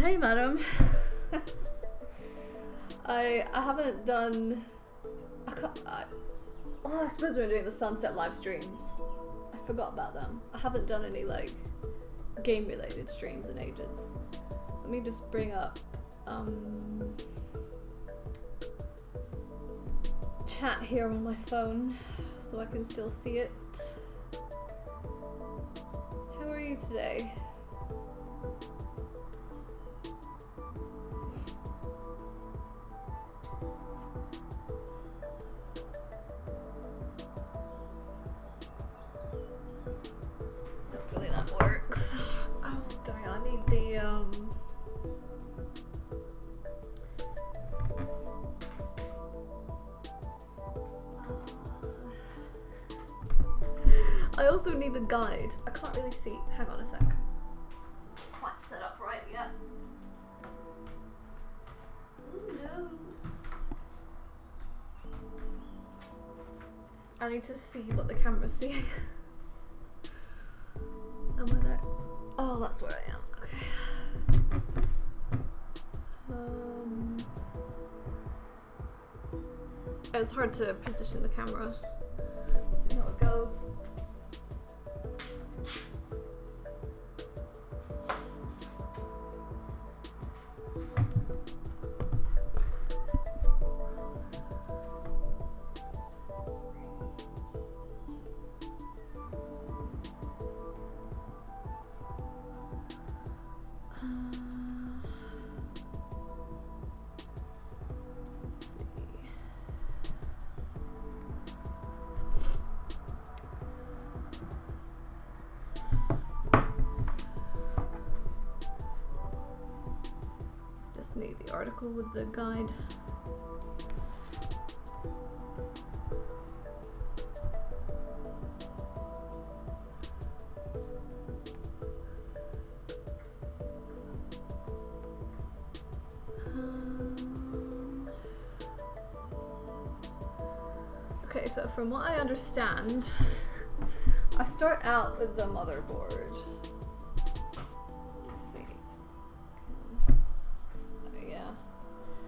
Hey madam. I haven't done... I suppose we're doing the Sunset live streams. I forgot about them. I haven't done any like game related streams in ages. Let me just bring up chat here on my phone so I can still see it. How are you today? Hopefully that works. Oh dang, I need the I also need a guide. I can't really see. Hang on a sec. This isn't quite set up right yet. Oh no. I need to see what the camera's seeing. Am I there? Oh, that's where I am. Okay. It's hard to position the camera. See how it goes. Need the article with the guide. Okay, so from what I understand, I start out with the motherboard.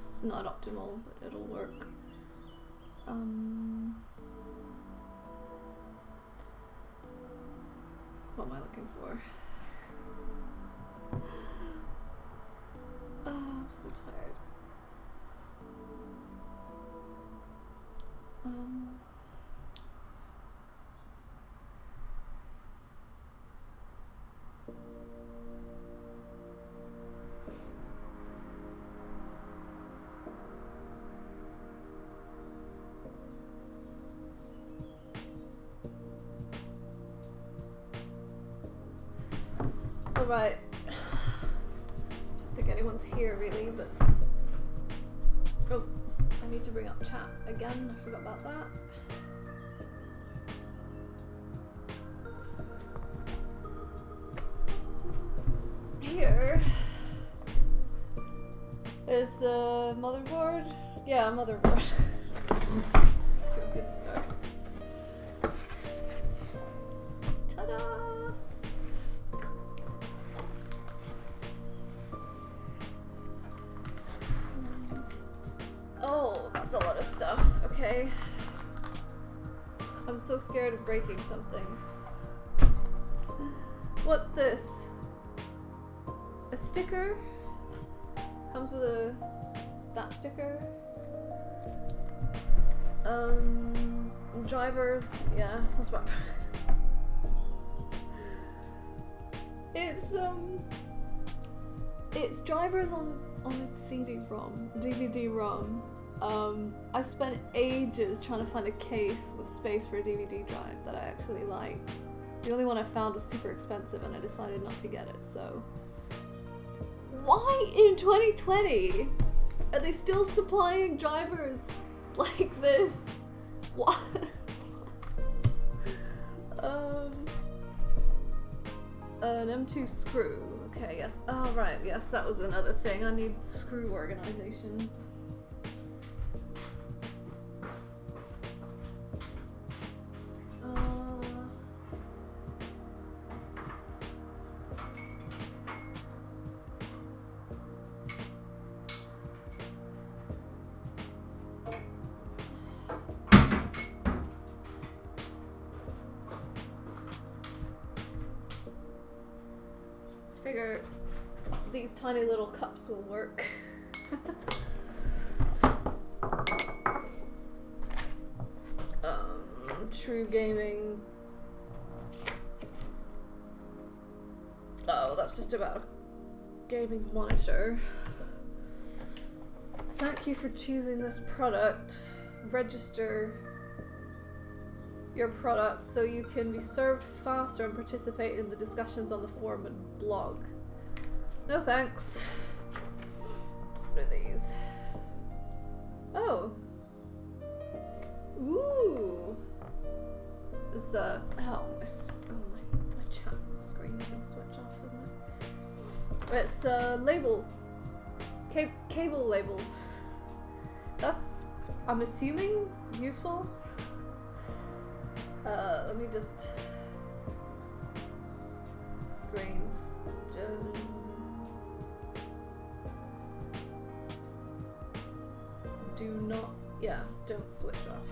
It's not optimal, but it'll work. What am I looking for? Oh, I'm so tired. Alright. I don't think anyone's here really, but... Oh, I need to bring up chat again. I forgot about that. Here is the motherboard. Yeah, motherboard. To a good start. Ta-da! Oh, that's a lot of stuff. Okay. I'm so scared of breaking something. What's this? A sticker? Comes with that sticker. Drivers, yeah, sounds about it's drivers on its CD-ROM, DVD-ROM. I spent ages trying to find a case with space for a DVD drive that I actually liked. The only one I found was super expensive and I decided not to get it, so. Why in 2020 are they still supplying drivers like this? What? An M2 screw. Okay, yes. Oh, right, yes, that was another thing. I need screw organization. Figure these tiny little cups will work. True gaming. Oh, that's just about a gaming monitor. Thank you for choosing this product. Register your product so you can be served faster and participate in the discussions on the forum and blog. No thanks. What are these? Oh. Ooh. This is my chat screen is gonna switch off, isn't it? It's label. Cable labels. That's, I'm assuming, useful. Let me just screens. Do not, yeah, don't switch off.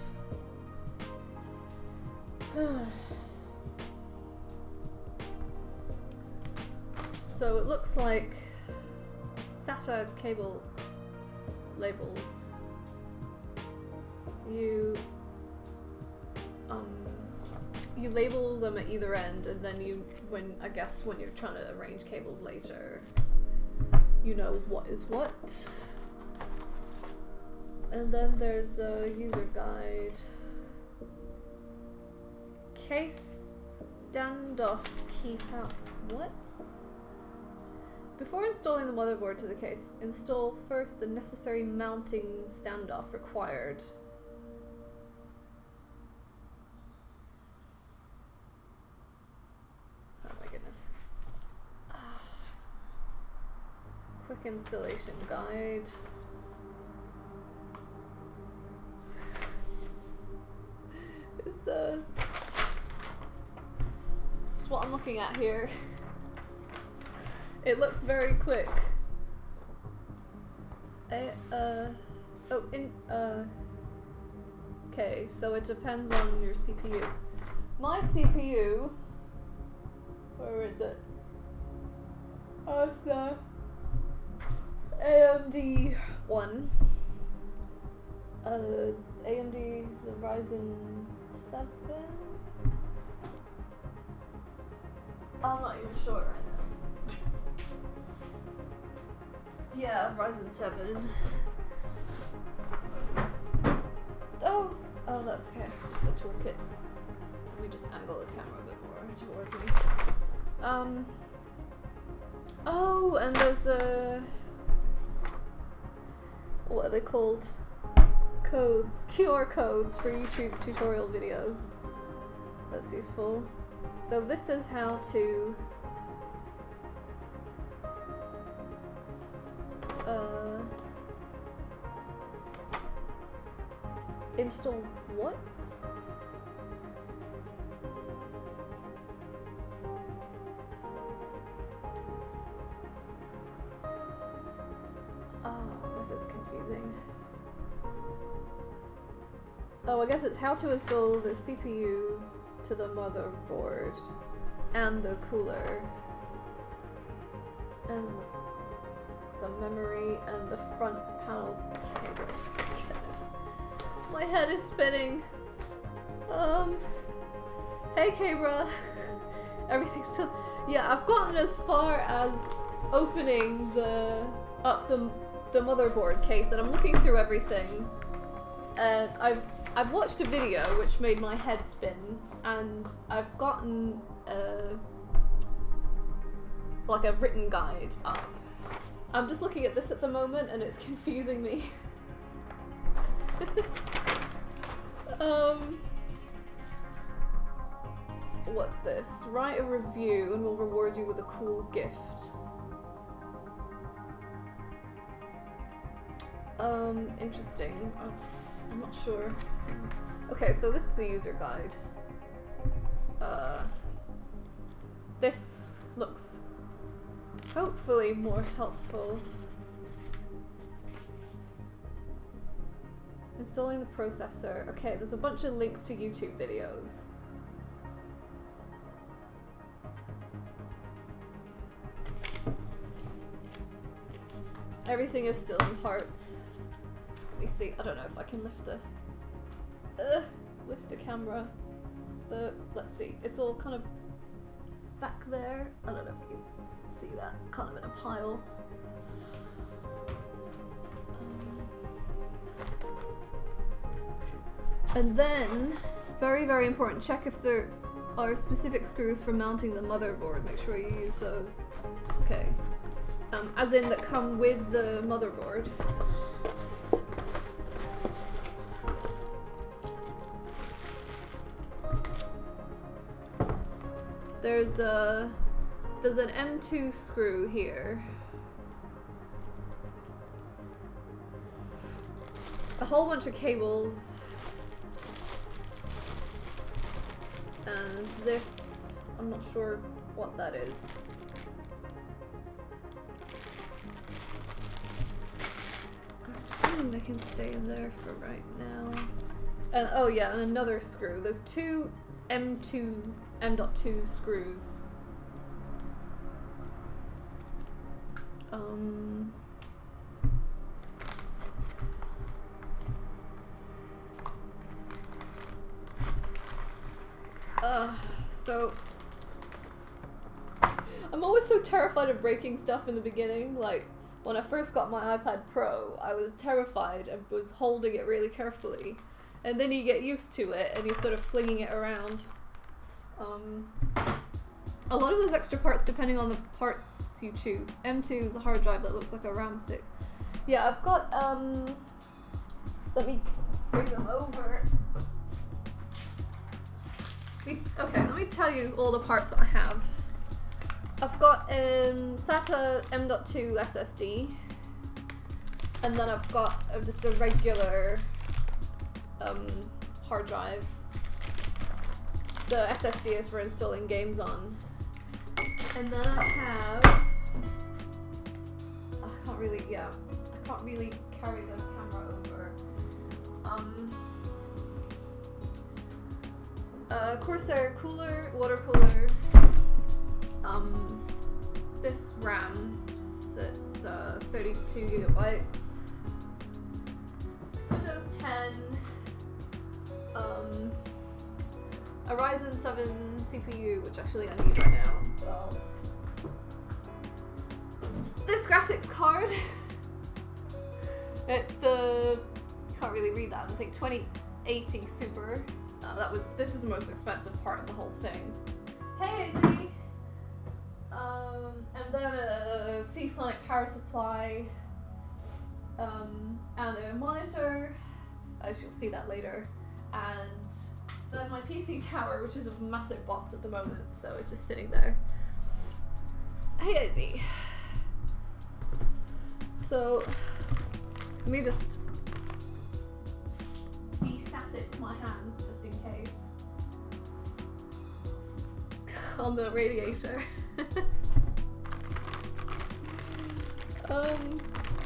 So it looks like SATA cable labels. You label them at either end, and then when you're trying to arrange cables later, you know what is what. And then there's a user guide. Case standoff keypad. What? Before installing the motherboard to the case, install first the necessary mounting standoff required. Oh my goodness. Quick installation guide. This is what I'm looking at here. It looks very quick. Okay, so it depends on your CPU. My CPU, where is it? Oh, it's the AMD one. AMD Ryzen 7? I'm not even sure right now. Yeah, Ryzen 7. Oh, that's okay. It's just the toolkit. Let me just angle the camera a bit more towards me. Oh, and there's what are they called? Codes, QR codes for YouTube tutorial videos. That's useful. So this is how to install what? Oh, this is confusing. Oh, I guess it's how to install the CPU to the motherboard and the cooler and the memory and the front panel cables. My head is spinning. Hey Cabra. Everything's still. Yeah, I've gotten as far as opening the motherboard case, and I'm looking through everything. And I've watched a video which made my head spin, and I've gotten like a written guide up. I'm just looking at this at the moment, and it's confusing me. What's this? Write a review and we'll reward you with a cool gift. Interesting. I'm not sure. Okay, so this is the user guide. This looks hopefully more helpful. Installing the processor. Okay, there's a bunch of links to YouTube videos. Everything is still in parts. Let me see. I don't know if I can lift the camera. Let's see. It's all kind of back there. I don't know if you can see that. Kind of in a pile. And then, very, very important, check if there are specific screws for mounting the motherboard. Make sure you use those. Okay. As in that come with the motherboard. There's an M2 screw here. A whole bunch of cables. And this, I'm not sure what that is. I'm assuming they can stay in there for right now. And oh yeah, and another screw. There's two M.2 screws. So I'm always so terrified of breaking stuff in the beginning. Like when I first got my iPad Pro, I was terrified and was holding it really carefully, and then you get used to it and you're sort of flinging it around. A lot of those extra parts, depending on the parts you choose. M2 is a hard drive that looks like a RAM stick. Yeah, I've got let me bring them over. Okay, let me tell you all the parts that I have. I've got SATA M.2 SSD, and then I've got just a regular hard drive. The SSD is for installing games on. And then I have... I can't really carry the camera over. Corsair cooler, water cooler. This RAM sits 32 gigabytes. Windows 10. A Ryzen 7 CPU, which actually I need right now. So this graphics card. It's the, can't really read that. I think 2080 Super. This is the most expensive part of the whole thing. Hey, Izzy! And then a Seasonic power supply, and a monitor, as you'll see that later, and then my PC tower, which is a massive box at the moment, so it's just sitting there. Hey Izzy. So, let me just de-static my hands just in case. On the radiator.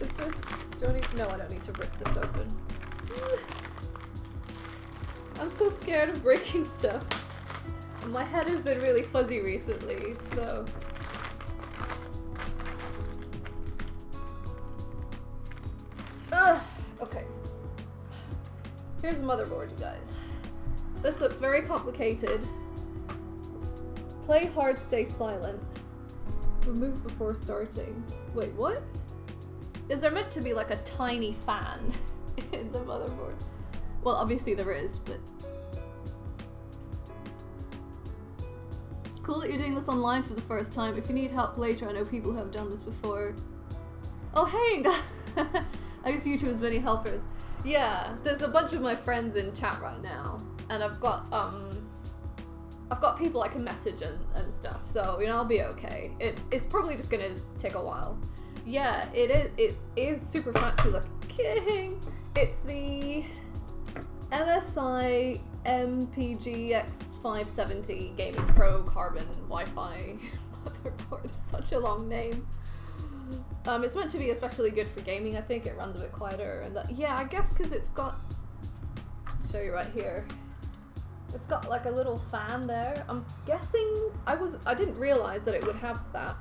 Is this, do I need, no, I don't need to rip this open. I'm so scared of breaking stuff. My head has been really fuzzy recently, so. Okay. Here's a motherboard, you guys. This looks very complicated. Play hard, stay silent. Remove before starting. Wait, what? Is there meant to be like a tiny fan in the motherboard? Well, obviously there is, but... Cool that you're doing this online for the first time. If you need help later, I know people who have done this before. Oh, hey! I guess YouTube has many helpers. Yeah, there's a bunch of my friends in chat right now, and I've got people I can message and stuff, so, you know, I'll be okay. It's probably just gonna take a while. Yeah, it is super fancy looking. It's the MSI MPGX570 Gaming Pro Carbon Wi-Fi motherboard. It's such a long name. It's meant to be especially good for gaming, I think. It runs a bit quieter, and that, yeah, I guess because it's got, I'll show you right here. It's got like a little fan there. I'm guessing, I didn't realize that it would have that.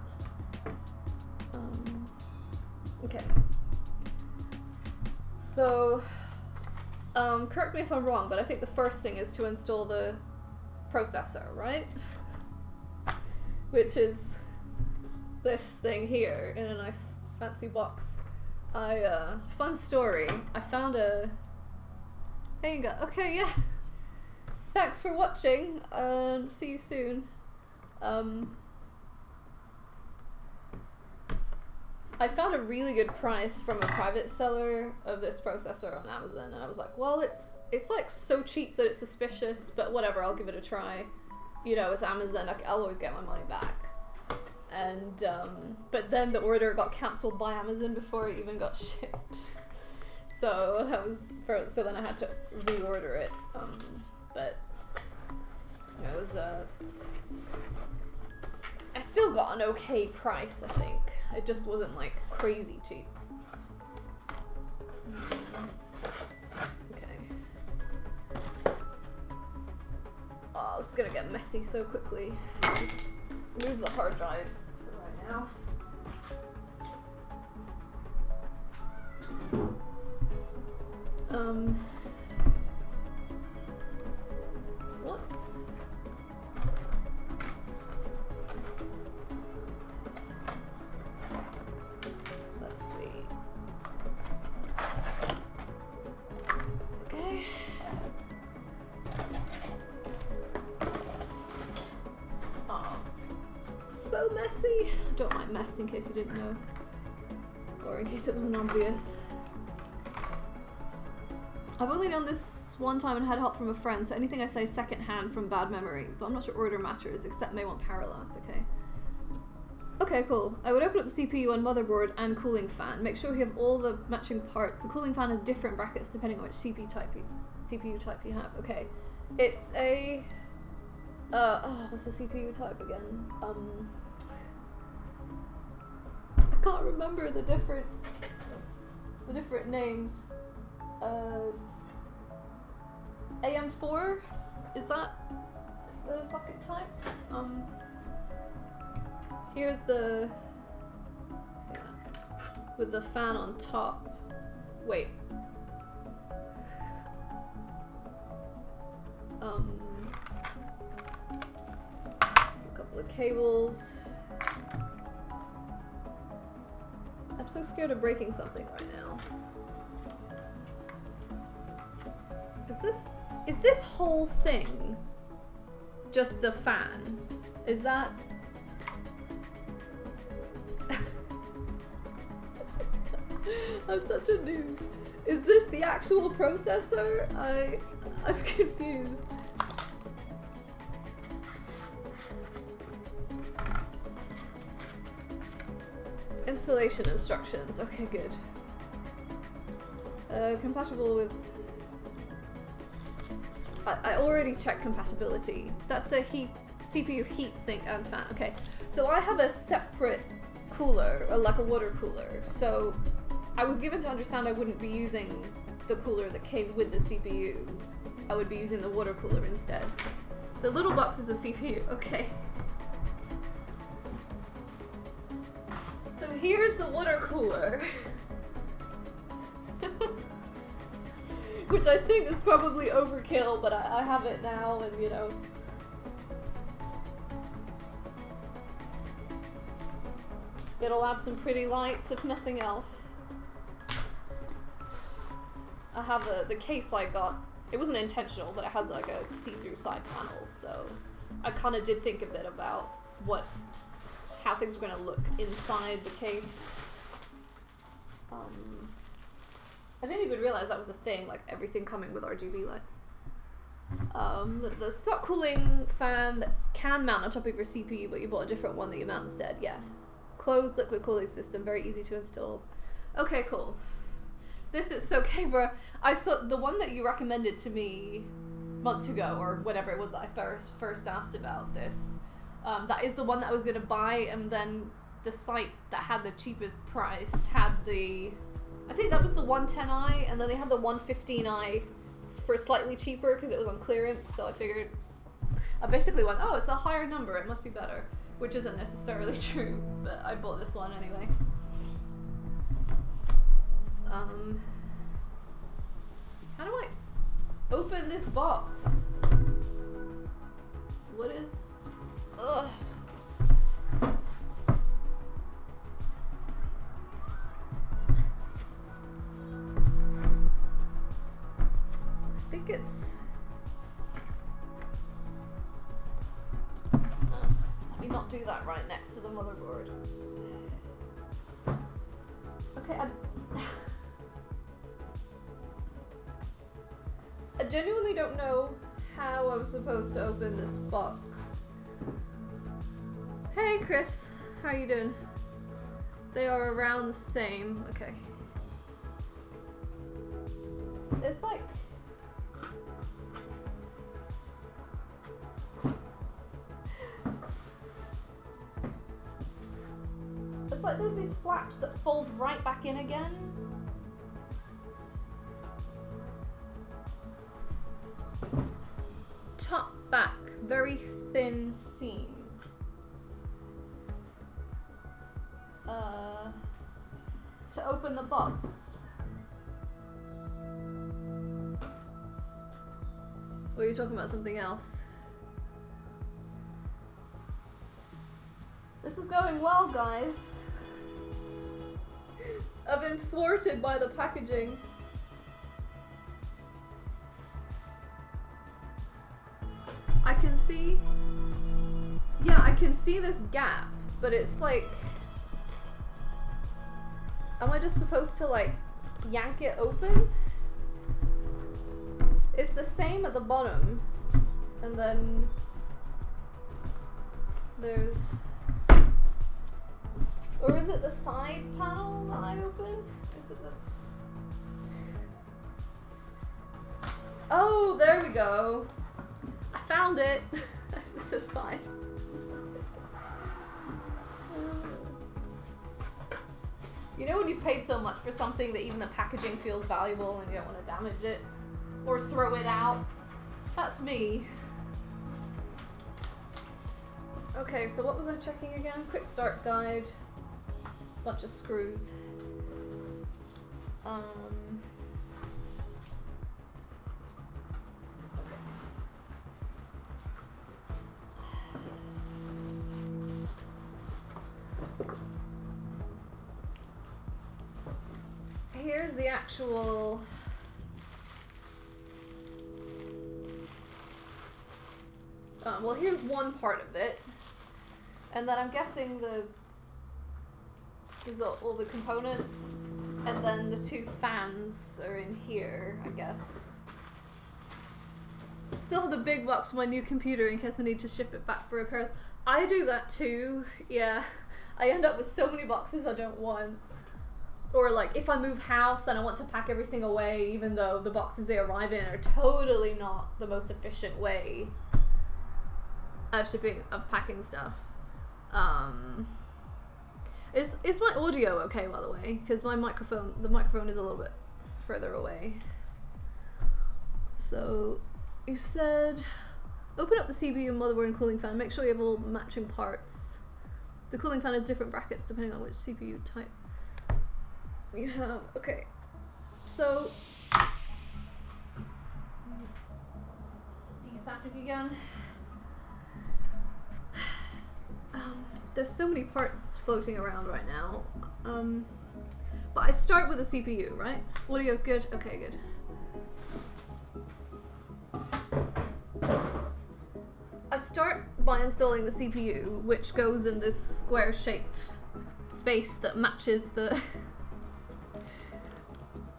Okay. So, correct me if I'm wrong, but I think the first thing is to install the processor, right? Which is this thing here in a nice fancy box. Fun story. I found a... There you go. Okay, yeah. Thanks for watching. See you soon. I found a really good price from a private seller of this processor on Amazon, and I was like, well, it's like so cheap that it's suspicious, but whatever, I'll give it a try. You know, it's Amazon, I'll always get my money back. And, but then the order got cancelled by Amazon before it even got shipped. So that was, so then I had to reorder it, but it was, I still got an okay price, I think. It just wasn't like crazy cheap. Okay. Oh, this is gonna get messy so quickly. Move the hard drives for right now. What's... Let's see. Okay. Oh, so messy. Don't mind mess in case you didn't know. Or in case it wasn't obvious. I've only done this one time and had help from a friend, so anything I say second hand from bad memory, but I'm not sure order matters, except may want power last, okay. Okay, cool. I would open up the CPU and motherboard and cooling fan. Make sure you have all the matching parts. The cooling fan has different brackets depending on which CPU type you have. Okay. It's a... oh, what's the CPU type again? I can't remember the different names. AM4? Is that the socket type? Here's the... see that? With the fan on top. Wait. There's a couple of cables. I'm so scared of breaking something right now. Is this whole thing just the fan? Is that... I'm such a noob. Is this the actual processor? I'm confused. Installation instructions. Okay, good. Compatible with... I already checked compatibility. That's the CPU heatsink and fan. Okay, so I have a separate cooler, like a water cooler. So I was given to understand I wouldn't be using the cooler that came with the CPU. I would be using the water cooler instead. The little box is a CPU. Okay. So here's the water cooler. Which I think is probably overkill, but I have it now, and you know. It'll add some pretty lights, if nothing else. I have the case I got. It wasn't intentional, but it has like a see-through side panel, so I kind of did think a bit about how things were going to look inside the case. I didn't even realize that was a thing, like everything coming with RGB lights. The stock cooling fan that can mount on top of your CPU, but you bought a different one that you mount instead, yeah. Closed liquid cooling system, very easy to install. Okay, cool. This is so Cabra. I saw the one that you recommended to me months ago, or whatever it was that I first asked about this. That is the one that I was going to buy, and then the site that had the cheapest price had the... I think that was the 110i, and then they had the 115i for slightly cheaper because it was on clearance, so I figured... I basically went, oh, it's a higher number, it must be better. Which isn't necessarily true, but I bought this one anyway. How do I open this box? What is... Ugh. I think it's... Let me not do that right next to the motherboard. Okay, I genuinely don't know how I'm supposed to open this box. Hey Chris, how are you doing? They are around the same. Okay. It's like... It's like there's these flaps that fold right back in again. Top back, very thin seam. To open the box. Or are you talking about something else? This is going well, guys. I've been thwarted by the packaging. I can see... Yeah, I can see this gap, but it's like... Am I just supposed to, like, yank it open? It's the same at the bottom, and then there's... Or is it the side panel that I open? Is it the... Oh, there we go. I found it. It's the side. You know when you paid so much for something that even the packaging feels valuable and you don't want to damage it? Or throw it out? That's me. Okay, so what was I checking again? Quick start guide. Bunch of screws. Here's the actual... well, here's one part of it. And then I'm guessing these are all the components. And then the 2 fans are in here, I guess. Still have the big box for my new computer in case I need to ship it back for repairs. I do that too, yeah. I end up with so many boxes I don't want. Or like if I move house and I want to pack everything away, even though the boxes they arrive in are totally not the most efficient way of packing stuff. Is my audio okay, by the way? Because the microphone is a little bit further away. So you said open up the CPU, motherboard, and cooling fan. Make sure you have all the matching parts. The cooling fan has different brackets depending on which CPU type you have. Okay, so destatic again. There's so many parts floating around right now. But I start with the CPU, right? Audio's good? Okay, good. I start by installing the CPU, which goes in this square-shaped space that matches the...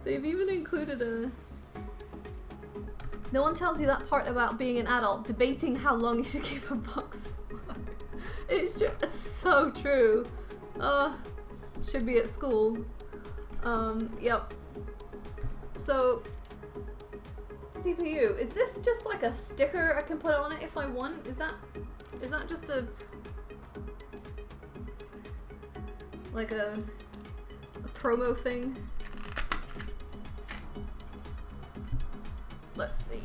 They've even included a... No one tells you that part about being an adult, debating how long you should keep a box for. It's so true. Should be at school. Yep. So, CPU, is this just like a sticker I can put on it if I want? Is that just a like a promo thing? Let's see.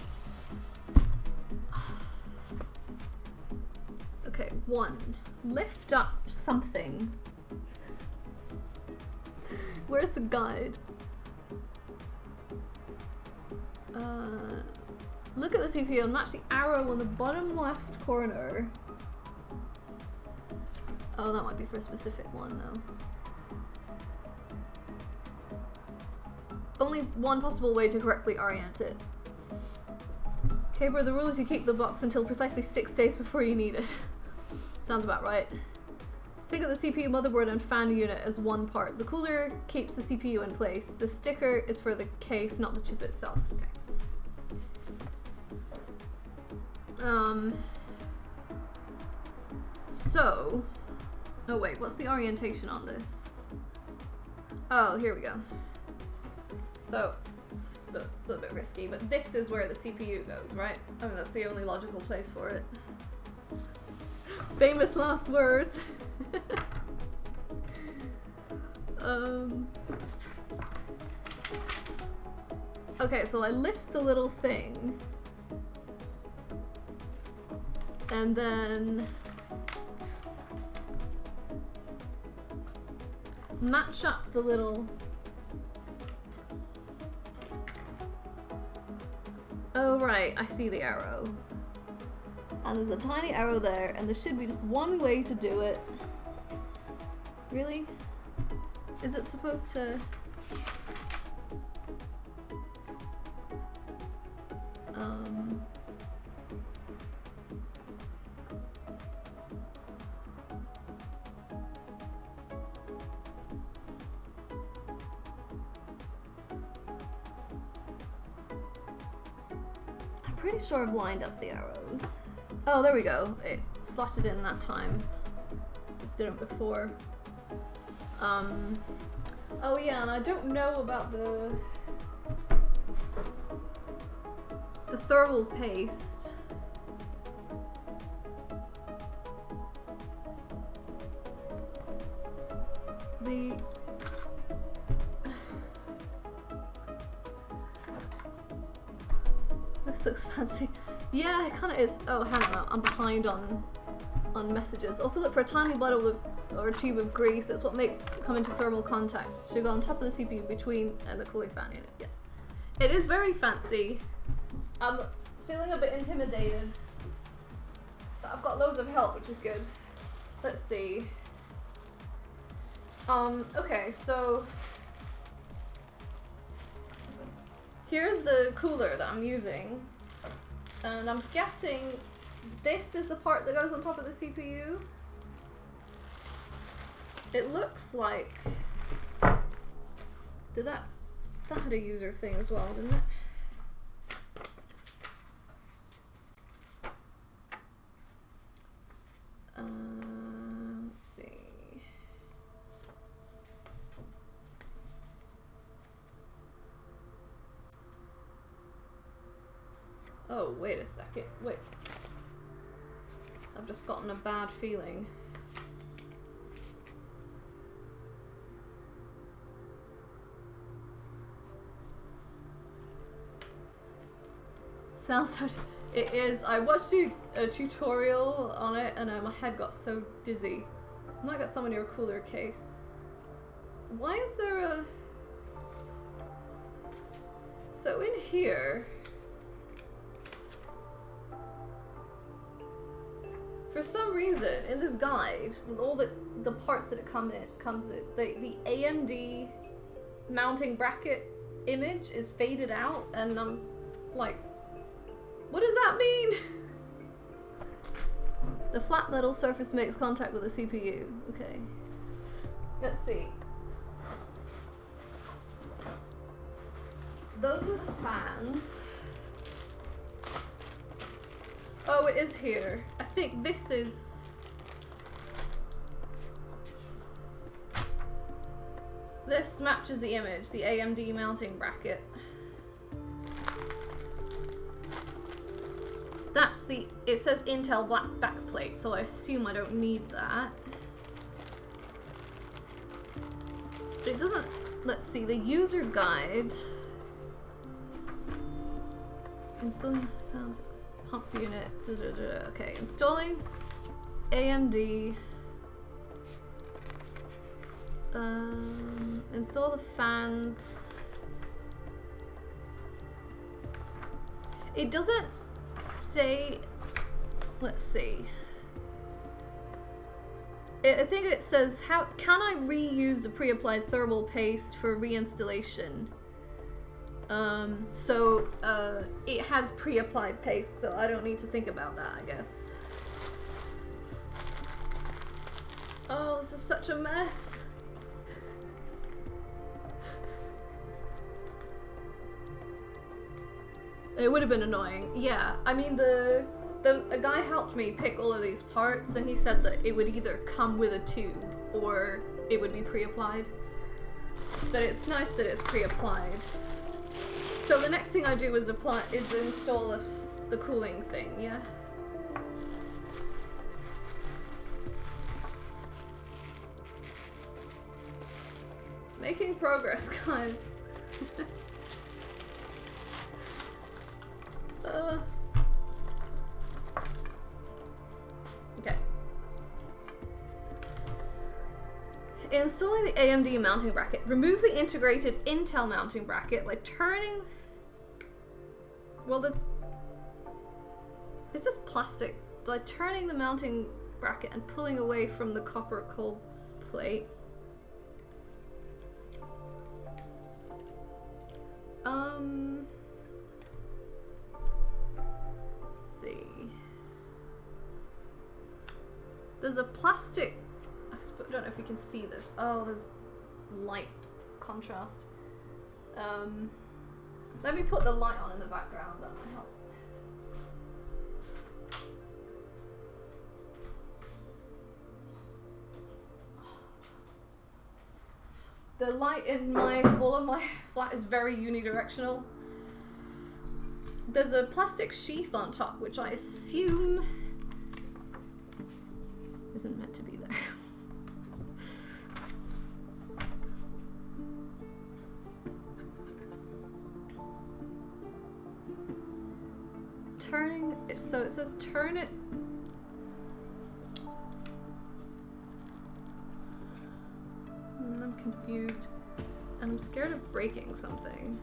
Okay, 1. Lift up something. Where's the guide? Look at the CPU and match the arrow on the bottom left corner. Oh, that might be for a specific one though. Only one possible way to correctly orient it. Okay, bro, the rule is you keep the box until precisely 6 days before you need it. Sounds about right. Think of the CPU, motherboard, and fan unit as one part. The cooler keeps the CPU in place. The sticker is for the case, not the chip itself. Okay. So... Oh wait, what's the orientation on this? Oh, here we go. So, it's a little bit risky, but this is where the CPU goes, right? I mean, that's the only logical place for it. Famous last words. Okay, so I lift the little thing. And then match up the little... Oh right, I see the arrow. And there's a tiny arrow there, and there should be just one way to do it. Really? Is it supposed to... I'm pretty sure I've lined up the arrows. Oh, there we go. It slotted in that time. Just did it before. Oh yeah, and I don't know about the thermal paste. This looks fancy. Yeah, it kind of is. Oh, hang on, I'm behind on messages. Also look for a tiny bottle or a tube of grease. That's what makes come into thermal contact. Should go on top of the CPU between and the cooling fan unit. Yeah, it is very fancy. I'm feeling a bit intimidated, but I've got loads of help, which is good. Let's see. Okay, so here's the cooler that I'm using, and I'm guessing this is the part that goes on top of the CPU. It looks like Did that had a user thing as well, didn't it? Let's see. Oh, wait a second. Wait. I've just gotten a bad feeling. Sounds so... It is. I watched a tutorial on it and my head got so dizzy. I might get someone your cooler case. Why is there a... So in here... For some reason, in this guide, with all the parts that it comes in, the AMD mounting bracket image is faded out, and I'm like, what does that mean? The flat metal surface makes contact with the CPU. Okay. Let's see. Those are the fans. Oh, it is here. I think this is... This matches the image, the AMD mounting bracket. That's the... It says Intel black backplate, so I assume I don't need that. It doesn't... Let's see, the user guide... Installing fans... Pump unit, okay, installing AMD, install the fans. It doesn't say, let's see. I think it says, how can I reuse the pre-applied thermal paste for reinstallation? It has pre-applied paste, so I don't need to think about that, I guess. Oh, this is such a mess. It would have been annoying. Yeah, I mean, a guy helped me pick all of these parts, and he said that it would either come with a tube or it would be pre-applied. But it's nice that it's pre-applied. So the next thing I do is install the cooling thing, yeah? Making progress, guys. Okay. Installing the AMD mounting bracket. Remove the integrated Intel mounting bracket by turning... Well, there's... It's just plastic. By turning the mounting bracket and pulling away from the copper cold plate. Let's see. There's a plastic... I don't know if you can see this. Oh, there's light contrast. Let me put the light on in the background, that might help. The light in all of my flat is very unidirectional. There's a plastic sheath on top, which I assume isn't meant to be there. Turning it, so it says turn it. I'm confused, and I'm scared of breaking something.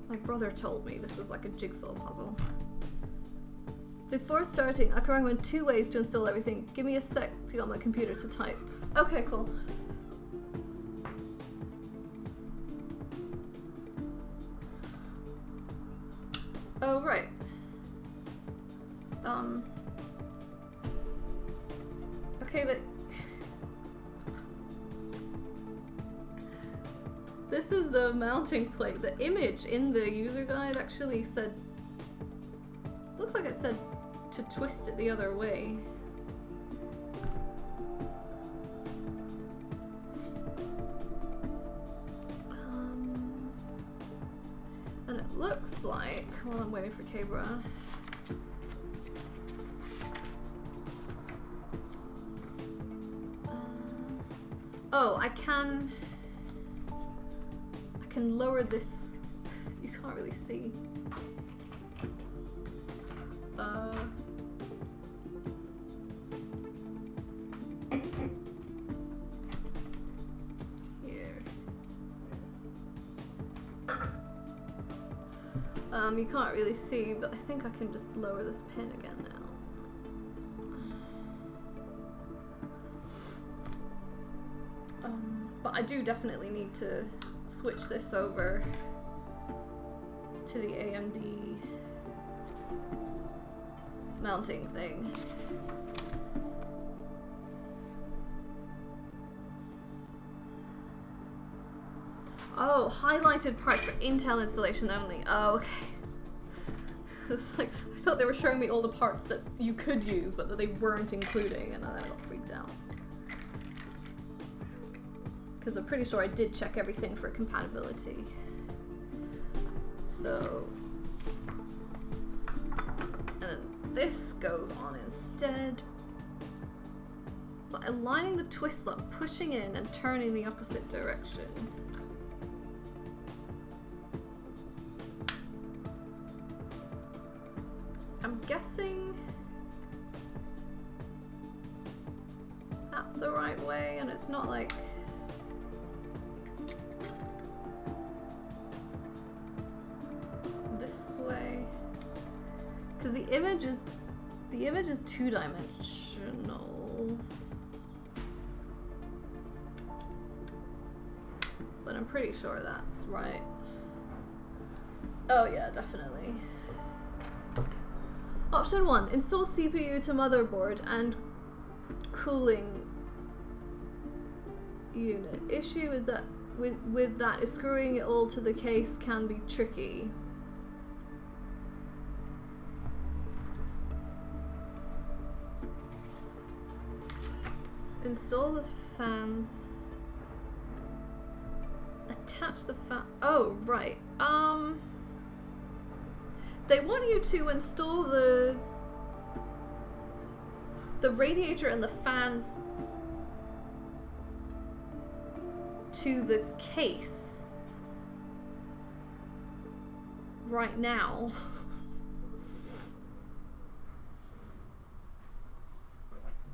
My brother told me this was like a jigsaw puzzle. Before starting, I can recommend 2 ways to install everything. Give me a sec to get on my computer to type. Okay, cool. Oh, right. Okay, but the mounting plate, the image in the user guide actually said, looks like it said to twist it the other way. And it looks like, while I'm waiting for Cabra, oh, I can lower this. You can't really see. Here. You can't really see, but I think I can just lower this pin again now. But I do definitely need to switch this over to the AMD mounting thing. Oh, highlighted parts for Intel installation only. Oh, okay. It's like, I thought they were showing me all the parts that you could use, but that they weren't including, and then I got freaked out. Because I'm pretty sure I did check everything for compatibility. So, and then this goes on instead. By aligning the twist lock, pushing in and turning the opposite direction. I'm guessing that's the right way, and it's not like this way, because the image is two-dimensional, but I'm pretty sure that's right. Oh yeah, definitely. Option 1, install CPU to motherboard and cooling unit. Issue is that with that is screwing it all to the case can be tricky. Install the fans. Attach the fan. Oh, right. They want you to install the radiator and the fans to the case right now.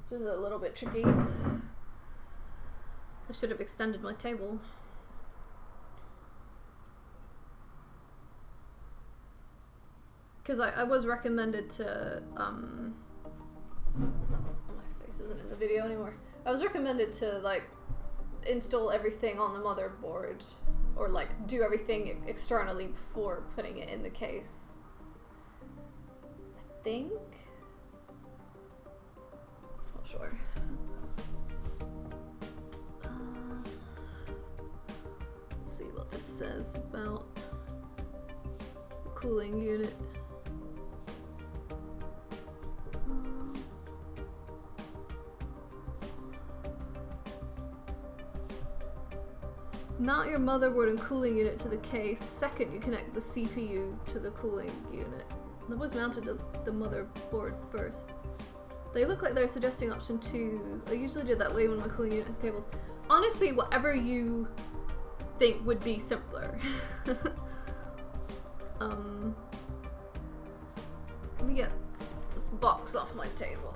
Which is a little bit tricky. I should have extended my table. Because I was recommended to, my face isn't in the video anymore. I was recommended to, like, install everything on the motherboard, or, like, do everything externally before putting it in the case. I think? Not sure. Let's see what this says about the cooling unit. Mount your motherboard and cooling unit to the case. Second, you connect the CPU to the cooling unit. That was mounted to the motherboard first. They look like they're suggesting option 2. I usually do it that way when my cooling unit has cables. Honestly, whatever you think would be simpler. Let me get this box off my table.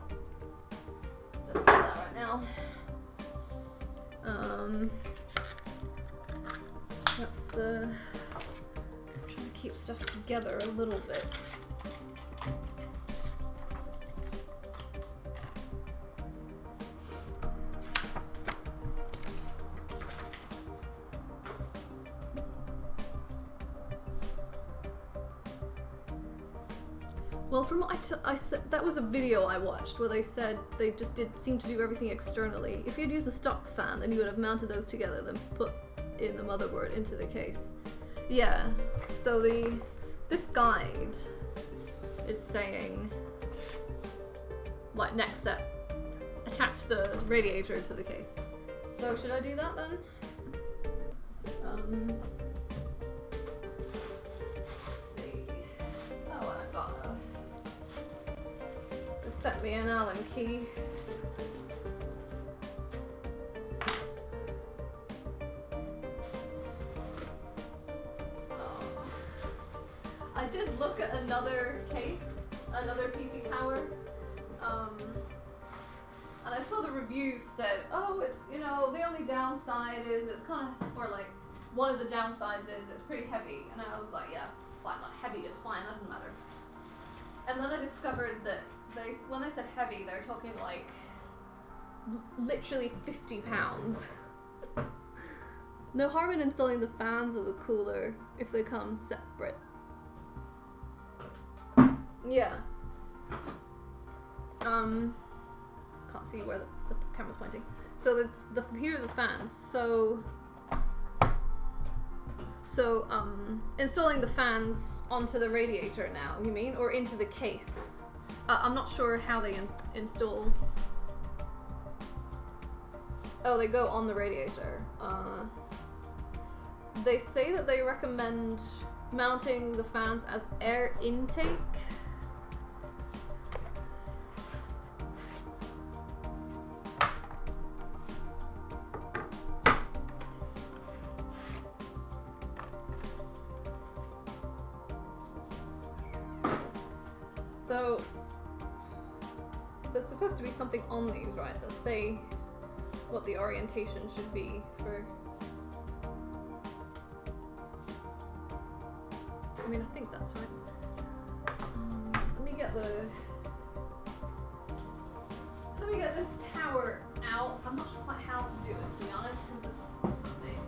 Don't do that right now. That's the... I'm trying to keep stuff together a little bit. Well, from what I said, that was a video I watched where they said they just seem to do everything externally. If you'd used a stock fan, then you would have mounted those together, then put in the motherboard into the case. Yeah, so this guide is saying, like, next step, attach the radiator to the case. So should I do that then? Let's see. Oh, and I've got just sent me an Allen key. I did look at another case, another PC tower, and I saw the reviews said, oh, it's, you know, the only downside is it's kind of, or like, one of the downsides is it's pretty heavy, and I was like, yeah, fine, like, heavy is fine, doesn't matter. And then I discovered that when they said heavy, they're talking like, literally 50 pounds. No harm in installing the fans or the cooler if they come separate. Yeah. Can't see where the camera's pointing. So here are the fans. So installing the fans onto the radiator now, you mean? Or into the case? I'm not sure how they install. Oh, they go on the radiator. They say that they recommend mounting the fans as air intake. So there's supposed to be something on these, right, that say what the orientation should be for. I mean, I think that's right. Let me get this tower out. I'm not sure quite how to do it, to be honest, because it's big.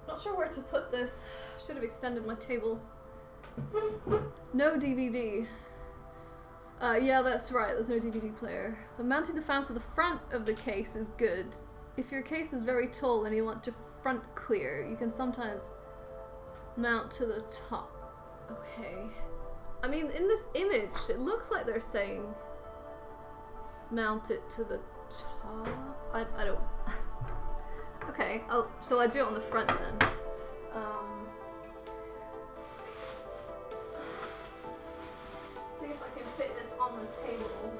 Not sure where to put this. Should have extended my table. No DVD. Yeah, that's right. There's no DVD player. So mounting the fans to the front of the case is good. If your case is very tall and you want to front clear, you can sometimes mount to the top. Okay. I mean, in this image, it looks like they're saying mount it to the top. I don't. Okay, so I do it on the front then. See if I can fit this on the table.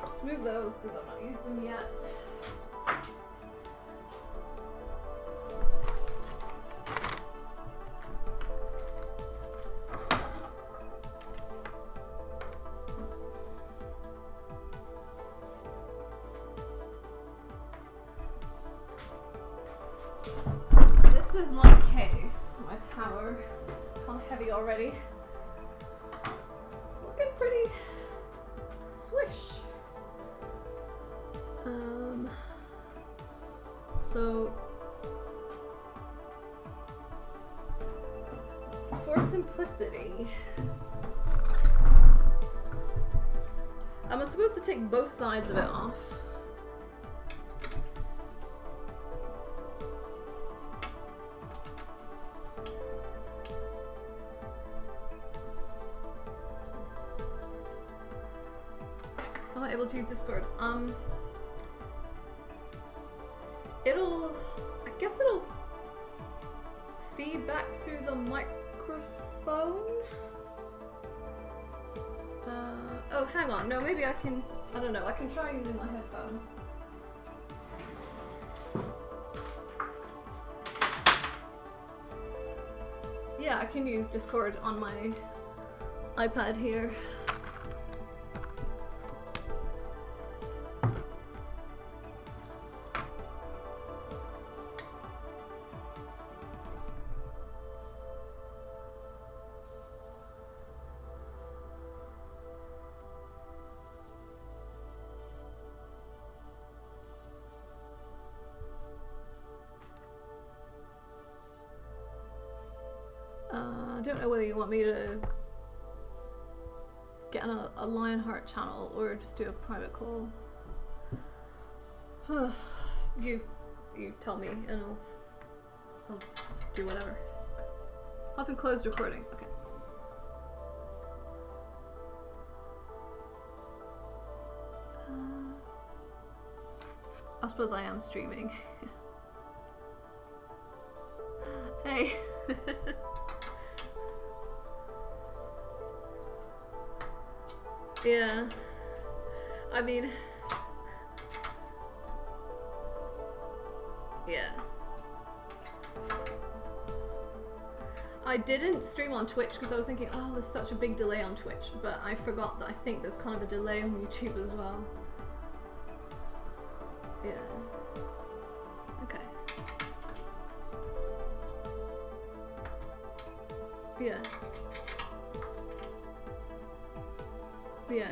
Let's move those because I've not used them yet. This is my case, my tower. Kind of heavy already. It's looking pretty swish. So for simplicity, I'm supposed to take both sides of it off. Am I able to use Discord? I guess it'll phone? Oh, hang on. No, maybe I can... I don't know. I can try using my headphones. Yeah, I can use Discord on my iPad here. I don't know whether you want me to get on a Lionheart channel or just do a private call. You tell me and I'll just do whatever. Hop in closed recording. Okay. I suppose I am streaming. Hey. Yeah. I mean... Yeah. I didn't stream on Twitch because I was thinking, oh, there's such a big delay on Twitch, but I forgot that I think there's kind of a delay on YouTube as well. Yeah. Okay. Yeah. Yeah.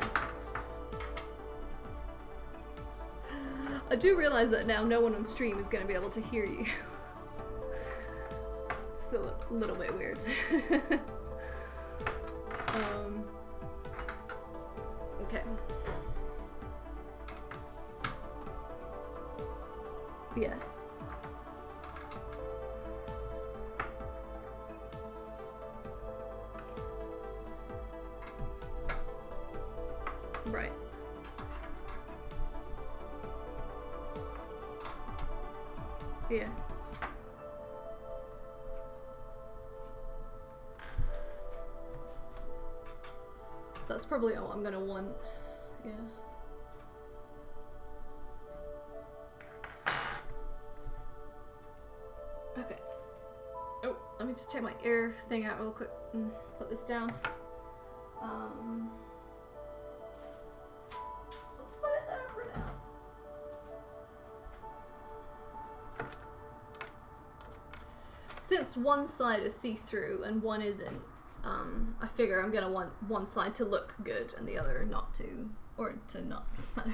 I do realize that now no one on stream is going to be able to hear you. It's a little bit weird. Okay. Yeah. Right. Yeah. That's probably all I'm gonna want. Yeah. Okay. Oh, let me just take my ear thing out real quick and put this down. Just put it there for now. Since one side is see-through and one isn't, I figure I'm gonna want one side to look good and the other not to, or to not matter.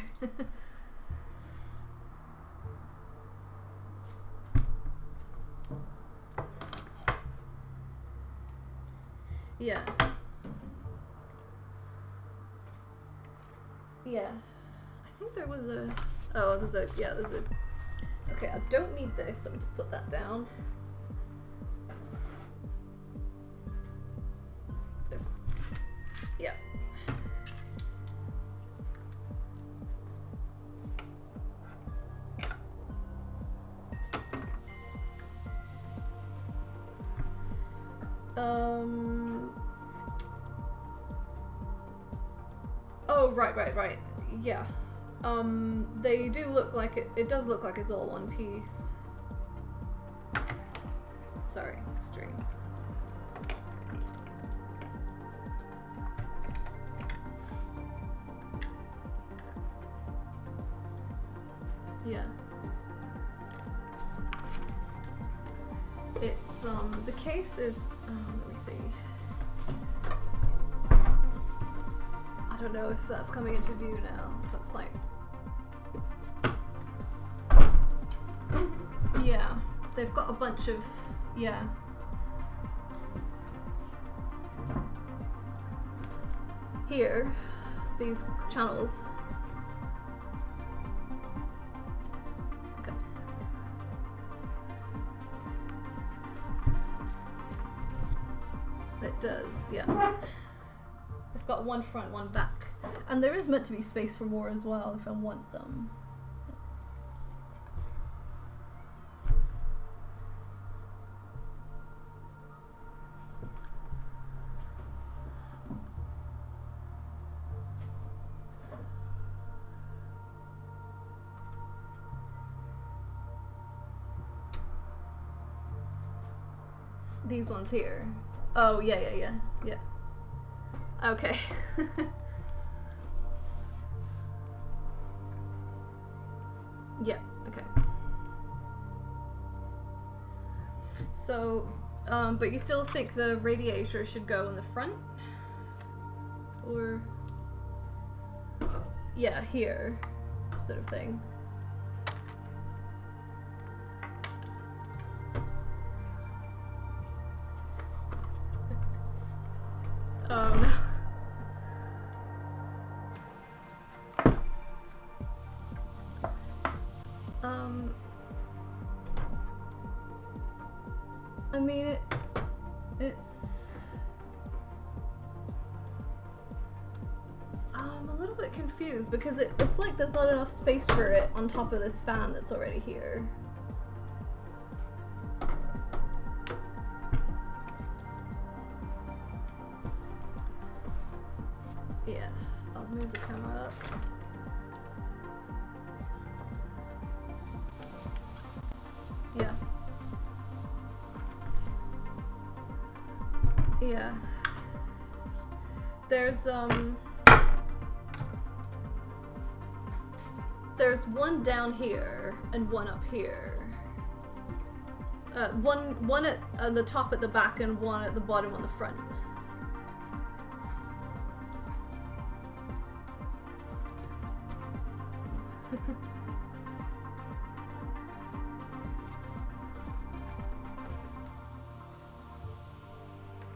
Yeah. Yeah. I think there was a... Oh, there's a... Yeah, there's a... Okay, I don't need this. Let me just put that down. This. Yeah. Oh, right. Yeah. They do look like it does look like it's all one piece. Sorry, stream. Yeah. It's, the case is, let me see. I don't know if that's coming into view now. That's like... Yeah. They've got a bunch of... Yeah. Here, these channels. Okay. It does, yeah. It's got one front, one back. And there is meant to be space for more as well if I want them. these ones here. Oh, yeah. Okay. Yeah, okay. So, but you still think the radiator should go in the front? Or... yeah, here, sort of thing. Oh no. I mean, it's... I'm a little bit confused because it's like there's not enough space for it on top of this fan that's already here. Yeah, I'll move the camera up. Yeah. Yeah. There's one down here and one up here. One at the top at the back and one at the bottom on the front.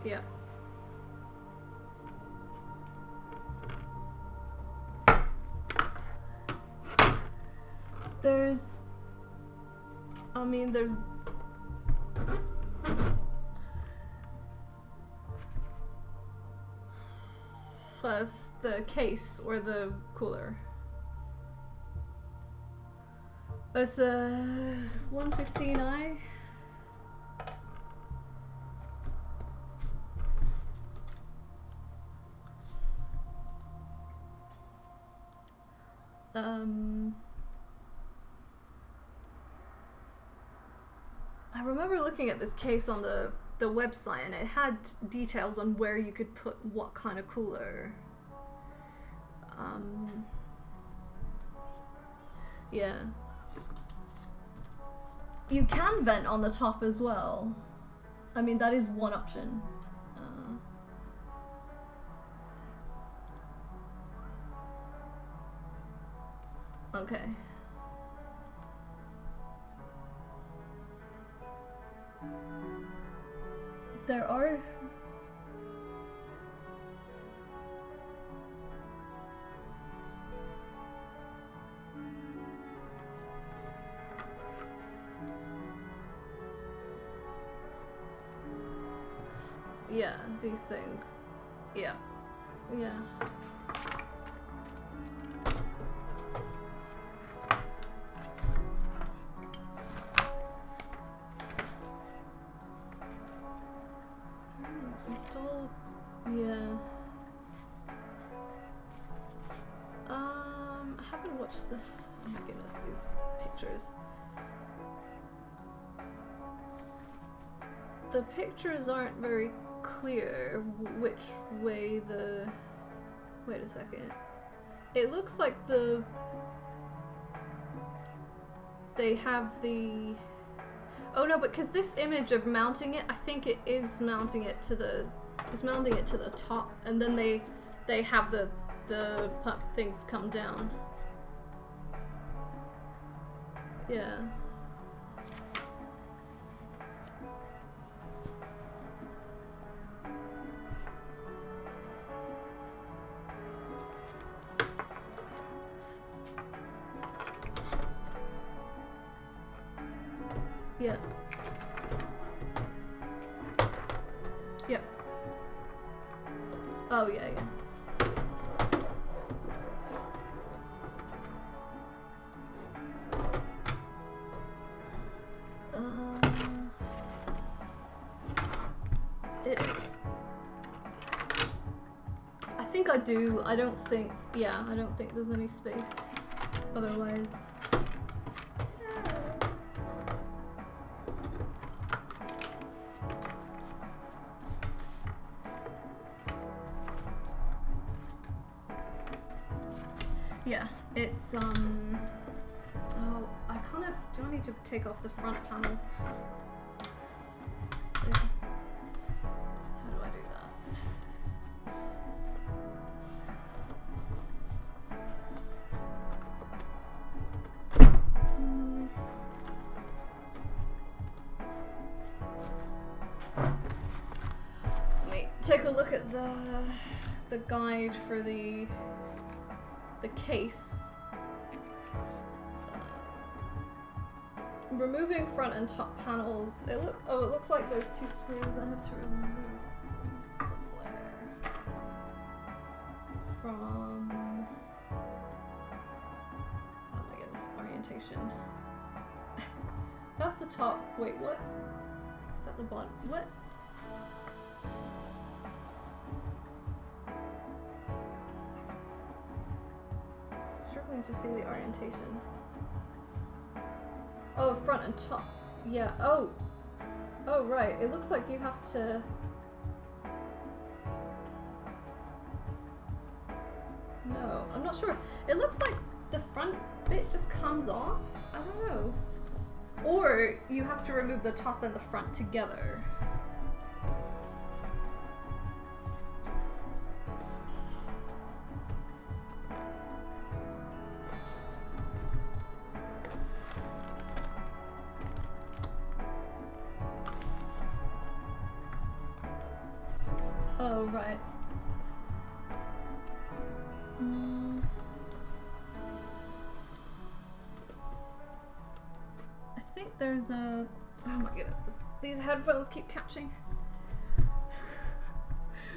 Yeah. There's plus the case or the cooler. It's a 115i. I remember looking at this case on the website and it had details on where you could put what kind of cooler. Yeah. You can vent on the top as well. I mean, that is one option. Okay. There are... yeah, these things. Yeah. Yeah. Install... yeah. I haven't watched the... oh my goodness, these pictures. The pictures aren't very clear which way the... wait a second. It looks like they have the... oh no, because this image of mounting it, I think it is mounting it to the... it's mounting it to the top, and then they have the pump things come down. Yeah. Yeah. Yep. Oh, yeah, yeah. It is. I think I do. I don't think, yeah, I don't think there's any space otherwise. Yeah, it's oh, I kind of, do I need to take off the front panel? Yeah. How do I do that? Let me take a look at the guide for the case. Removing front and top panels. It looks like there's 2 screws I have to remove somewhere. From, oh my goodness, orientation. That's the top. Wait, what? Is that the bottom? What? Struggling to see the orientation. Oh, front and top. Yeah. Oh. Oh, right. It looks like you have to. No, I'm not sure. It looks like the front bit just comes off. I don't know. Or you have to remove the top and the front together. Oh, right. I think there's a... Oh my goodness, these headphones keep catching.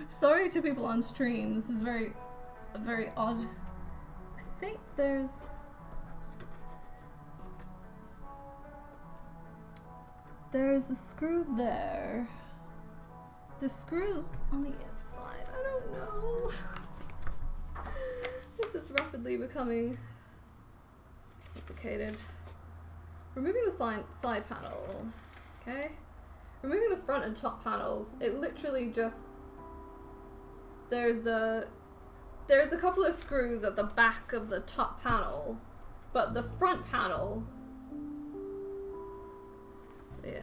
Sorry to people on stream, this is very odd. I think there's a screw there. The screws on the inside, I don't know. This is rapidly becoming complicated. Removing the side panel, okay? Removing the front and top panels, it literally just, there's a couple of screws at the back of the top panel, but the front panel, yeah.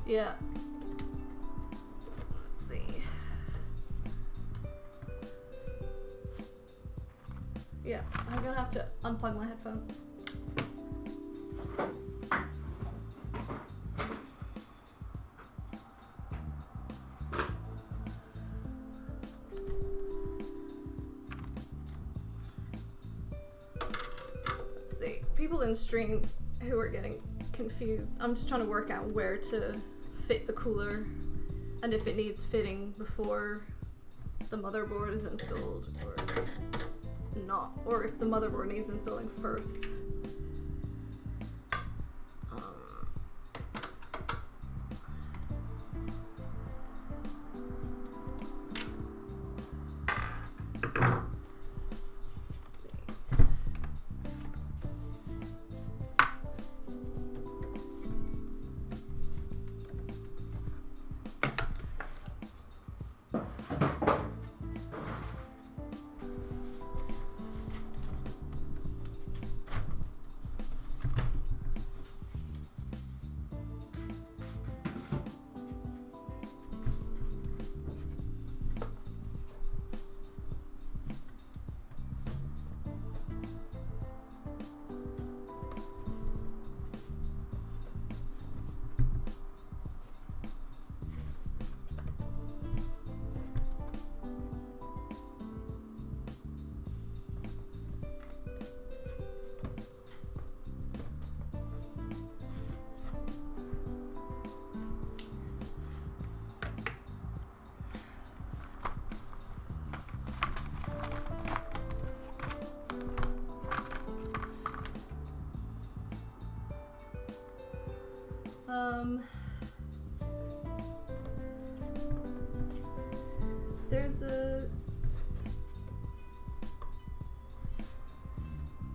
Yeah. Let's see. Yeah, I'm gonna have to unplug my headphone. Let's see. People in stream who are getting confused. I'm just trying to work out where to fit the cooler and if it needs fitting before the motherboard is installed or not, or if the motherboard needs installing first.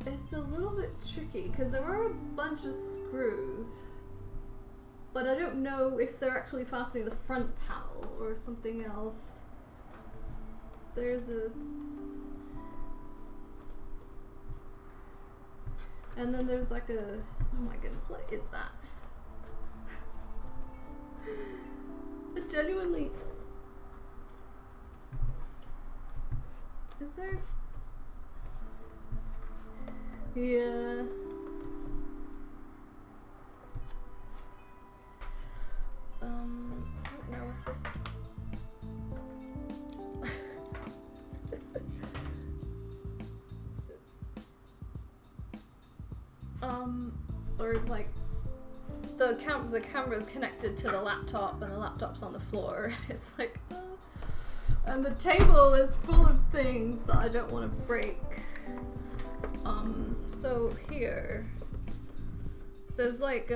It's a little bit tricky because there are a bunch of screws, but I don't know if they're actually fastening the front panel. panel or something else. There's a... And then there's like a... Oh my goodness, what is that? It genuinely... Is there... Yeah... I don't know if this... or like the camera's connected to the laptop and the laptop's on the floor and it's like and the table is full of things that I don't want to break. So here there's like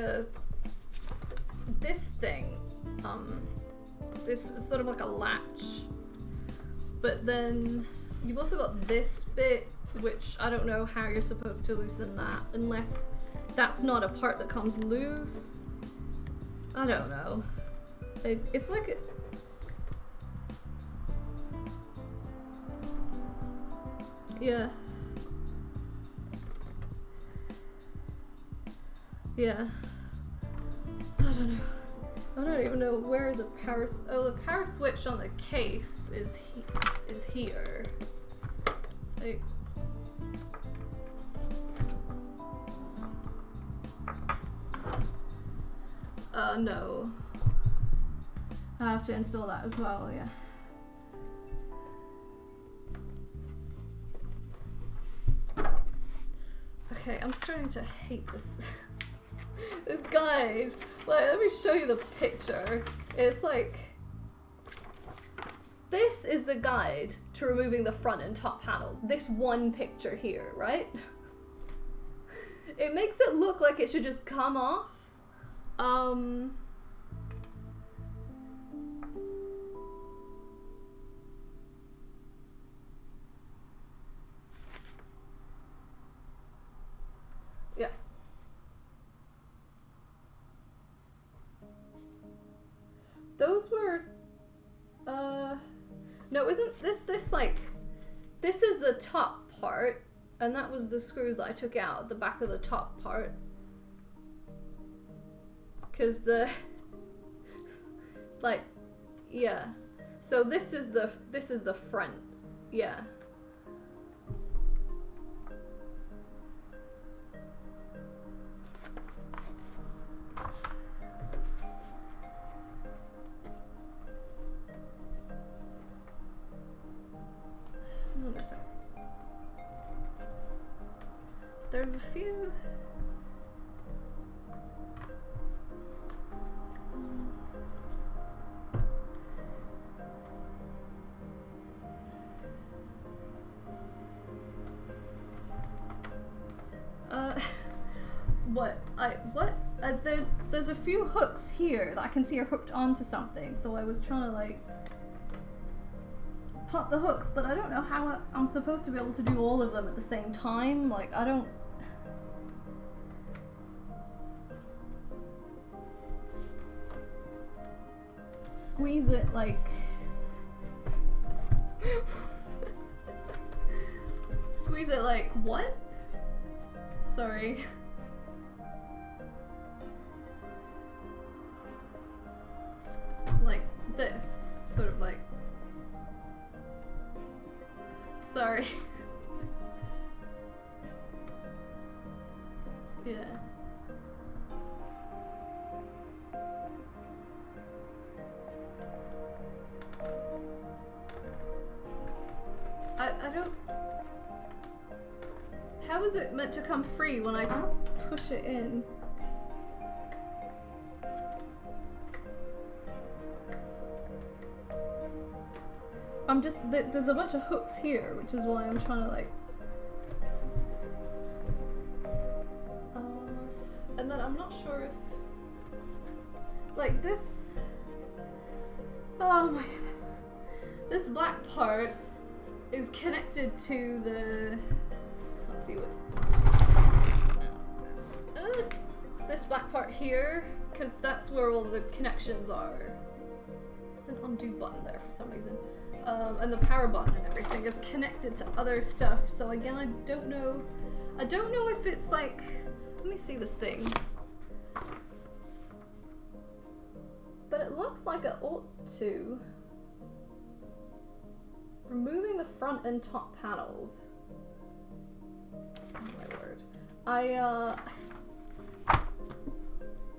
this thing, this is sort of like a latch, but then you've also got this bit, which I don't know how you're supposed to loosen that unless that's not a part that comes loose. I don't know. It's like yeah. Yeah. I don't know. I don't even know where the power... Oh, the power switch on the case is here. Like... no. I have to install that as well, yeah. Okay, I'm starting to hate this this guide. Like, let me show you the picture. It's like, this is the guide to removing the front and top panels. This one picture here, right? It makes it look like it should just come off. Yeah. Those were, no, isn't this like, this is the top part, and that was the screws that I took out, the back of the top part. Cause the, like, yeah. So this is the front, yeah. There's a few. There's a few hooks here that I can see are hooked onto something, so I was trying to like pop the hooks, but I don't know how I'm supposed to be able to do all of them at the same time. Like, I don't... Squeeze it like... Squeeze it like what? Sorry. Like this, sort of like... Sorry. Yeah. I don't... How is it meant to come free when I push it in? I'm just... There's a bunch of hooks here, which is why I'm trying to like... And then I'm not sure if... Like this... Oh my goodness. This black part is connected to the... Can't see what... this black part here, because that's where all the connections are. there's an undo button there for some reason. And the power button and everything is connected to other stuff. So again, I don't know if it's like, let me see this thing. But it looks like it ought to. Removing the front and top panels. Oh my word.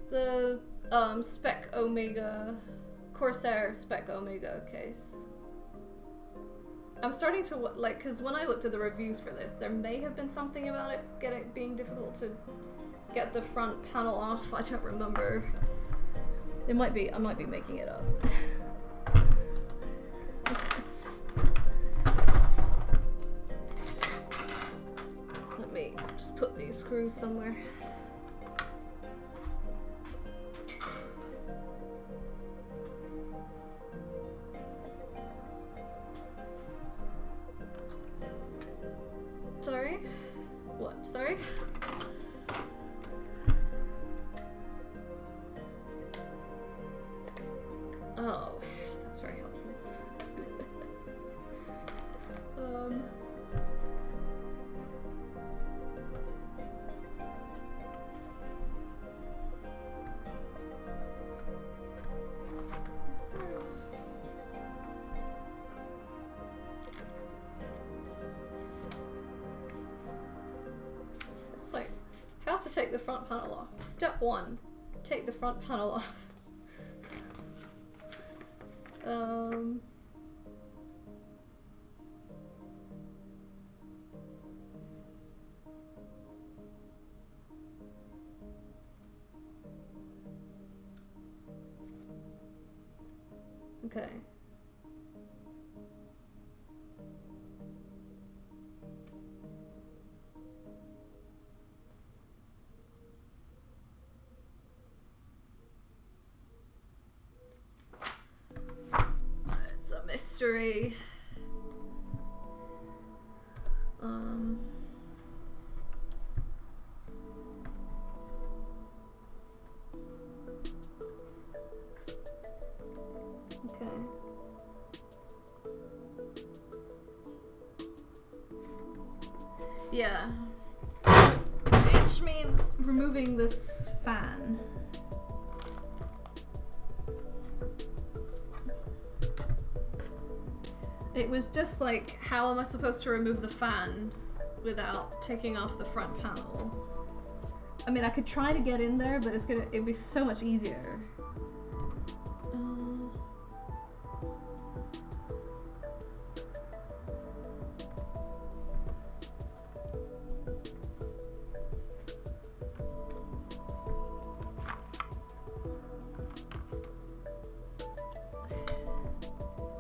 The Spec Omega, Corsair Spec Omega case. I'm starting to like, because when I looked at the reviews for this, there may have been something about it being difficult to get the front panel off. I don't remember. It might be, I might be making it up. Let me just put these screws somewhere. Sorry? What? Sorry? Oh, that's very helpful. It's like, how to take the front panel off. Step 1, take the front panel off. Okay. It's a mystery. Okay. Yeah. Which means removing this fan. It was just like, how am I supposed to remove the fan without taking off the front panel? I mean, I could try to get in there, but it'd be so much easier.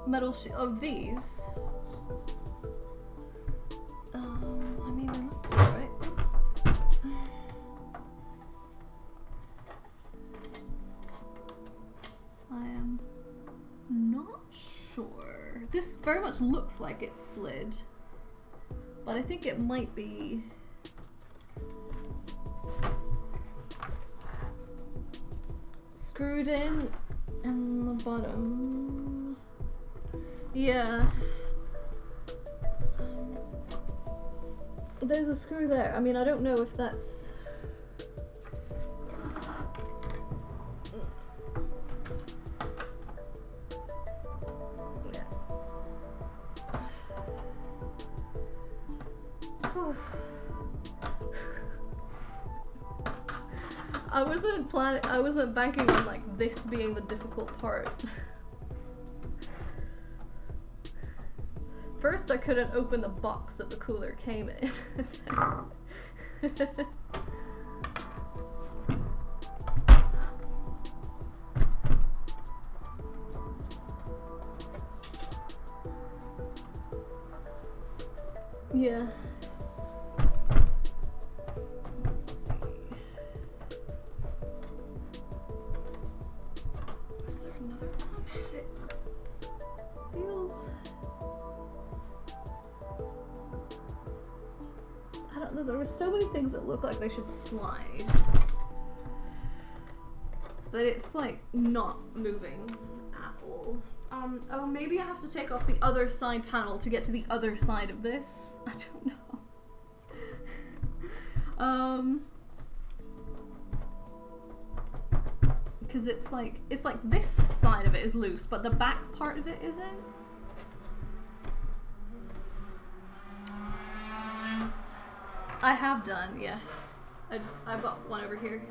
Metal of these. I mean, I must do, right? I am not sure. This very much looks like it's slid, but I think it might be screwed in the bottom. Yeah. There's a screw there. I mean, I don't know if that's... Yeah. I wasn't banking on like this being the difficult part. First, I couldn't open the box that the cooler came in. Yeah. Let's see. Is there another one? It feels... I don't know, there were so many things that look like they should slide. But it's like not moving at panel. Oh, maybe I have to take off the other side panel to get to the other side of this. I don't know. Because it's like this side of it is loose, but the back part of it isn't. I have done, yeah. I've got one over here.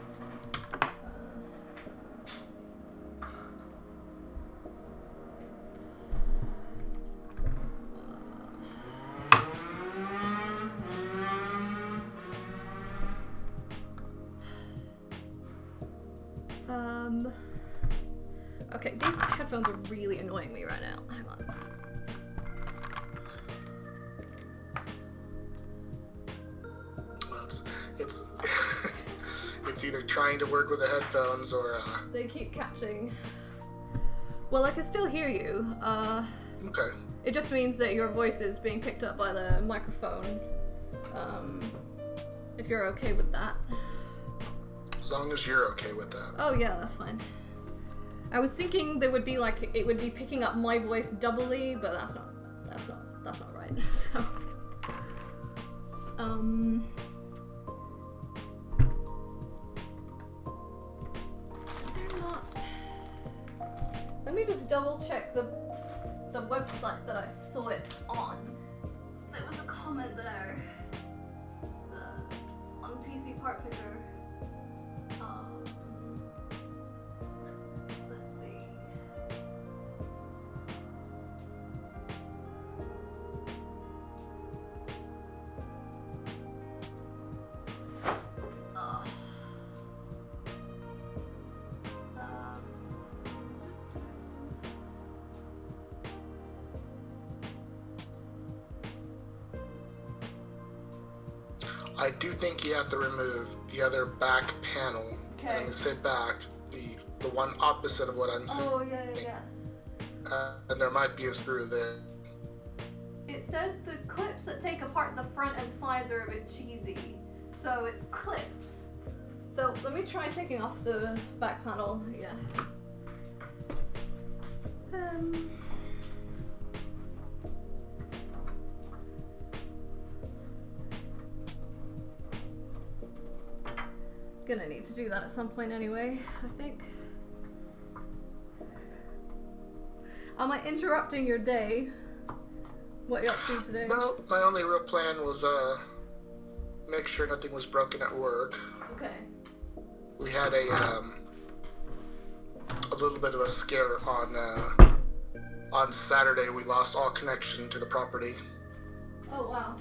Okay, these headphones are really annoying me right now. Hang on. Well, it's it's either trying to work with the headphones or They keep catching. Well, I can still hear you. Okay. It just means that your voice is being picked up by the microphone. If you're okay with that. As long as you're okay with that. Oh yeah, that's fine. I was thinking there would be like it would be picking up my voice doubly, but that's not right. So is there not? Let me just double check the website that I saw it on. There was a comment there. It's on PC Part Picker. Let's see. I do think you have to remove the other back panel. Okay. And when I say back, the one opposite of what I'm saying. Oh yeah. And there might be a screw there. It says the clips that take apart the front and sides are a bit cheesy, so it's clips. So let me try taking off the back panel. Yeah. Gonna need to do that at some point anyway, I think. Am I interrupting your day? What you're up to today? No, my only real plan was make sure nothing was broken at work. Okay. We had a little bit of a scare on Saturday. We lost all connection to the property. Oh wow.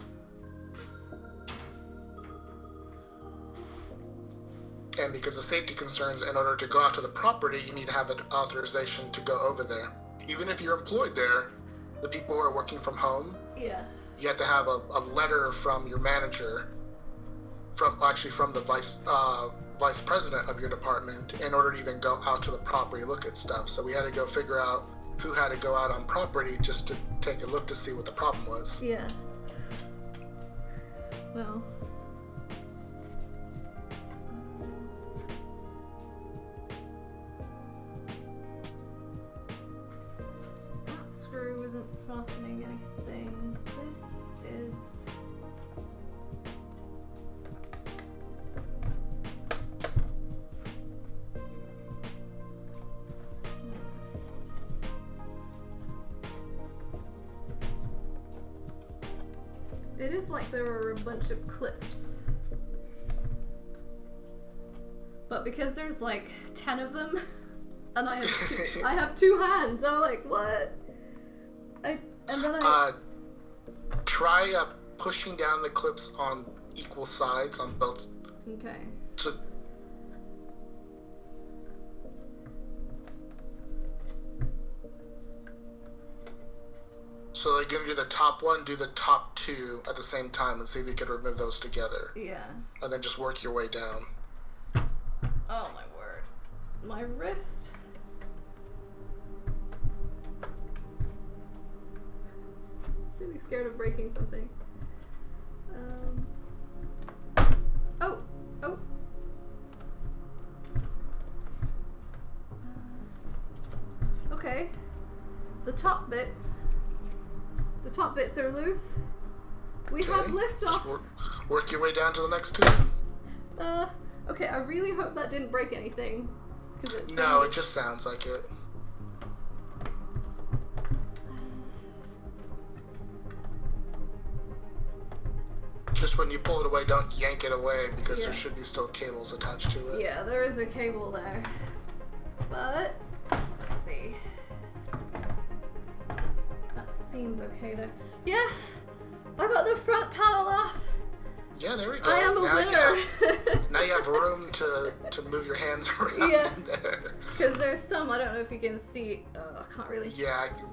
And because of safety concerns, in order to go out to the property, you need to have an authorization to go over there. Even if you're employed there, the people who are working from home, Yeah. you have to have a letter from your manager, from the vice president of your department, in order to even go out to the property, look at stuff. So we had to go figure out who had to go out on property just to take a look to see what the problem was. Yeah. Well. That screw isn't fastening anything. This is. It is like there are a bunch of clips. But because there's like 10 of them, and I have two hands, I'm like, what? Try pushing down the clips on equal sides on both. Okay. So like you're gonna do the top one, do the top two at the same time, and see if you can remove those together. Yeah. And then just work your way down. Oh my word. My wrist. Really scared of breaking something. Oh! Oh! Okay. okay. The top bits are loose. We have liftoff. Work your way down to the next two. Okay, I really hope that didn't break anything. No, it just sounds like it. Just when you pull it away, don't yank it away because there should be still cables attached to it. Yeah, there is a cable there. But, let's see. That seems okay there. Yes! I got the front panel off! Yeah, there we go. I am a winner! Now you have room to move your hands around in there. Because there's some, I don't know if you can see, I can't really. Yeah, I can.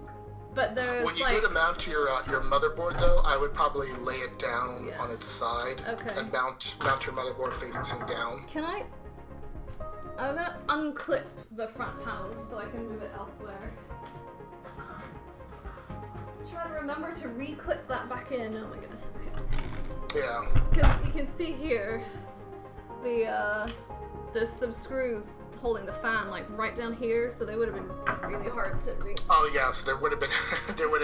But there's when you go to mount your motherboard, though, I would probably lay it down on its side and mount your motherboard facing down. I'm gonna unclip the front panel so I can move it elsewhere. Try to remember to re-clip that back in. Oh my goodness. Okay. Yeah. Because you can see here, there's some screws holding the fan like right down here, so they would have been really hard to reach. Oh yeah, so there would have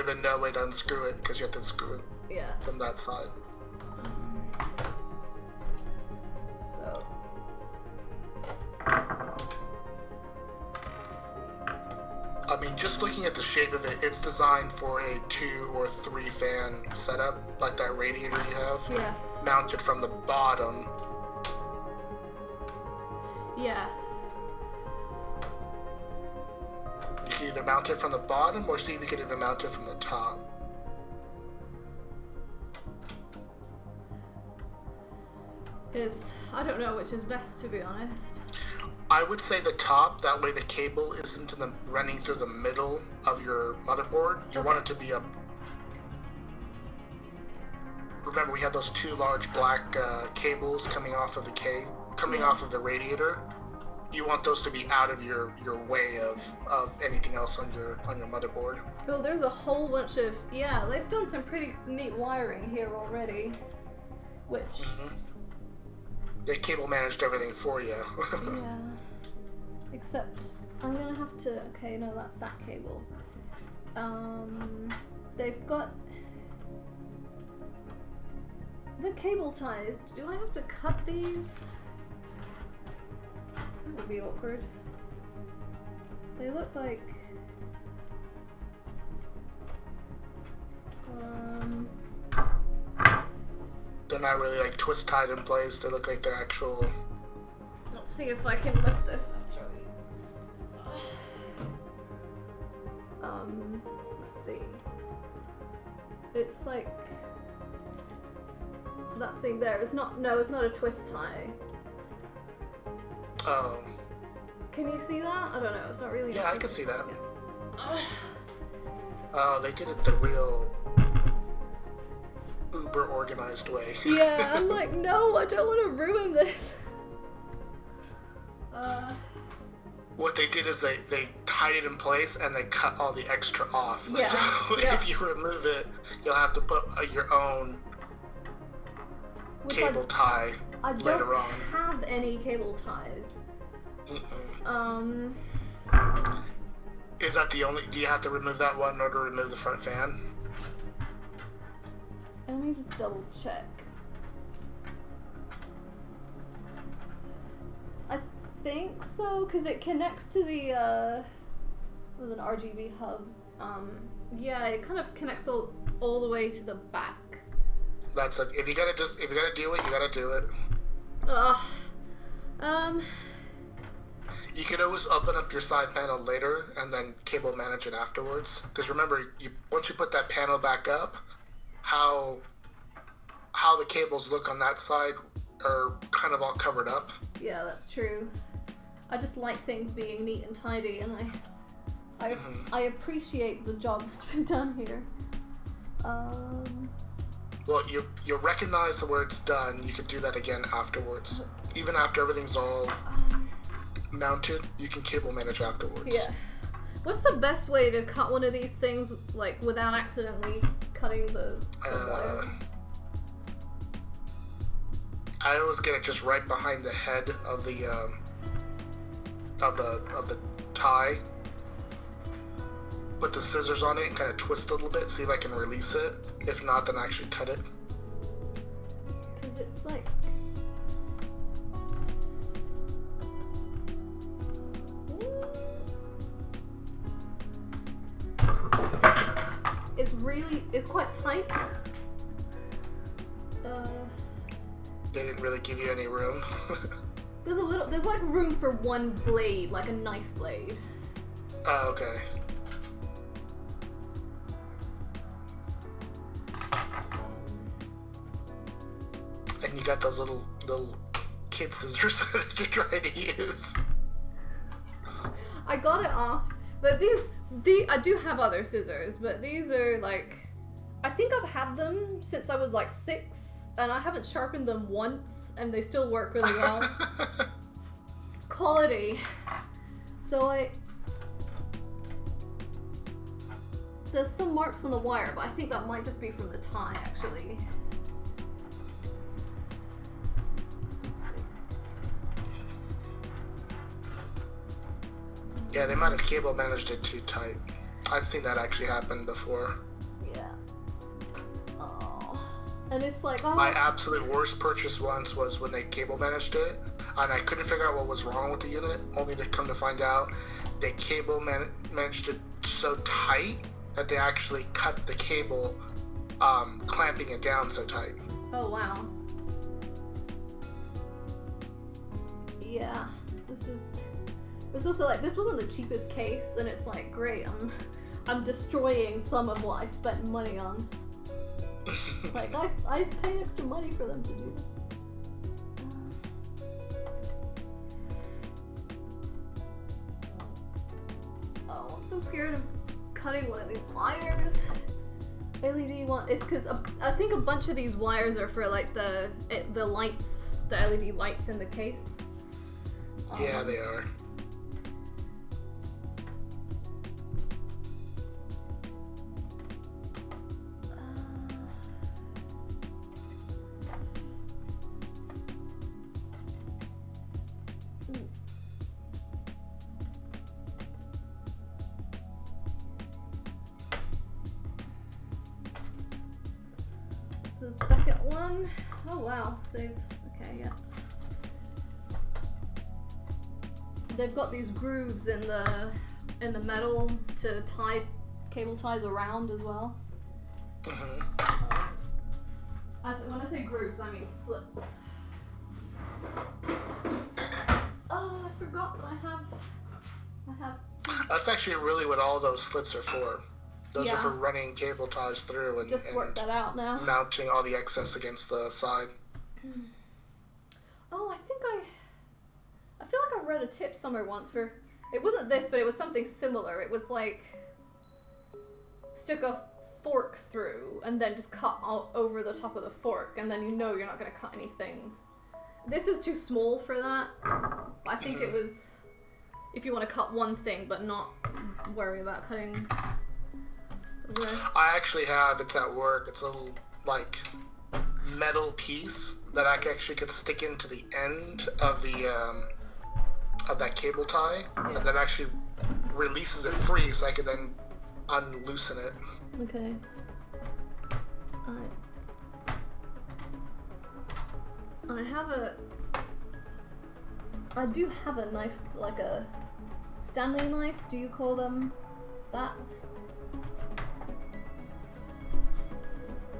been no way to unscrew it because you have to unscrew it from that side. So let's see. I mean, just looking at the shape of it, it's designed for a 2 or 3 fan setup, like that radiator you have. Yeah. Mounted from the bottom. Yeah. You can either mount it from the bottom or see if you can even mount it from the top. I don't know which is best, to be honest. I would say the top, that way the cable isn't running through the middle of your motherboard. You want it to be up. Remember, we have those 2 large black cables coming off of the radiator. You want those to be out of your way of anything else on your motherboard. Well, there's a whole bunch of they've done some pretty neat wiring here already, which they cable managed everything for you. Yeah, except I'm gonna have to. Okay, no, that's that cable. They've got the cable ties. Do I have to cut these? That would be awkward. They look like they're not really like twist tied in place. They look like they're actual. Let's see if I can lift this up. Show you. Let's see. It's like that thing there. It's not. No, it's not a twist tie. Oh. Can you see that? I don't know. It's not really. Yeah, I can see that. Yeah. Oh, they did it the real uber organized way. Yeah, I'm like, no, I don't want to ruin this. What they did is they tied it in place and they cut all the extra off. Yeah. So if you remove it, you'll have to put your own cable tie later on. I don't have any cable ties. Is that the only? Do you have to remove that one in order to remove the front fan? Let me just double check. I think so, because it connects to the with an RGB hub. Yeah, it kind of connects all the way to the back. That's like if you gotta do it, you gotta do it. You can always open up your side panel later and then cable manage it afterwards. Because remember, once you put that panel back up, how the cables look on that side are kind of all covered up. Yeah, that's true. I just like things being neat and tidy, and I appreciate the job that's been done here. Well, you recognize where it's done. You can do that again afterwards. Even after everything's all mounted, you can cable manage afterwards. Yeah. What's the best way to cut one of these things, like, without accidentally cutting the wire? I always get it just right behind the head of the tie. put the scissors on it and kind of twist a little bit, see if I can release it. If not, then actually cut it. Because it's like... It's quite tight. They didn't really give you any room. There's like room for one blade, like a knife blade. Oh, okay. And you got those little kid scissors that you're trying to use. I got it off, but I do have other scissors, but these are like, I think I've had them since I was like 6, and I haven't sharpened them once, and they still work really well. Quality. So there's some marks on the wire, but I think that might just be from the tie, actually. Let's see. Yeah, they might have cable managed it too tight. I've seen that actually happen before. Yeah. Oh. And it's like, oh. My absolute worst purchase once was when they cable managed it, and I couldn't figure out what was wrong with the unit, only to come to find out they cable managed it so tight that they actually cut the cable, clamping it down so tight. Oh, wow. Yeah. It's also like, this wasn't the cheapest case, and it's like, great, I'm destroying some of what I spent money on. Like, I pay extra money for them to do this. Oh, I'm so scared of cutting one of these wires. LED one. It's because I think a bunch of these wires are for like the lights, the LED lights in the case. Yeah, they are. This is the second one. Oh wow, save. Okay, yeah. They've got these grooves in the metal to tie cable ties around as well. Mm-hmm. When I say grooves, I mean slits. Oh, I forgot that I have. That's actually really what all those slits are for. Those Yeah. are for running cable ties through and Just work that out now. mounting all the excess against the side. Oh, I feel like I read a tip somewhere once for, it wasn't this, but it was something similar. It was like, stick a fork through and then just cut out over the top of the fork, and then you know you're not going to cut anything. This is too small for that. I think it was, if you want to cut one thing but not worry about cutting the rest. I actually have, it's at work, it's a little, like, metal piece that I actually could stick into the end of the, of that cable tie, Yeah. and that actually releases it free so I could then unloosen it. Okay. I do have a knife, like a Stanley knife. Do you call them that?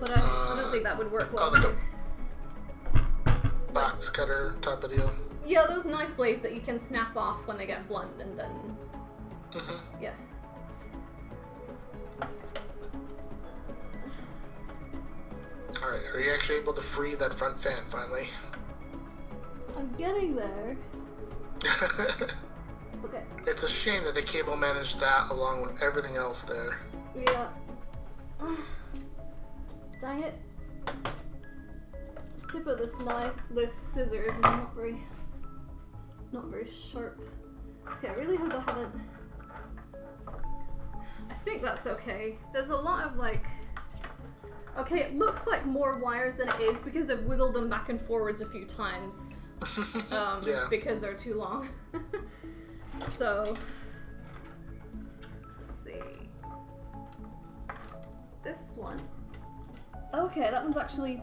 But I don't think that would work well. Oh, like a box cutter type of deal. Yeah, those knife blades that you can snap off when they get blunt, and then yeah. Alright, are you actually able to free that front fan finally? I'm getting there. Okay. It's a shame that the cable managed that along with everything else there. Yeah. Dang it. Tip of this knife, this scissors, is not very sharp. Okay, I really hope I haven't. I think that's okay. There's a lot of like. Okay, it looks like more wires than it is because I've wiggled them back and forwards a few times. Yeah. Because they're too long. So, let's see. this one. Okay, that one's actually.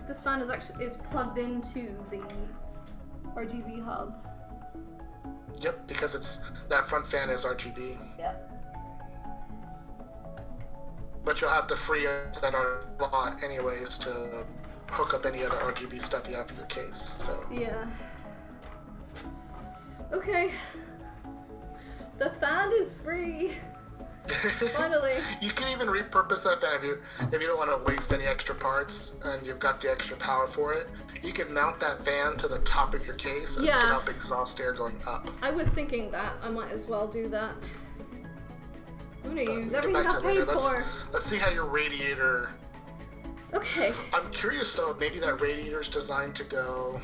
This fan is plugged into the RGB hub. Yep, because that front fan is RGB. Yep. But you'll have to free up that slot anyways to hook up any other RGB stuff you have for your case. So yeah. Okay. The fan is free. Finally. You can even repurpose that fan if you don't want to waste any extra parts and you've got the extra power for it. You can mount that fan to the top of your case and put up exhaust air going up. I was thinking that I might as well do that. I'm gonna use everything I paid later. for. Let's see how your radiator. Okay. I'm curious though, maybe that radiator is designed to go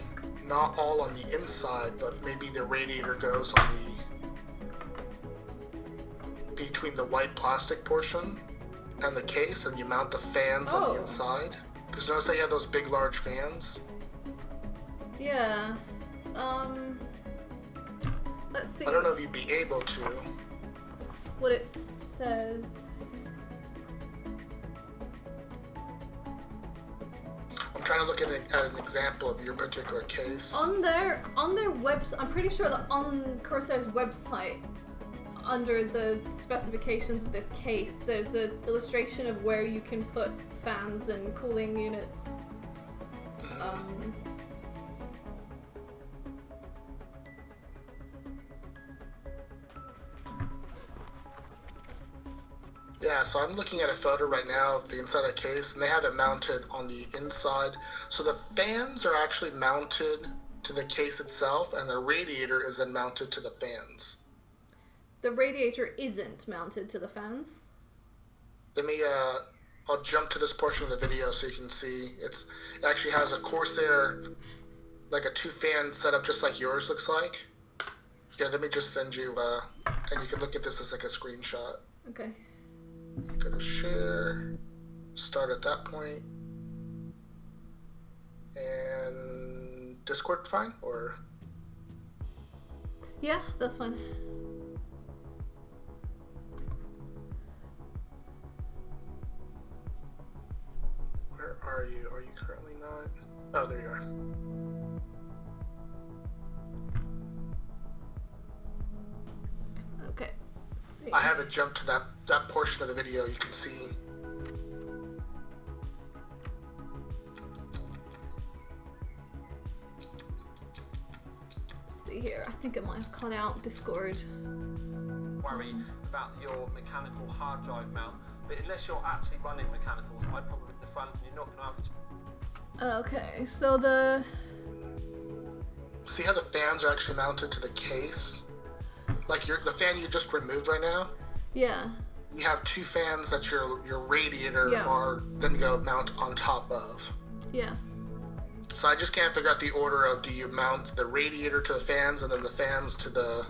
not all on the inside, but maybe the radiator goes on between the white plastic portion and the case, and you mount the fans on the inside. Because notice how you have those big, large fans? Yeah. Let's see. I don't know if you'd be able to. What it says. I'm trying to look at an example of your particular case. On their website, I'm pretty sure that on Corsair's website, under the specifications of this case, there's an illustration of where you can put fans and cooling units. Yeah, so I'm looking at a photo right now of the inside of the case, and they have it mounted on the inside. So the fans are actually mounted to the case itself, and the radiator is then mounted to the fans. The radiator isn't mounted to the fans? I'll jump to this portion of the video so you can see. It actually has a Corsair, like a 2-fan setup just like yours looks like. Yeah, let me just send you, and you can look at this as like a screenshot. Okay. Go to share, start at that point, and Discord fine, or? Yeah, that's fine. Where are you? Are you currently not? Oh, there you are. Okay. Let's see. I haven't jumped to that portion of the video. You can see. Let's see here. I think I might have cut out Discord. Worry about your mechanical hard drive mount, but unless you're actually running mechanicals, I'd probably at the front, and you're not going to have. Okay, so the. See how the fans are actually mounted to the case? Like the fan you just removed right now? Yeah. You have 2 fans that your radiator are then go mount on top of. Yeah. So I just can't figure out the order of, do you mount the radiator to the fans and then the fans to the...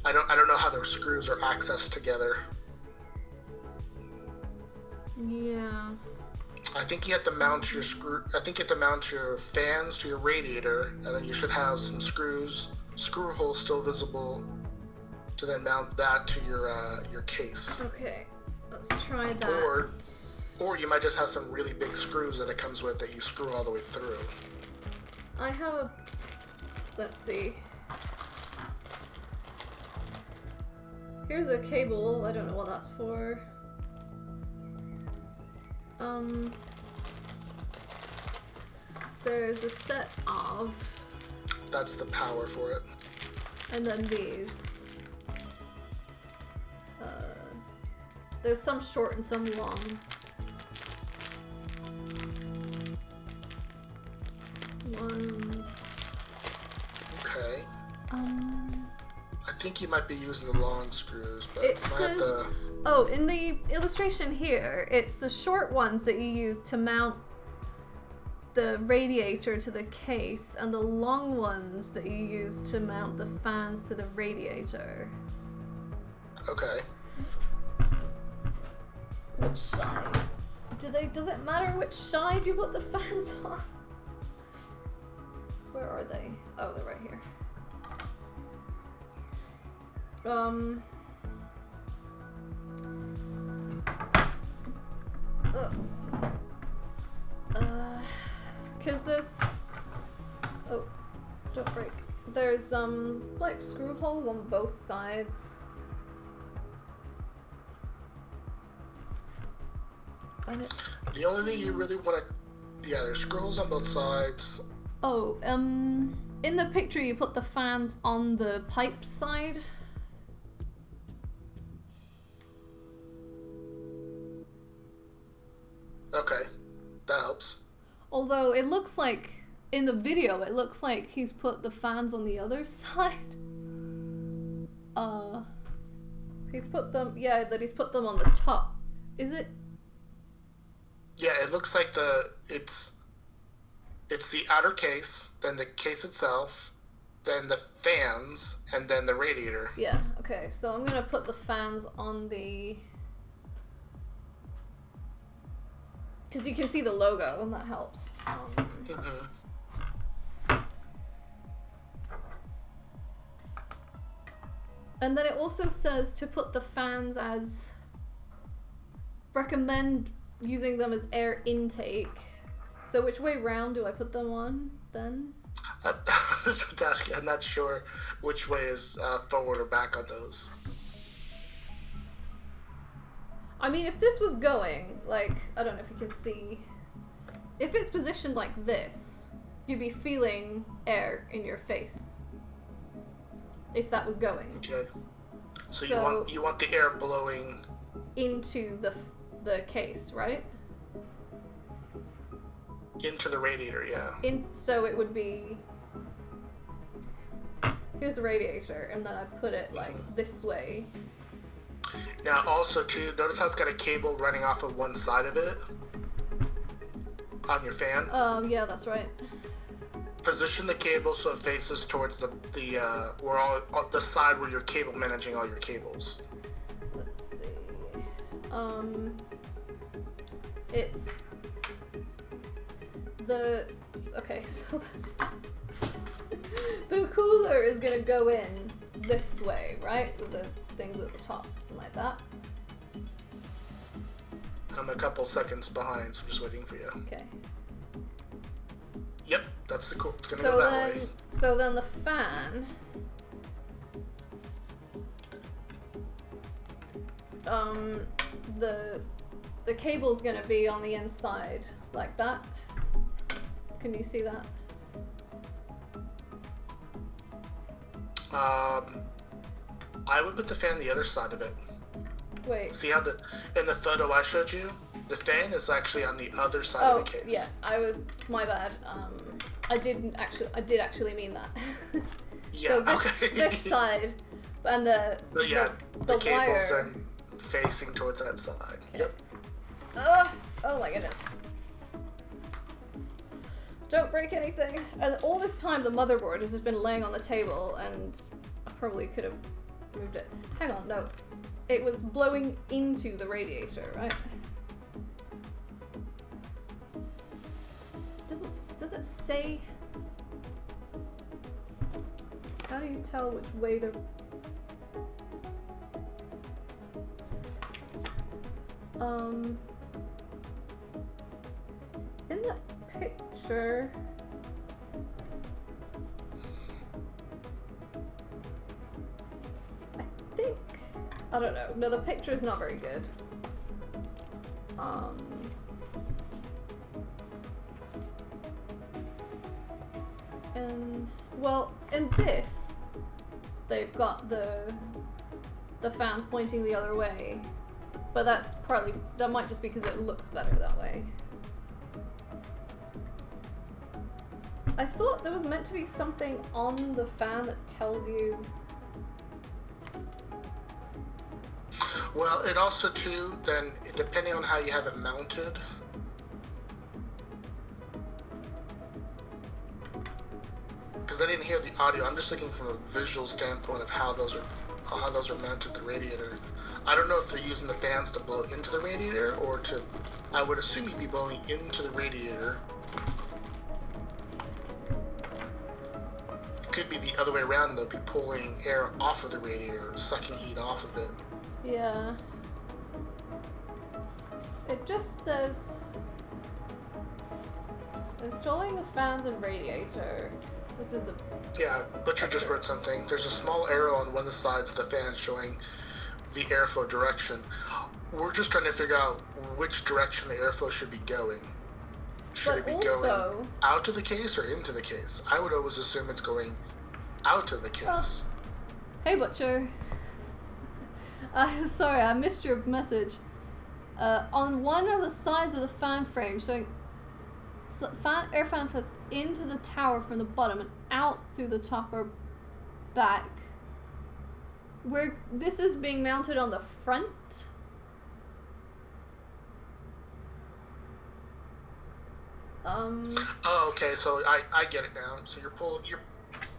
I don't know how the screws are accessed together. Yeah. I think you have to mount your your fans to your radiator, and then you should have some screw holes still visible to then mount that to your case. Okay, let's try that. Or you might just have some really big screws that it comes with that you screw all the way through. I have a... Let's see. Here's a cable. I don't know what that's for. There's a set of... That's the power for it. And then these. There's some short and some long. Ones. Okay. I think you might be using the long screws, but It says... Oh, in the illustration here, it's the short ones that you use to mount the radiator to the case, and the long ones that you use to mount the fans to the radiator. Okay. Which side? Does it matter which side you put the fans on? Where are they? Oh, they're right here. Because there's... Oh, don't break. There's, like, screw holes on both sides. And it's... The only thing you really want to... Yeah, there's screw holes on both sides. Oh, in the picture you put the fans on the pipe side. Okay, that helps. Although it looks like, in the video, it looks like he's put the fans on the other side. He's put them, yeah, that he's put them on the top. Is it? Yeah, it looks like it's the outer case, then the case itself, then the fans, and then the radiator. Yeah, okay, so I'm gonna put the fans on the... Because you can see the logo, and that helps. And then it also says to put the fans as... Recommend using them as air intake. So which way round do I put them on, then? I was about to ask you, I'm not sure which way is forward or back on those. I mean, if this was going, like, I don't know if you can see. If it's positioned like this, you'd be feeling air in your face. If that was going. Okay. So you want the air blowing into the case, right? into the radiator, yeah. So it would be... Here's the radiator, and then I put it like this way. Now also too, notice how it's got a cable running off of one side of it on your fan. Oh yeah, that's right. Position the cable so it faces towards the side where you're cable managing all your cables. Let's see. It's the so the cooler is gonna go in this way, right? With the things at the top, like that. I'm a couple seconds behind, so I'm just waiting for you. Okay. Yep, that's the cool. It's gonna go that way. So then the fan. The cable's gonna be on the inside, like that. Can you see that? I would put the fan the other side of it. Wait. See how in the photo I showed you, the fan is actually on the other side of the case. Yeah, my bad. I did actually mean that. Yeah, so okay. This side, and the cable's wire. then facing towards that side. Okay. Yep. Oh my goodness. Don't break anything. And all this time the motherboard has just been laying on the table, and I probably could have moved it. Hang on, no. It was blowing into the radiator, right? Does it say? How do you tell which way the... In the picture... I don't know. No, the picture is not very good. And well, in this, they've got the fans pointing the other way, but that might just be because it looks better that way. I thought there was meant to be something on the fan that tells you. Well, it also too, then depending on how you have it mounted, because I didn't hear the audio, I'm just looking from a visual standpoint of how those are mounted to the radiator. I don't know if they're using the fans to blow into the radiator or to. I would assume you'd be blowing into the radiator. Could be the other way around though, be pulling air off of the radiator, sucking heat off of it. Yeah. It just says Installing the fans and radiator. This is the... Yeah, Butcher just wrote something. There's a small arrow on one of the sides of the fan showing the airflow direction. We're just trying to figure out which direction the airflow should be going. Should it be going out of the case or into the case? I would always assume it's going out of the case. Hey, Butcher. Sorry, I missed your message. On one of the sides of the fan frame showing air fan flows into the tower from the bottom and out through the top or back. This is being mounted on the front. Oh, okay. So I get it now. So you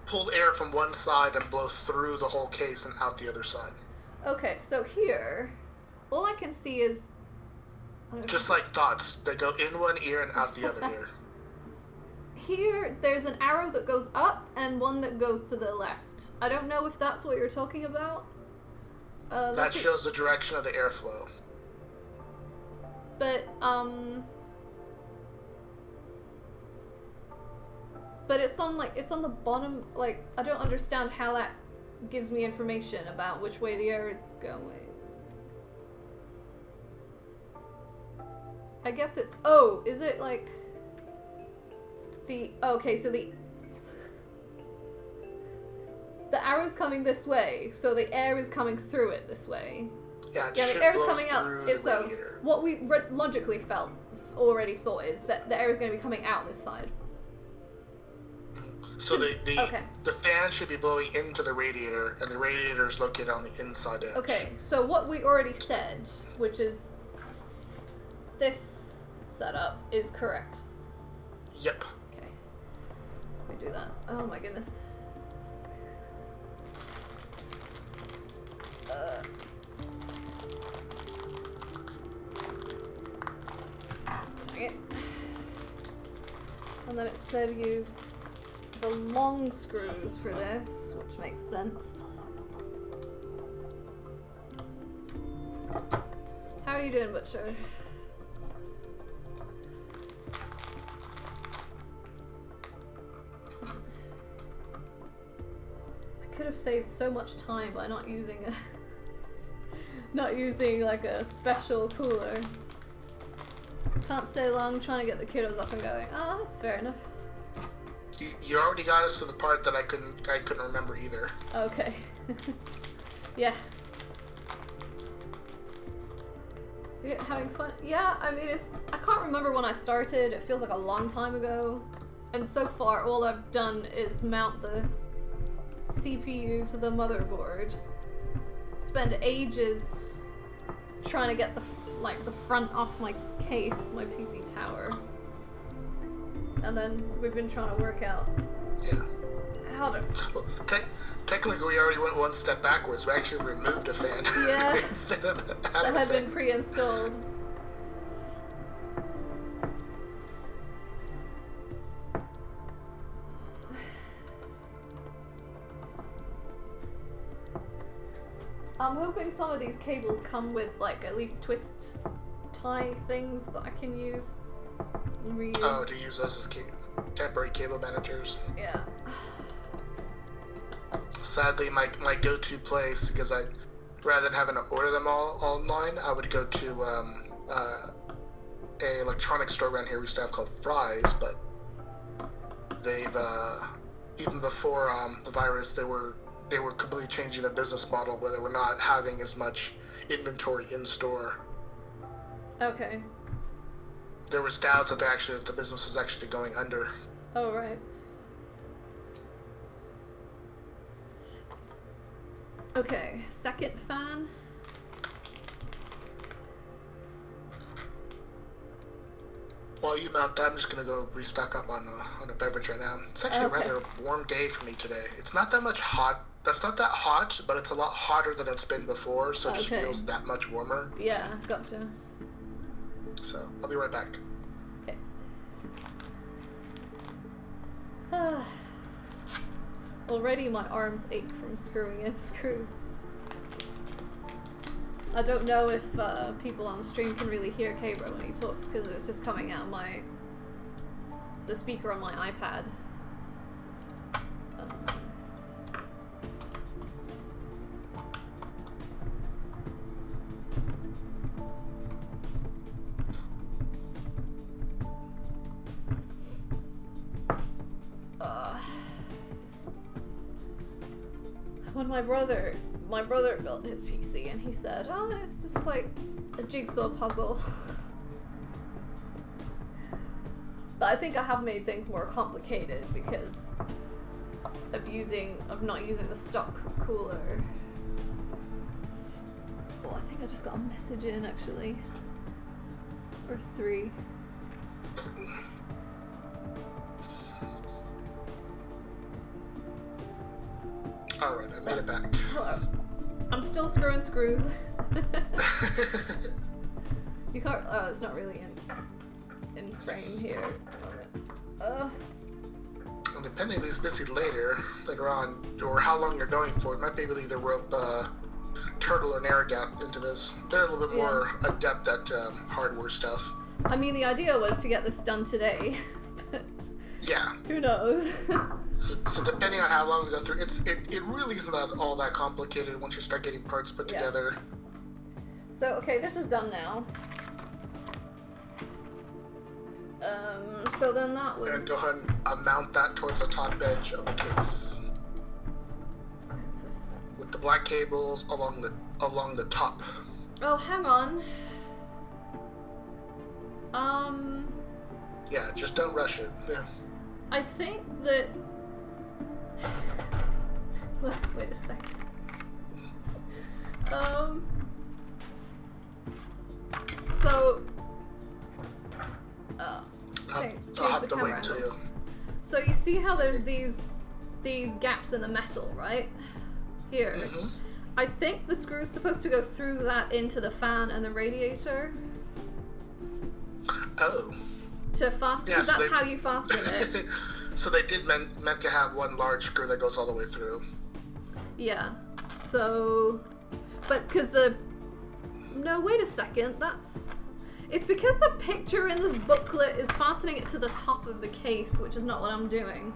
pull air from one side and blow through the whole case and out the other side. Okay, so here, all I can see is just like thoughts. They go in one ear and out the other ear. Here, there's an arrow that goes up and one that goes to the left. I don't know if that's what you're talking about. That shows the direction of the airflow. But it's on the bottom. Like, I don't understand how that gives me information about which way the air is going. I guess it's, is it like okay, so the arrow's coming this way, so the air is coming through it this way. Yeah, the air is coming out. So what we logically already thought is that the air is going to be coming out this side. So the fan should be blowing into the radiator, and the radiator is located on the inside edge. Okay, so what we already said, which is this setup, is correct. Yep. Okay. Let me do that. Oh my goodness. Dang it. And then it said use the long screws for this, which makes sense. How are you doing, Butcher? I could have saved so much time by not using like a special cooler. Can't stay long trying to get the kiddos up and going. Oh, that's fair enough. You already got us to the part that I couldn't remember either. Okay. Yeah. You having fun? Yeah, I mean, I can't remember when I started. It feels like a long time ago. And so far, all I've done is mount the CPU to the motherboard. Spend ages trying to get the front off my case, my PC tower. And then we've been trying to work out how to... Well, technically, we already went one step backwards. We actually removed a fan. Yeah. Instead of that had been pre-installed. I'm hoping some of these cables come with, like, at least twist tie things that I can use. Reuse. Oh, to use those as temporary cable managers. Yeah. Sadly, my go-to place, because rather than having to order them all online, I would go to a electronics store around here we used to have called Fry's, but they've even before the virus, they were completely changing their business model where they were not having as much inventory in store. Okay. There was doubts that the business was actually going under. Oh, right. Okay, second fan. While you mount that, I'm just gonna go restock up on a beverage right now. It's actually a rather warm day for me today. It's not that much hot. That's not that hot, but it's a lot hotter than it's been before, so it just feels that much warmer. Yeah, gotcha. So, I'll be right back. Okay. Already my arms ache from screwing in screws. I don't know if people on stream can really hear Cabro when he talks because it's just coming out of my the speaker on my iPad. When my brother built his PC and he said, "Oh, it's just like a jigsaw puzzle." But I think I have made things more complicated because of not using the stock cooler. Oh, I think I just got a message in actually. Or 3. Alright, I made it back. Hello. I'm still screwing screws. You can't. Oh, it's not really in frame here. And depending if he's busy later on, or how long you're going for, it might be able to either rope Turtle or Narragath into this. They're a little bit more adept at hardware stuff. I mean, the idea was to get this done today. But yeah. Who knows? So depending on how long we go through, it really is not all that complicated once you start getting parts put together. So, okay, this is done now. So then that was... And go ahead and mount that towards the top edge of the case. With the black cables along the top. Oh, hang on. Yeah, just don't rush it. Yeah. I think that... Wait a second. So... I'll have to wait until you... So you see how there's these gaps in the metal, right? Here. Mm-hmm. I think the screw's supposed to go through that into the fan and the radiator. Oh. To fasten, because that's how you fasten it. So they did meant to have one large screw that goes all the way through. Yeah. So, but because no, wait a second. It's because the picture in this booklet is fastening it to the top of the case, which is not what I'm doing.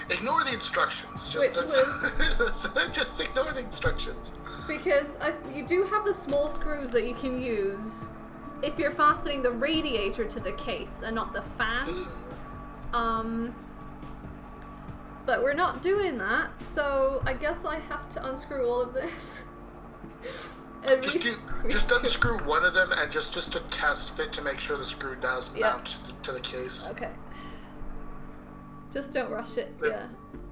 Ignore the instructions. Just ignore the instructions. Because you do have the small screws that you can use if you're fastening the radiator to the case and not the fans. But we're not doing that, so I guess I have to unscrew all of this. Just unscrew one of them and just to test fit to make sure the screw does mount to the case. Okay. Just don't rush it. Yeah.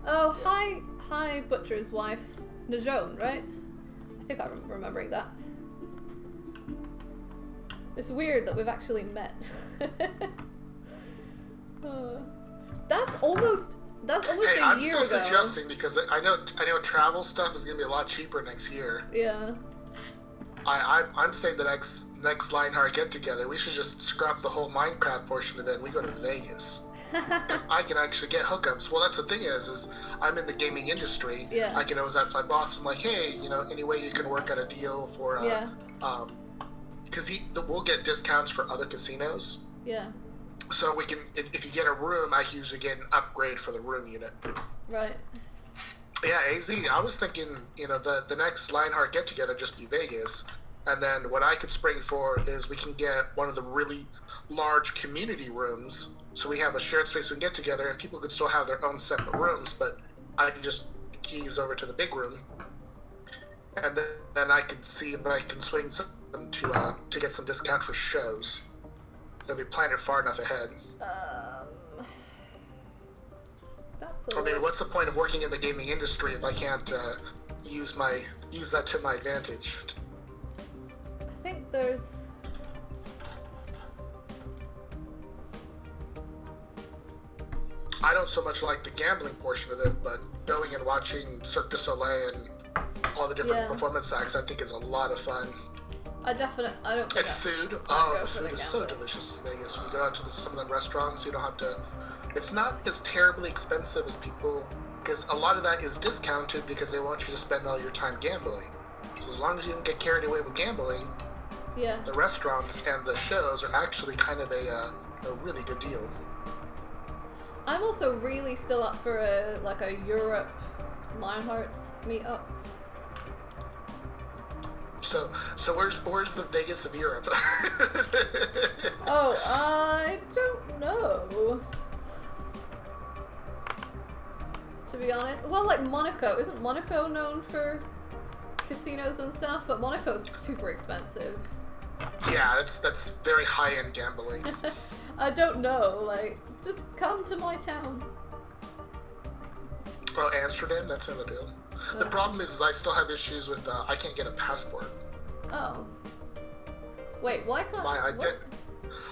Oh, hi, Butcher's wife, Najone, right? I think I'm remembering that. It's weird that we've actually met. That's almost a year ago. I'm still suggesting because I know travel stuff is gonna be a lot cheaper next year. Yeah. I'm saying the next Lionheart get together, we should just scrap the whole Minecraft portion of it and we go to Vegas. Because I can actually get hookups. Well, that's the thing is I'm in the gaming industry. Yeah. I can always ask my boss, I'm like, hey, any way you can work out a deal for because we'll get discounts for other casinos. Yeah. So we can, if you get a room, I can usually get an upgrade for the room unit. Right. Yeah, AZ, I was thinking, the next Lionheart get-together just be Vegas, and then what I could spring for is we can get one of the really large community rooms, so we have a shared space we can get together, and people could still have their own separate rooms, but I can just keys over to the big room, and then I can see if I can swing some to get some discount for shows. If we plan it far enough ahead. Or maybe what's the point of working in the gaming industry if I can't use that to my advantage? I think there's... I don't so much like the gambling portion of it, but going and watching Cirque du Soleil and all the different performance acts, I think is a lot of fun. I don't think and food. Oh, the food is so delicious in Vegas. When you go out to some of the restaurants, you don't have to... It's not as terribly expensive as people... Because a lot of that is discounted because they want you to spend all your time gambling. So as long as you don't get carried away with gambling, the restaurants and the shows are actually kind of a really good deal. I'm also really still up for a Europe Lionheart meetup. So where's the Vegas of Europe? Oh, I don't know. To be honest, well, like Monaco, isn't Monaco known for casinos and stuff? But Monaco's super expensive. Yeah, that's very high-end gambling. I don't know. Like, just come to my town. Well, Amsterdam, that's another deal. The problem is I still have issues with I can't get a passport. Oh. Wait, why can't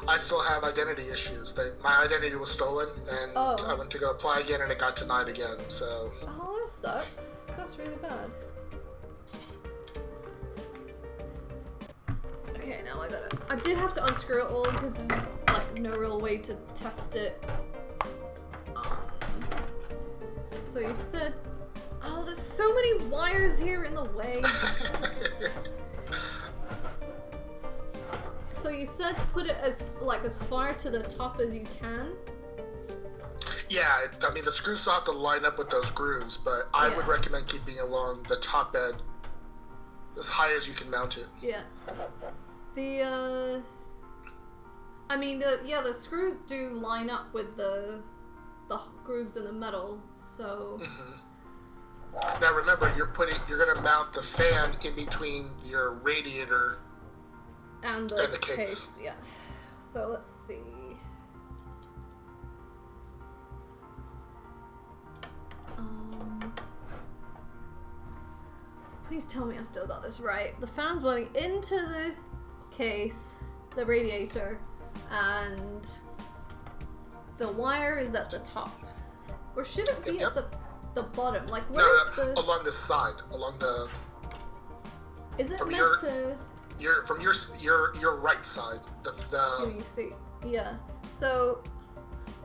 I still have identity issues. My identity was stolen, and I went to go apply again, and it got denied again. So. Oh, that sucks. That's really bad. Okay, now I did have to unscrew it all because there's like no real way to test it. So you said, oh, there's so many wires here in the way. So you said put it as far to the top as you can? Yeah, I mean the screws still have to line up with those grooves, but I would recommend keeping it along the top bed as high as you can mount it. Yeah. The screws do line up with the grooves in the metal, so. Mm-hmm. Now remember, you're gonna mount the fan in between your radiator and the case. Yeah. So let's see. Please tell me I still got this right. The fan's blowing into the case, the radiator, and the wire is at the top. Or should it be at the bottom? Like where's the along the side, along the. Is it meant to? From your right side. Here you see. Yeah. So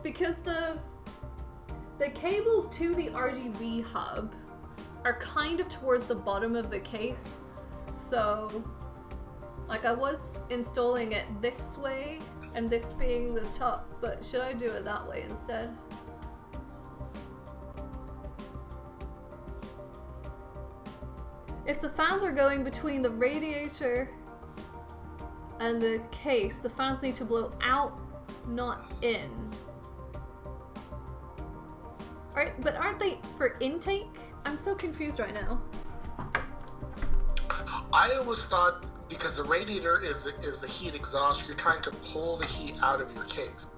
because the cables to the RGB hub are kind of towards the bottom of the case, so like I was installing it this way and this being the top, but should I do it that way instead? If the fans are going between the radiator and the case, the fans need to blow out, not in. Alright, but aren't they for intake? I'm so confused right now. I always thought because the radiator is the heat exhaust, you're trying to pull the heat out of your case.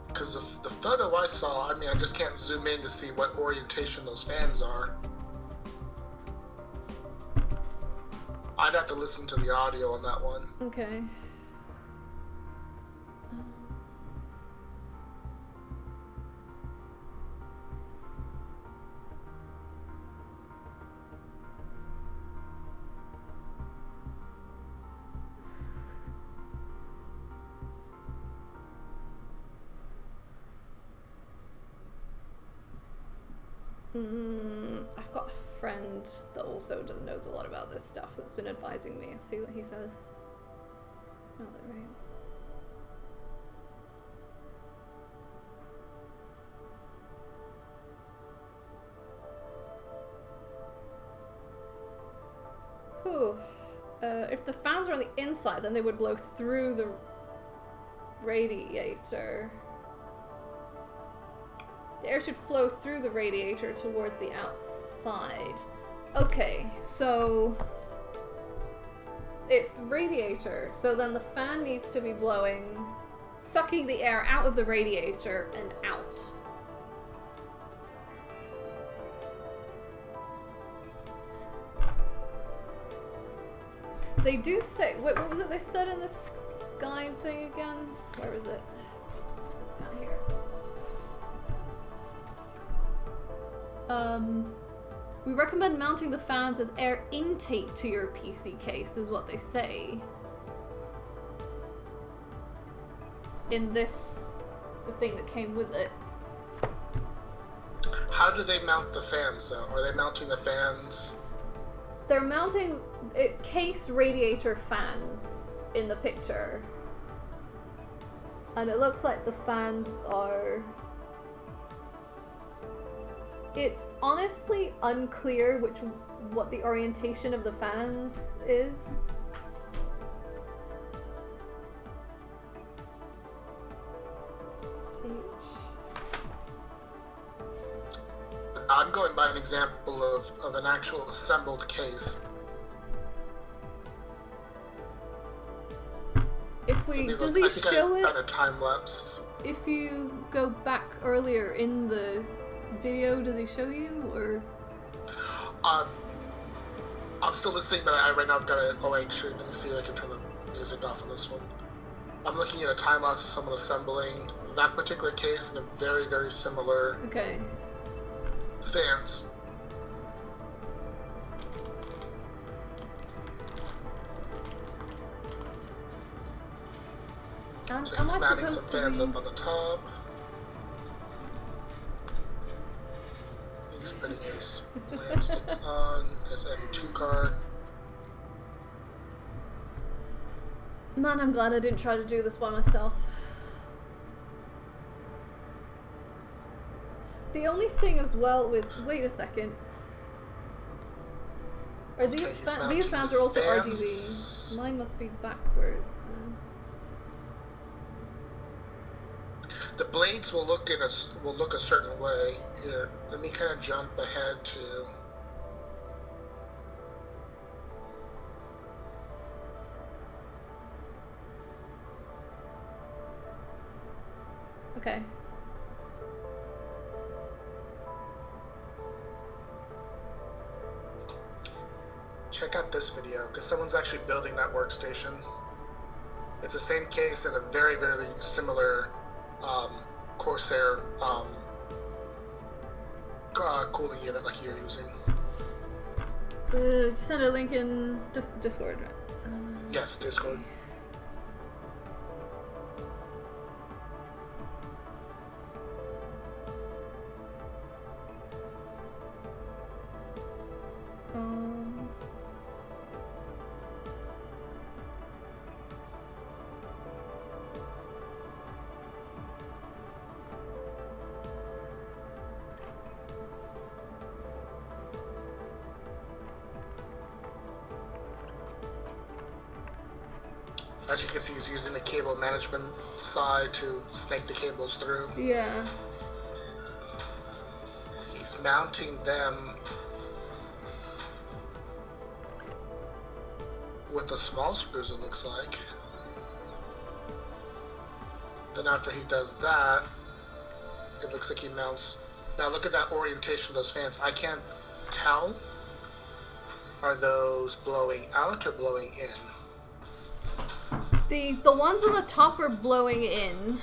Because the photo I saw, I mean, I just can't zoom in to see what orientation those fans are. I'd have to listen to the audio on that one. Okay. I've got a friend that also knows a lot about this stuff that's been advising me. See what he says. Not that right. Whew. If the fans are on the inside, then they would blow through the radiator. The air should flow through the radiator towards the outside. Okay, so it's radiator, so then the fan needs to be blowing, sucking the air out of the radiator and out. They do say, wait, what was it they said in this guide thing again? Where is it? It's down here. We recommend mounting the fans as air intake to your PC case, is what they say. In this, the thing that came with it. How do they mount the fans, though? Are they mounting the fans? They're mounting case radiator fans in the picture. And it looks like the fans are... It's honestly unclear what the orientation of the fans is. I'm going by an example of an actual assembled case. If we... Does he show it? I a time lapse. If you go back earlier in the video, does he show you, or? I'm still listening, but right now I've got it. Oh, actually, let me see if I can turn the music off on this one. I'm looking at a time lapse of someone assembling that particular case in a very, very similar. Okay. Fans. So Am he's I mounting some supposed to fans be... up on the top. He's putting his lamp sticks on his M2 card. Man, I'm glad I didn't try to do this by myself. The only thing as well with... Wait a second. Are these fans are also RGB? Mine must be backwards then. The blades will look a certain way. Here, let me kind of jump ahead to. Okay. Check out this video because someone's actually building that workstation. It's the same case and a very, very similar Corsair cooling unit like you're using. Just send a link in Discord, right? Yes, Discord. As you can see, he's using the cable management side to snake the cables through. Yeah. He's mounting them with the small screws, it looks like. Then after he does that, it looks like he mounts... Now look at that orientation of those fans. I can't tell. Are those blowing out or blowing in? The ones on the top are blowing in.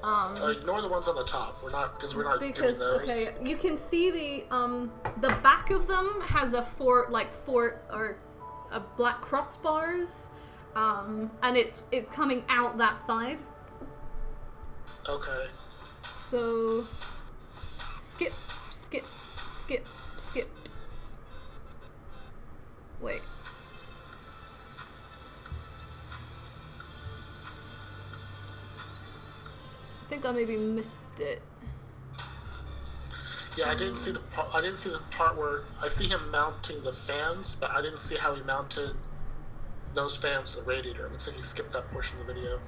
Ignore the ones on the top. We're not doing those. Okay, you can see the back of them has a four black crossbars, and it's coming out that side. Okay. So skip, skip, skip, skip. Wait. I think I maybe missed it. Yeah, I didn't see the part where I see him mounting the fans, but I didn't see how he mounted those fans to the radiator. It looks like he skipped that portion of the video.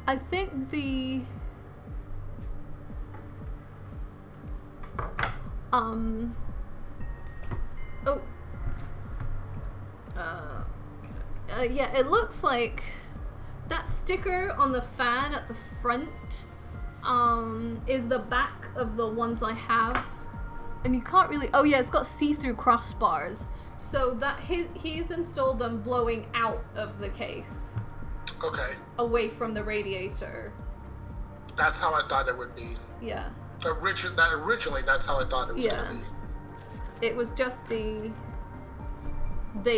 I think the yeah, it looks like that sticker on the fan at the front is the back of the ones I have, and you can't really... Oh yeah, it's got see-through crossbars, so that he's installed them blowing out of the case. Okay. Away from the radiator. That's how I thought it would be. Yeah. Originally, that's how I thought it was going to be. It was just they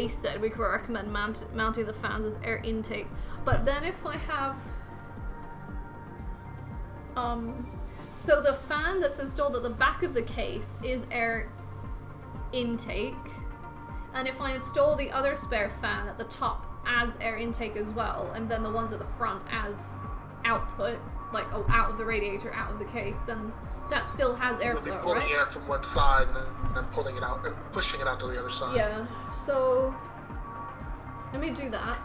said we could recommend mounting the fans as air intake, but then if I have so the fan that's installed at the back of the case is air intake. And if I install the other spare fan at the top as air intake as well, and then the ones at the front as output, like out of the radiator, out of the case, then that still has airflow, right? You'll be pulling air from one side and then pulling it out and pushing it out to the other side. Yeah, so let me do that.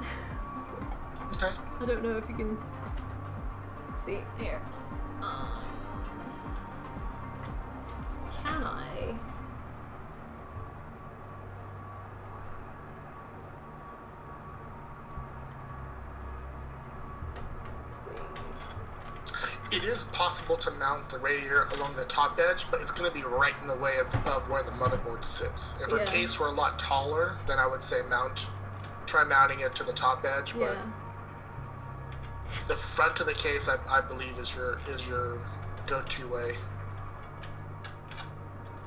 Okay. I don't know if you can see here. Can I? It is possible to mount the radiator along the top edge, but it's going to be right in the way of where the motherboard sits. If our case were a lot taller, then I would say try mounting it to the top edge. But the front of the case, I believe, is your go-to way.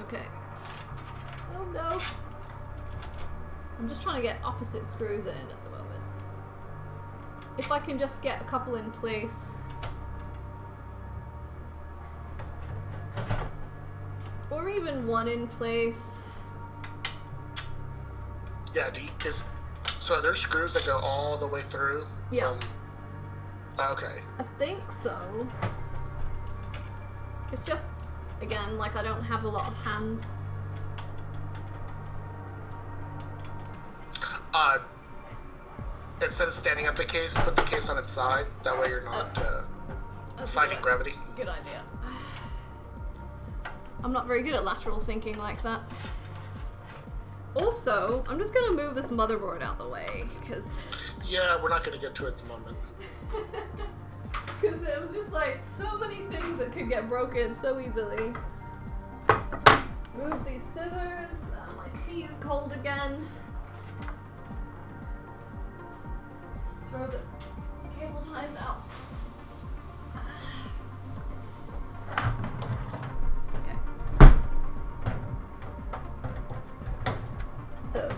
Okay. Oh no! I'm just trying to get opposite screws in at the moment. If I can just get a couple in place. Or even one in place. Yeah, so are there screws that go all the way through? Yeah. Okay. I think so. It's just, again, like I don't have a lot of hands. Instead of standing up the case, put the case on its side. That way you're not fighting gravity. Good idea. I'm not very good at lateral thinking like that. Also, I'm just gonna move this motherboard out the way, because... Yeah, we're not gonna get to it at the moment. Because there's just like so many things that could get broken so easily. Move these scissors. My tea is cold again. Throw the cable ties out. So,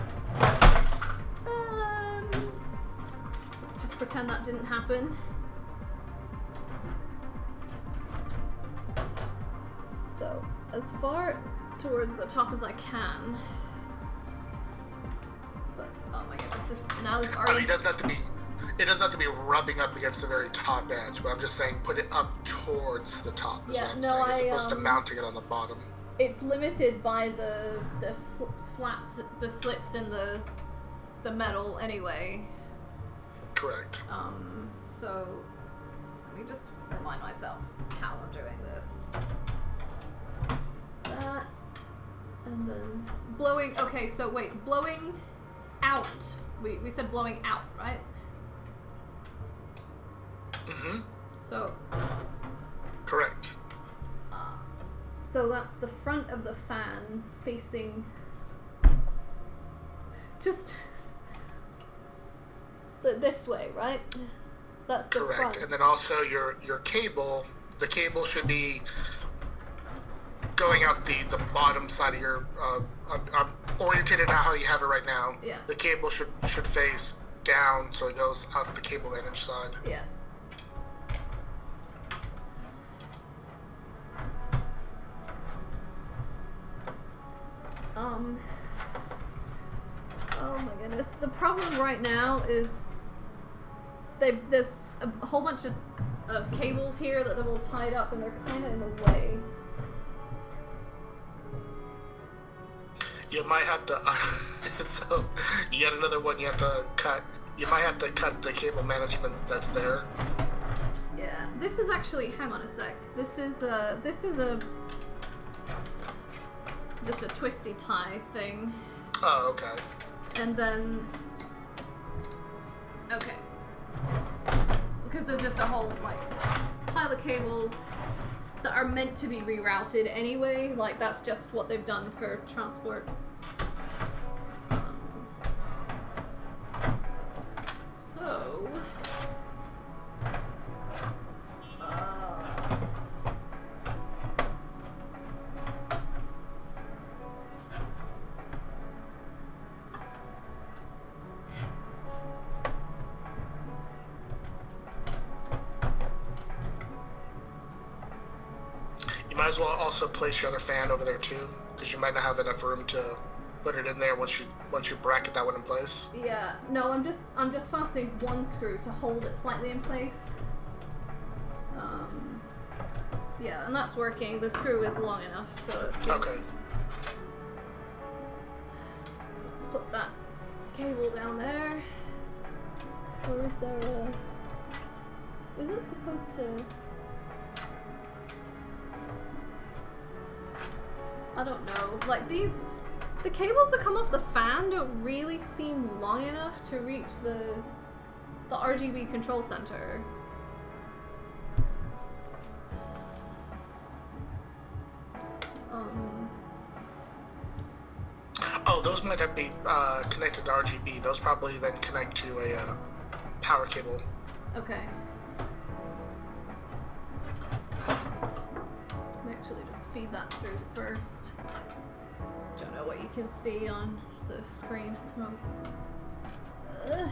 just pretend that didn't happen. So, as far towards the top as I can. But, oh my goodness, this already... It doesn't have to be rubbing up against the very top edge, but I'm just saying put it up towards the top is what I'm saying, as opposed to mounting it on the bottom. It's limited by the slits in the metal anyway. Correct. So let me just remind myself how I'm doing this. That, and then blowing. Okay, so wait, blowing out. We said blowing out, right? Mm-hmm. So. Correct. So that's the front of the fan facing just this way, right? That's the correct. front. And then also your cable, the cable should be going out the bottom side of your. I'm orientated now how you have it right now. Yeah. The cable should face down, so it goes out the cable managed side. Yeah. Oh my goodness. The problem right now is there's a whole bunch of cables here that they're all tied up and they're kind of in the way. You might have to, so yet another one you have to cut. You might have to cut the cable management that's there. Yeah, this is actually, hang on a sec. This is a just a twisty tie thing. Oh, okay. And then, okay. Because there's just a whole, like, pile of cables that are meant to be rerouted anyway. Like, that's just what they've done for transport. So... You might as well also place your other fan over there too, because you might not have enough room to put it in there once you bracket that one in place? Yeah. No, I'm just fastening one screw to hold it slightly in place. Yeah, and that's working. The screw is long enough, so it's good. Okay. Let's put that cable down there. Or is there a... Is it supposed to... I don't know. Like, the cables that come off the fan don't really seem long enough to reach the RGB control center. Oh, those might have be connected to RGB. Those probably then connect to a power cable. Okay. Let me actually just feed that through first. Don't know what you can see on the screen at the moment. Ugh.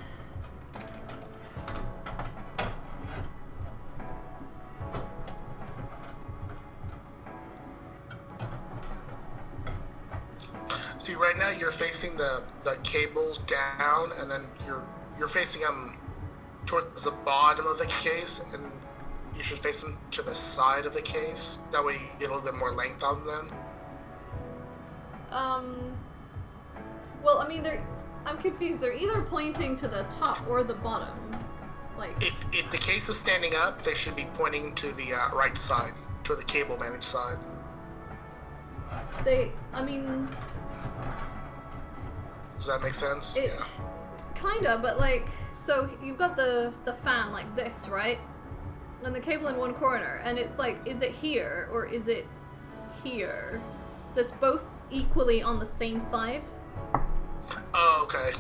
See, right now you're facing the cables down, and then you're facing them towards the bottom of the case, and you should face them to the side of the case. That way you get a little bit more length on them. Well, I mean, I'm confused. They're either pointing to the top or the bottom. Like, if the case is standing up, they should be pointing to the right side, to the cable managed side. I mean... Does that make sense? Yeah. Kinda, but like, so you've got the fan like this, right? And the cable in one corner, and it's like, is it here or is it here? That's both equally on the same side. Oh, okay.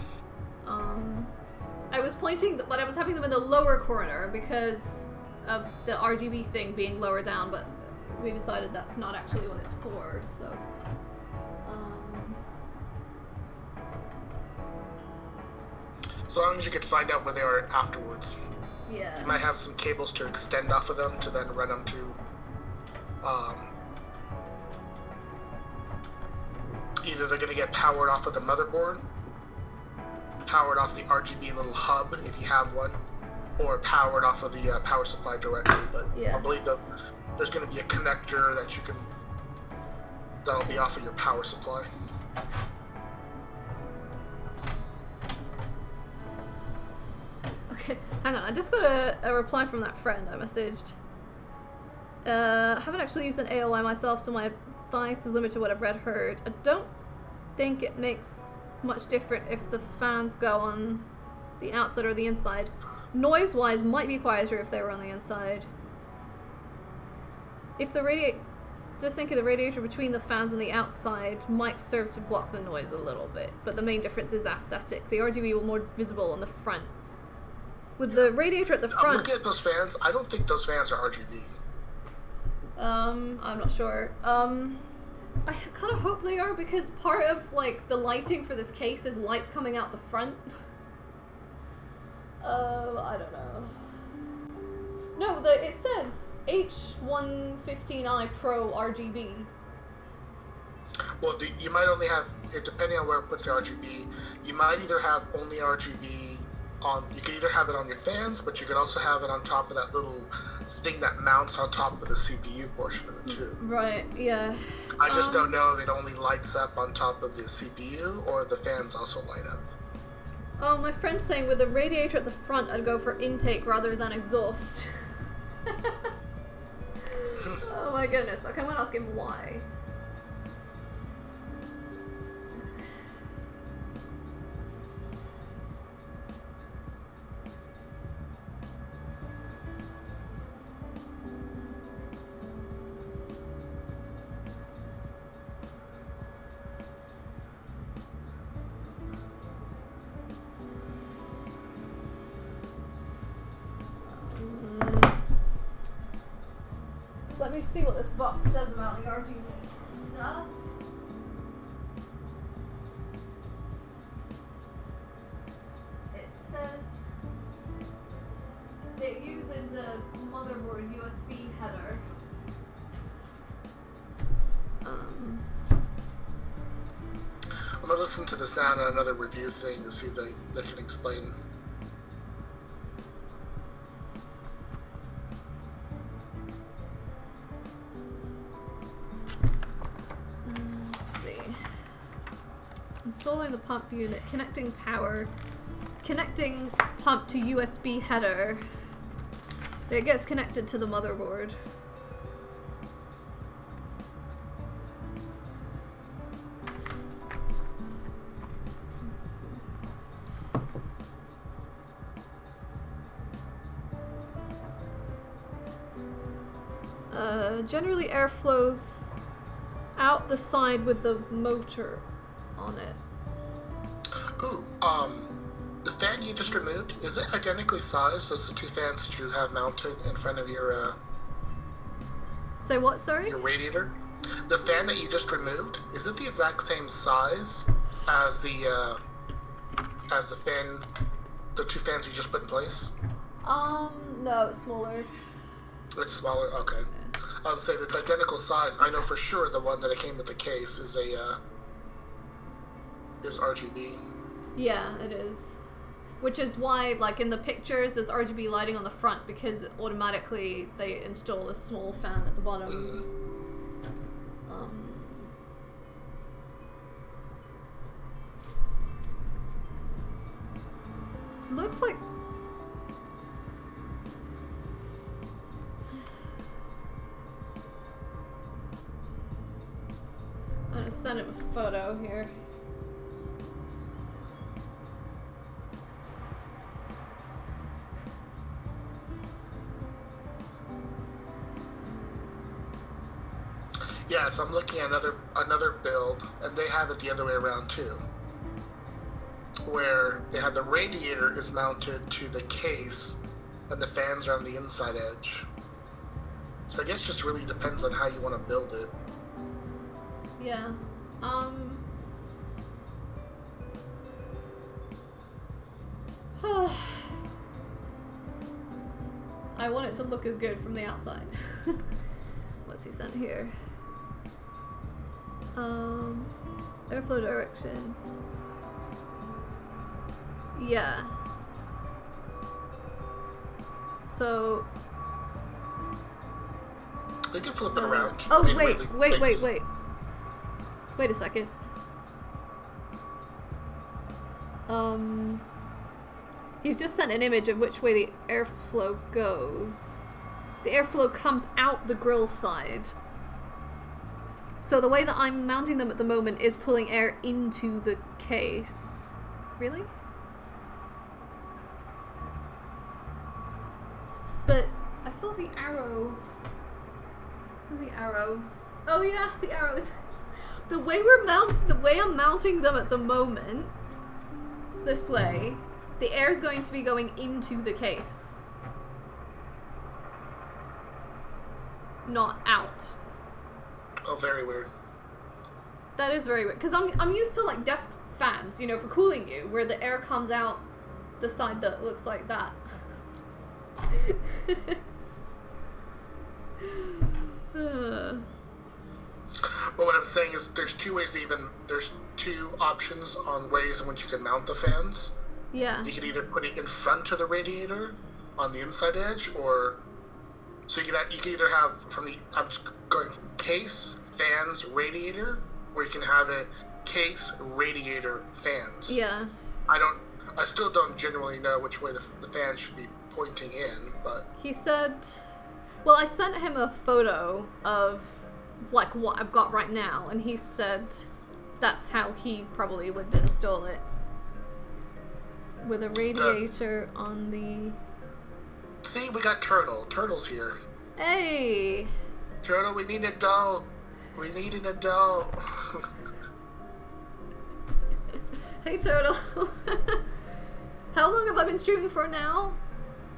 I was pointing, but I was having them in the lower corner because of the RGB thing being lower down, but we decided that's not actually what it's for, so... So long as you can find out where they are afterwards. Yeah. You might have some cables to extend off of them to then run them to either they're going to get powered off of the motherboard, powered off the RGB little hub if you have one, or powered off of the power supply directly. But yeah. I believe that there's going to be a connector that'll be off of your power supply. Okay, hang on. I just got a reply from that friend I messaged. I haven't actually used an AOI myself, so my advice is limited to what I've heard. I don't think it makes much difference if the fans go on the outside or the inside. Noise-wise, might be quieter if they were on the inside. If the just thinking the radiator between the fans and the outside might serve to block the noise a little bit, but the main difference is aesthetic. The RGB will more visible on the front. With the radiator at the front... I'm looking at those fans. I don't think those fans are RGB. I'm not sure. I kind of hope they are, because part of, like, the lighting for this case is lights coming out the front. I don't know. No, it says H115i Pro RGB. Well, you might only have, depending on where it puts the RGB, you might either have only RGB on, you could either have it on your fans, but you could also have it on top of that little thing that mounts on top of the CPU portion of the tube. Right, yeah. I just don't know if it only lights up on top of the CPU or the fans also light up. Oh, my friend's saying with the radiator at the front, I'd go for intake rather than exhaust. Oh my goodness. Okay, I'm gonna ask him why. Let me see what this box says about the RGB stuff. It says it uses a motherboard USB header. Well, listen to the sound on another review thing to see if they can explain. Let's see. Installing the pump unit, connecting power, connecting pump to USB header. It gets connected to the motherboard. Generally air flows out the side with the motor on it. Ooh, the fan you just removed, is it identically sized as the two fans that you have mounted in front of your, Say what, sorry? your radiator? The fan that you just removed, is it the exact same size as the fan, the two fans you just put in place? No, it's smaller. It's smaller, okay. I'll say it's identical size. I know for sure the one that came with the case is RGB. Yeah, it is. Which is why, like, in the pictures, there's RGB lighting on the front, because automatically they install a small fan at the bottom. Looks like... I'm gonna send him a photo here. Yeah, so I'm looking at another build, and they have it the other way around too, where they have the radiator is mounted to the case, and the fans are on the inside edge. So I guess just really depends on how you want to build it. Yeah. I want it to look as good from the outside. What's he sent here? Airflow direction. Yeah. So. We can flip it around. Oh, I mean, wait, really wait. Wait a second. He's just sent an image of which way the airflow goes. The airflow comes out the grill side. So the way that I'm mounting them at the moment is pulling air into the case. Really? But I thought the arrow... Where's the arrow? Oh yeah, the arrow is... The way I'm mounting them at the moment, this way, the air is going to be going into the case, not out. Oh, very weird. That is very weird, because I'm used to like desk fans, you know, for cooling you, where the air comes out the side that looks like that. But what I'm saying is there's there's two options on ways in which you can mount the fans. Yeah. You can either put it in front of the radiator on the inside edge, or so you can either have I'm just going from case, fans, radiator, or you can have it case, radiator, fans. Yeah. I still don't genuinely know which way the fans should be pointing in, but He said, well, I sent him a photo of like what I've got right now, and he said that's how he probably would install it, with a radiator on the... See, we got Turtle. Turtle's here. Hey! Turtle, we need an adult. We need an adult. Hey, Turtle. How long have I been streaming for now?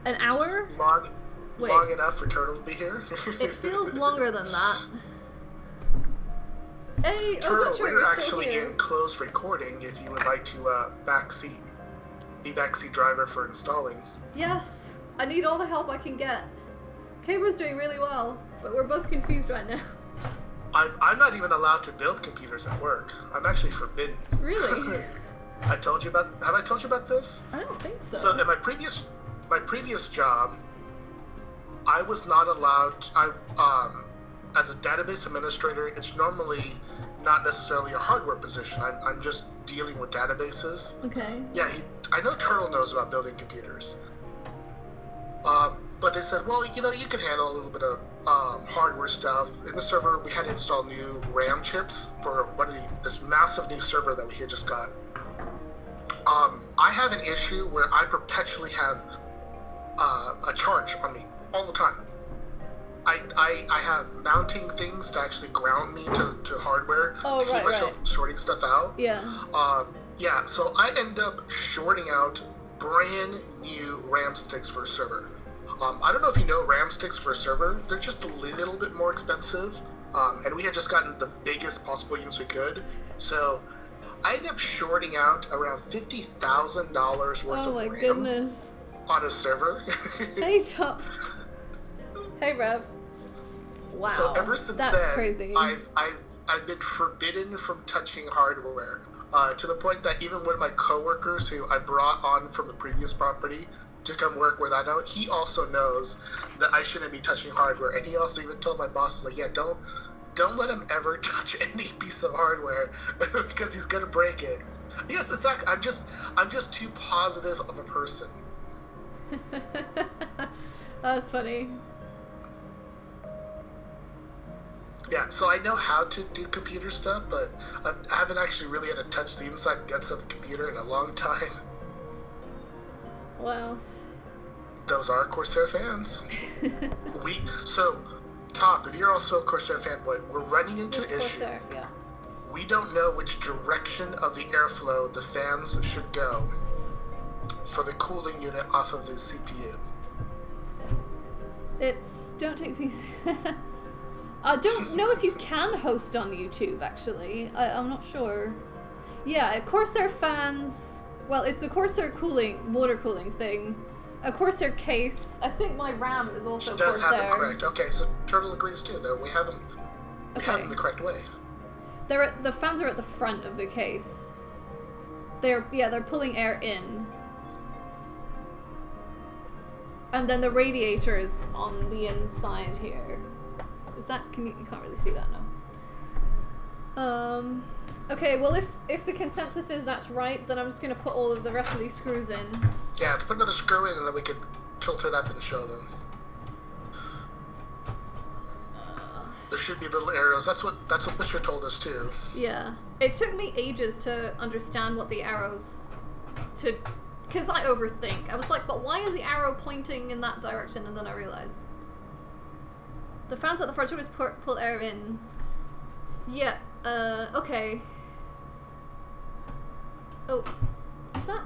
An hour? Long enough for Turtle to be here? It feels longer than that. Hey, Turtle, Butcher, we're you're still actually here. in closed recording if you would like to be backseat driver for installing. Yes, I need all the help I can get. Cabra's doing really well, but we're both confused right now. I'm not even allowed to build computers at work. I'm actually forbidden. Really? Have I told you about this? I don't think so. So in my previous job, I was not allowed. As a database administrator, it's normally not necessarily a hardware position. I'm just dealing with databases. Okay. Yeah, I know Turtle knows about building computers. But they said, well, you can handle a little bit of hardware stuff. In the server, we had to install new RAM chips for this massive new server that we had just got. I have an issue where I perpetually have a charge on me all the time. I have mounting things to actually ground me to hardware to keep myself from shorting stuff out. Yeah. Yeah, so I end up shorting out brand new RAM sticks for a server. I don't know if you know RAM sticks for a server. They're just a little bit more expensive. And we had just gotten the biggest possible units we could. So I ended up shorting out around $50,000 worth of RAM goodness. on a server. Hey, Tops. Hey, Rev. Wow. So ever since that's then, crazy. I've been forbidden from touching hardware to the point that even one of my coworkers who I brought on from the previous property to come work with, I know he also knows that I shouldn't be touching hardware, and he also even told my boss, like, yeah, don't let him ever touch any piece of hardware because he's gonna break it. Yes, exactly. I'm just too positive of a person. That's funny. Yeah, so I know how to do computer stuff, but I haven't actually really had to touch the inside guts of a computer in a long time. Wow. Those are Corsair fans. So, Top, if you're also a Corsair fanboy, we're running into an issue. Corsair, yeah. We don't know which direction of the airflow the fans should go for the cooling unit off of the CPU. Don't take me... I don't know if you can host on YouTube, actually. I'm not sure. Yeah, Corsair fans... Well, it's a Corsair water cooling thing. A Corsair case. I think my RAM is also She does Corsair. have it correct. Okay, so Turtle agrees too, though. We have them the correct way. The fans are at the front of the case. They're pulling air in. And then the radiator is on the inside here. Is that, you can't really see that now. Okay, well if the consensus is that's right, then I'm just gonna put all of the rest of these screws in. Yeah, let's put another screw in and then we could tilt it up and show them. There should be little arrows. That's what Butcher told us too. Yeah. It took me ages to understand what the arrows because I overthink. I was like, but why is the arrow pointing in that direction? And then I realized. The fans at the front should always pull air in. Yeah, okay. Oh, is that...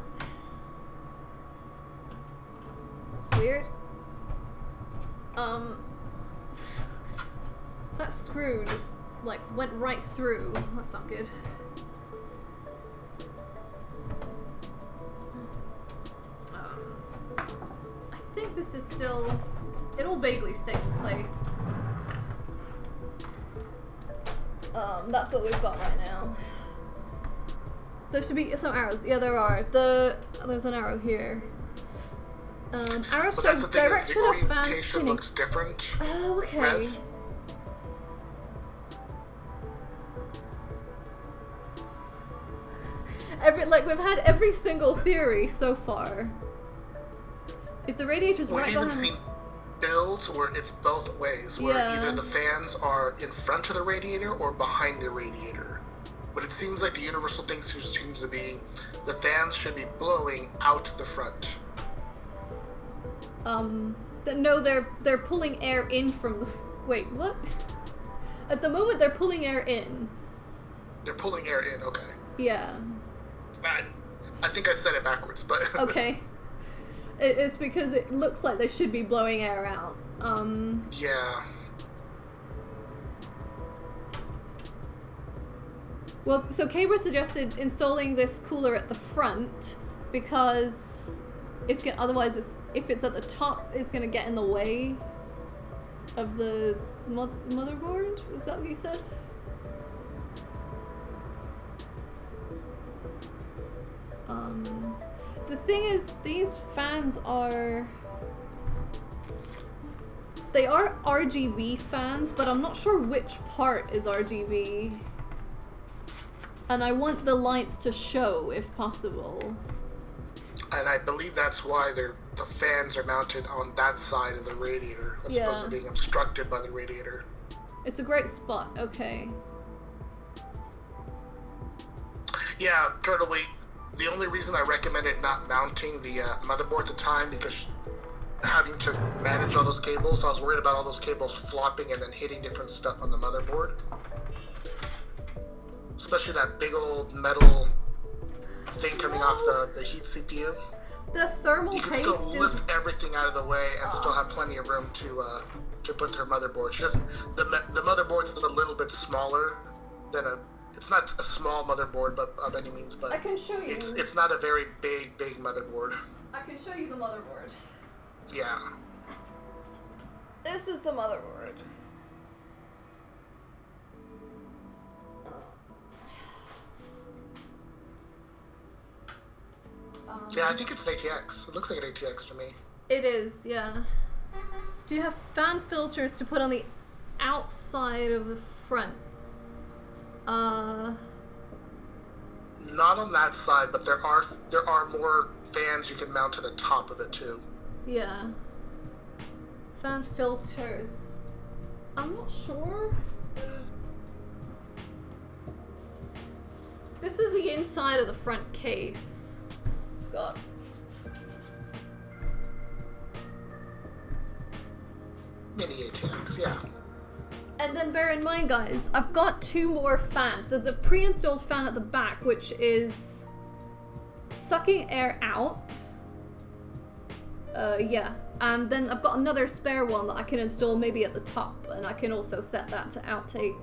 That's weird. That screw just, like, went right through. That's not good. I think this is still... It'll vaguely stay in place. That's what we've got right now. There should be some arrows. Yeah, there are. There's an arrow here. Arrows show direction of fan spinning. The looks different. Oh, okay. Rev. We've had every single theory so far. If the radiator's right behind... We've even seen builds where it's both ways, where either the fans are in front of the radiator or behind the radiator. But it seems like the universal thing seems to be the fans should be blowing out the front. No, they're pulling air in from the... Wait, what? At the moment, they're pulling air in. They're pulling air in, okay. Yeah. I think I said it backwards, but... Okay. It's because it looks like they should be blowing air out. Yeah. Well, so Cabra suggested installing this cooler at the front because otherwise if it's at the top, it's gonna get in the way of the motherboard? Is that what you said? The thing is, these fans are... They are RGB fans, but I'm not sure which part is RGB. And I want the lights to show, if possible. And I believe that's why the fans are mounted on that side of the radiator, as opposed to being obstructed by the radiator. It's a great spot, okay. Yeah, totally. The only reason I recommended not mounting the motherboard at the time, because having to manage all those cables, I was worried about all those cables flopping and then hitting different stuff on the motherboard. Especially that big old metal thing coming off the heat CPU. The thermal you can paste still is... lift everything out of the way and still have plenty of room to put their motherboard. Just the motherboard's a little bit smaller than it's not a small motherboard, but of any means. But I can show you. It's not a very big motherboard. I can show you the motherboard. Yeah. This is the motherboard. Yeah, I think it's an ATX. It looks like an ATX to me. It is, yeah. Do you have fan filters to put on the outside of the front? Not on that side, but there are more fans you can mount to the top of it too. Yeah. Fan filters. I'm not sure. This is the inside of the front case, Scott. Mini ATX, yeah. And then bear in mind, guys, I've got 2 more fans. There's a pre-installed fan at the back, which is sucking air out. Yeah. And then I've got another spare one that I can install maybe at the top, and I can also set that to outtake.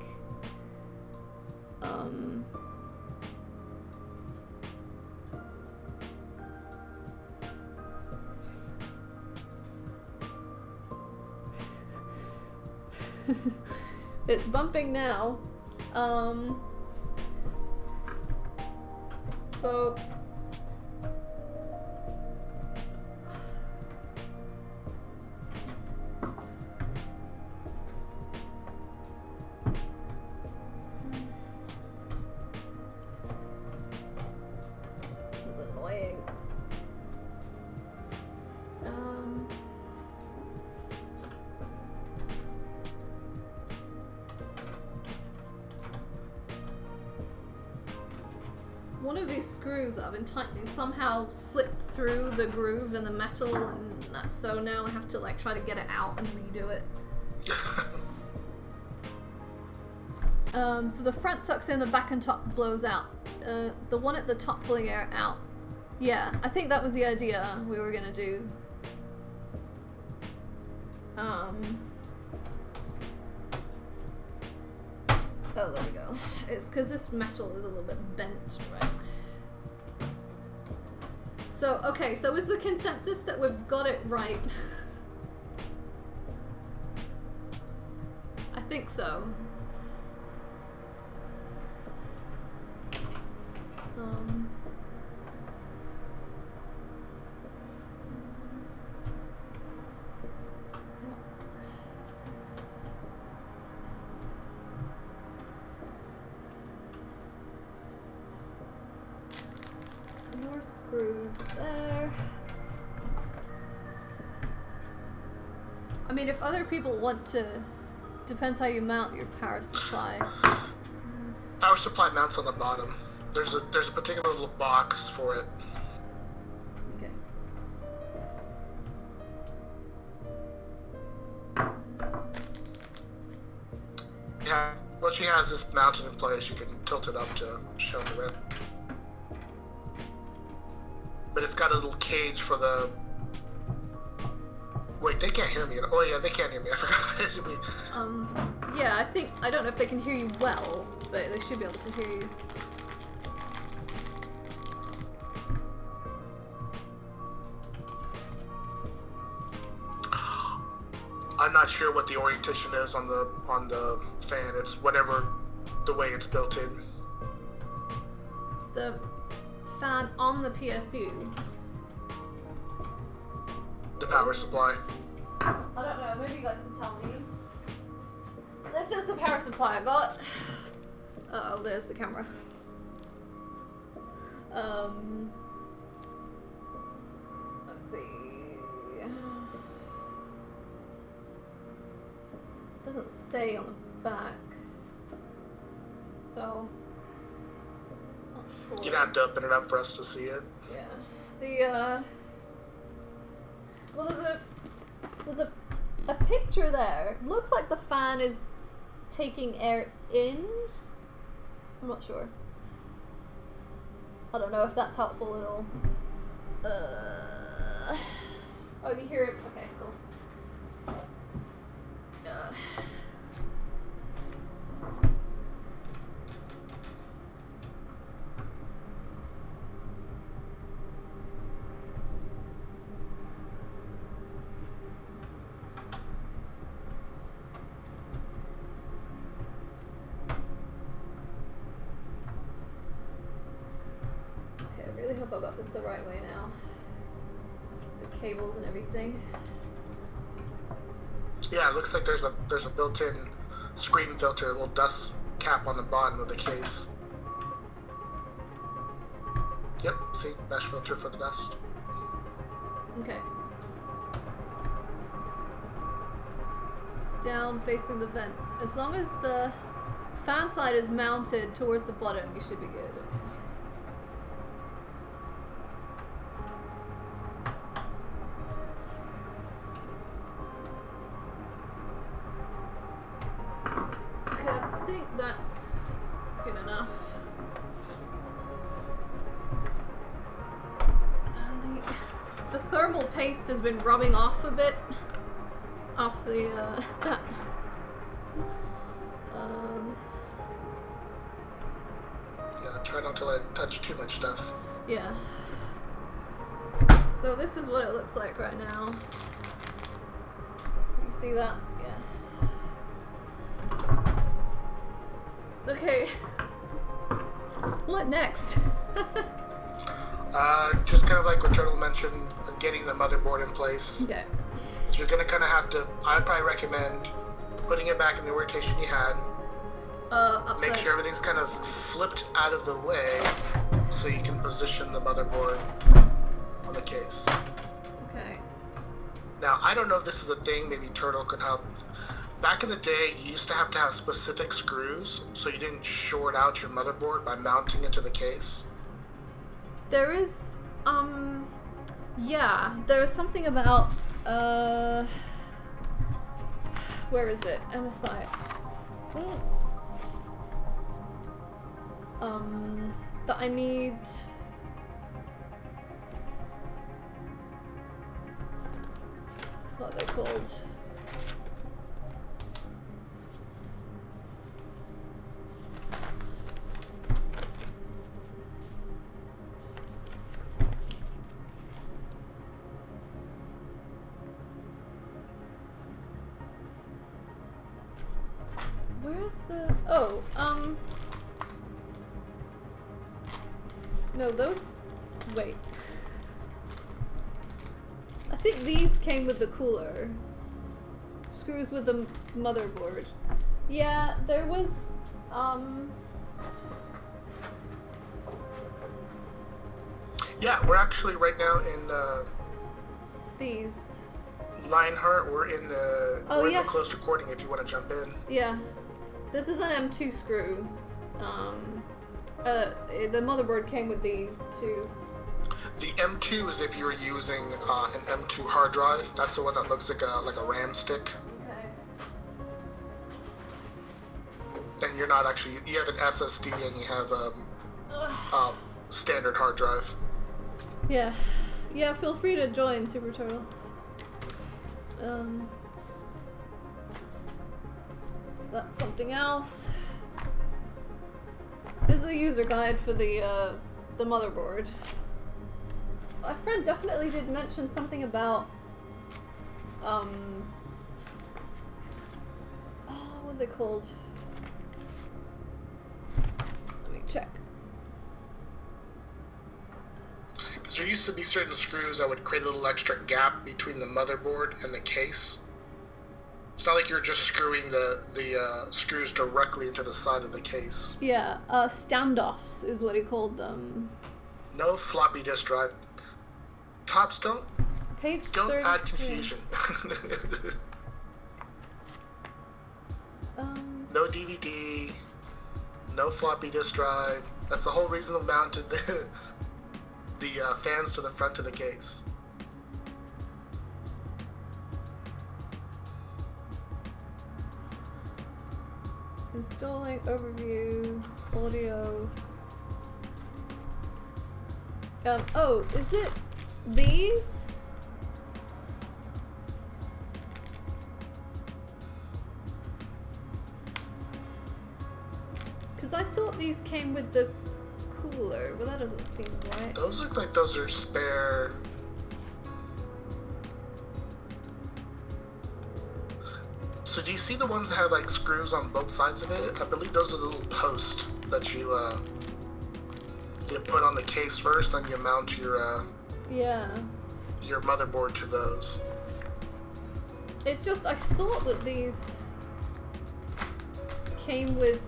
It's bumping now. So this is annoying. One of these screws that I've been tightening somehow slipped through the groove in the metal, and so now I have to like try to get it out and redo it. So the front sucks in, the back and top blows out. The one at the top pulling air out. Yeah, I think that was the idea we were gonna do. Oh, there we go. It's because this metal is a little bit bent, right? So, okay, so is the consensus that we've got it right? I think so. More screws there. I mean, if other people want to, depends how you mount your power supply. Power supply mounts on the bottom. There's a particular little box for it. Okay. Yeah, once she has this mounted in place, you can tilt it up to show the red. But it's got a little cage for the... Wait, they can't hear me. Oh yeah, they can't hear me. I forgot. Yeah, I don't know if they can hear you well, but they should be able to hear you. I'm not sure what the orientation is on the fan. It's whatever the way it's built in. The fan on the PSU. The power supply. I don't know, maybe you guys can tell me. This is the power supply I got. Uh oh, there's the camera. Let's see. Doesn't say on the back. So, not sure. You'd have to open it up for us to see it. Yeah. Well, there's a picture there. Looks like the fan is taking air in. I'm not sure. I don't know if that's helpful at all. Oh, you hear it? Okay, cool. Okay, I really hope I got this the right way now. The cables and everything. Yeah, it looks like there's a built-in screen filter, a little dust cap on the bottom of the case. Yep, see, mesh filter for the dust. Okay. Down facing the vent. As long as the fan side is mounted towards the bottom, you should be good. Okay, I think that's good enough. And the thermal paste has been rubbing off a bit. Off the, that. Yeah, try not to touch too much stuff. Yeah. So this is what it looks like right now. You see that? Yeah. Okay. What next? Just kind of like what Turtle mentioned, getting the motherboard in place. Okay. So you're gonna kind of have to. I'd probably recommend putting it back in the orientation you had. Upside. Make sure everything's kind of flipped out of the way, so you can position the motherboard on the case. Okay. Now, I don't know if this is a thing. Maybe Turtle could help. Back in the day, you used to have specific screws, so you didn't short out your motherboard by mounting it to the case. There is, yeah, there's something about, where is it? MSI. That I need. What are they called? Where's the... Oh, no, those... Wait. I think these came with the cooler. Screws with the motherboard. Yeah, there was, Yeah, we're actually right now in, these. Lionheart. We're in the... Oh, we're yeah. in the close recording if you want to jump in. Yeah. This is an M2 screw. The motherboard came with these, too. The M2 is if you're using an M2 hard drive. That's the one that looks like a RAM stick. Okay. And you're not actually... You have an SSD and you have a standard hard drive. Yeah. Yeah, feel free to join, Super Turtle. That's something else. This is the user guide for the motherboard. My friend definitely did mention something about are they called? Let me check. Because there used to be certain screws that would create a little extra gap between the motherboard and the case. It's not like you're just screwing the screws directly into the side of the case. Yeah, standoffs is what he called them. No floppy disk drive. Tops don't Page add 33. confusion. No DVD. No floppy disk drive. That's the whole reason I mounted the fans to the front of the case. Installing overview, audio. Oh, is it these? Because I thought these came with the cooler, but that doesn't seem right. Those look like those are spare. So do you see the ones that have like screws on both sides of it? I believe those are the little posts that you put on the case first, then you mount your motherboard to those. It's just I thought that these came with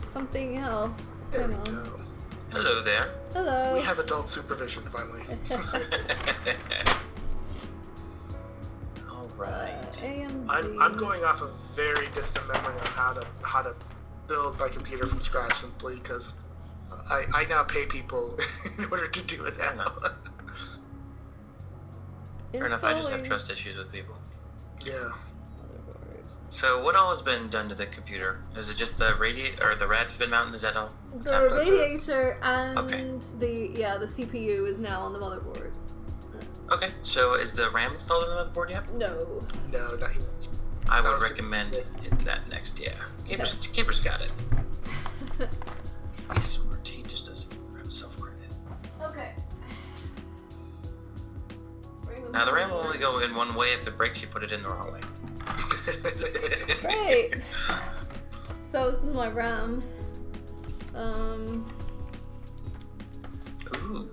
something else. There Hang we on. go. Hello there. Hello. We have adult supervision finally. All right. AMD. I'm going off a very distant memory on how to build my computer from scratch simply because I now pay people in order to do it now. Fair enough. I just have trust issues with people. Yeah. Motherboard. So what all has been done to the computer? Is it just the radiator or the rad's been mounted? Is that all? The That's radiator and Okay. the CPU is now on the motherboard. Okay. So is the RAM installed in the motherboard yet? No. No, not I That would was the- recommend hitting that next. Yeah. Keeper's got it. He's smart. He just doesn't have self-credit. Okay. Now the RAM will only go in one way. If it breaks, you put it in the wrong way. Great. So this is my RAM. Ooh.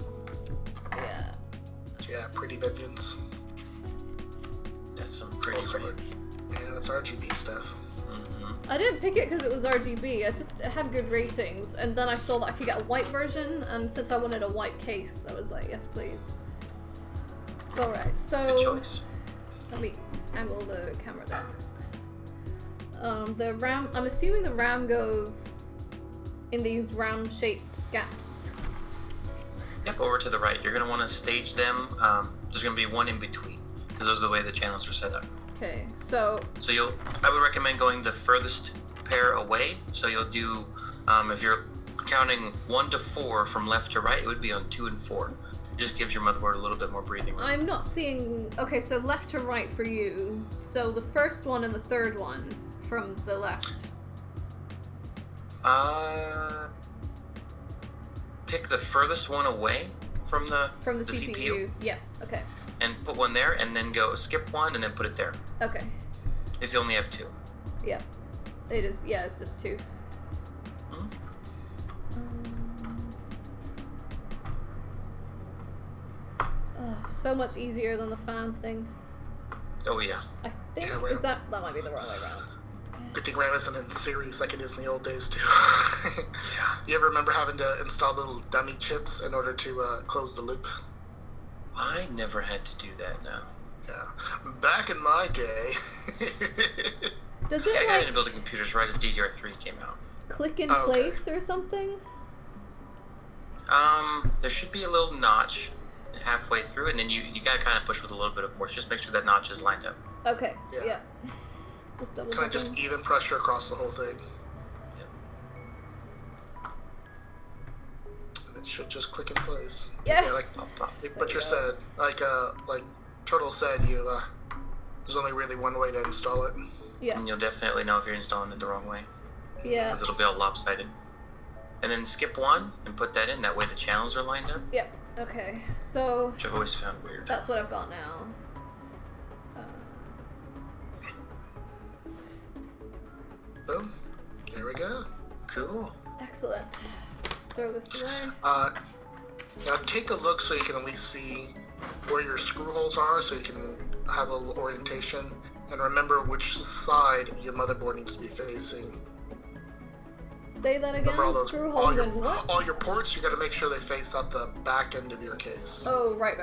Yeah. Yeah, pretty vengeance. That's some pretty Also, RAM. yeah, that's RGB stuff. Mm-hmm. I didn't pick it because it was RGB. It had good ratings, and then I saw that I could get a white version, and since I wanted a white case, I was like, yes, please. All right, Good so choice. let me angle the camera down. The RAM. I'm assuming the RAM goes in these round-shaped gaps. Yep, over to the right. You're going to want to stage them. There's going to be one in between because those are the way the channels are set up. Okay, so So I would recommend going the furthest pair away. So you'll do, if you're counting 1 to 4 from left to right, it would be on 2 and 4. It just gives your motherboard a little bit more breathing room. I'm not seeing. Okay, so left to right for you. So the first one and the third one from the left. Pick the furthest one away from the CPU. Yeah. Okay. and put one there, and then go skip one and then put it there. Okay. If you only have 2. Yeah. It is. Yeah, it's just 2. Hmm? So much easier than the fan thing. Oh yeah. I think Yeah, right. is that might be the wrong way around. Good thing RAM isn't in series like it is in the old days too. Yeah. You ever remember having to install little dummy chips in order to close the loop? I never had to do that now. Yeah. Back in my day. Does Yeah, I it got like into building computers right as DDR3 came out. click in Oh, okay. place or something? There should be a little notch halfway through, and then you gotta kind of push with a little bit of force. Just make sure that notch is lined up. Okay. Yeah. Yeah. Just double Kind of just checking. even pressure across the whole thing. And it should just click in place. Yes. Yeah, like Pop. Butcher you go. said, like Turtle said, there's only really one way to install it. Yeah. And you'll definitely know if you're installing it the wrong way, Yeah. because it'll be all lopsided. And then skip one and put that in. That way the channels are lined up, Yep. Okay. So which I've always found weird. that's what I've got now. Boom. There we go. Cool. Excellent. Let's throw this away. Now take a look so you can at least see where your screw holes are, so you can have a little orientation, and remember which side your motherboard needs to be facing. Say that again. Remember all those, Screw holes and what? all your ports, you got to make sure they face out the back end of your case. Oh, right.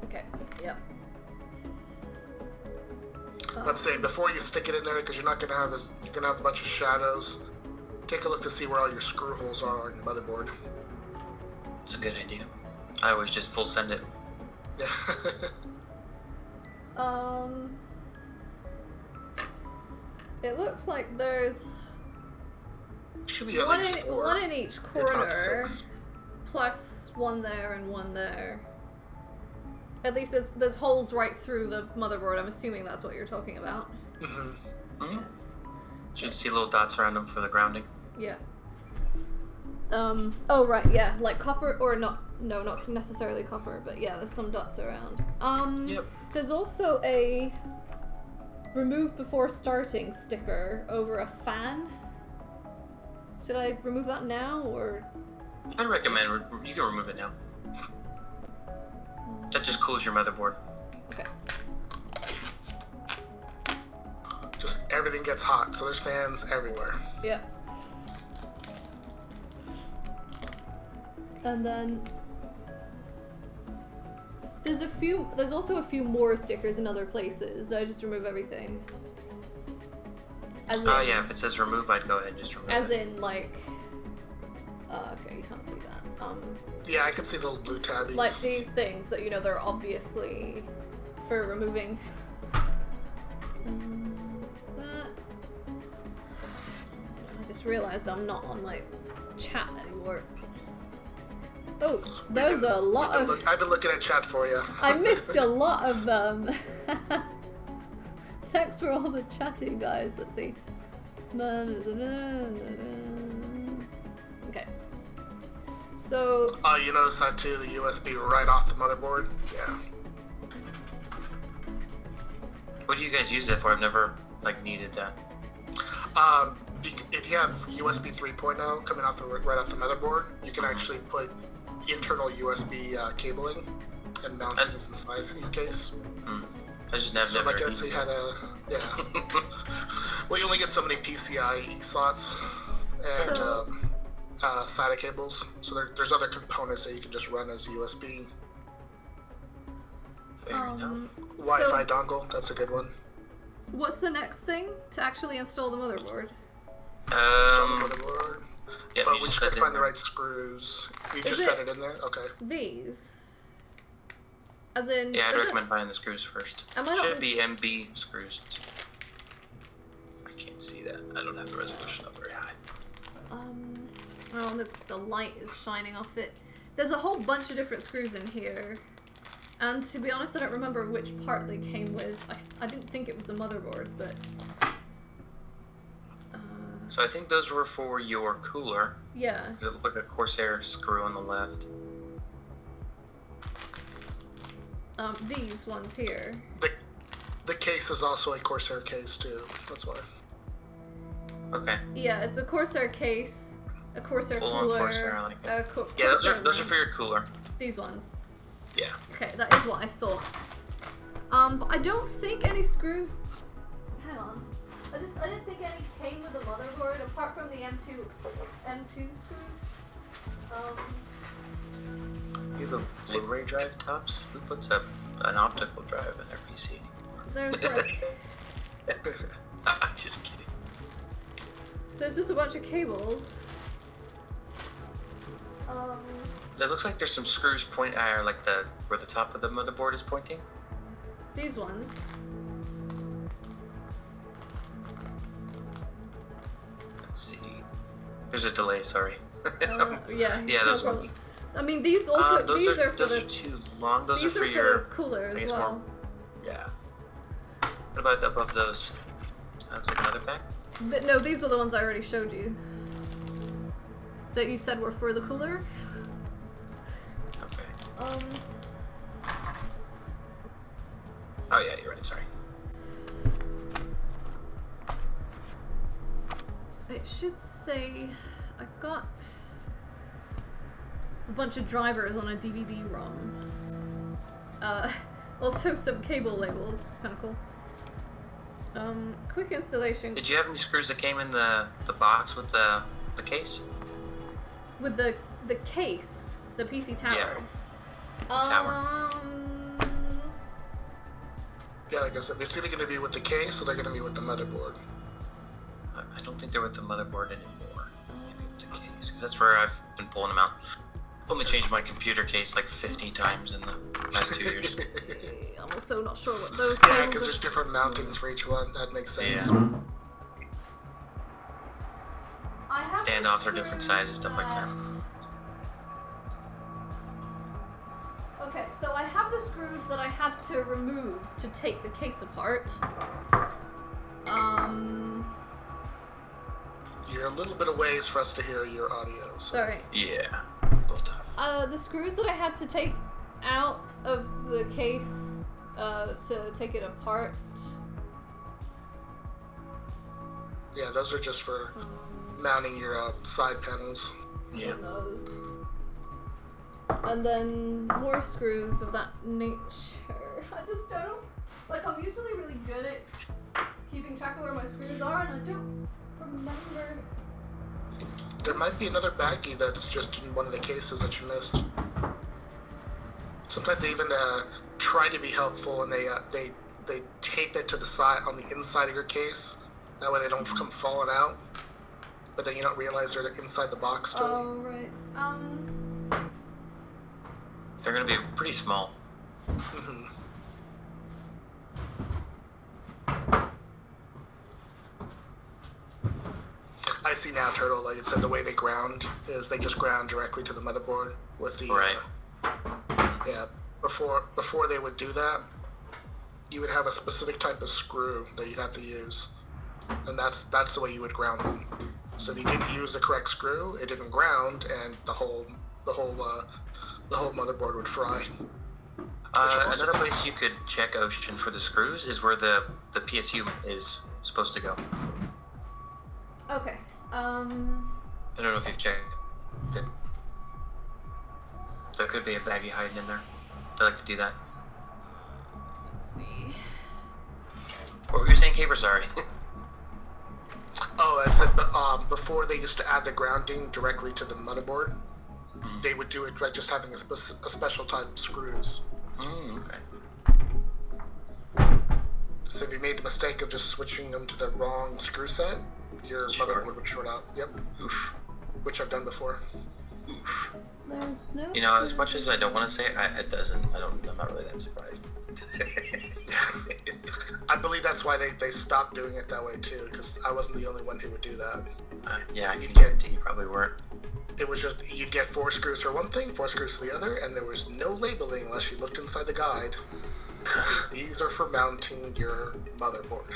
Okay. Yep. I'm saying before you stick it in there, because you're not gonna have you're gonna have a bunch of shadows. Take a look to see where all your screw holes are on your motherboard. It's a good idea. I always just full send it. Yeah. It looks like there's Should be at one least in, four. one in each If not corner, 6. plus one there and one there. At least there's holes right through the motherboard. I'm assuming that's what you're talking about. Mm-hmm. Mm-hmm. Should see little dots around them for the grounding. Yeah. Oh right, yeah, like copper or not necessarily copper, but yeah, there's some dots around. Yep. There's also a remove before starting sticker over a fan. Should I remove that now or? I'd recommend you can remove it now. That just cools your motherboard. Okay. Just everything gets hot, so there's fans everywhere. Yeah. And then there's also a few more stickers in other places. Do I just remove everything? Oh yeah, if it says remove, I'd go ahead and just remove it. As in like okay, you can't see that. Yeah, I can see the little blue tabbies. Like these things that they're obviously for removing. That. I just realized I'm not on my chat anymore. Oh, there's a lot of. I've been looking at chat for you. I missed a lot of Thanks for all the chatting, guys. Let's see. Okay. So. You notice that too? The USB right off the motherboard. Yeah. What do you guys use that for? I've never needed that. If you have USB 3.0 coming out right off the motherboard, you can actually put internal USB cabling and mount it inside your case. I just never. So like so you had well, you only get so many PCIe slots and SATA cables. So there's other components that you can just run as USB. Fair enough. Wi-Fi dongle, that's a good one. What's the next thing to actually install the motherboard? Install the motherboard. Yeah, but you we just just set gotta it find in the right screws. You just set it in there? Okay. These? As in... Yeah, I'd recommend buying the screws first. Should be MB screws. I can't see that. I don't have the resolution up very high. Oh, the light is shining off it. There's a whole bunch of different screws in here. And to be honest, I don't remember which part they came with. I didn't think it was a motherboard, but... So I think those were for your cooler. Yeah. It looked like a Corsair screw on the left. These ones here. The case is also a Corsair case too. That's why. Okay. Yeah, it's a Corsair case, a Corsair Full cooler. on Corsair, I like it. Yeah, those are for your cooler. These ones. Yeah. Okay, that is what I thought. But I don't think any screws. Hang on. I didn't think any came with the motherboard apart from the M2 screws. You have a Blu-ray drive tops? Who puts an optical drive in their PC anymore? There's like I'm just kidding. there's just a bunch of cables. It looks like there's some screws where the top of the motherboard is pointing. These ones. Let's see. There's a delay, sorry. Yeah. Yeah, those no ones. problem. I mean, these also these are for those the are too long. Those these are for the your cooler I as guess well. more. Yeah. What about above those? Looks like another pack. No, these were the ones I already showed you. That you said were for the cooler. Okay. Oh yeah, you're right. Sorry. It should say I got a bunch of drivers on a DVD-ROM. Also some cable labels, which is kind of cool. Quick installation. Did you have any screws that came in the box with the case? With the case, the PC tower. Yeah. Tower. Yeah, like I said, it's either going to be with the case or they're going to be with the motherboard. I don't think they're with the motherboard anymore. Maybe with the case, because that's where I've been pulling them out. I've only changed my computer case like 50 times in the last 2 years. I'm also not sure what those Yeah, cables because are. there's different mountings for each one. That makes sense. Yeah. I have Standoffs are different sizes, stuff like that. Okay, so I have the screws that I had to remove to take the case apart. You're a little bit of ways for us to hear your audio. So. Sorry. Yeah. A little tough. The screws that I had to take out of the case to take it apart. Yeah, those are just for mounting your side panels. Yeah. Those. And then more screws of that nature. I just don't. Like, I'm usually really good at keeping track of where my screws are, and I don't remember. There might be another baggie that's just in one of the cases that you missed. Sometimes they even try to be helpful, and they tape it to the side on the inside of your case. That way they don't come falling out. But then you don't realize they're inside the box still. Oh right. They're gonna be pretty small. Mm-hmm. I see now, Turtle. Like it said, the way they ground is they just ground directly to the motherboard with the. Right. Yeah. Before they would do that, you would have a specific type of screw that you'd have to use, and that's the way you would ground them. So if you didn't use the correct screw, it didn't ground, and the whole motherboard would fry. Another place you could check Ocean for the screws is where the PSU is supposed to go. Okay. I don't know if you've checked it. There could be a baggie hiding in there. I like to do that. Let's see. What were you saying, Caper? Sorry. Oh, I said, but before they used to add the grounding directly to the motherboard, they would do it by just having a special type of screws. Okay. So if you made the mistake of just switching them to the wrong screw set, your motherboard would short out. Yep. Oof. Which I've done before. Oof. There's no. You know, as much as I don't want to say it, it doesn't. I'm not really that surprised. I believe that's why they stopped doing it that way too, because I wasn't the only one who would do that. Yeah, you guarantee you probably weren't. It was just, you'd get 4 screws for one thing, 4 screws for the other, and there was no labeling unless you looked inside the guide. These are for mounting your motherboard.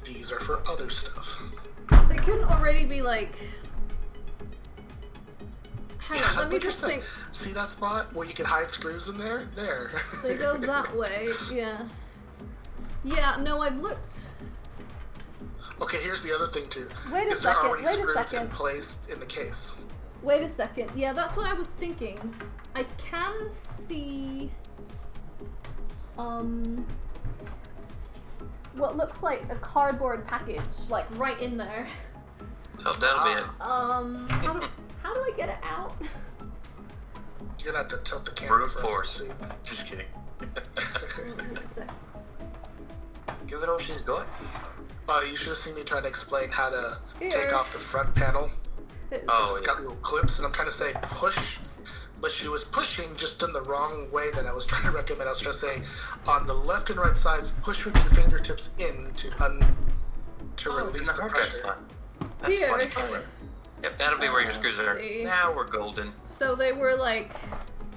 These are for other stuff. They couldn't already be like. Hang on, let me like I just said, think. See that spot where you can hide screws in there? There. They go that way, yeah. Yeah, no, I've looked. Okay, here's the other thing too. Wait a Is there second, already wait a screws second. in place in the case? Wait a second. Yeah, that's what I was thinking. I can see what looks like a cardboard package, like right in there. So that'll be it. How do I get it out? You're gonna have to tilt the camera Brute for us to force. see. Just kidding. Wait a sec. Give it Ocean's go. You should have seen me trying to explain how to Here. take off the front panel. Oh, It's got little clips, and I'm trying to say push, but she was pushing just in the wrong way that I was trying to recommend. I was trying to say on the left and right sides, push with your fingertips in to It's in release the the hard drive pressure. slot. That's Here. funny. Yep, that'll be where your screws are. See. Now we're golden. So they were like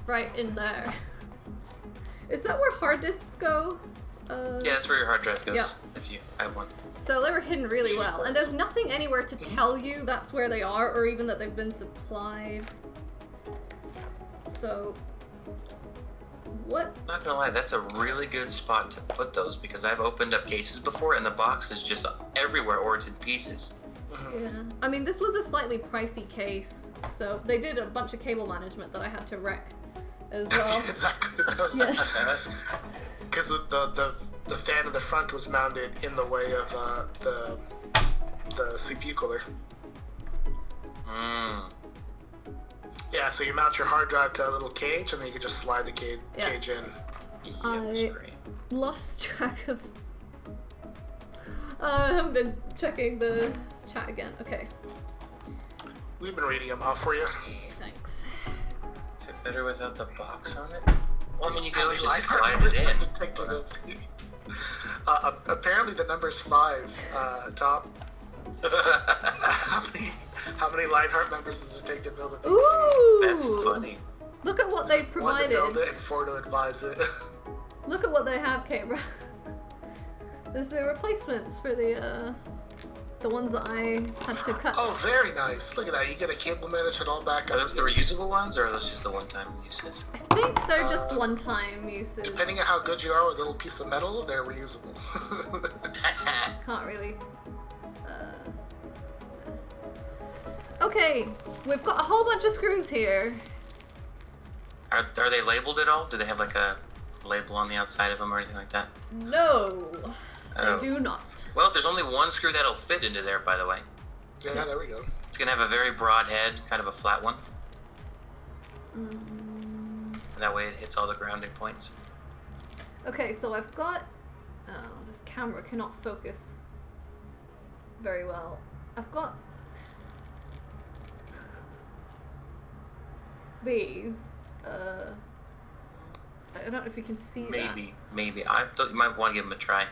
right in there. Is that where hard disks go? Yeah, that's where your hard drive goes. Yeah. If you have one. So they were hidden really well, and there's nothing anywhere to tell you that's where they are, or even that they've been supplied. So, what? Not gonna lie, that's a really good spot to put those because I've opened up cases before and the box is just everywhere or it's in pieces. Yeah. I mean, this was a slightly pricey case, so they did a bunch of cable management that I had to wreck as well. Exactly. Yeah. Because the fan in the front was mounted in the way of the CPU cooler. Yeah, so you mount your hard drive to a little cage, and then you can just slide the cage in. I lost track of... I haven't been checking the chat again. Okay. We've been reading them off for you. Thanks. Is it better without the box on it? Well, I mean, you can always Light just heart slide it numbers in. Apparently the number's 5, Top. How many Lionheart members does it take to build a PC? Ooh! That's funny. Look at what they've 1 to provided. build it and 4 to advise it. Look at what they have, Camera. There's the replacements for the ones that I had to cut. Oh, very nice. Look at that. You get a cable manage and all back Are up. those the reusable ones, or are those just the one-time uses? I think they're just one-time uses. Depending on how good you are with a little piece of metal, they're reusable. Can't really. Okay, we've got a whole bunch of screws here. Are they labeled at all? Do they have like a label on the outside of them or anything like that? No, Oh. they do not. Well, there's only one screw that'll fit into there, by the way. Yeah, there we go. It's gonna have a very broad head, kind of a flat one. Mm. And that way it hits all the grounding points. Okay, so I've got. Oh, this camera cannot focus very well. I've got these. I don't know if you can see that. Maybe. I thought you might want to give them a try.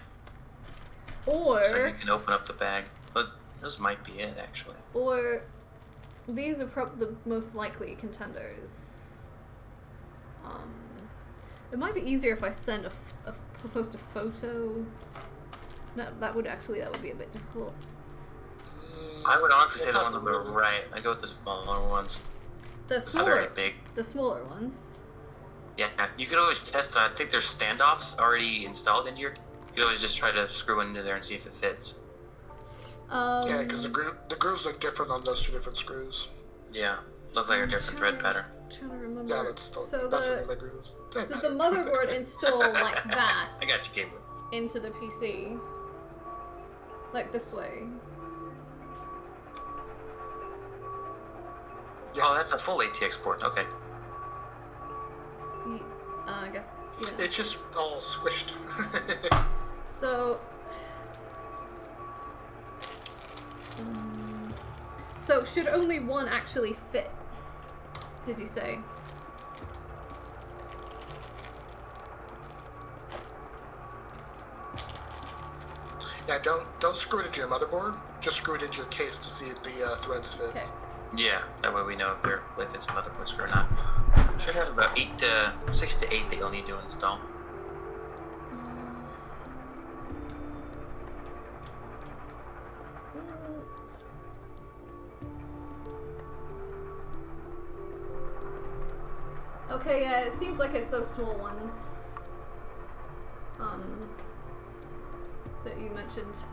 Or So you can open up the bag. But those might be it, actually. or these are the most likely contenders. It might be easier if I send post a photo. No, that would be a bit difficult. I would honestly say the ones on the right. I'd go with the smaller ones. The It's not very smaller, big. the smaller ones. Yeah, you could always test it. I think there's standoffs already installed into your... You could always just try to screw one into there and see if it fits. Yeah, because the grooves look different on those 2 different screws. Yeah, looks like a different thread pattern. I'm trying to remember. Yeah, that's so regular grooves. does the motherboard install like that I got you, Gabriel. into the PC? Like this way? Yes. Oh, that's a full ATX port. Okay. I guess. Yeah. It's just all squished. So. So should only one actually fit? Did you say? Yeah, don't screw it into your motherboard. Just screw it into your case to see if the threads fit. Okay. Yeah, that way we know if it's a motherboard screw or not. Should have about 6 to 8 that you'll need to install. Okay, yeah, it seems like it's those small ones. That you mentioned.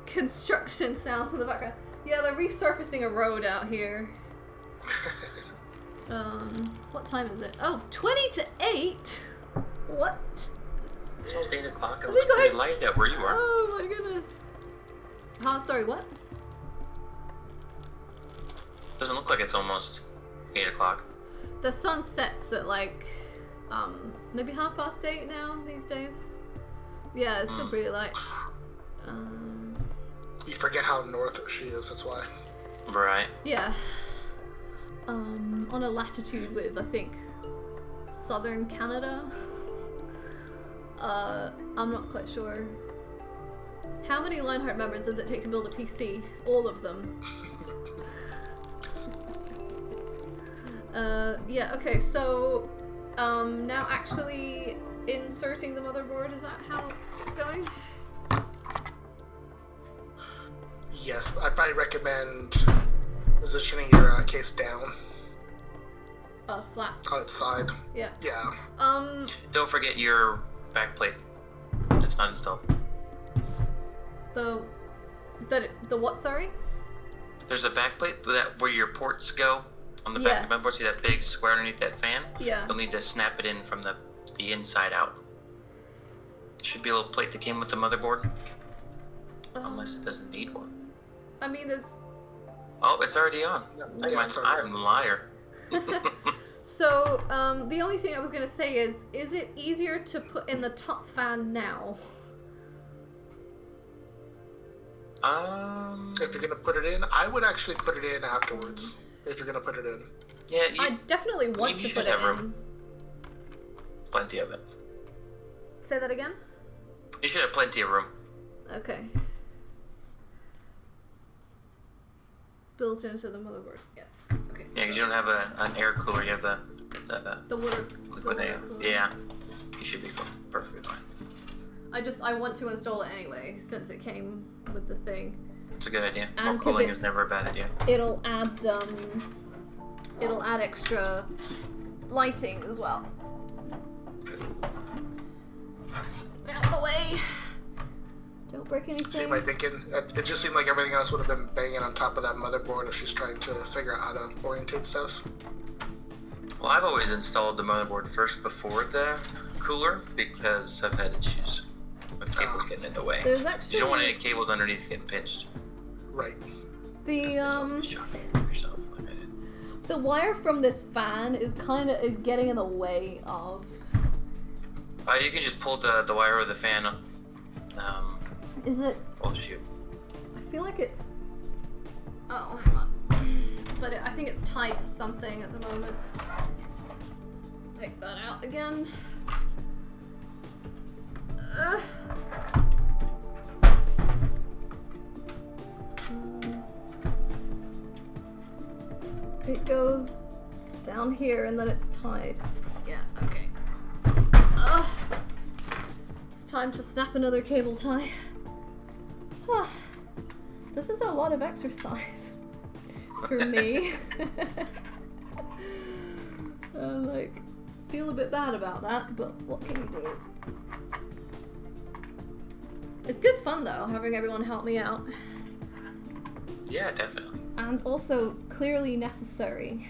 Construction sounds in the background. Yeah, they're resurfacing a road out here. What time is it? Oh, 20 to 8? What? It's almost 8 o'clock. It Oh looks my pretty God. light out where you are. Oh my goodness. Sorry, what? Doesn't look like it's almost 8 o'clock. The sun sets at like, maybe 8:30 now these days. Yeah, it's still pretty light. You forget how north she is, that's why. Right. Yeah. On a latitude with, I think, southern Canada. I'm not quite sure. How many Lionheart members does it take to build a PC? All of them. Yeah, okay, so, now actually inserting the motherboard, is that how it's going? Yes, I'd probably recommend positioning your case down Flat. on its side. Yeah. Yeah. Don't forget your back plate. It's not installed. The what? Sorry. There's a backplate that where your ports go on the back of the motherboard. See that big square underneath that fan? Yeah. You'll need to snap it in from the inside out. Should be a little plate that came with the motherboard. Unless it doesn't need one. I mean, there's... Oh, it's already on. Yeah, I'm a liar. So, the only thing I was going to say is it easier to put in the top fan now? If you're gonna put it in, I would actually put it in afterwards. If you're gonna put it in. Yeah, I definitely want to put it in. Plenty of it. Say that again? You should have plenty of room. Okay. Built into the motherboard. Yeah. Okay. Yeah, because you don't have an air cooler. You have the water. liquid air. Yeah. You should be perfectly fine. I want to install it anyway, since it came with the thing. It's a good idea. And More cooling is never a bad idea. It'll add extra lighting as well. Out of the way. Don't break anything. See my thinking? It just seemed like everything else would have been banging on top of that motherboard if she's trying to figure out how to orientate stuff. Well, I've always installed the motherboard first before the cooler because I've had issues with cables getting in the way. There's actually... You don't want any cables underneath getting pinched. Right. The wire from this fan is getting in the way of... You can just pull the wire of the fan. Is it? Oh shoot! I feel like it's. Oh, hang on. But I think it's tied to something at the moment. Take that out again. It goes down here and then it's tied. Yeah. Okay. It's time to snap another cable tie. This is a lot of exercise for me. Feel a bit bad about that, but what can you do? It's good fun though, having everyone help me out. Yeah, definitely. And also clearly necessary.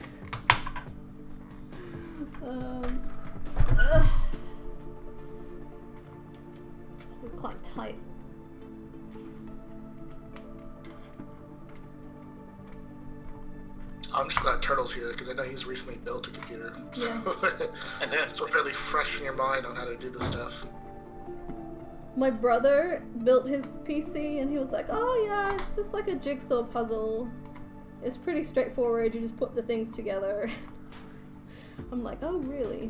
This is quite tight. I'm just glad Turtle's here because I know he's recently built a computer. So Yeah. still fairly fresh in your mind on how to do this stuff. My brother built his PC and he was like, oh yeah, it's just like a jigsaw puzzle. It's pretty straightforward, you just put the things together. I'm like, oh really?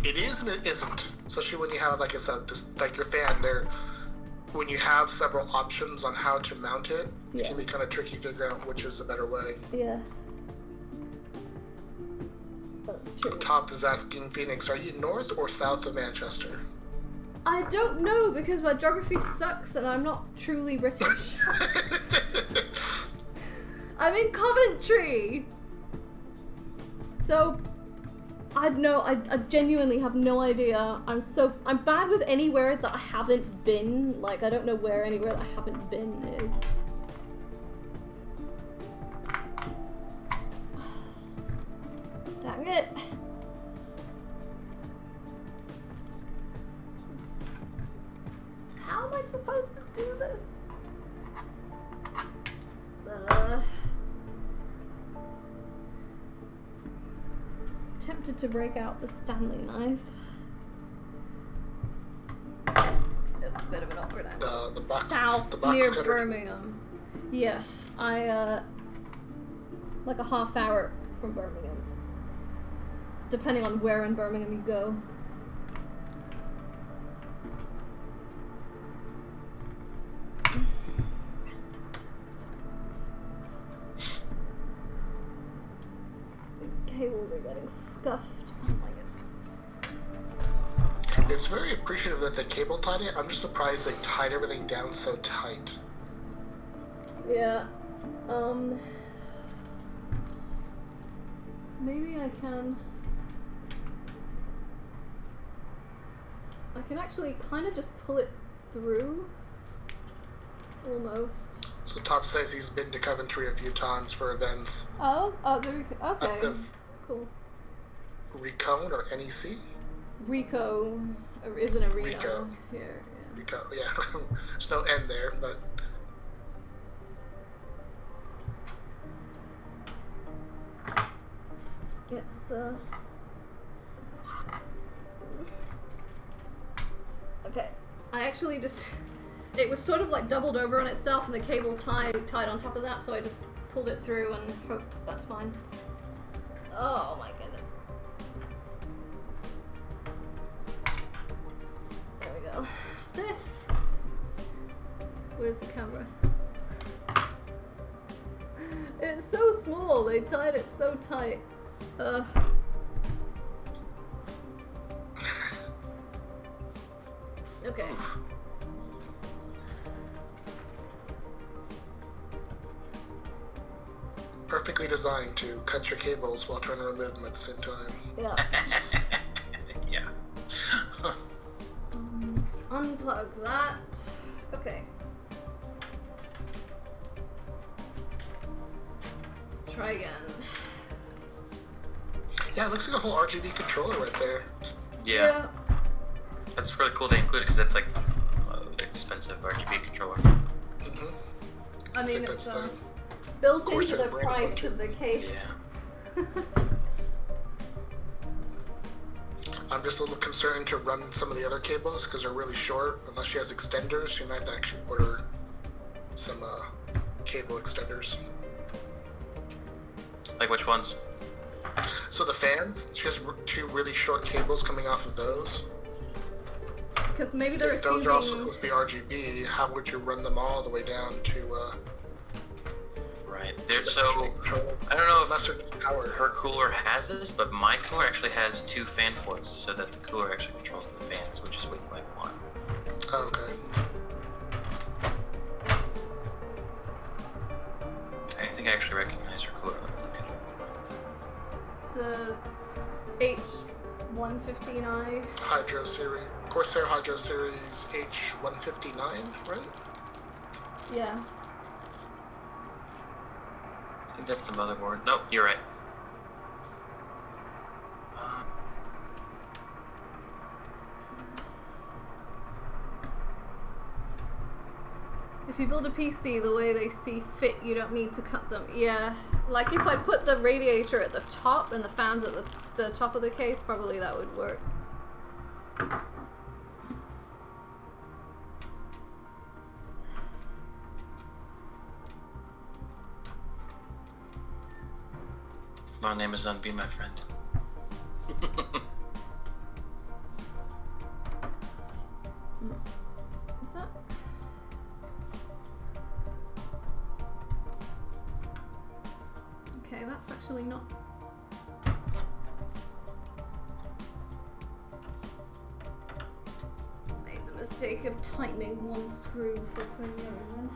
It is and it isn't. Especially when you have, like I said, like your fan there. When you have several options on how to mount it, it can be kind of tricky to figure out which is a better way. Yeah. That's true. Tops is asking Phoenix, are you north or south of Manchester? I don't know because my geography sucks and I'm not truly British. I'm in Coventry! So, I genuinely have no idea. I'm bad with anywhere that I haven't been. Like, I don't know where anywhere that I haven't been is. Dang it. How am I supposed to do this? Tempted to break out the Stanley knife. It's a bit of an awkward angle. The box, South, the box near cutter. Birmingham. Yeah, like a half hour from Birmingham. Depending on where in Birmingham you go. Cables are getting scuffed. Oh my goodness. It's very appreciative that the cable tied it. I'm just surprised they tied everything down so tight. Yeah. Maybe I I can actually kind of just pull it through. Almost. So Top says he's been to Coventry a few times for events. Okay, At the cool. Recone or NEC? Rico is an arena Rico. here. Yeah. Rico, yeah. There's no N there, but It's okay. I actually just it was sort of like doubled over on itself and the cable tied on top of that, so I just pulled it through and hope that's fine. Oh my goodness. There we go. This. Where's the camera? It's so small. They tied it so tight. Okay. perfectly designed to cut your cables while trying to remove them at the same time. Yeah. Yeah. Unplug that. Okay. Let's try again. Yeah, it looks like a whole RGB controller right there. Yeah. That's really cool to include because it's like expensive RGB controller. Mm-hmm. I mean, think it's that's built course into the they're brand price new. of the case. Yeah. I'm just a little concerned to run some of the other cables because they're really short. Unless she has extenders, she might actually order some cable extenders. Like which ones? So the fans, she has two really short cables coming off of those. Because maybe they're If those are also assuming. supposed to be RGB, how would you run them all the way down to Right. to There, the so RGB controller? I don't know Unless if they're just powered. her cooler has this, but my cooler actually has two fan ports, so that the cooler actually controls the fans, which is what you might want. Oh, okay. I think I actually recognize her cooler. Let me look at it. It's a H115i. Hydro series, Corsair Hydro series H159, right? Yeah. I think that's the motherboard. Nope, you're right. If you build a PC the way they see fit, you don't need to cut them. Yeah. Like if I put the radiator at the top and the fans at the top of the case, probably that would work. Come on, Amazon, be my friend. Is that? Okay, that's actually not. Made the mistake of tightening one screw before putting the others in.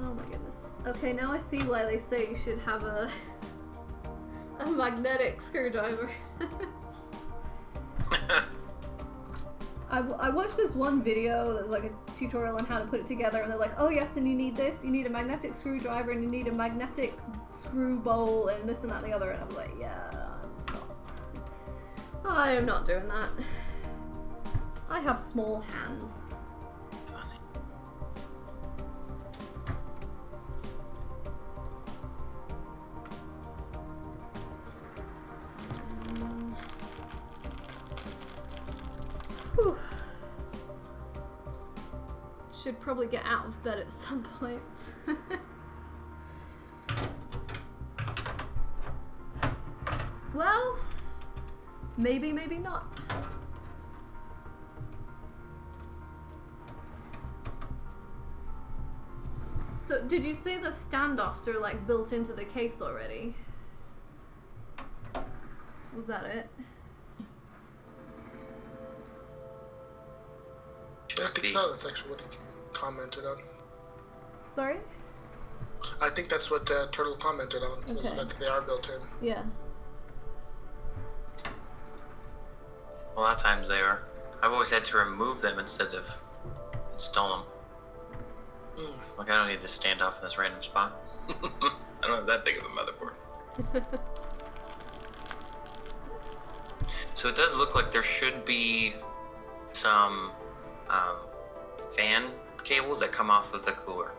Oh my goodness. Okay, now I see why they say you should have a magnetic screwdriver. I watched this one video that was like a tutorial on how to put it together, and they're like, oh yes, and you need this, you need a magnetic screwdriver, and you need a magnetic screw bowl, and this and that and the other, and I was like, yeah, I am not doing that. I have small hands. Whew. Should probably get out of bed at some point. Well, maybe, maybe not. So, did you say the standoffs are like built into the case already? Was that it? I think so. That's actually what he. commented on. Sorry? I think that's what Turtle commented on. Was the Okay. fact that they are built in. Yeah. A lot of times they are. I've always had to remove them instead of install them. Like, I don't need to stand off in this random spot. I don't have that big of a motherboard. So it does look like there should be some fan cables that come off of the cooler.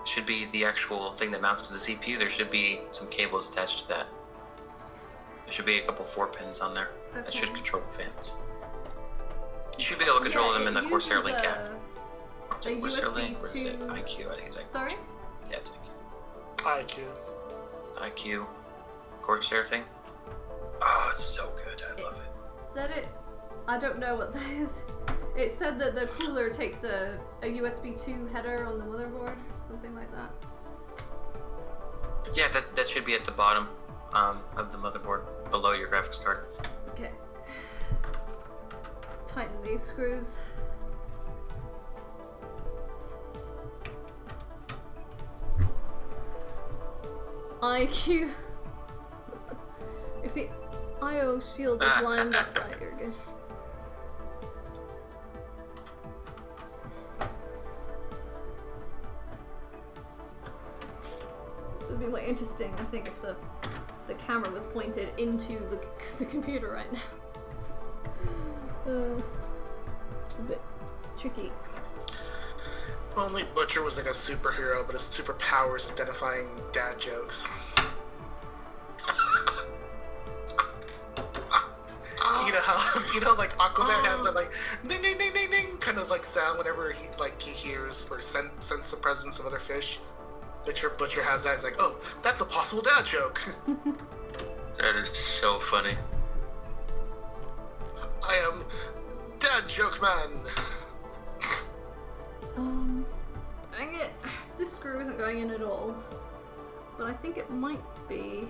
It should be the actual thing that mounts to the CPU. There should be some cables attached to that. There should be a couple 4-pins on there that should control the fans. You should be able to control them in the Corsair Link app. A Corsair USB Link, or is it to... IQ? I think it's IQ. Sorry? Yeah, it's IQ. IQ. IQ. Corsair thing. Oh, it's so good. I love it. Said it... I don't know what that is. It said that the cooler takes a USB 2 header on the motherboard, something like that. Yeah, that should be at the bottom of the motherboard, below your graphics card. Okay. Let's tighten these screws. IQ. If the IO shield is lined up right, you're good. This would be more interesting, I think, if the camera was pointed into the computer right now. A bit tricky. Only Butcher was like a superhero, but his superpower is identifying dad jokes. You know, like Aquaman has that like ding ding ding ding ding kind of like sound whenever he hears or sense the presence of other fish. Butcher has that. It's like, oh, that's a possible dad joke. That is so funny. I am dad joke man. Dang it. This screw isn't going in at all. But I think it might be.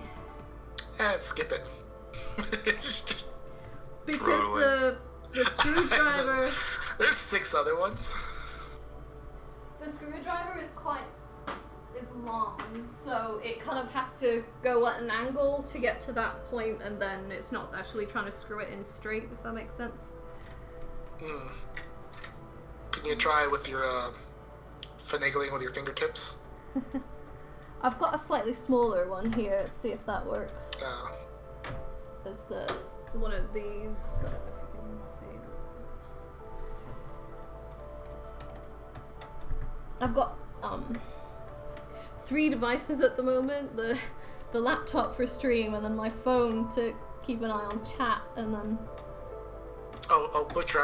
And skip it. Because the screwdriver... There's 6 other ones. The screwdriver is long, so it kind of has to go at an angle to get to that point, and then it's not actually trying to screw it in straight, if that makes sense. Can you try with your finagling with your fingertips? I've got a slightly smaller one here. Let's see if that works. There's one of these. I don't know if you can see that. I've got 3 devices at the moment. The laptop for stream, and then my phone to keep an eye on chat, and then... Oh, Butcher,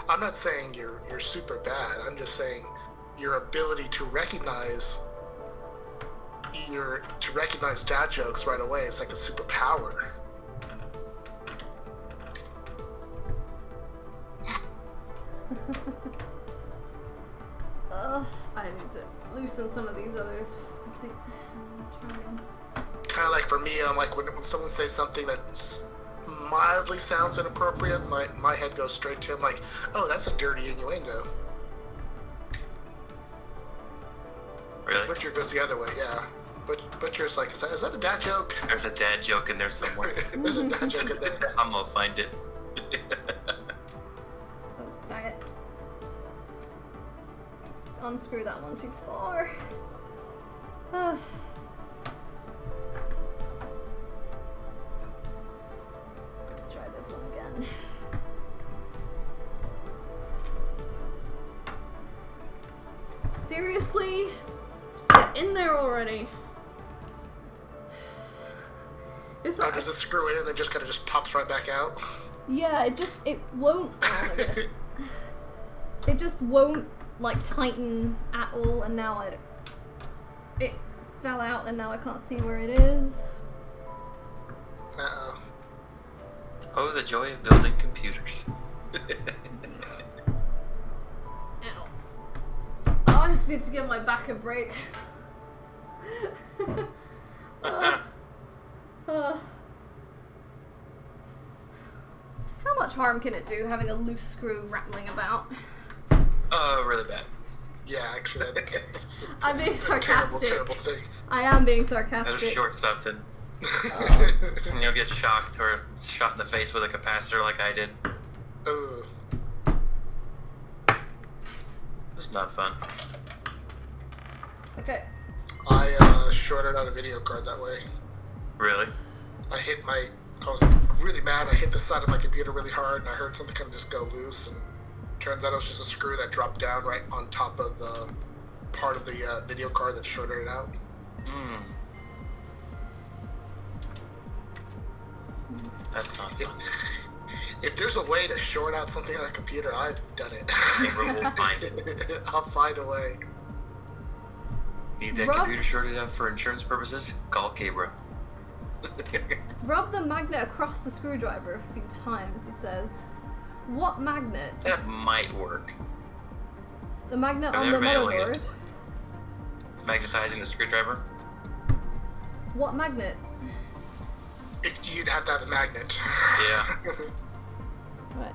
I'm not saying you're super bad. I'm just saying your ability to recognize dad jokes right away is like a superpower. I need to loosen some of these others. I think I'm trying. Kind of like for me, I'm like when someone says something that mildly sounds inappropriate, my head goes straight to him like, oh, that's a dirty innuendo. Really? Butcher goes the other way, yeah. Butcher's like, is that a dad joke? There's a dad joke in there somewhere. There's a dad joke in there. I'm gonna find it. Oh, dang it. Unscrew that one too far. Let's try this one again. Seriously? Just get in there already. It's Oh, like, does it screw in and then just kind of just pops right back out? yeah, it won't. Oh, I guess. It just won't like tighten at all, and now it fell out, and now I can't see where it is. Uh-oh. Oh, the joy of building computers. Ow. Oh, I just need to give my back a break. How much harm can it do having a loose screw rattling about? Really bad. Yeah, actually, that's I'm being sarcastic. Terrible thing. I am being That was sarcastic. short something. And you'll get shocked or shot in the face with a capacitor like I did. It's not fun. Okay. I shorted out a video card that way. Really? I was really mad. I hit the side of my computer really hard, and I heard something kind of just go loose, and turns out it was just a screw that dropped down right on top of the part of the video card that shorted it out. That's not fun. If there's a way to short out something on a computer, I've done it. We'll find it. I'll find a way. Need that computer shorted out for insurance purposes? Call Cabra. Rub the magnet across the screwdriver a few times, he says. What magnet? That might work. The magnet I've on the never been able to get motherboard? it to work. Magnetizing the screwdriver? What magnet? You'd have to have a magnet. Yeah. Right.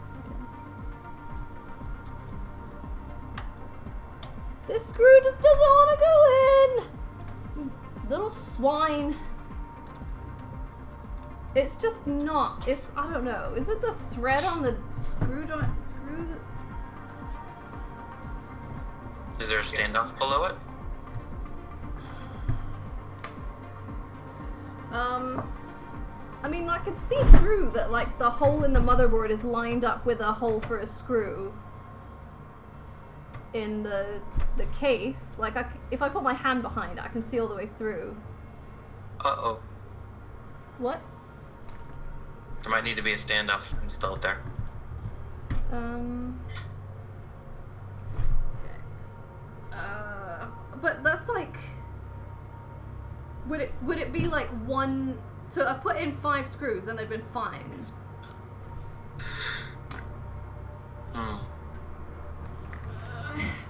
This screw just doesn't want to go in! Little swine. It's just not. I don't know. Is it the thread on the screw that's... Is there a standoff below it? I mean, I could see through that, like, the hole in the motherboard is lined up with a hole for a screw in the case. Like, if I put my hand behind it, I can see all the way through. Uh-oh. What? There might need to be a standoff installed there. Okay. But that's like... Would it be like one... So I've put in 5 screws and they've been fine.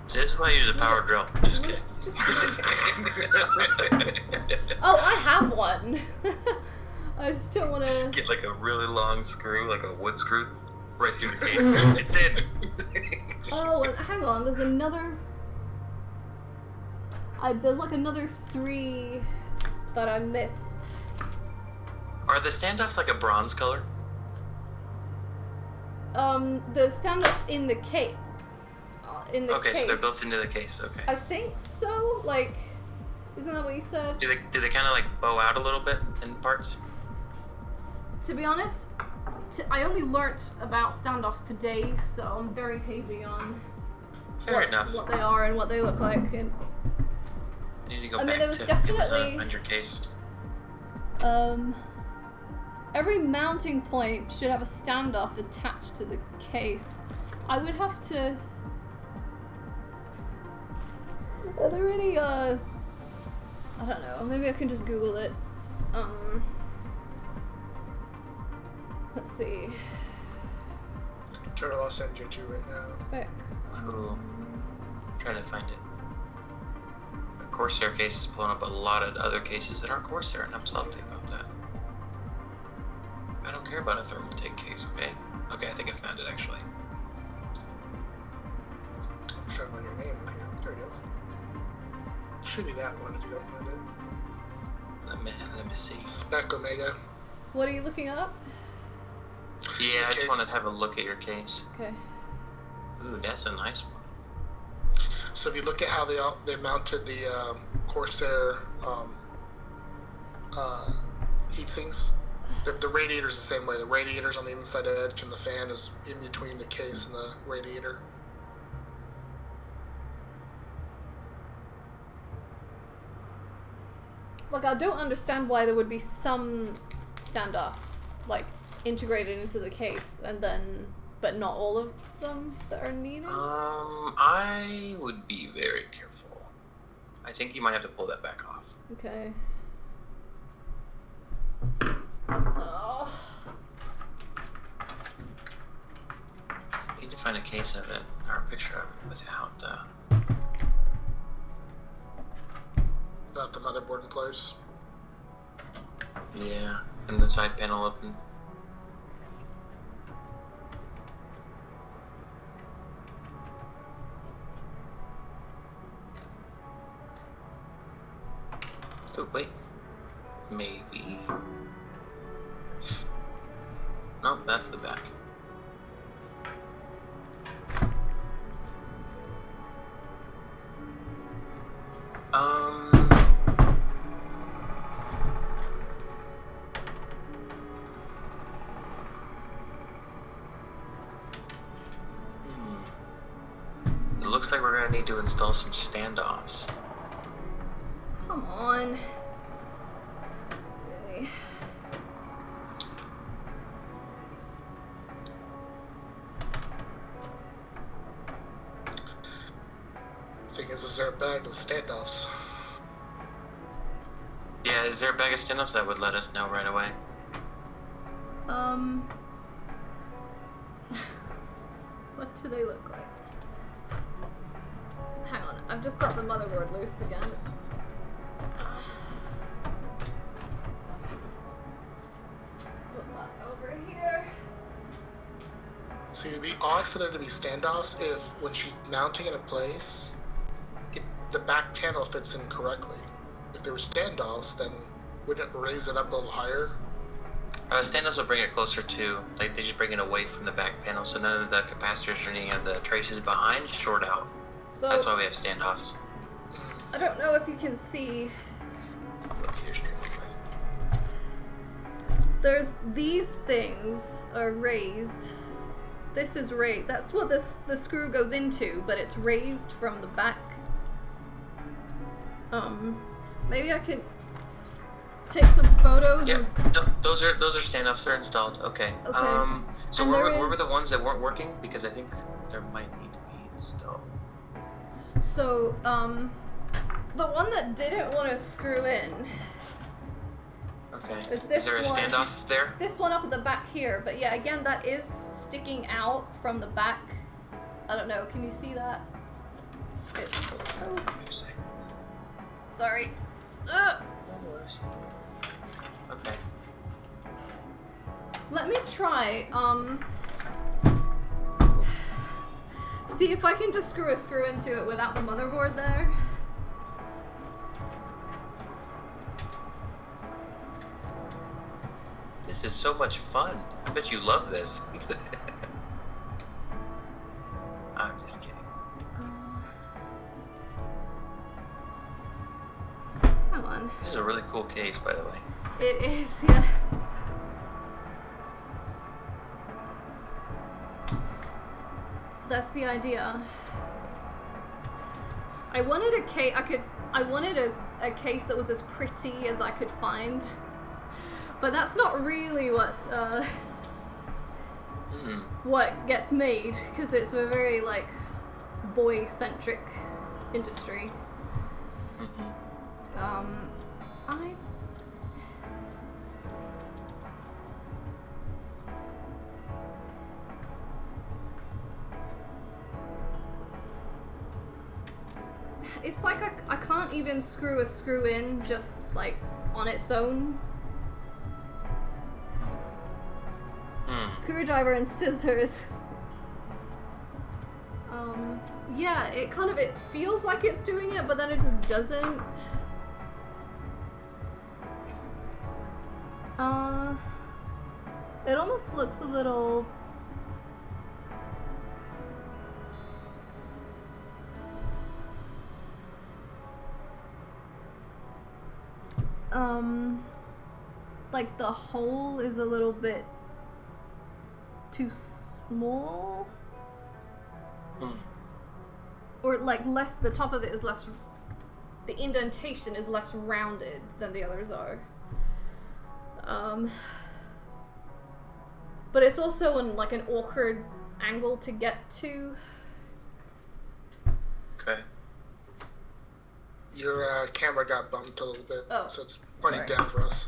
See, this is why I use a power drill. Just kidding. Oh, I have one. I just don't want to... Get like a really long screw, like a wood screw, right through the case. It's in. Oh, and hang on. There's another... there's like another 3 that I missed. Are the standoffs like a bronze color? The stand-ups in the case. Okay, case. so they're built into the case. Okay. I think so. Like, isn't that what you said? Do they kind of like bow out a little bit in parts? To be honest, I only learnt about standoffs today, so I'm very hazy on Fair enough. what they are and what they look like. And I need to go I mean, back there was to definitely- Amazon and find your case. Every mounting point should have a standoff attached to the case. I would have to... Are there any, I don't know, maybe I can just Google it. Let's see. Turtle, I'll send you to right now. Spec. Cool. I'm trying to find it. The Corsair case is pulling up a lot of other cases that aren't Corsair, and I'm salty about that. I don't care about a thermaltake case, okay? Okay, I think I found it actually. I'm trying to find your name in here. There it is. Should be that one if you don't find it. Let me see. Spec Omega. What are you looking up? Yeah, I Case. just wanted to have a look at your case. Okay. Ooh, that's a nice one. So if you look at how they mounted the Corsair heat sinks, the radiator's the same way. The radiator's on the inside edge, and the fan is in between the case and the radiator. Like, I don't understand why there would be some standoffs, like, integrated into the case, and then, but not all of them that are needed? I would be very careful. I think you might have to pull that back off. Okay. Oh. You need to find a case of it, or a picture of it, without the... Without the motherboard in place. Yeah, and the side panel open. Oh, wait. Maybe. No, that's the back. It looks like we're gonna need to install some standoffs. Come on. Really? Thing is there a bag of standoffs? Yeah, is there a bag of standoffs that would let us know right away? What do they look like? Hang on, I've just got the motherboard loose again. Put that over here. See, it'd be odd for there to be standoffs if, when she's mounting it in place, the back panel fits in correctly. If there were standoffs, then wouldn't it raise it up a little higher? Standoffs will bring it closer to, like, they just bring it away from the back panel, so none of the capacitors or any of the traces behind short out. So That's why we have standoffs. I don't know if you can see. Look at your screen. There's these things are raised. This is raised. That's what the screw goes into, but it's raised from the back. Maybe I could take some photos. Yeah, those are standoffs. They're installed. Okay. Okay. So And where were the ones that weren't working? Because I think there might need to be installed. So, the one that didn't want to screw in. Okay. Is this there a one? standoff there? This one up at the back here, but yeah, again, that is sticking out from the back. I don't know. Can you see that? Oh, sorry. Ugh. Okay. Let me try, see if I can just screw a screw into it without the motherboard there. This is so much fun. I bet you love this. I'm just kidding. Come on. This is a really cool case, by the way. It is, yeah. That's the idea. I wanted a case. I wanted a case that was as pretty as I could find, but that's not really what gets made, because it's a very like boy-centric industry. It's like I can't even screw a screw in just like on its own. Screwdriver and scissors. Yeah, it feels like it's doing it, but then it just doesn't. It almost looks a little. Like the hole is a little bit too small. Or like the top of it is less, the indentation is less rounded than the others are. But it's also in like an awkward angle to get to. Okay. Your camera got bumped a little bit, so it's pointing sorry. down for us.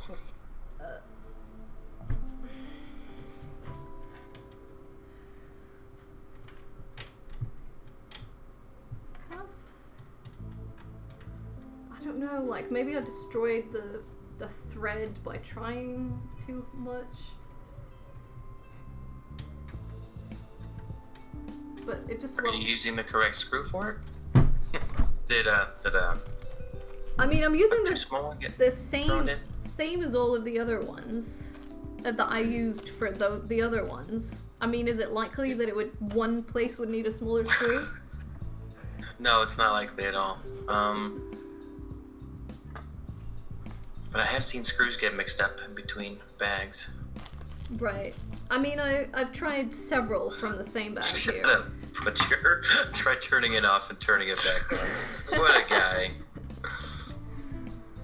I don't know, like maybe I destroyed the thread by trying too much. But it just Are you using the correct screw for it? Did I mean, I'm using Too small, get the thrown in. same as all of the other ones that I used for the other ones. I mean, is it likely that one place would need a smaller screw? No, it's not likely at all. But I have seen screws get mixed up in between bags. Right. I mean, I've tried several from the same bag Shut here. up. But try turning it off and turning it back on. What a guy.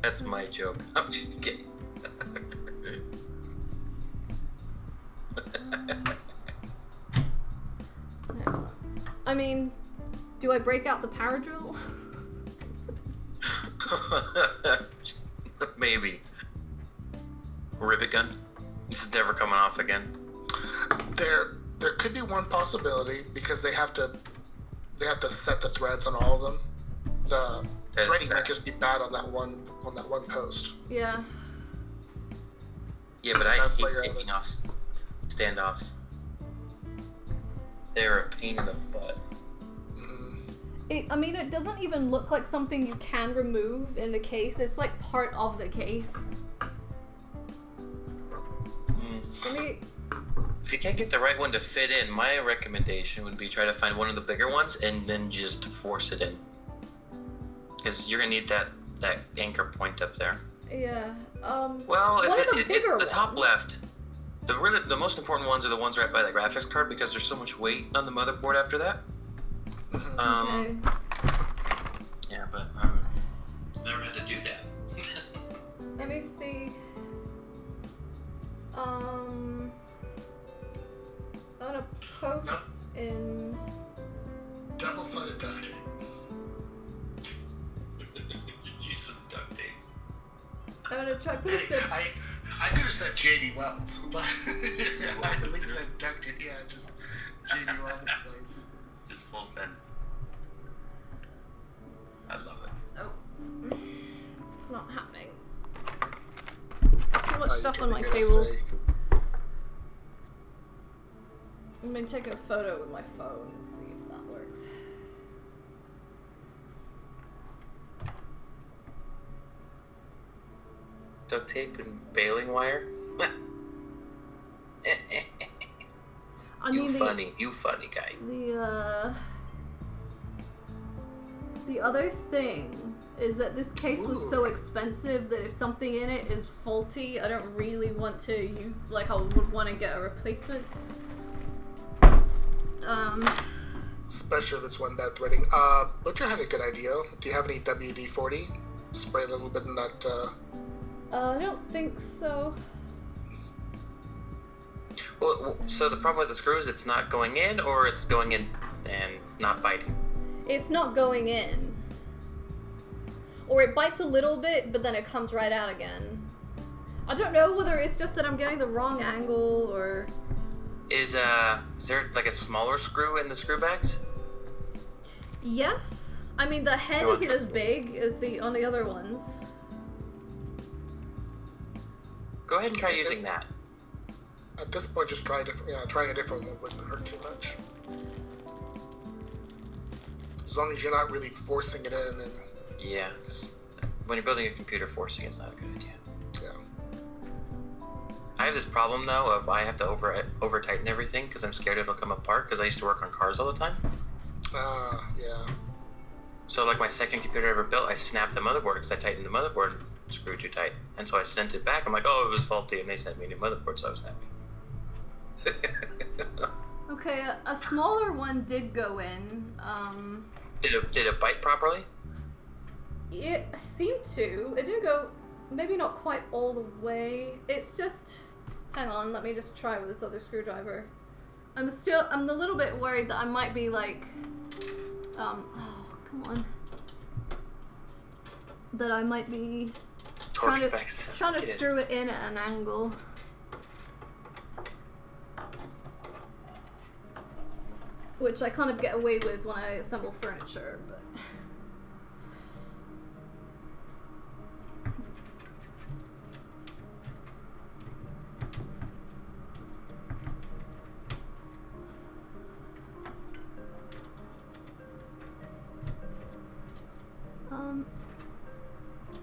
That's my joke. I'm just kidding. I mean, do I break out the power drill? Maybe. Rivet gun? This is never coming off again. There could be one possibility because they have to set the threads on all of them. The threading might just be bad on that one post. Yeah. Yeah, but I That's hate why you're taking off standoffs. They're a pain in the butt. I mean, it doesn't even look like something you can remove in the case. It's like part of the case. I mean, If you can't get the right one to fit in, my recommendation would be try to find one of the bigger ones and then just force it in. Because you're gonna need that anchor point up there. yeah. Well, one of the it's bigger the top ones. left. The most important ones are the ones right by the graphics card because there's so much weight on the motherboard after that. Okay. Yeah, but never had to do that. Let me see. I'm gonna post in. Double-sided duct tape. Use some duct tape. I'm gonna try post it. I could have said JD Wells, but I at least said duct tape. Yeah, just JD Wells place. Just full send. I love it. Oh, it's not happening. There's too much stuff on my table. I'm gonna take a photo with my phone and see if that works. Duct tape and baling wire. I mean, You funny guy. The other thing is that this case was so expensive that if something in it is faulty, I don't really want to use, like, I would want to get a replacement. Especially if it's one bad threading. Butcher had a good idea. Do you have any WD-40? Spray a little bit in that, I don't think so. Well, so the problem with the screw is it's not going in, or it's going in and not biting. It's not going in. Or it bites a little bit, but then it comes right out again. I don't know whether it's just that I'm getting the wrong angle, or... Is there like a smaller screw in the screw bags? Yes. I mean, the head isn't as big as on the other ones. Go ahead and try using that. at this point, just trying a different one wouldn't hurt too much. As long as you're not really forcing it in, and Yeah, because when you're building a computer, forcing it's not a good idea. yeah. I have this problem though of I have to over tighten everything because I'm scared it'll come apart because I used to work on cars all the time. Yeah. So like my second computer I ever built, I snapped the motherboard because I tightened the motherboard screw too tight, and so I sent it back. I'm like, oh, it was faulty, and they sent me a new motherboard, so I was happy. Okay, a smaller one did go in. Did it bite properly? It seemed to. It didn't go, maybe not quite all the way. It's just, hang on, let me just try with this other screwdriver. I'm a little bit worried that I might be like, oh, come on. That I might be trying to screw it in at an angle. Which I kind of get away with when I assemble furniture, but...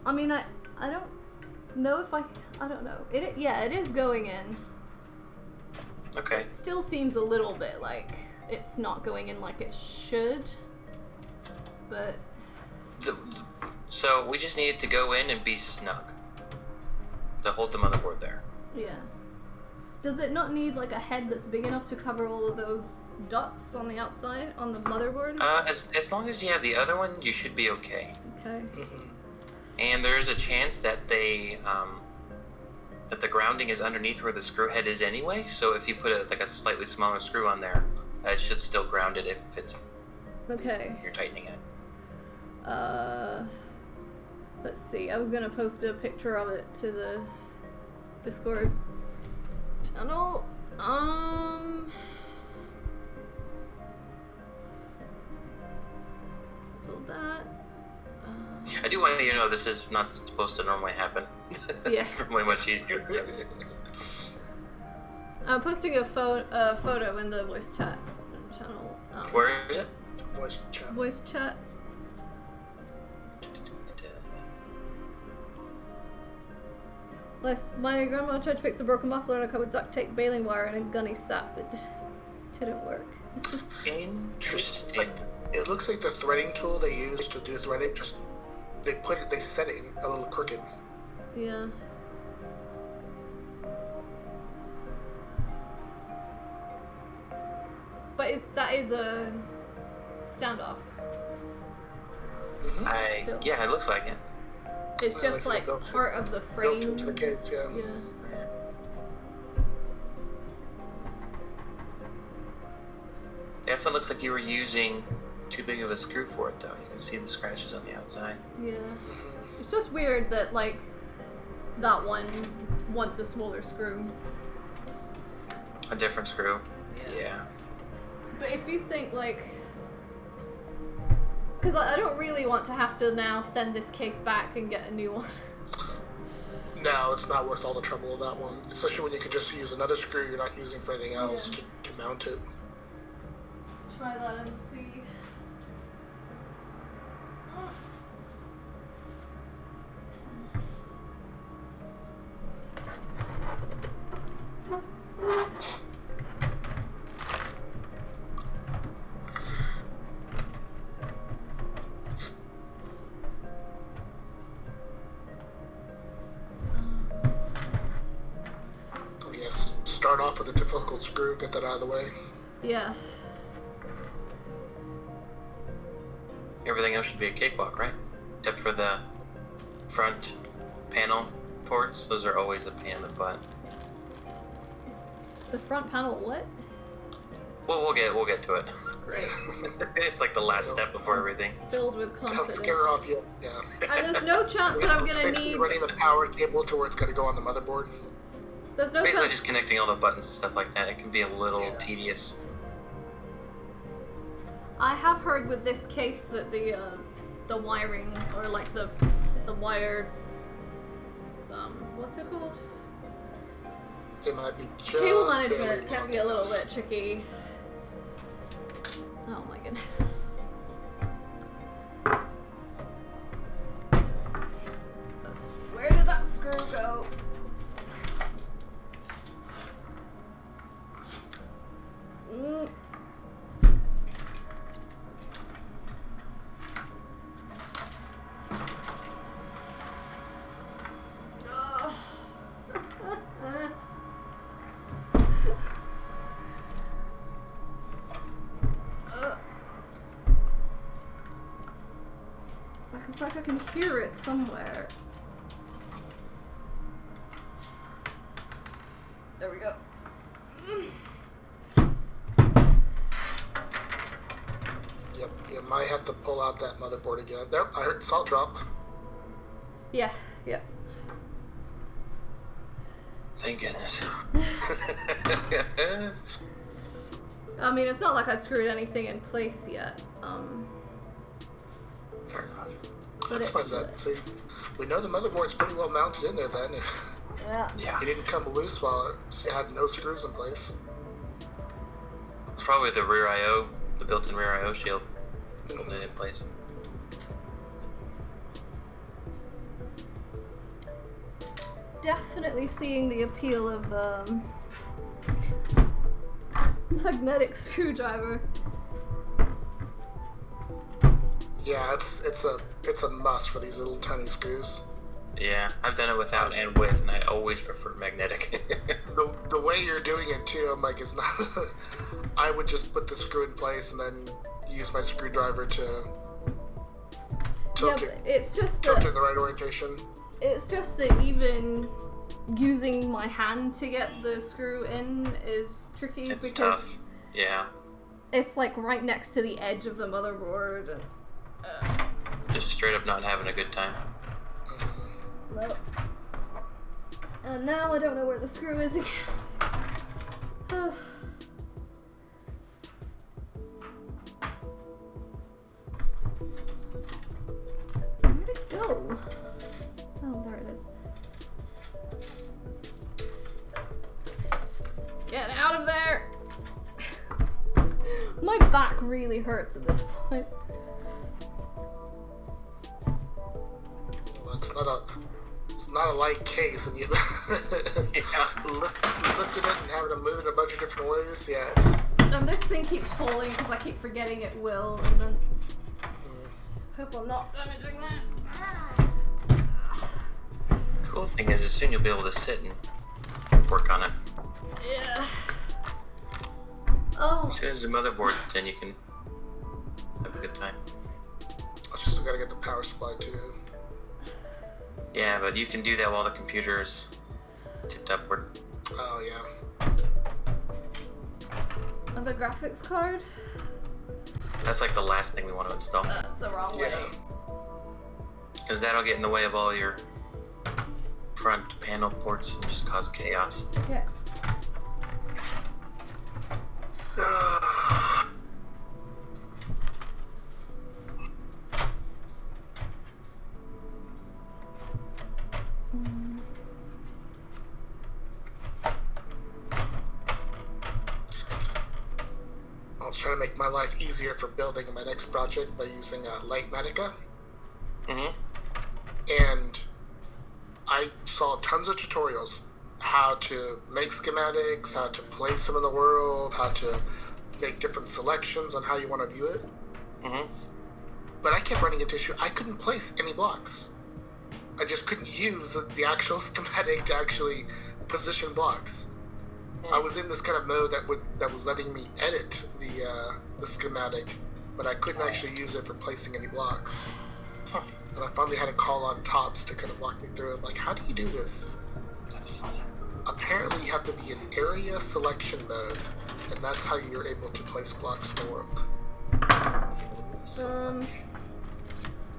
I mean, I don't know if I don't know. It is going in. Okay. It still seems a little bit like it's not going in like it should. But So we just need it to go in and be snug. To hold the motherboard there. yeah. Does it not need like a head that's big enough to cover all of those dots on the outside on the motherboard? As long as you have the other one, you should be okay. Okay. And there's a chance that they that the grounding is underneath where the screw head is anyway. So if you put a slightly smaller screw on there, it should still ground it if it's Okay. you're tightening it. Let's see. I was gonna post a picture of it to the Discord channel. Cancel that. I do want you to know this is not supposed to normally happen. Yeah. It's normally much easier. I'm posting a photo in the voice chat channel. Where is it? Voice chat. Voice chat. My grandma tried to fix a broken muffler on a car with duct tape, baling wire, and a gunny sap. It didn't work. Interesting. It looks like the threading tool they use to do threading, just they set it a little crooked. Yeah. But that is a standoff. Mm-hmm. Yeah, it looks like it. It's just like part of the frame. Built into the case, yeah. Yeah. Definitely looks like you were using too big of a screw for it, though. You can see the scratches on the outside. Yeah. It's just weird that like that one wants a smaller screw. A different screw. Yeah. Yeah. But if you think like, because I don't really want to have to now send this case back and get a new one. No, it's not worth all the trouble of that one. Especially when you could just use another screw you're not using for anything else to mount it. Let's try that and see. Yes, start off with a difficult screw, get that out of the way. Yeah. Everything else should be a cakewalk, right? Except for the front panel ports. Those are always a pain in the butt. The front panel, what? Well, we'll get to it. Great. It's like the last step before everything. Filled with Don't confidence. scare her off yet. Yeah. And there's no chance that I'm gonna Basically need. running the power cable to where it's going to go on the motherboard. There's no Basically, chance. just connecting all the buttons and stuff like that. It can be a little tedious. I have heard with this case that the wiring or like the wire what's it called? It might be just Cable barely management can long be a little enough. bit tricky. Oh my goodness. Where did that screw go? Mm. Ugh. It's like I can hear it somewhere. There we go. Yep, you might have to pull out that motherboard again. There, I heard salt drop. Yeah, yeah. Thank goodness. I mean, it's not like I'd screwed anything in place yet. Fair enough. But That's why that. See, we know the motherboard's pretty well mounted in there then. yeah. Yeah. It didn't come loose while it had no screws in place. It's probably the rear I/O, the built-in rear I/O shield, holding it in place. definitely seeing the appeal of magnetic screwdriver. Yeah, it's a must for these little tiny screws. Yeah, I've done it without and with, and I always prefer magnetic. The way you're doing it too, I'm like, it's not. I would just put the screw in place and then use my screwdriver to tilt it. It's just tilt it in the right orientation. It's just that even using my hand to get the screw in is tricky It's because tough. Yeah. it's like right next to the edge of the motherboard. Just straight up not having a good time. Well, and now I don't know where the screw is again. Where'd it go? Oh, there it is. Get out of there! My back really hurts at this point. Well, it's not a light case, and you lifting it and having to move it a bunch of different ways. Yeah, And this thing keeps falling because I keep forgetting it will, and then hope I'm not damaging that. Cool thing is, soon you'll be able to sit and work on it. Yeah. Oh. As soon as the motherboard's in, you can have a good time. I just gotta get the power supply too. Yeah, but you can do that while the computer is tipped upward. Oh yeah. And the graphics card? That's like the last thing we want to install. That's the wrong way. Yeah. Because that'll get in the way of all your front panel ports and just cause chaos. Okay. I was trying to make my life easier for building my next project by using Lightmatica. Mm-hmm. And I saw tons of tutorials how to make schematics, how to place them in the world, how to make different selections on how you want to view it. Mm-hmm. But I kept running into issue. I couldn't place any blocks. I just couldn't use the actual schematic to actually position blocks. I was in this kind of mode that was letting me edit the schematic, but I couldn't actually use it for placing any blocks. And I finally had to call on Tops to kind of walk me through it. Like, how do you do this? That's funny. Apparently, you have to be in area selection mode, and that's how you're able to place blocks in the world.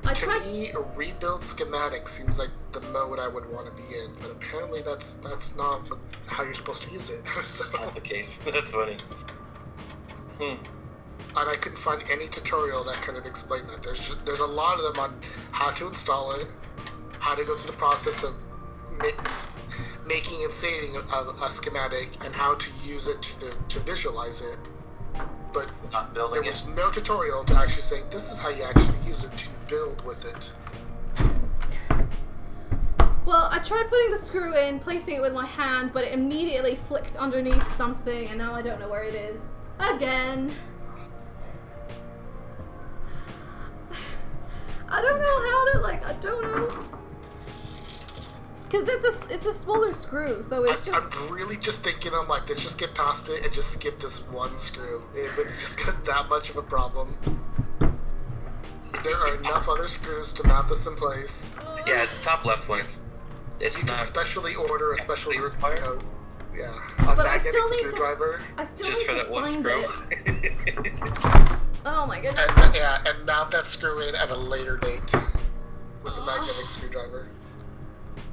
I To tried. me, a rebuild schematic seems like the mode I would want to be in, but apparently that's not how you're supposed to use it. That's not the case. That's funny. And I couldn't find any tutorial that kind of explained that. There's a lot of them on how to install it, how to go through the process of making and saving a schematic, and how to use it to visualize it. But Not building there it. was no tutorial to actually say this is how you actually use it to build with it. Well, I tried putting the screw in, placing it with my hand, but it immediately flicked underneath something, and now I don't know where it is. Again. I don't know how to, I don't know. Because it's a smaller screw, so it's just... I'm really just thinking, I'm like, let's just get past it and just skip this one screw. If it's just got that much of a problem. There are enough other screws to mount this in place. Yeah, it's the top left one. It's You can not specially order a special required? yeah, a But I magnetic still need to- screwdriver. I still just need for to that one find screw. it. Oh my goodness. And mount that screw in at a later date with the magnetic screwdriver.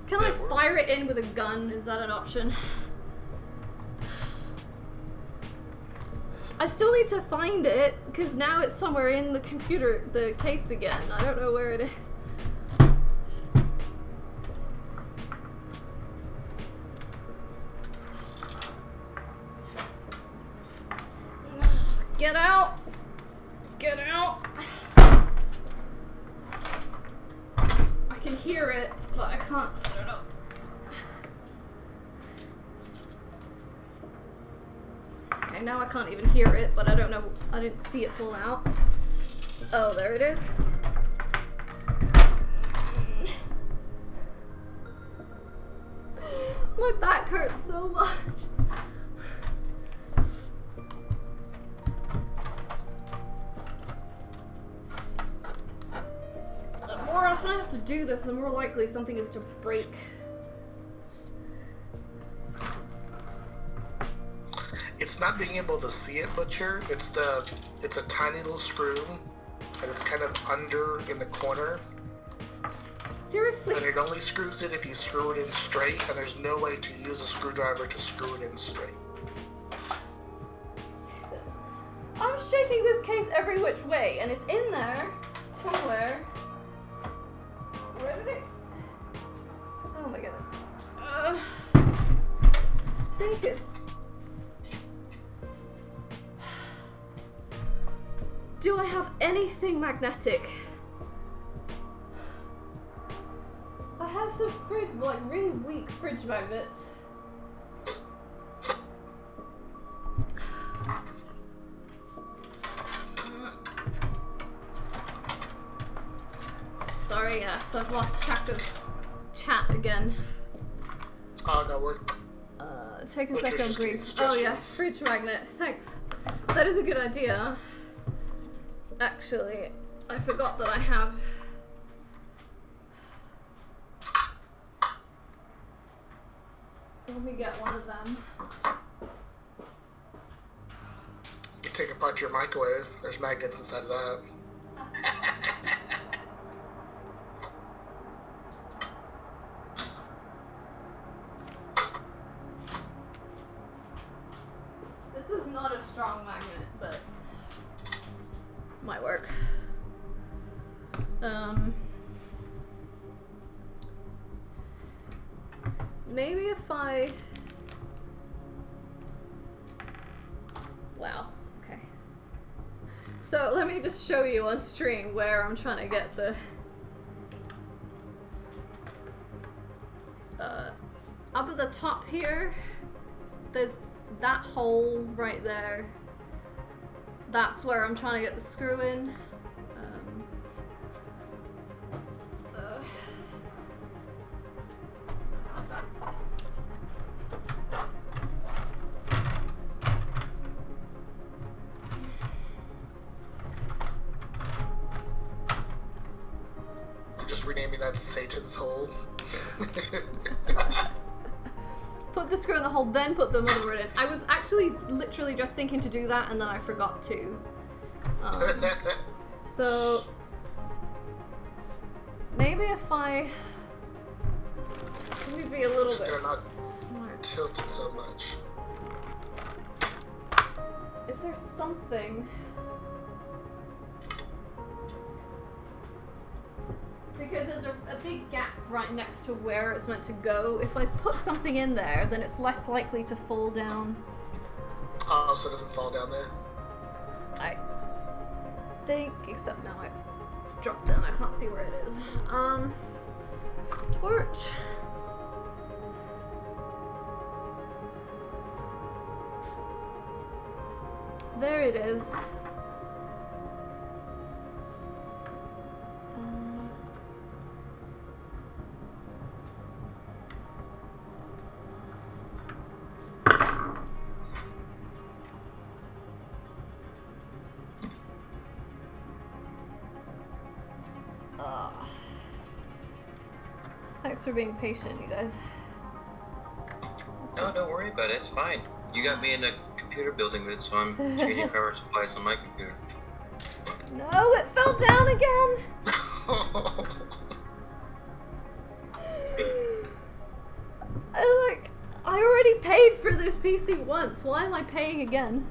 Can I fire it in with a gun? Is that an option? I still need to find it, because now it's somewhere in the computer, the case again. I don't know where it is. Get out! Get out! I can hear it, but I can't. I don't know. Okay, now I can't even hear it, but I don't know. I didn't see it fall out. Oh, there it is. My back hurts so much. The more often I have to do this, the more likely something is to break. It's not being able to see it, Butcher. It's a tiny little screw, and it's kind of under in the corner. Seriously? And it only screws it if you screw it in straight, and there's no way to use a screwdriver to screw it in straight. I'm shaking this case every which way, and it's in there somewhere. Where did it? Oh my goodness. Dinkus. Do I have anything magnetic? I have some fridge, like really weak fridge magnets. Sorry, yes, I've lost track of chat again. Oh no, we're. Take a Butcher second, just gave please. Oh yeah, suggestions. fridge magnet. Thanks. That is a good idea. Actually, I forgot that I have. Let me get one of them. You take apart your microwave. There's magnets inside of that. This is not a strong magnet, but might work. Maybe if I... Wow, okay. So let me just show you on stream where I'm trying to get the... up at the top here, there's that hole right there. That's where I'm trying to get the screw in. Just renaming that Satan's hole. Put the screw in the hole, then put the motherboard in. I was actually literally just thinking to do that, and then I forgot to. So maybe if I let me be a little Just bit gonna not smart. tilt it so much. Is there something? Because there's a big gap right next to where it's meant to go. If I put something in there, then it's less likely to fall down. Oh, so it doesn't fall down there? I think, except now I dropped down, I can't see where it is. Torch. There it is. Thanks for being patient, you guys. No, don't worry about it. It's fine. You got me in a computer building with, so I'm changing power supplies on my computer. No, it fell down again! I already paid for this PC once. Why am I paying again?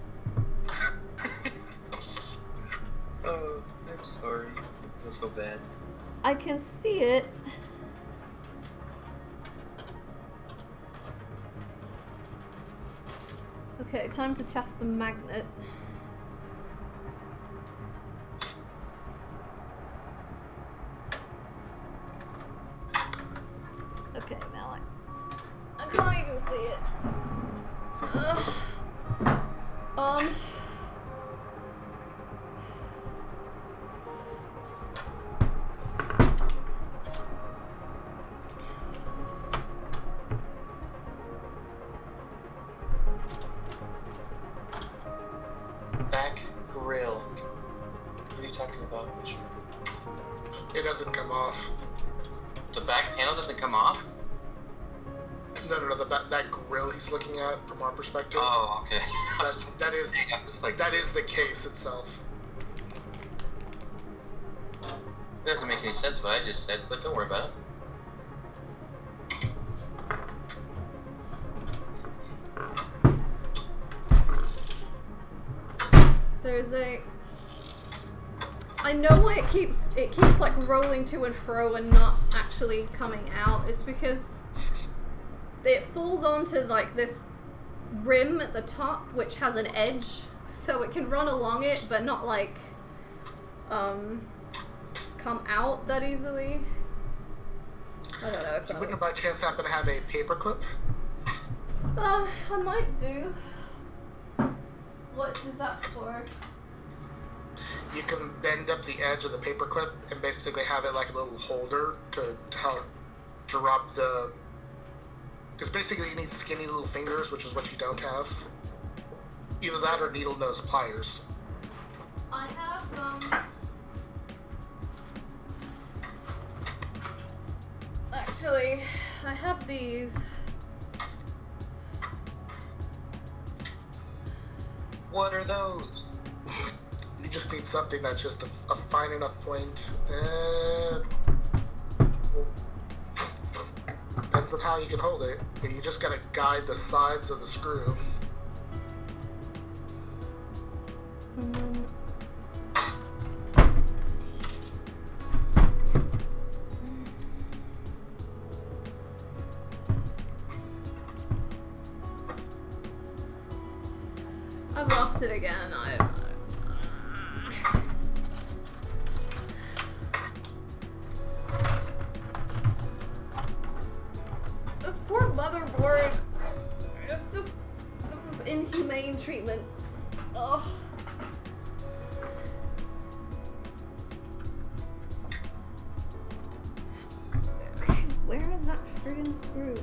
Oh, I'm sorry. I feel so bad. I can see it. Okay, time to test the magnet. Okay, now I can't even see it. Ugh. talking about? Which... It doesn't come off. The back panel doesn't come off? No. That grill he's looking at from our perspective. Oh, okay. That is like, that is the case itself. It doesn't make any sense what I just said, but don't worry about it. There's a... I know why it keeps like rolling to and fro and not actually coming out. It's because it falls onto like this rim at the top, which has an edge, so it can run along it, but not like come out that easily. I don't know if that You wouldn't was... by chance happen to have a paper clip? I might do. What is that for? You can bend up the edge of the paper clip and basically have it like a little holder to help drop the... Because basically you need skinny little fingers, which is what you don't have. Either that or needle nose pliers. I have, actually, I have these. What are those? You just need something that's just a fine enough point. Depends on how you can hold it. But you just gotta guide the sides of the screw. And then... I've lost it again. This poor motherboard. This is inhumane treatment. Ugh. Okay, where is that friggin' screw?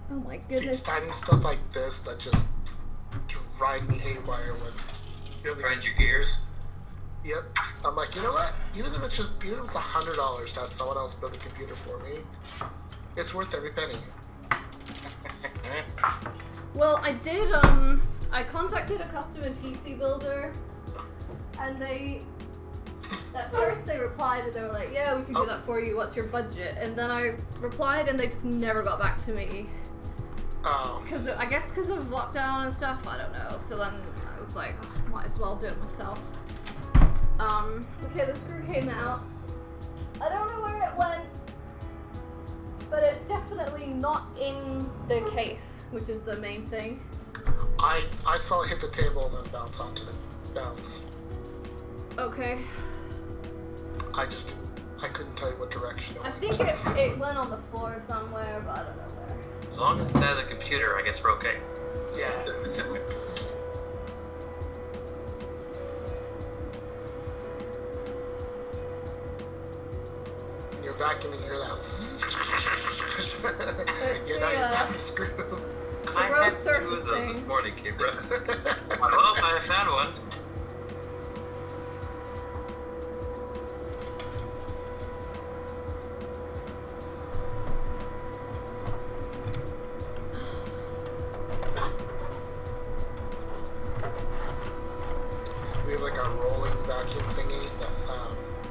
Oh my See, goodness. it's tiny stuff like this that just drive me haywire when... Grind your gears? Yep. I'm like, you know what? Even if it's $100 to have someone else build a computer for me, it's worth every penny. Well, I did, I contacted a custom and PC builder, and at first they replied and they were like, yeah, we can do that for you, what's your budget? And then I replied and they just never got back to me. Oh. I guess because of lockdown and stuff, I don't know. So then I was like, oh, might as well do it myself. Okay, the screw came out. I don't know where it went, but it's definitely not in the case, which is the main thing. I saw it hit the table and then bounce onto the bounce. Okay. I couldn't tell you what direction it I went. think it went on the floor somewhere, but I don't know where. As long as it's out of the computer, I guess we're okay. Yeah. When you're vacuuming, you hear that. You're not your back screw. I road had 2 of those surfacing. this morning, Kibra. Well, I found one. We have like a rolling vacuum thingy that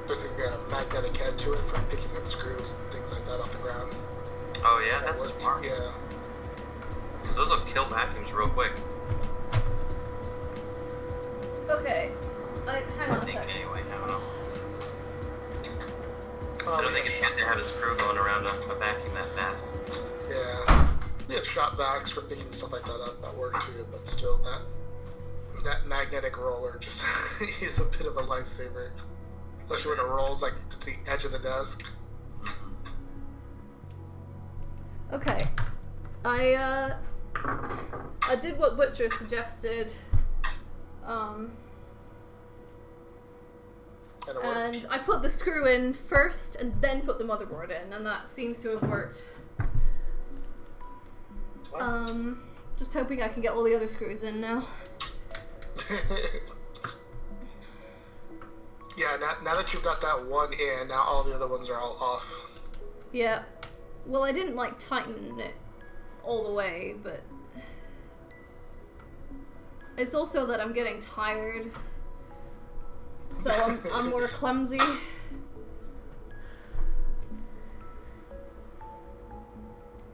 basically got a magnetic head to it for picking up screws and things like that off the ground. Oh yeah, that's smart. Yeah. Because those will kill vacuums real quick. Okay. Hang on I a think sec. anyway, I don't know. Oh, I don't think it's good to have a screw going around a vacuum that fast. Yeah. We have shop vacs for picking stuff like that up at work too, but still that magnetic roller just is a bit of a lifesaver. Especially when it rolls like to the edge of the desk. Okay. I did what Butcher suggested. And it worked. And I put the screw in first and then put the motherboard in, and that seems to have worked. Just hoping I can get all the other screws in now. Yeah, now that you've got that one in, now all the other ones are all off. Yeah. Well, I didn't like tighten it all the way, but it's also that I'm getting tired, so I'm more clumsy.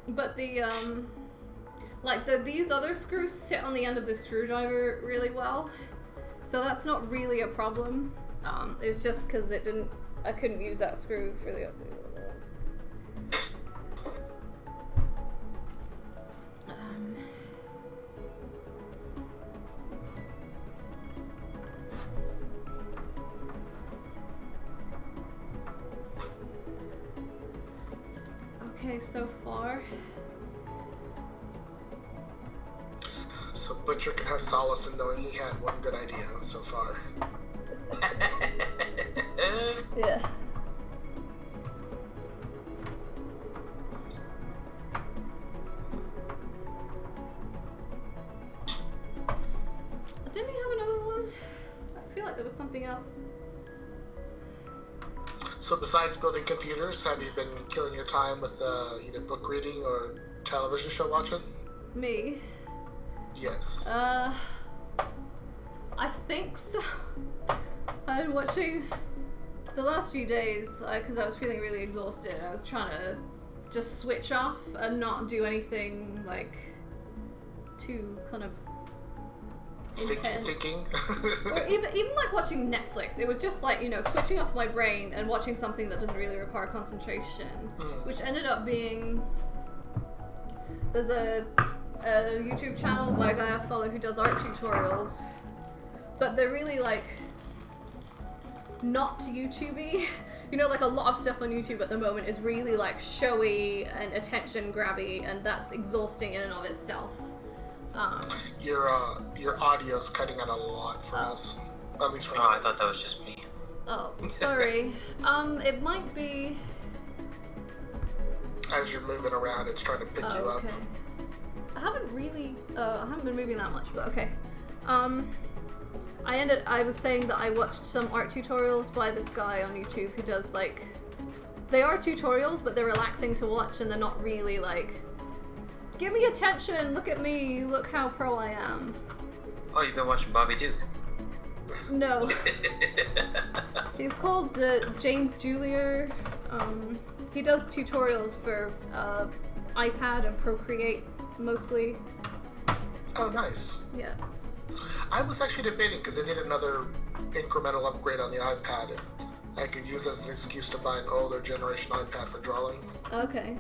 But these other screws sit on the end of the screwdriver really well, so that's not really a problem. It's just because I couldn't use that screw for the other ones. Okay, so far. So Butcher can have solace in knowing he had one good idea so far. Yeah. Didn't he have another one? I feel like there was something else. So besides building computers, have you been killing your time with either book reading or television show watching? Me? Yes. I think so. I've been watching the last few days because I was feeling really exhausted. I was trying to just switch off and not do anything like too kind of intense. Thinking. Or even like watching Netflix. It was just like, you know, switching off my brain and watching something that doesn't really require concentration, which ended up being, there's a YouTube channel by a guy I follow who does art tutorials, but they're really like not YouTubey. You know, like a lot of stuff on YouTube at the moment is really like showy and attention grabby, and that's exhausting in and of itself. Your audio's cutting out a lot for us, at least for me. Oh, I thought that was just me. Oh, sorry. It might be. As you're moving around, it's trying to pick you up. Okay. I haven't been moving that much, but okay. I was saying that I watched some art tutorials by this guy on YouTube who does like, they are tutorials, but they're relaxing to watch and they're not really like, give me attention, look at me, look how pro I am. Oh, you've been watching Bobby Duke? No. He's called James Julier. He does tutorials for iPad and Procreate mostly. Oh, nice. Yeah. I was actually debating because they did another incremental upgrade on the iPad. If I could use as an excuse to buy an older generation iPad for drawing. Okay.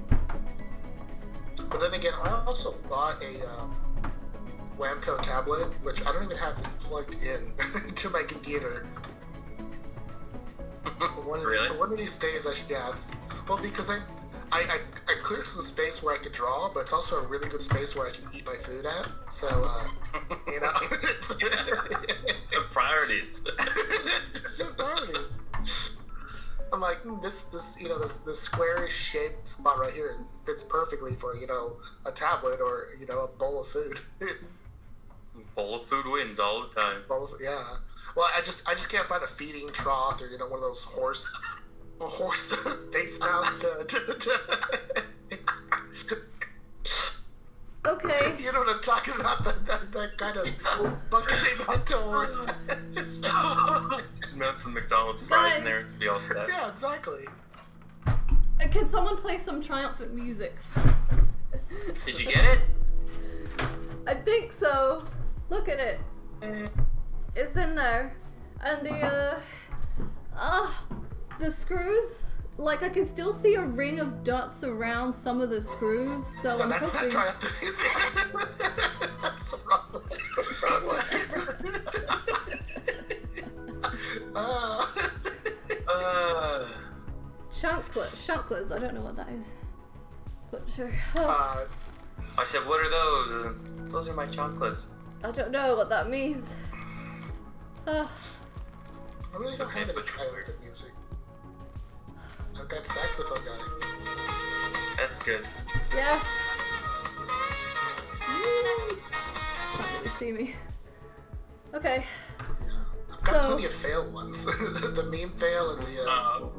But then again, I also bought a Wamco tablet, which I don't even have plugged in to my computer. Really? One of these days, because I cleared some space where I could draw, but it's also a really good space where I can eat my food at. So, you know, priorities. It's priorities. I'm like, this squarish shaped spot right here fits perfectly for, you know, a tablet or, you know, a bowl of food. Bowl of food wins all the time. Yeah. Well, I just can't find a feeding trough or, you know, one of those horse face mounts Okay. You know what I'm talking about? That kind of bucket they mount to a horse. Just mount some McDonald's fries in there and be all set. Yeah, exactly. Can someone play some triumphant music? Did you get it? I think so. Look at it. It's in there. And the screws, like I can still see a ring of dots around some of the screws, so No, I'm that's hoping... not triumphant music. That's the wrong one. Chunklers, I don't know what that is. But sure. I said, what are those? Those are my chocolates. I don't know what that means. I really don't have any triumphant music. I've got saxophone guy. That's good. Yes. Woo. they see me. Okay. I've got plenty of failed ones. The meme fail and the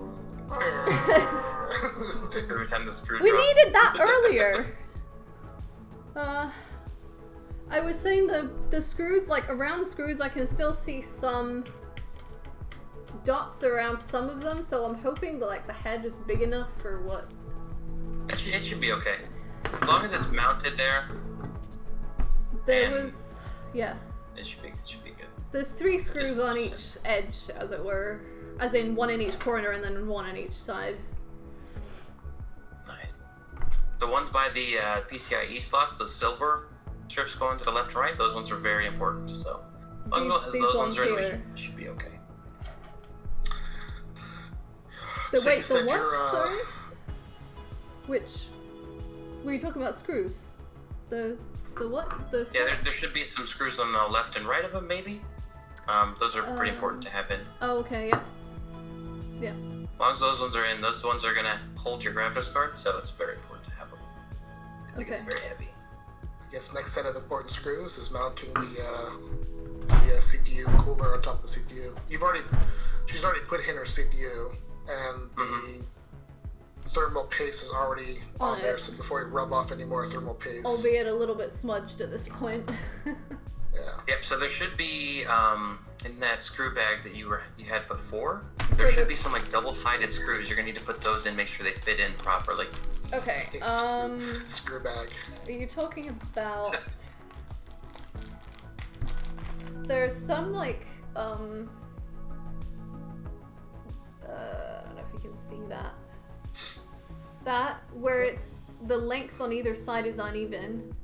Every time the screw We drops. needed that earlier. I was saying the screws, like around the screws, I can still see some dots around some of them. So I'm hoping that like the head is big enough for what. It should be okay. As long as it's mounted there. There And- was, yeah. It should be good. There's 3 screws on each edge, as it were. As in 1 in each corner and then 1 on each side. Nice. The ones by the PCIe slots, the silver strips going to the left and right, those ones are very important. So as long as These those ones ones are in, here. we should be okay. So Wait, you the said what? you're, Sorry? Which? Were you talking about screws? The what? The Yeah, there should be some screws on the left and right of them, maybe. Those are pretty important to have in. Oh, okay, yeah. Yeah. As long as those ones are in, those ones are gonna hold your graphics card, so it's very important to have them. I think it's Okay. very heavy. I guess next set of important screws is mounting the CPU cooler on top of the CPU. She's already put in her CPU, and the thermal paste is already on there. it. So before you rub off any more thermal paste, Albeit a little bit smudged at this point. yeah, Yep. So there should be in that screw bag that you had before. There For should the- be some like double-sided screws. You're gonna need to put those in, make sure they fit in properly. Okay, screw bag. are you talking about... There's some, like, I don't know if you can see that. That, where it's, the length on either side is uneven.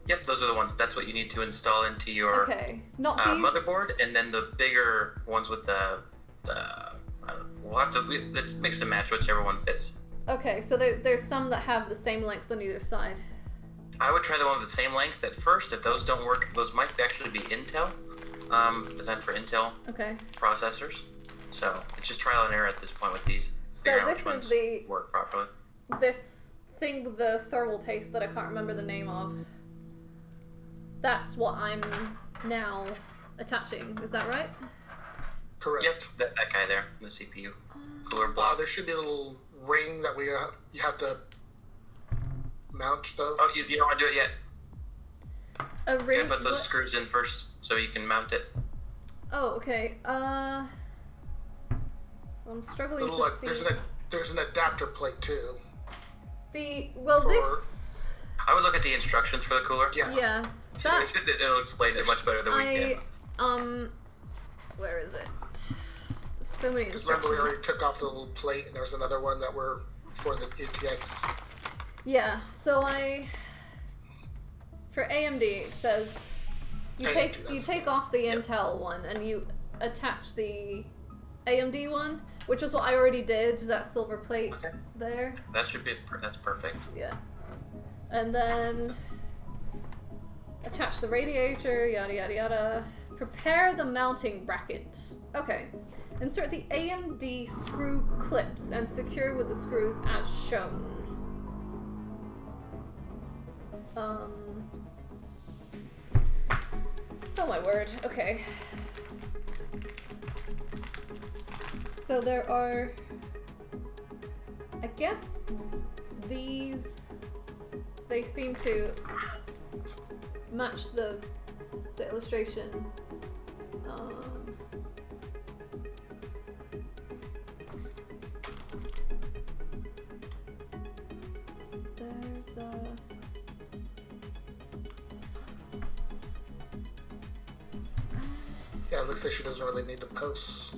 Yep, those are the ones. That's what you need to install into your Okay, not these... motherboard, and then the bigger ones with the I don't know, we'll have to let's mix and match whichever one fits. Okay, so there's some that have the same length on either side. I would try the one with the same length at first. If those don't work, those might actually be Intel, designed for Intel Okay. processors. So it's just trial and error at this point with these. So Figuring out this which is ones the... work properly. This thing with the thermal paste that I can't remember the name of. That's what I'm now attaching. Is that right? Correct. Yep, that guy there, the CPU cooler block. There should be a little ring that you have to mount though. Oh, you don't want to do it yet. A You ring. gotta put those what? screws in first so you can mount it. Oh, okay. So I'm struggling Little, to like, see there's an adapter plate too. Well, for- this. I would look at the instructions for the cooler. Yeah. Yeah. That. It'll explain it much better than we can. Where is it? There's so many Because remember we already instructions. took off the little plate, and there's another one that were for the ATX. Yeah. So for AMD it says you AMD, take off the Intel one and you attach the AMD one, which is what I already did. That silver plate Okay. there. That's perfect. Yeah. And then attach the radiator, yada yada yada. Prepare the mounting bracket. Okay. Insert the AMD screw clips and secure with the screws as shown. Oh my word. Okay. So there are, I guess these, they seem to match the illustration. There's Yeah, it looks like she doesn't really need the posts.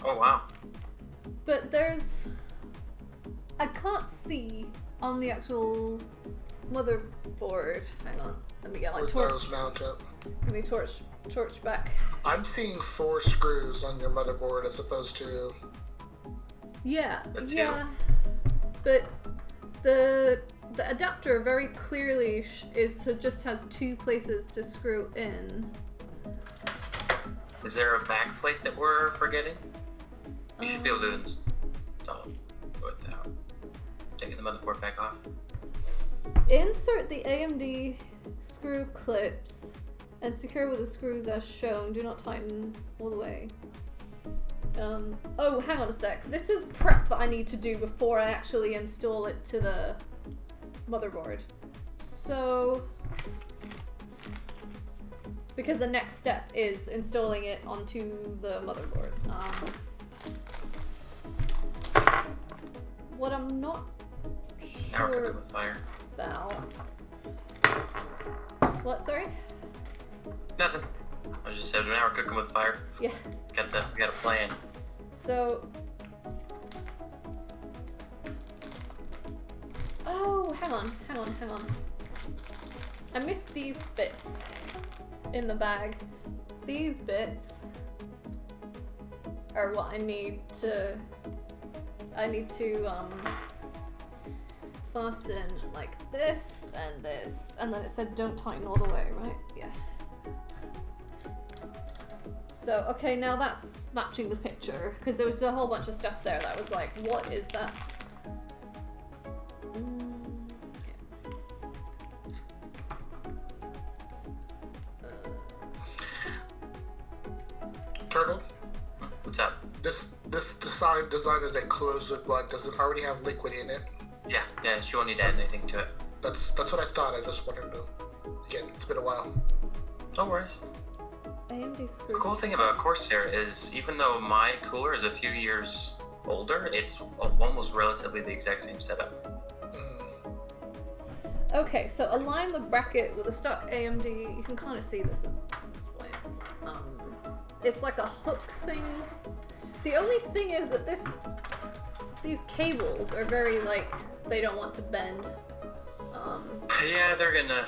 Oh wow. but there's, I can't see on the actual motherboard. Hang on, let me get my Where torch. those mount up. Let me torch back. I'm seeing 4 screws on your motherboard as opposed to. Yeah, The two. yeah. But the adapter very clearly just has 2 places to screw in. Is there a back plate that we're forgetting? You should be able to install it without taking the motherboard back off. Insert the AMD screw clips and secure with the screws as shown. Do not tighten all the way. Oh, hang on a sec. This is prep that I need to do before I actually install it to the motherboard. So, because the next step is installing it onto the motherboard. What I'm not Now we're sure cooking with fire. about. What? Sorry. Nothing. I just said now we're cooking with fire. Yeah. We got a plan. So. Oh, hang on. I missed these bits in the bag. These bits are what I need to fasten like this, and then it said don't tighten all the way, right? Yeah. So, okay, now that's matching the picture, because there was a whole bunch of stuff there that was like, what is that? Turtle? What's up? This design is enclosed with blood. Does it already have liquid in it? Yeah, she won't need to add anything to it. That's what I thought. I just wanted to. Again, it's been a while. No worries. AMD screw. The cool thing about Corsair is, even though my cooler is a few years older, it's almost relatively the exact same setup. Okay, so align the bracket with a stock AMD. You can kind of see this at this point. It's like a hook thing. The only thing is that these cables are very they don't want to bend. Yeah, they're gonna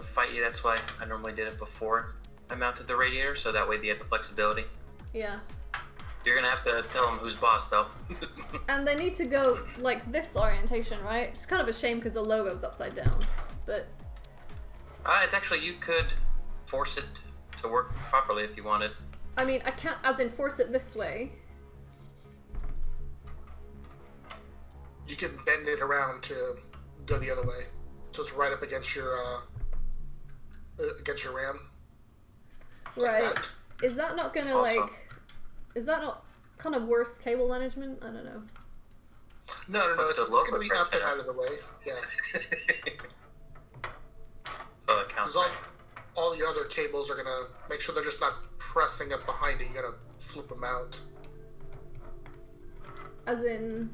fight you. That's why I normally did it before I mounted the radiator, so that way you have the flexibility. Yeah. You're gonna have to tell them who's boss, though. And they need to go like this orientation, right? It's kind of a shame because the logo's upside down, but. It's actually, you could force it to work properly if you wanted. I mean, I can't, as in force it this way. You can bend it around to go the other way, so it's right up against your RAM. Like Right. that. Is that not gonna Also- is that not kind of worse cable management? I don't know. No, But it's the going to logo be press up and it out. out of the way. Yeah. So that counts. Because all your other cables are going to make sure they're just not pressing up behind it. You got to flip them out. As in.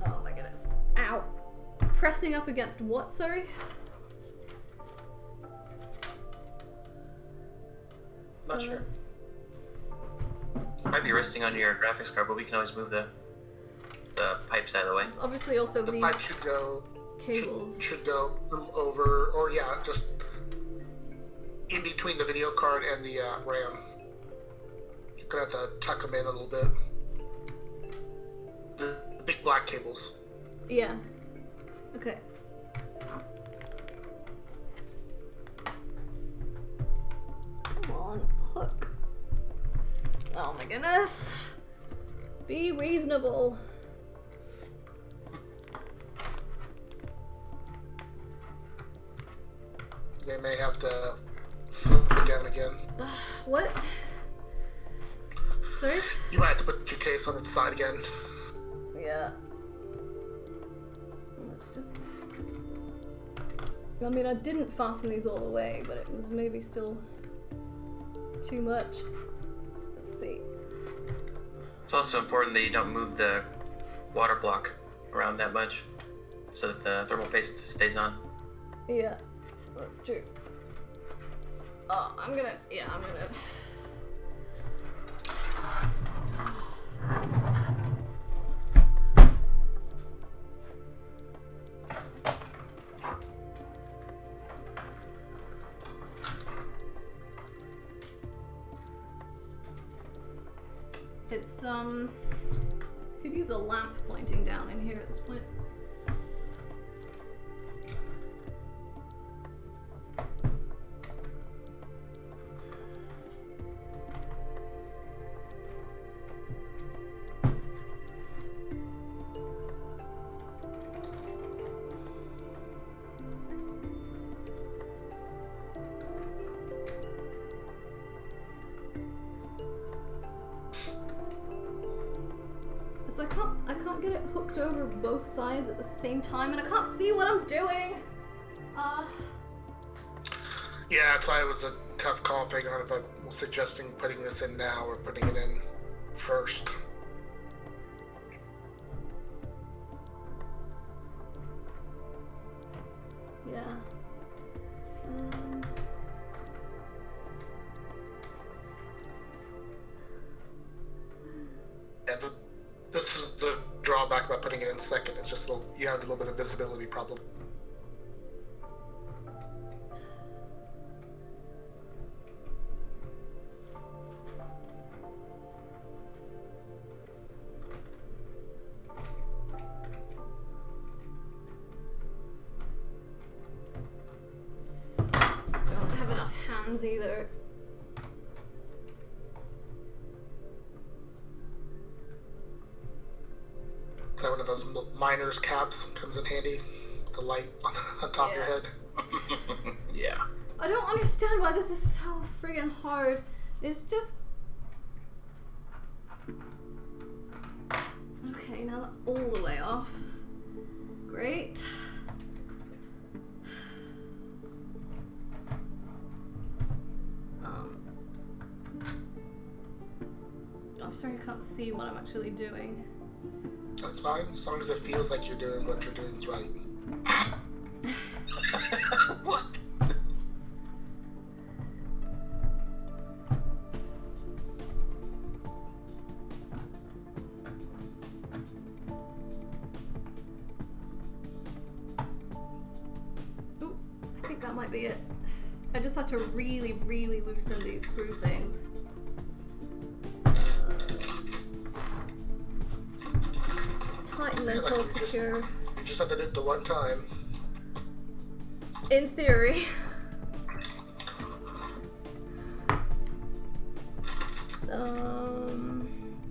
Oh my goodness. Ow. Pressing up against what, sorry? Not sure. Might be resting on your graphics card, but we can always move the pipes out of the way. It's obviously also The these pipe should go cables. should go over, or yeah, just in between the video card and the RAM. You're gonna have to tuck them in a little bit. The big black cables. Yeah. Okay. Come on, hook. Oh my goodness. Be reasonable. They may have to flip it down again. What? Sorry? You might have to put your case on its side again. Yeah. Let's just. I mean, I didn't fasten these all the way, but it was maybe still too much. Let's see. It's also important that you don't move the water block around that much, so that the thermal paste stays on. Yeah, that's true. Oh, I'm gonna. It's could use a lamp pointing down in here at this point. So I can't get it hooked over both sides at the same time, and I can't see what I'm doing. Yeah, that's why it was a tough call figuring out if I'm suggesting putting this in now or putting it in first. Yeah. Yeah, this is the drawback about putting it in second. It's just you have a little bit of visibility problem. Don't have enough hands either. Is that one of those miner's caps comes in handy? The light on top of your head. Yeah. I don't understand why this is so friggin' hard. It's just... Okay, now that's all the way off. Great. I'm sorry I can't see what I'm actually doing. That's fine, as long as it feels like you're doing what you're doing is right. What? Ooh, I think that might be it. I just had to really, really loosen these screw things. Tighten until secure. You just have to do it the one time. In theory.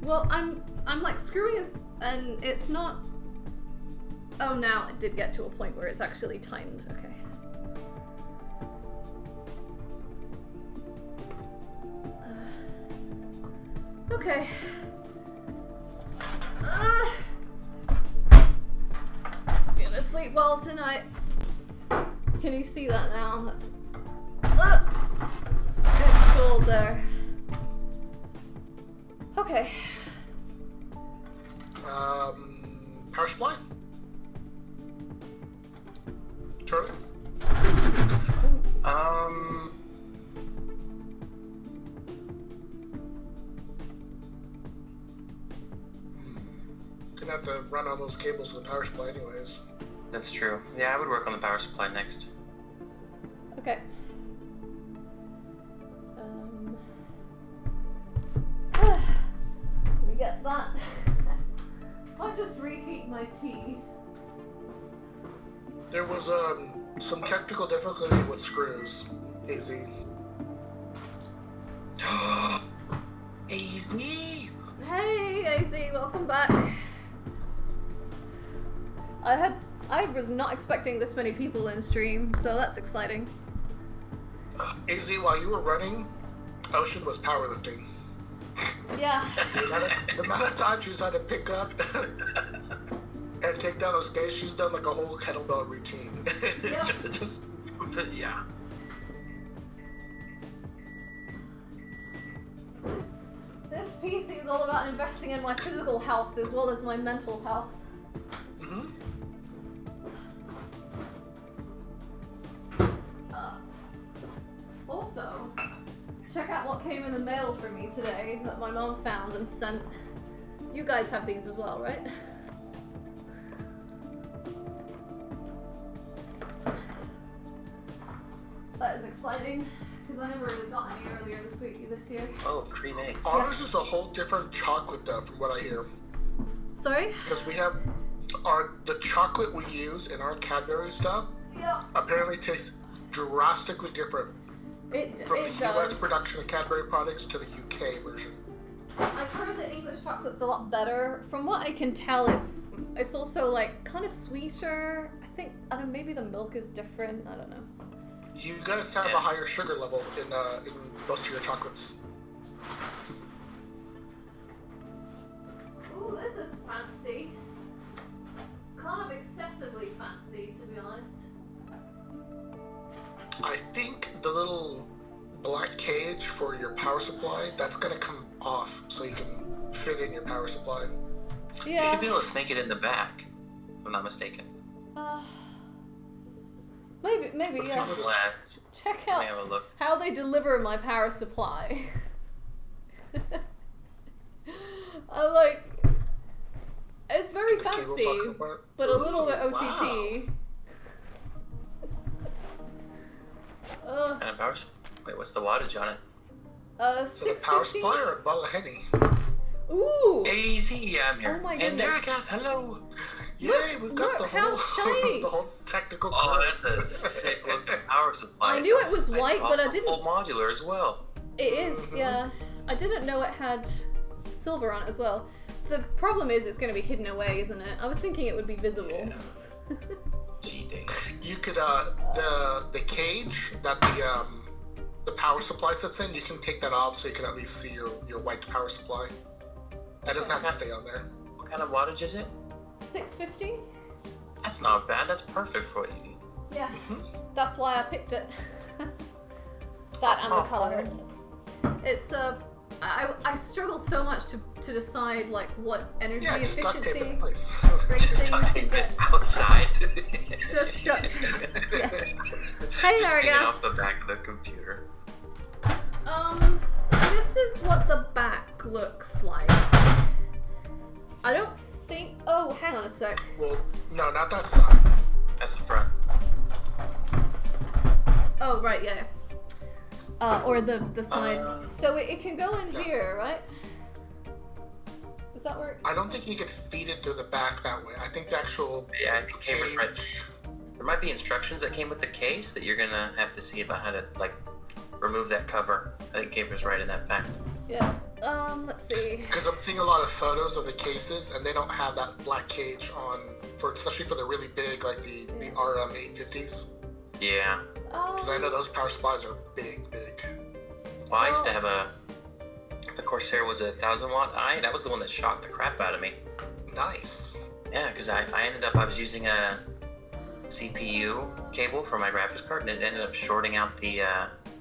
Well, I'm like screwing this, and it's not. Oh, now it did get to a point where it's actually tightened. Okay. Okay. Gonna sleep well tonight. Can you see that now? That's it's cold there. Okay. Power supply? Charlie? Gonna have to run all those cables to the power supply anyways. That's true. Yeah, I would work on the power supply next. Okay. Let me get that. I'll just reheat my tea. There was some technical difficulty with screws, AZ. AZ! Hey, AZ, welcome back. I was not expecting this many people in stream, so that's exciting. AZ, while you were running, Ocean was powerlifting. Yeah. The amount of time she's had to pick up and take down those skates, she's done like a whole kettlebell routine. Yep. Just, Yeah. This PC is all about investing in my physical health as well as my mental health. mm-hmm. Also, check out what came in the mail for me today that my mom found and sent. You guys have these as well, right? That is exciting, because I never really got any earlier this year. Oh, cream eggs. Ours is a whole different chocolate though, from what I hear. Sorry? Because we have the chocolate we use in our Cadbury stuff Yeah. apparently tastes drastically different from It the US does. production of Cadbury products to the UK version. I've heard that English chocolate's a lot better. From what I can tell, it's also like kind of sweeter. I think maybe the milk is different. I don't know. You guys have a higher sugar level in most of your chocolates. Ooh, this is fancy. Kind of excessively fancy, to be honest. I think the little black cage for your power supply, that's gonna come off so you can fit in your power supply. You Yeah. should be able to snake it in the back, if I'm not mistaken. Maybe, Let's see yeah. what this- Let's Check let out me have a look. how they deliver my power supply. I like. It's very the cable's fancy, falling apart. but a little bit Ooh, OTT. wow. And a power. Wait, what's the wattage on it? So the power 650. supply or a bottle of Henny? Ooh. Easy, yeah, I'm here. Oh my And goodness. Naragath, hello. Yay, we've got look the how whole shiny. the whole technical. Oh, crew. that's a sick looking power supply. I knew it was It's white, but I also didn't. full modular as well. It is, Mhm. yeah. I didn't know it had silver on it as well. The problem is it's going to be hidden away, isn't it? I was thinking it would be visible. Gee dang. You could the cage that the power supply sits in, you can take that off so you can at least see your white power supply. That doesn't have to stay on there. What kind of wattage is it? 650? That's not bad. That's perfect for you. Yeah. Mhm. That's why I picked it. That and the color. It's I struggled so much to decide like what energy Yeah, just duct tape it efficiency in place. rating to Tape get. it outside. Just duct tape. Yeah. Hey Just there, hanging Gav. off the back of the computer. This is what the back looks like. I don't think. Oh, hang on a sec. Well, no, not that side. That's the front. Oh, right, yeah. Or the side. So it can go in Yeah. here, right? Is that where? I don't think you could feed it through the back that way. I think the actual Yeah, it came with right. cage. There might be instructions that came with the case that you're gonna have to see about how to like remove that cover. I think Caper's right in that fact. Yeah. Let's see. Because I'm seeing a lot of photos of the cases, and they don't have that black cage on, for especially for the really big, like the RM850s. Yeah. Because I know those power supplies are big. Well, I used to have the Corsair was a 1,000-watt eye. That was the one that shocked the crap out of me. Nice. Yeah, because I was using a CPU cable for my graphics card, and it ended up shorting out the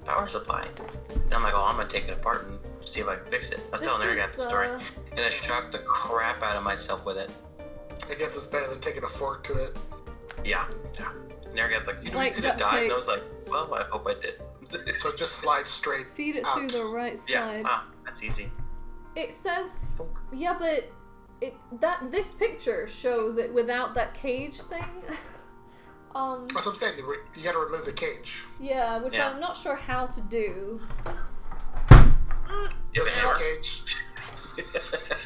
power supply. And I'm like, oh, I'm gonna take it apart and see if I can fix it. I was telling Eric the story, and I shocked the crap out of myself with it. I guess it's better than taking a fork to it. Yeah. And Eric's like, you know, Like you could have duct died, tape. and I was like, well, I hope I did. So it just slides straight Feed it out. through the right Yeah, side. that's easy. It says, yeah, but this picture shows it without that cage thing. That's what I'm saying. You gotta remove the cage. Yeah, which Yeah. I'm not sure how to do. Doesn't hammer. the cage?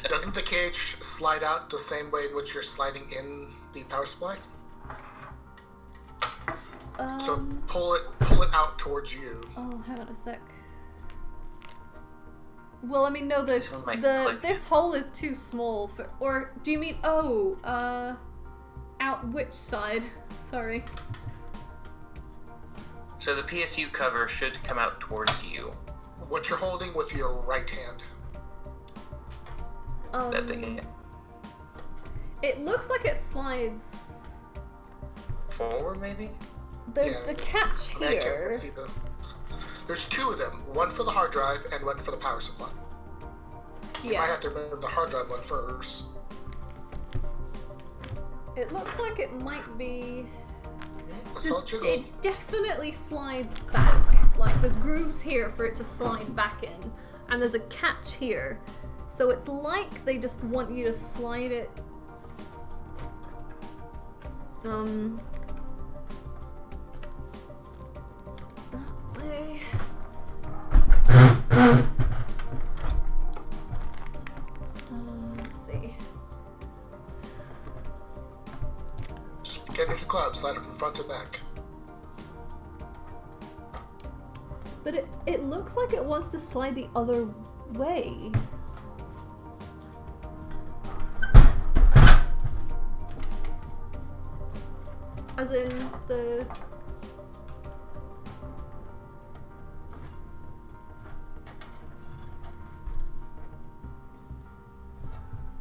Doesn't the cage slide out the same way in which you're sliding in the power supply? So pull it out towards you. Oh, hang on a sec. Well, I mean, no, This one might click. this hole is too small for. Or do you mean? Out which side? Sorry. So the PSU cover should come out towards you. What you're holding with your right hand. That thing. It looks like it slides. Forward, maybe? There's Yeah. the catch I mean, I can't here. see There's two of them. One for the hard drive and one for the power supply. I Yeah. have to remove the hard drive one first. It looks like it might be. I saw it jiggle. It definitely slides back. Like there's grooves here for it to slide back in, and there's a catch here. So it's like they just want you to slide it. That way. Let's see. Just get into the club, slide it from front to back. But it looks like it wants to slide the other way. As in the...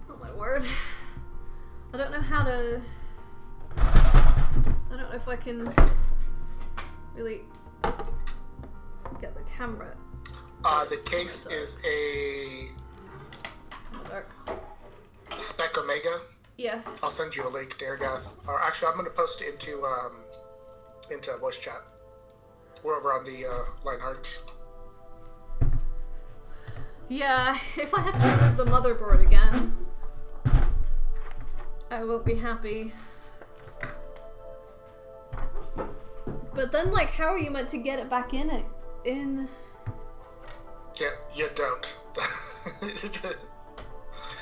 Oh my word. I don't know how to... I don't know if I can really get the camera. The case is a Dark. Spec Omega. Yeah. I'll send you a link, Dargath. Or actually, I'm going to post it into voice chat. We're over on the Lionhearts. Yeah, if I have to remove the motherboard again, I won't be happy. But then, like, how are you meant to get it back in it? Yeah, you don't.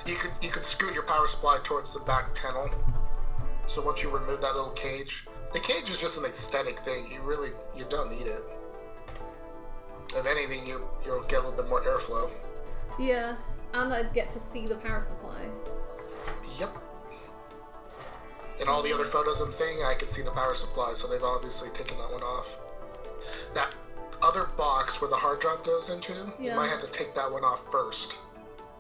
You could screw your power supply towards the back panel. So once you remove that little cage, the cage is just an aesthetic thing. You don't need it. If anything, you'll get a little bit more airflow. Yeah, and I'd get to see the power supply. Yep. In all the other photos I'm seeing, I can see the power supply, so they've obviously taken that one off. That other box where the hard drive goes into, you might have to take that one off first.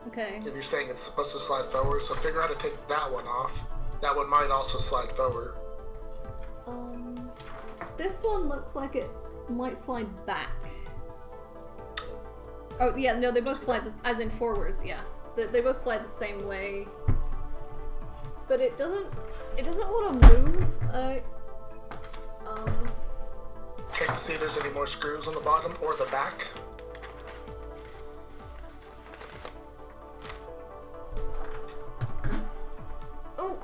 Okay. If you're saying it's supposed to slide forward, so figure out how to take that one off. That one might also slide forward. This one looks like it might slide back. Oh yeah, no, they both slide as in forwards. Yeah, they both slide the same way. But it doesn't want to move. Check to see if there's any more screws on the bottom or the back. Oh.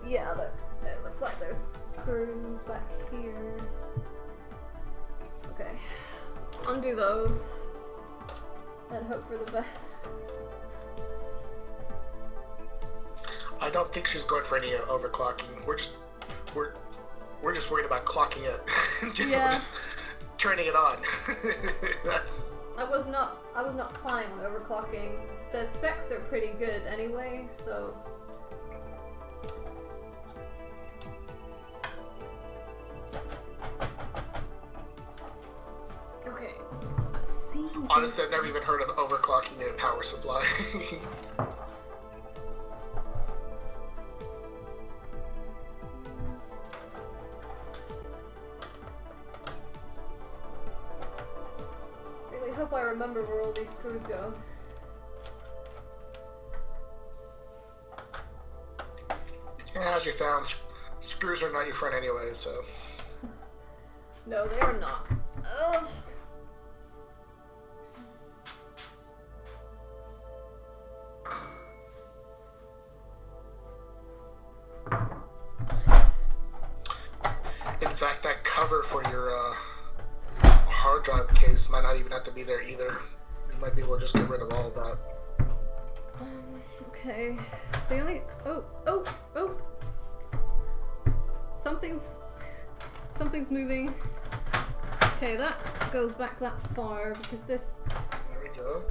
Yeah, it looks like there's screws back here. Okay, let's undo those and hope for the best. I don't think she's going for any overclocking. We're just worried about clocking it. Yeah. Just turning it on. That's. I was not planning on overclocking. The specs are pretty good anyway, so. Okay. Honestly, I've never even heard of overclocking a power supply. I hope I remember where all these screws go. Yeah, as you found, screws are not your friend anyway, so. No, they are not. Ugh. In fact, that cover for your hard drive case might not even have to be there either. You might be able to just get rid of all of that. Okay. The only oh. Something's moving. Okay, that goes back that far because this. There we go.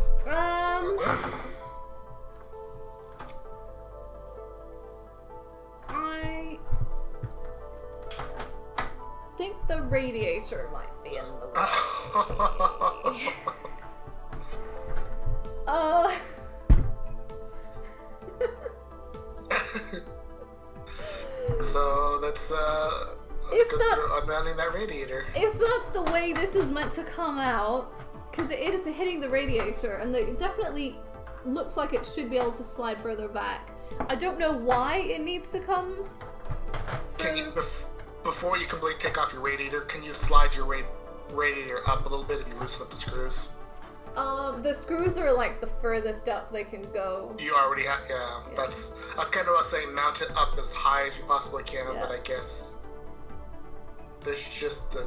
I think the radiator might be in the way. So let's go through unmounting that radiator. If that's the way this is meant to come out, because it is hitting the radiator, and it definitely looks like it should be able to slide further back. I don't know why it needs to come. Can you, before you completely take off your radiator, can you slide your radiator up a little bit if you loosen up the screws? The screws are like the furthest up they can go. You already have, yeah. That's kind of what I was saying. Mount it up as high as you possibly can, but I guess there's just the.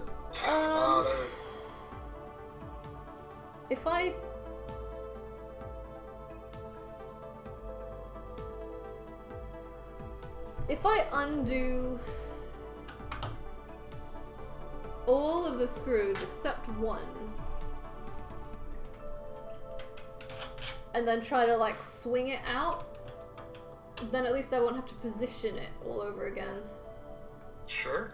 If I undo all of the screws except one, and then try to like swing it out, then at least I won't have to position it all over again. Sure.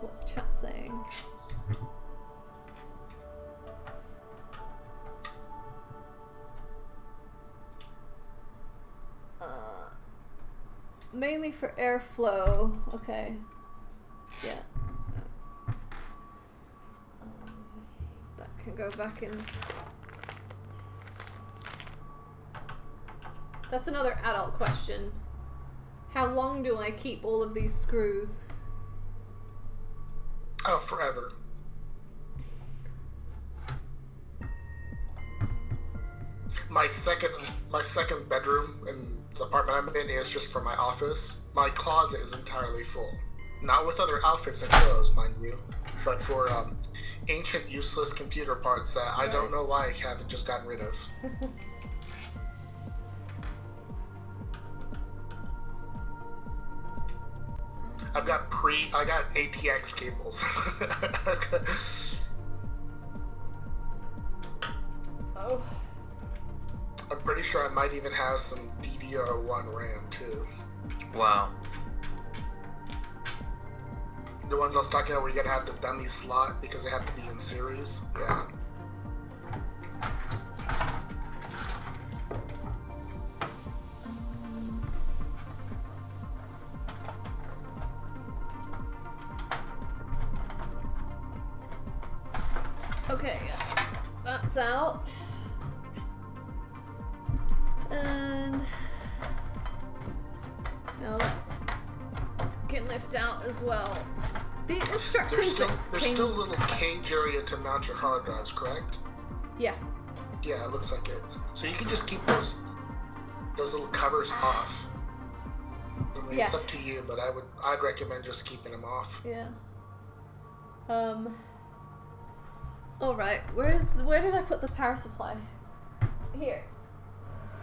What's chat saying? Mainly for airflow. Okay. Yeah. That can go back in. That's another adult question. How long do I keep all of these screws? Oh, forever. My second bedroom in the apartment I'm in is just for my office. My closet is entirely full. Not with other outfits and clothes, mind you, but for ancient, useless computer parts that I don't know why I haven't just gotten rid of. I got ATX cables. Oh. I'm pretty sure I might even have some DDR1 RAM too. Wow. The ones I was talking about where you gotta have the dummy slot because they have to be in series. Yeah. Okay, that's out. And now that can lift out as well. The instructions There's still a little cage area to mount your hard drives, correct? Yeah. Yeah, it looks like it. So you can just keep those little covers off. I mean, it's up to you, but I'd recommend just keeping them off. Yeah. All right. Where did I put the power supply? Here.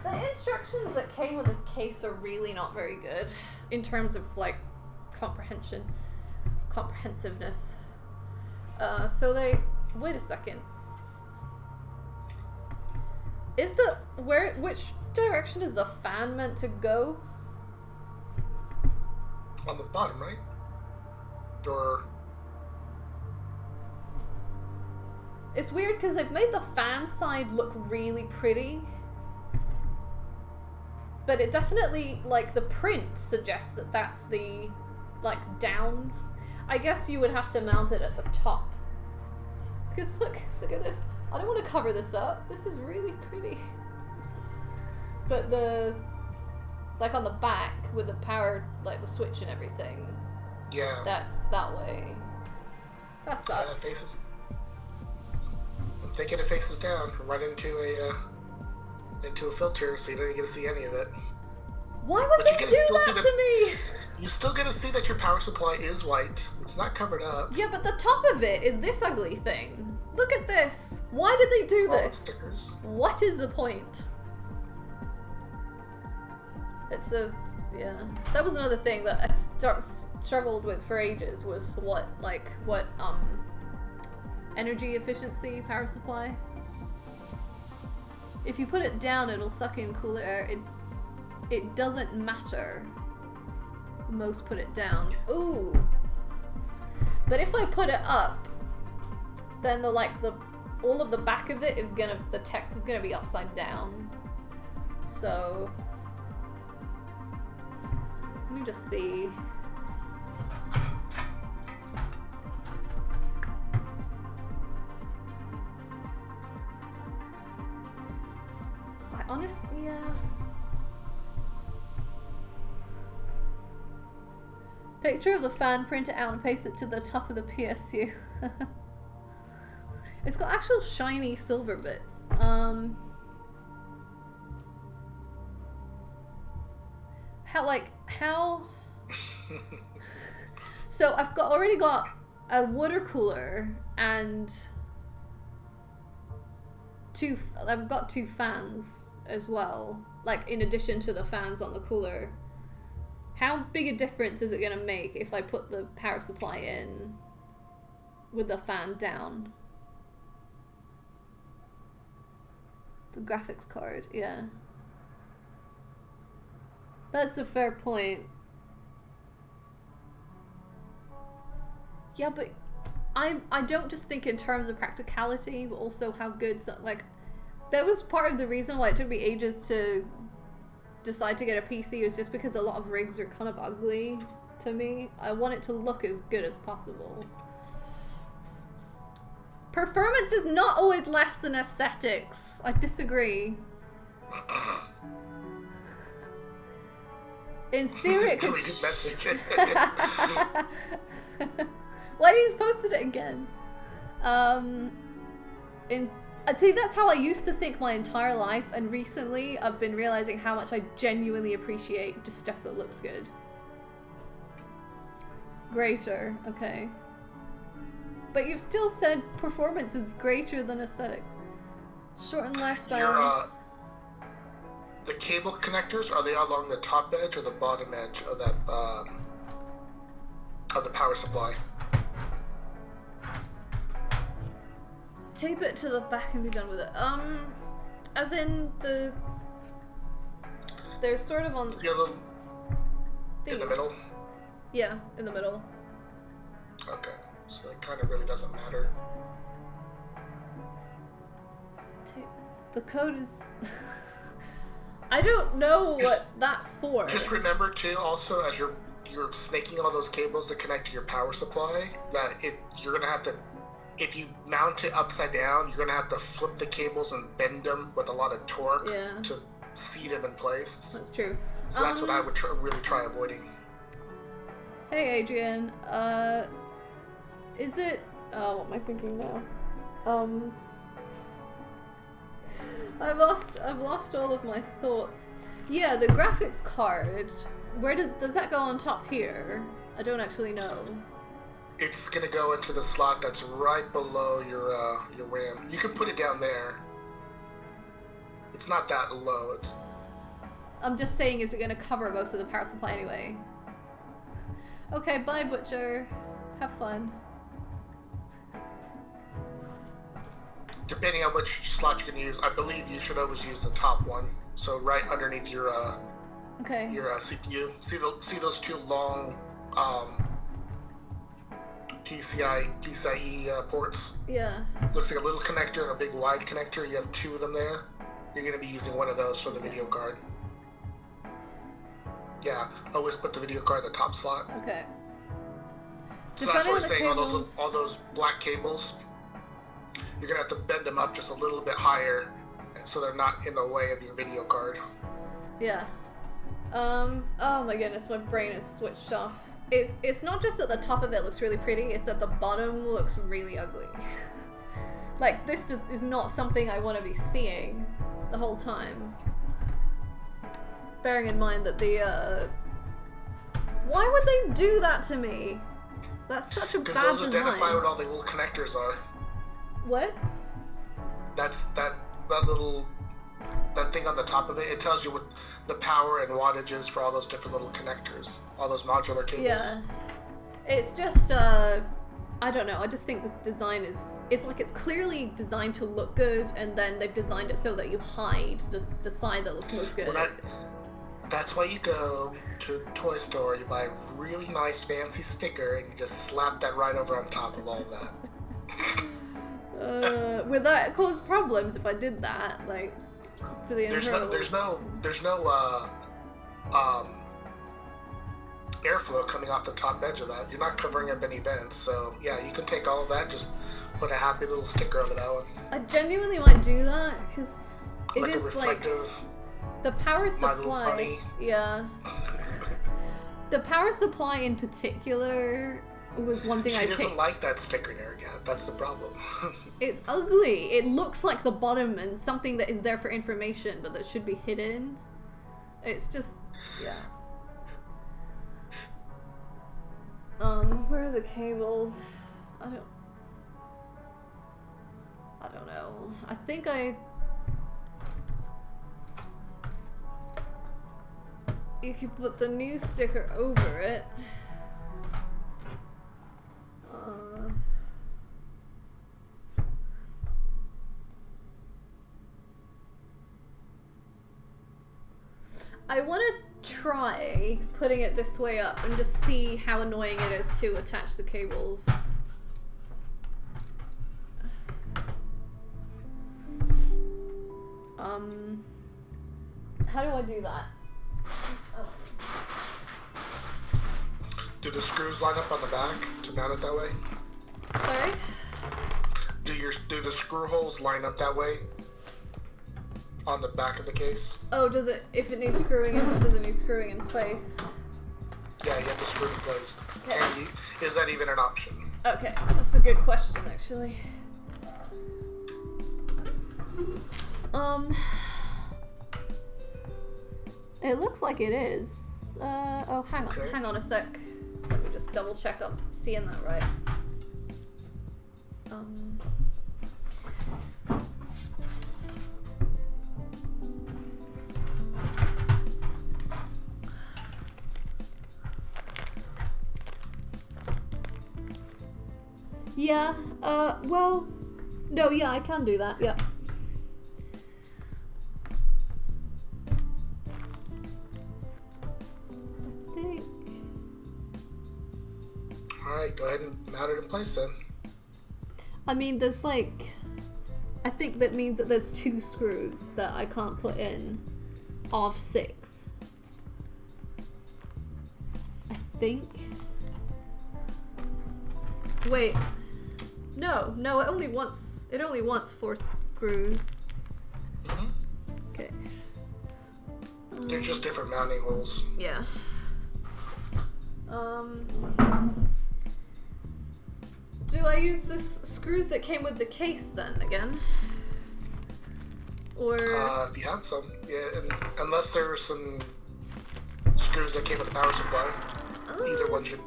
The instructions that came with this case are really not very good in terms of like comprehensiveness. So they wait a second. Which direction is the fan meant to go? On the bottom, right? Or it's weird because they've made the fan side look really pretty. But it definitely, like, the print suggests that that's the, like, down. I guess you would have to mount it at the top. Because look at this. I don't want to cover this up. This is really pretty. But like on the back with the power, like the switch and everything. yeah. That's that way. That sucks. Faces. I'm thinking it faces down, right into a filter, so you don't get to see any of it. Why would they do that to me? You still get to see that your power supply is white. It's not covered up. Yeah, but the top of it is this ugly thing. Look at this. Why did they do this? Stickers. What is the point? Yeah. That was another thing that I struggled with for ages was what energy efficiency power supply. If you put it down, it'll suck in cool air. It doesn't matter. Most put it down. Ooh. But if I put it up, then all of the back of it is the text is gonna be upside down. So let me just see. I honestly, yeah. Picture of the fan, print it out and paste it to the top of the PSU. It's got actual shiny silver bits. How? So I've already got a water cooler and I've got two fans as well, like in addition to the fans on the cooler. How big a difference is it going to make if I put the power supply in with the fan down? The graphics card, yeah. That's a fair point. Yeah, but I don't just think in terms of practicality, but also how good, like, that was part of the reason why it took me ages to decide to get a PC, was just because a lot of rigs are kind of ugly to me. I want it to look as good as possible. Performance is not always less than aesthetics. I disagree. In theory, it could. Why did he posted it again? I'd say that's how I used to think my entire life, and recently I've been realizing how much I genuinely appreciate just stuff that looks good. Greater, okay. But you've still said performance is greater than aesthetics. Shorten lifespan. The cable connectors, are they along the top edge or the bottom edge of that of the power supply? Tape it to the back and be done with it. As in they're sort of on. In the middle. Yeah, in the middle. Okay, so it kind of really doesn't matter. The code is. I don't know what that's for. Just remember too, also, as you're snaking all those cables that connect to your power supply, that you're gonna have to, if you mount it upside down, you're gonna have to flip the cables and bend them with a lot of torque to seat them in place. That's true. So that's what I would really try avoiding. Hey Adrian, is it? What am I thinking now? I've lost all of my thoughts. Yeah, the graphics card. Where does that go on top here? I don't actually know. It's gonna go into the slot that's right below your RAM. You can put it down there. It's not that low. I'm just saying, is it gonna cover most of the power supply anyway? Okay, bye Butcher. Have fun. Depending on which slot you can use, I believe you should always use the top one. So right underneath your CPU. See those two long PCIe ports? Yeah. Looks like a little connector and a big wide connector. You have two of them there. You're going to be using one of those for the video card. Yeah, always put the video card in the top slot. Okay. So that's what we're saying, all those black cables, you're going to have to bend them up just a little bit higher so they're not in the way of your video card. Yeah. Oh my goodness, my brain is switched off. It's not just that the top of it looks really pretty, it's that the bottom looks really ugly. Like, this is not something I want to be seeing the whole time. Bearing in mind that why would they do that to me? That's such a bad design. Because those identify what all the little connectors are. What? That's that thing on the top of it. It tells you what the power and wattage is for all those different little connectors, all those modular cables. Yeah. It's just I don't know. I just think this design it's like it's clearly designed to look good, and then they've designed it so that you hide the side that looks most good. Well, that's why you go to the toy store, you buy a really nice fancy sticker, and you just slap that right over on top of all of that. Would that cause problems if I did that, like, to the internal? There's no airflow coming off the top edge of that. You're not covering up any vents, so yeah, you can take all of that, just put a happy little sticker over that one. I genuinely might do that because it like is like the power supply. Yeah. The power supply in particular was one thing I picked. She doesn't like that sticker there yet. That's the problem. It's ugly. It looks like the bottom and something that is there for information, but that should be hidden. It's just, yeah. Where are the cables? I don't know. I think you could put the new sticker over it. I want gonna try putting it this way up and just see how annoying it is to attach the cables. How do I do that? Do the screws line up on the back to mount it that way? Sorry? Do the screw holes line up that way on the back of the case? Oh, does it, if it needs screwing in, does it need screwing in place? Yeah, you have to screw it in place. Okay. And is that even an option? Okay, that's a good question, actually. It looks like it is. Oh, hang on a sec. Let me just double check I'm seeing that right. Yeah, well, no, yeah, I can do that, yeah. I think... Alright, go ahead and mount it in place then. I mean, there's like... I think that means that there's 2 screws that I can't put in of 6. I think... Wait. No, it only wants 4 screws. Mm-hmm. Okay. They're just different mounting holes. Yeah. Do I use the screws that came with the case then again? Or If you have some, yeah. Unless there were some screws that came with the power supply, either one should.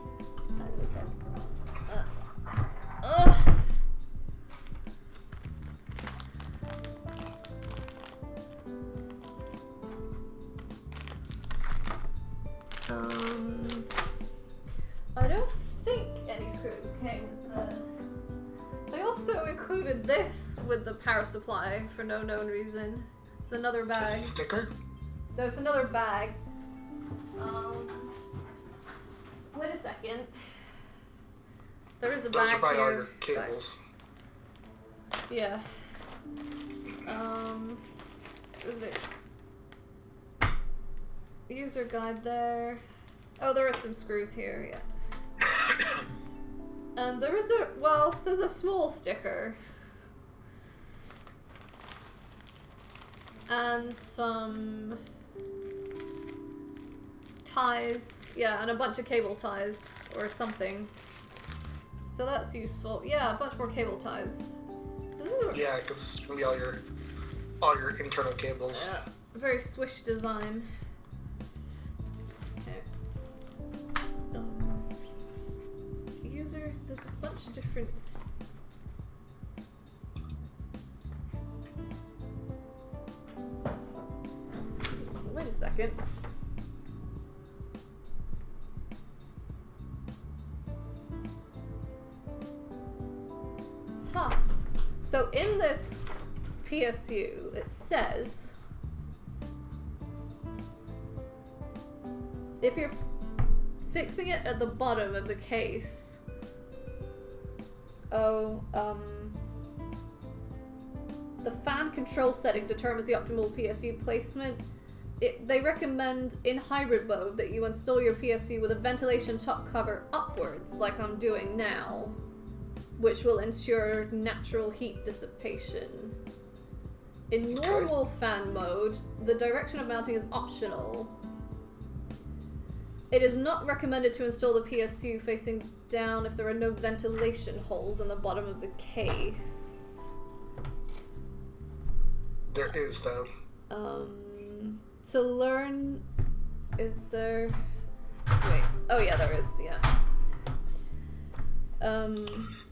I don't think any screws came with the... They also included this with the power supply for no known reason. It's another bag. Is it a sticker? There's another bag. Wait a second. There is a Those bag are probably here. all your cables. Yeah. Is it user guide there? Oh, there are some screws here, yeah. And there is there's a small sticker. And some ties, yeah, and a bunch of cable ties, or something. So that's useful. Yeah, a bunch more cable ties. Yeah, because it's gonna be all your internal cables. Yeah, very swish design. Okay. User, there's a bunch of different. Wait a second. Huh. So in this PSU, it says if you're fixing it at the bottom of the case, the fan control setting determines the optimal PSU placement. They recommend in hybrid mode that you install your PSU with a ventilation top cover upwards, like I'm doing now, which will ensure natural heat dissipation. In normal fan mode, the direction of mounting is optional. It is not recommended to install the PSU facing down if there are no ventilation holes in the bottom of the case. There is, though. To learn, is there... Wait, oh yeah, there is, yeah.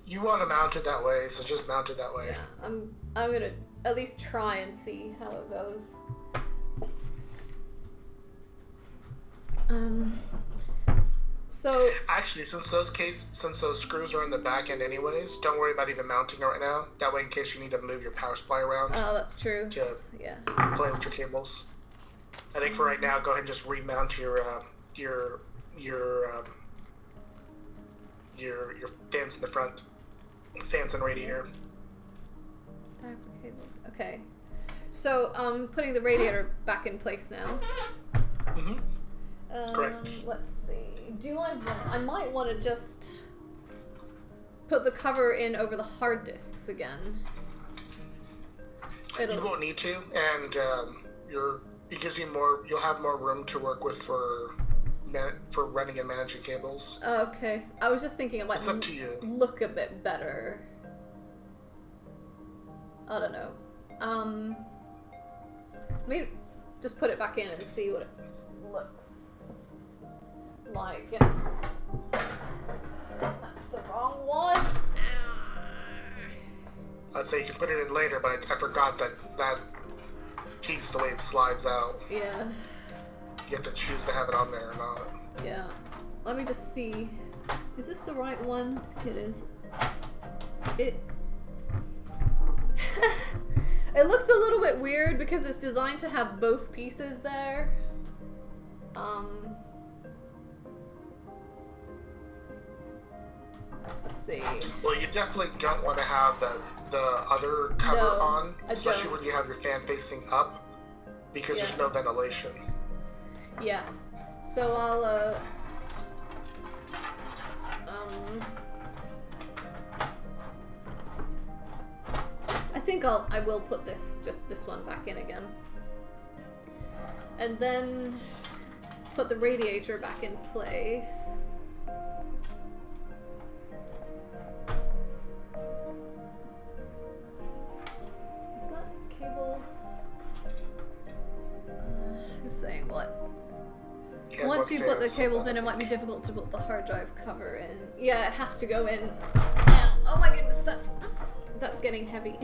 You want to mount it that way, so just mount it that way. Yeah, I'm gonna at least try and see how it goes. So actually, since those screws are in the back end anyways, don't worry about even mounting it right now. That way, in case you need to move your power supply around. Oh, that's true. To yeah. play with your cables. I think for right now, go ahead and just remount your fans in the front, fans and radiator. Okay. So putting the radiator back in place now. Correct. Let's see. I might want to just put the cover in over the hard disks again. You won't need to, and it gives you more. You'll have more room to work with for running and managing cables. Okay. I was just thinking it might It's up to you. look a bit better. I don't know. Maybe just put it back in and see what it looks like. Yes. That's the wrong one. I'd say you can put it in later, but I forgot that key's the way it slides out. Yeah. You have to choose to have it on there or not. Yeah. Let me just see. Is this the right one? I think it is. It looks a little bit weird because it's designed to have both pieces there. Let's see. Well, you definitely don't want to have the other cover on, especially when you have your fan facing up, because there's no ventilation. Yeah. So I'll I think I will put this one back in again. And then put the radiator back in place. Is that cable? Who's saying what? Yeah, Once you put the cables in, it might be difficult to put the hard drive cover in. Yeah, it has to go in. Oh my goodness, that's getting heavy.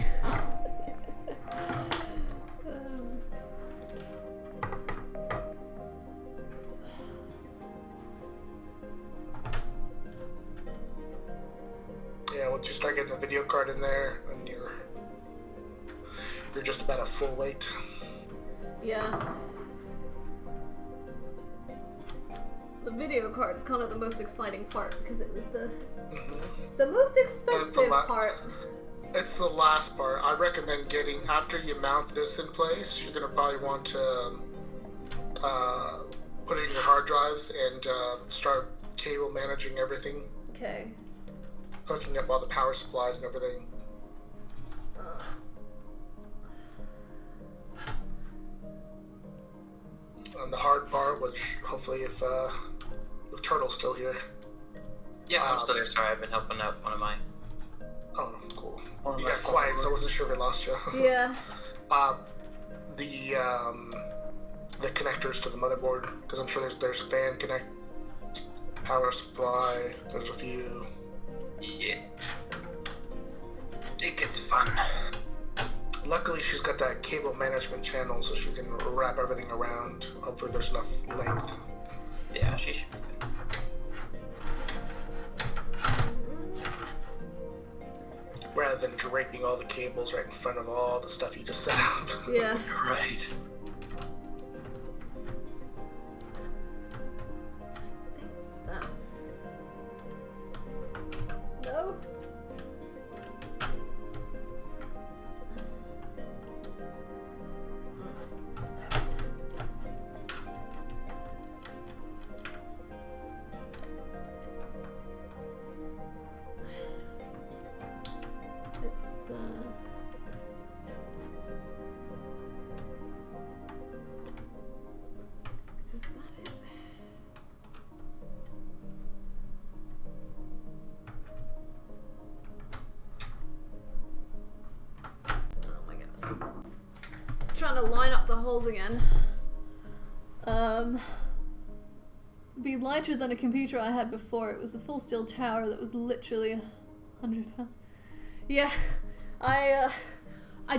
Yeah, once you start getting the video card in there, and you're just about at full weight. Yeah. The video card's kind of the most exciting part because it was the most expensive part. It's the last part. I recommend getting, after you mount this in place, you're going to probably want to put in your hard drives and start cable managing everything. Okay. Hooking up all the power supplies and everything. And the hard part, which hopefully if Turtle's still here. Yeah, I'm still there. Sorry, I've been helping out one of my... Oh, cool. You got quiet, so I wasn't sure if we lost you. Yeah. The connectors to the motherboard, because I'm sure there's fan connect, power supply. There's a few. Yeah. It gets fun. Luckily, she's got that cable management channel, so she can wrap everything around. Hopefully, there's enough length. Yeah, she should be good. Rather than draping all the cables right in front of all the stuff you just set up. Yeah. Right. I think that's... No? Is that it? Oh my goodness. Trying to line up the holes again. Be lighter than a computer I had before. It was a full steel tower that was literally 100 pounds. Yeah, I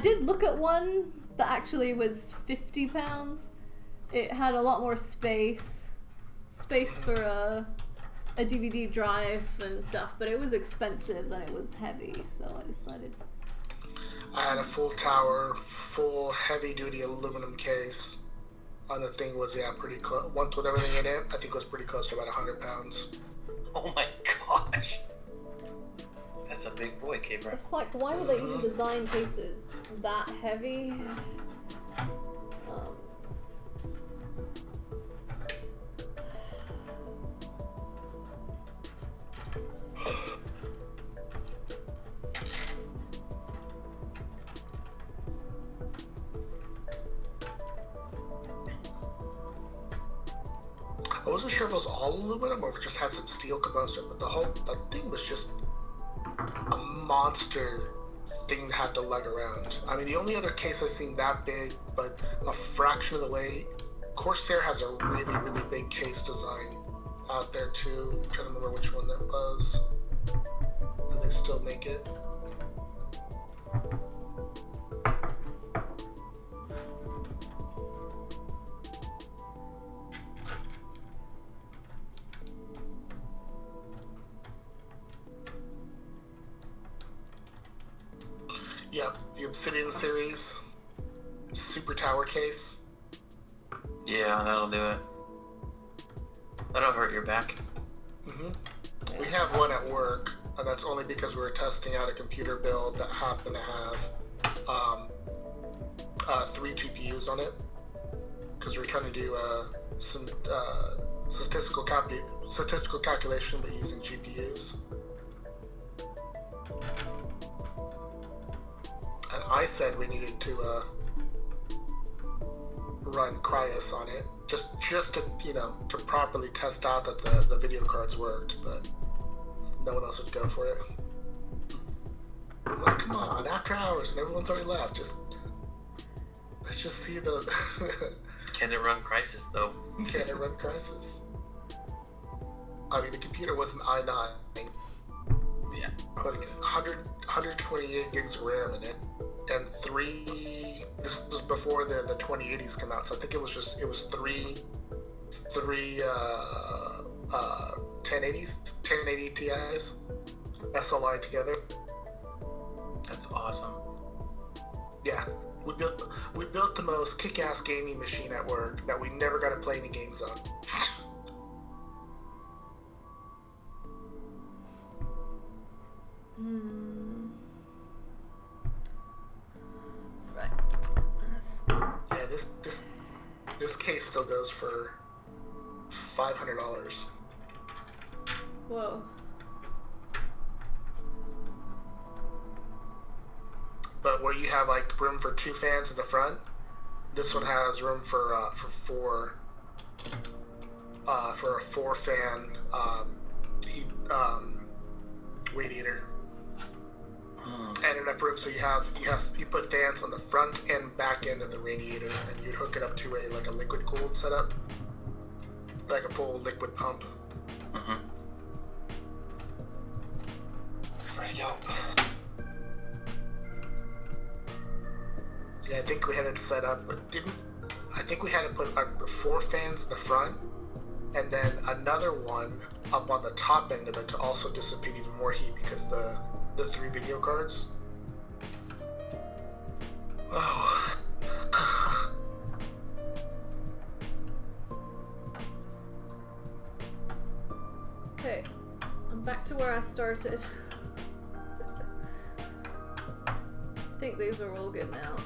did look at one that actually was 50 pounds. It had a lot more space for a DVD drive and stuff, but it was expensive and it was heavy, so I decided. I had a full tower, full heavy-duty aluminum case. on the thing was pretty close. Once with everything in it, I think it was pretty close to about 100 pounds. Oh my gosh. That's a big boy, Cabra. It's like, why would they even design cases that heavy? I wasn't sure if it was all aluminum or if it just had some steel components, but the thing was just a monster thing to have to lug around. I mean, the only other case I've seen that big, but a fraction of the way, Corsair has a really, really big case design out there too. I'm trying to remember which one that was. And they still make it. Yep, the Obsidian series, Super Tower case. Yeah, that'll do it. That'll hurt your back. We have one at work, and that's only because we were testing out a computer build that happened to have 3 GPUs on it, because we're trying to do some statistical calculation, but using GPUs. And I said we needed to run Cryos on it, just to to properly test out that the video cards worked, but no one else would go for it. I'm like, come on, after hours and everyone's already left, let's just see the. Can it run Crisis though? Can it run Crisis? I mean, the computer was an i9. Yeah. But 128 gigs of RAM in it, and this was before the 2080s come out, so I think it was three 1080s, 1080 Ti's, SLI together. That's awesome. Yeah, we built the most kick-ass gaming machine at work that we never got to play any games on. Right. Yeah, this case still goes for $500. Whoa. But where you have like room for 2 fans in the front, this one has room for a 4-fan radiator. And enough room so you put fans on the front and back end of the radiator, and you'd hook it up to a liquid cooled setup, like a full liquid pump. Pretty dope. Yeah, I think we had it set up, but I think we had to put 4 fans in the front, and then another one up on the top end of it to also dissipate even more heat because the 3 video cards. Oh. Okay, I'm back to where I started. I think these are all good now.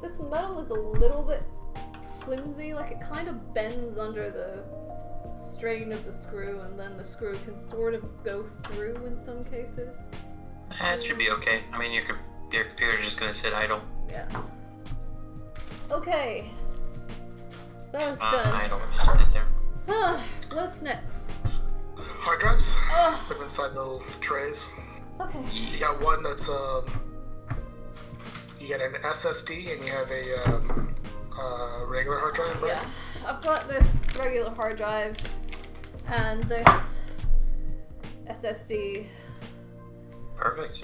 This metal is a little bit flimsy, like it kind of bends under the strain of the screw, and then the screw can sort of go through in some cases. It should be okay. I mean, your computer's just gonna sit idle. Yeah. Okay. That was done. Idle. Just sit there. What's next? Hard drives. Put them inside the little trays. Okay. You got one that's you got an SSD and you have a regular hard drive, right? Yeah. I've got this regular hard drive and this SSD. Perfect.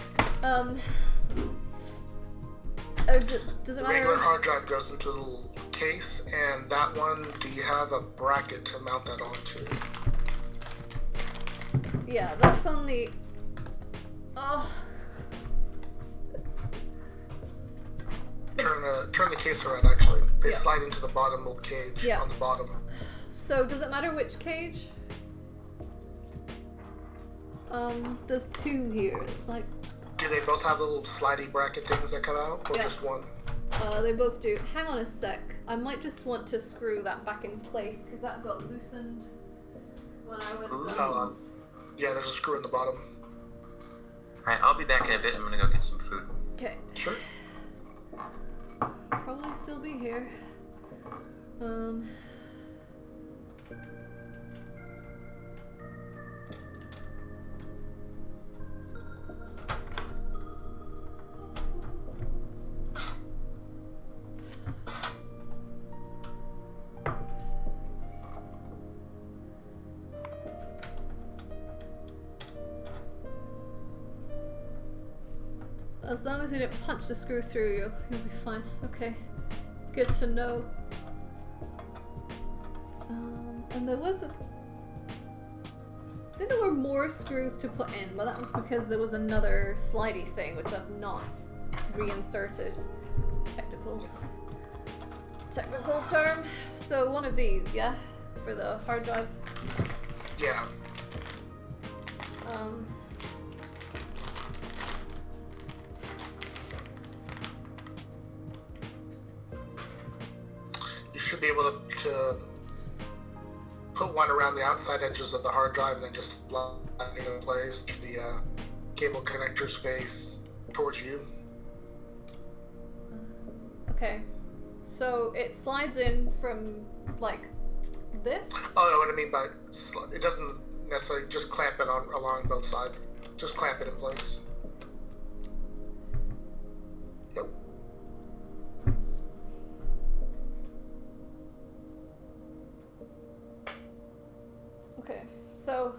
Does it matter? Regular hard drive goes into the little case, and that one, do you have a bracket to mount that onto? Yeah, that's on the. Oh. turn the case around. Actually, they Yeah. slide into the bottom little cage Yeah. on the bottom. So does it matter which cage? There's two here. It's like Do they both have the little slidey bracket things that come out, or Yeah. just one? they both do. Hang on a sec. I might just want to screw that back in place because that got loosened when I was. Yeah, there's a screw in the bottom. Alright, I'll be back in a bit. I'm gonna go get some food. Okay. Sure. Probably still be here. As long as you didn't punch the screw through, you'll be fine. Okay. Good to know. And there was I think there were more screws to put in, but that was because there was another slidey thing, which I've not reinserted. Technical term. So one of these, yeah? For the hard drive. Yeah. You should be able to put one around the outside edges of the hard drive and then just slide it in place to the cable connectors face towards you. Okay. So it slides in from, like, this? Oh, no, what I mean by it doesn't necessarily just clamp it on along both sides. Just clamp it in place. Yep. Okay. So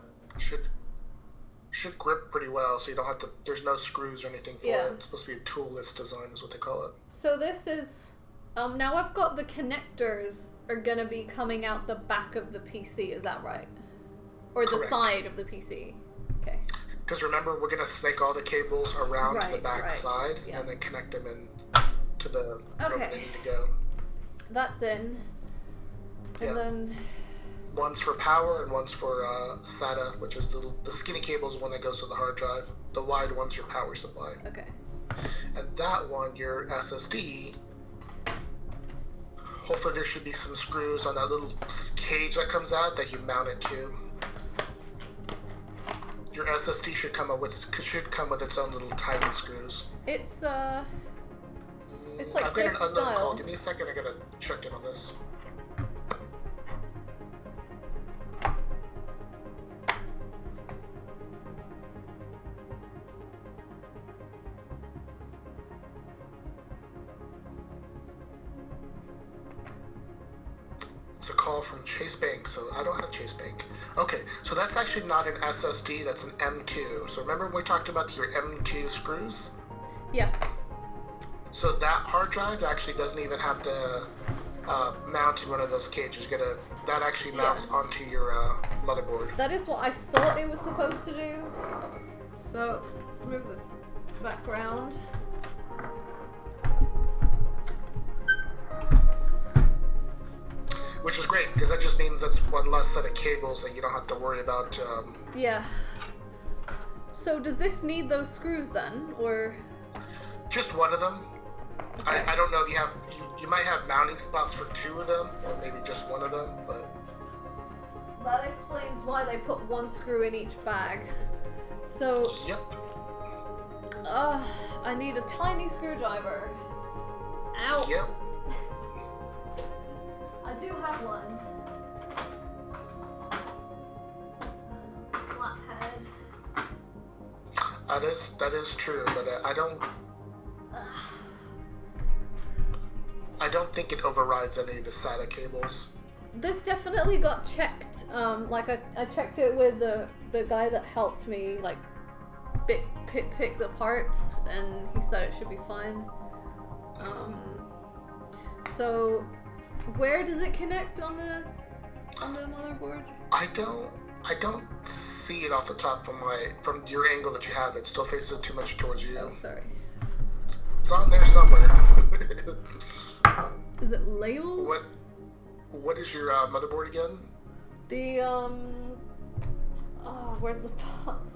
Should grip pretty well, so you don't have to. There's no screws or anything for Yeah. it. It's supposed to be a toolless design, is what they call it. So this is, now I've got the connectors are gonna be coming out the back of the PC, is that right? Or the Correct. side of the PC? Okay. Because remember, we're gonna snake all the cables around to the Right, back right. side, Yeah. and then connect them in to the wherever Okay. they need to go. That's in. And Yeah. then, One's for power, and one's for SATA, which is the skinny cable is the one that goes to the hard drive. The wide one's your power supply, okay. and that one, your SSD. Hopefully, there should be some screws on that little cage that comes out that you mount it to. Your SSD should come with its own little tiny screws. It's like I've got this an unknown call. style. Give me a second. I gotta check in on this. It's a call from Chase Bank, so I don't have Chase Bank. Okay, so that's actually not an SSD, that's an M2. So remember when we talked about your M2 screws? Yeah. So that hard drive actually doesn't even have to mount in one of those cages. That actually mounts onto your motherboard. That is what I thought it was supposed to do. So, let's move this background. Which is great, because that just means that's one less set of cables that you don't have to worry about. Yeah. So does this need those screws then, or? Just one of them. Okay. I don't know if you might have mounting spots for two of them, or maybe just one of them, but That explains why they put one screw in each bag. So, yep. I need a tiny screwdriver. Ow! Yep. I do have one. Flathead. That is true, but I don't think it overrides any of the SATA cables. This definitely got checked. Like I checked it with the guy that helped me like pick the parts, and he said it should be fine. So where does it connect on the motherboard? I don't see it off the top from your angle that you have. It still faces too much towards you. Oh, sorry. It's on there somewhere. labeled. What is your motherboard again? The where's the box?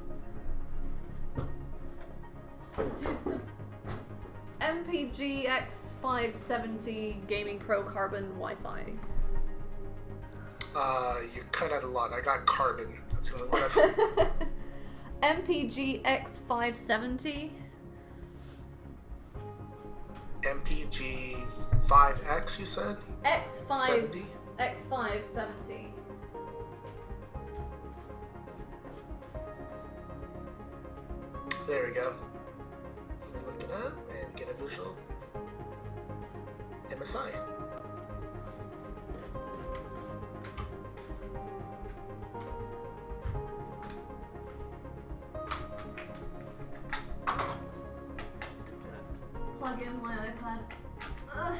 MPG X570 Gaming Pro Carbon Wi-Fi. You cut out a lot. I got carbon. That's the only one I've... MPG X570. MPG 5X, you said? X5 70? X570. There we go. Let me look it up and get a visual. MSI. Plug in my iPad. Ugh.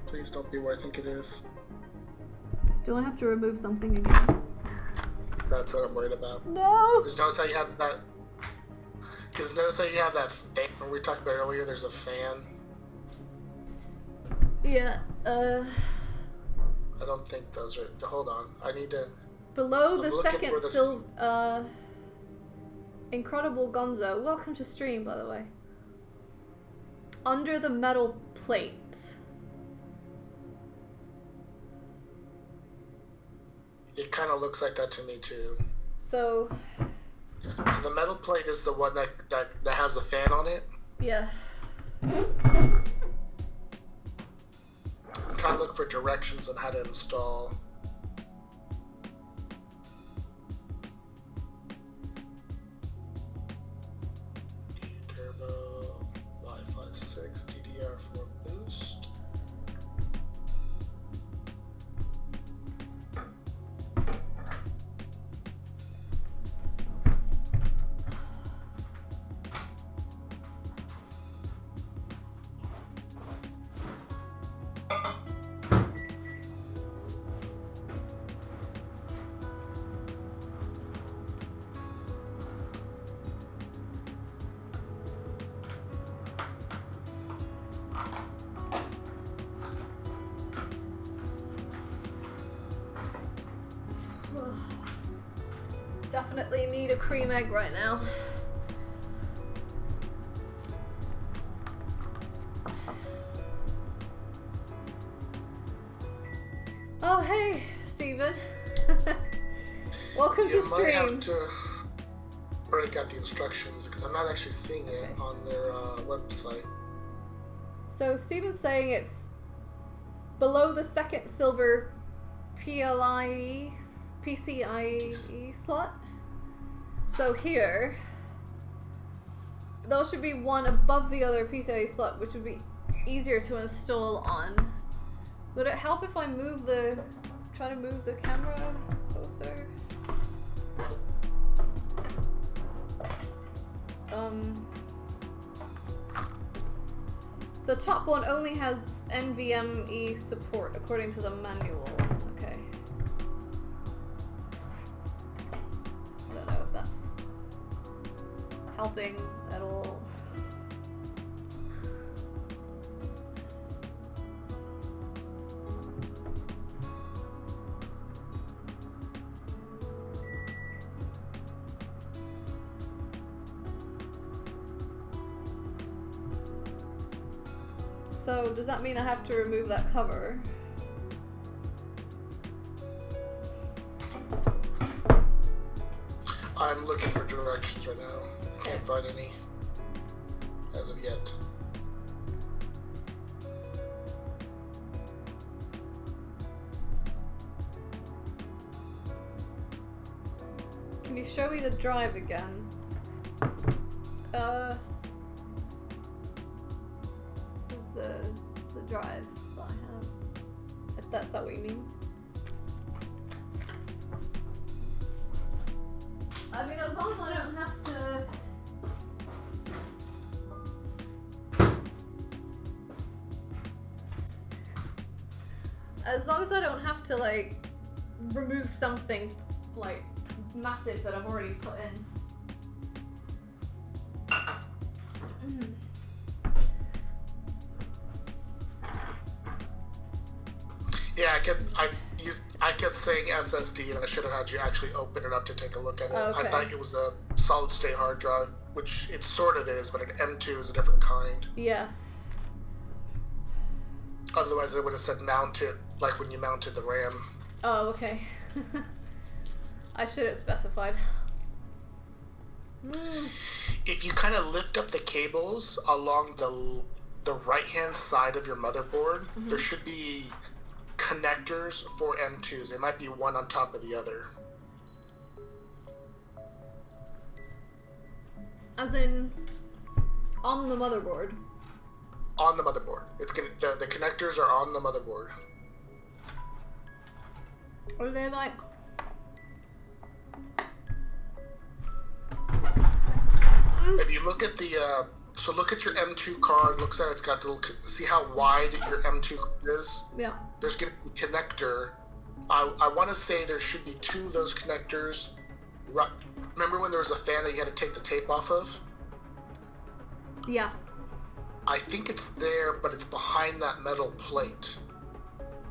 Please don't be where I think it is. Do I have to remove something again? That's what I'm worried about. No! Because notice how you have that... Because notice how you have that fan when we talked about earlier, there's a fan. Yeah, I don't think those are... Hold on. I need to... below the I'm looking second for this- Incredible Gonzo. Welcome to stream, by the way. Under the metal plate. It kind of looks like that to me, too. So, So the metal plate is the one that has a fan on it. yeah. I'm trying to look for directions on how to install. Turbo, Wi-Fi 6, DDR4 boost. Definitely need a cream egg right now. Oh, hey, Steven. Welcome to You might have stream. to break out the instructions because I'm not actually seeing it Okay. on their website. So Steven's saying it's below the second silver PCIe slot. So here, those should be one above the other PCIe slot, which would be easier to install on. Would it help if I try to move the camera closer? The top one only has NVMe support according to the manual. Okay. I don't know if that's helping at all. So, does that mean I have to remove that cover? I'm looking for directions right now. Can't find any as of yet. Can you show me the drive again? This is the drive that I have. If that's that what you mean? I mean, as long as I don't have to... As long as I don't have to, like, remove something, like, massive that I've already put in. Yeah, I kept saying SSD, and I should have had you actually open it up to take a look at it. Okay. I thought it was a solid-state hard drive, which it sort of is, but an M2 is a different kind. Yeah. Otherwise, it would have said mount it, like when you mounted the RAM. Oh, okay. I should have specified. If you kind of lift up the cables along the right-hand side of your motherboard, there should be connectors for M2s. It might be one on top of the other. As in, on the motherboard. On the motherboard. It's gonna the connectors are on the motherboard. Are they like? If you look at the so look at your M2 card. Looks at it's got the little, see how wide your M2 is. Yeah. There's gonna be a connector. I want to say there should be two of those connectors. Right. Remember when there was a fan that you had to take the tape off of? Yeah. I think it's there, but it's behind that metal plate.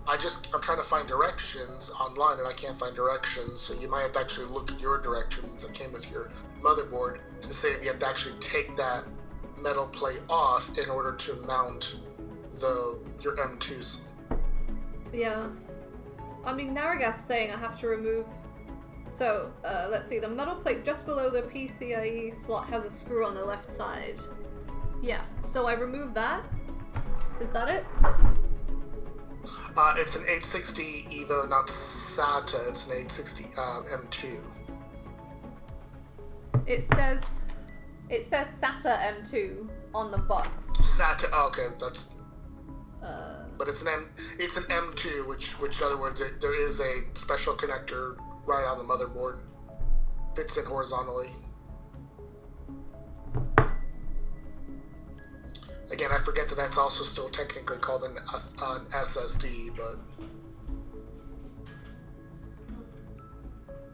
I'm trying to find directions online, and I can't find directions, so you might have to actually look at your directions that came with your motherboard to say if you have to actually take that metal plate off in order to mount your M2s. Yeah. I mean, Naragath's saying I have to remove... So, let's see. The metal plate just below the PCIe slot has a screw on the left side. Yeah. So I remove that? Is that it? It's an 860 Evo, not SATA. It's an 860 M2. It says SATA M2 on the box. SATA. Oh, okay, that's. But it's an M2, which in other words, there is a special connector right on the motherboard. Fits in horizontally. Again, I forget that that's also still technically called an SSD, but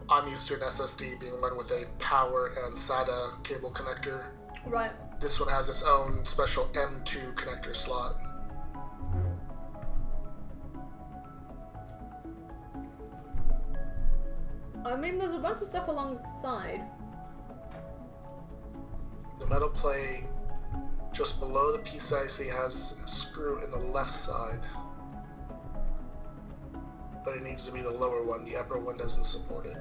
I'm used to an SSD being one with a power and SATA cable connector. Right. This one has its own special M2 connector slot. I mean, there's a bunch of stuff alongside. The metal plate just below the PCIe has a screw in the left side. But it needs to be the lower one. The upper one doesn't support it.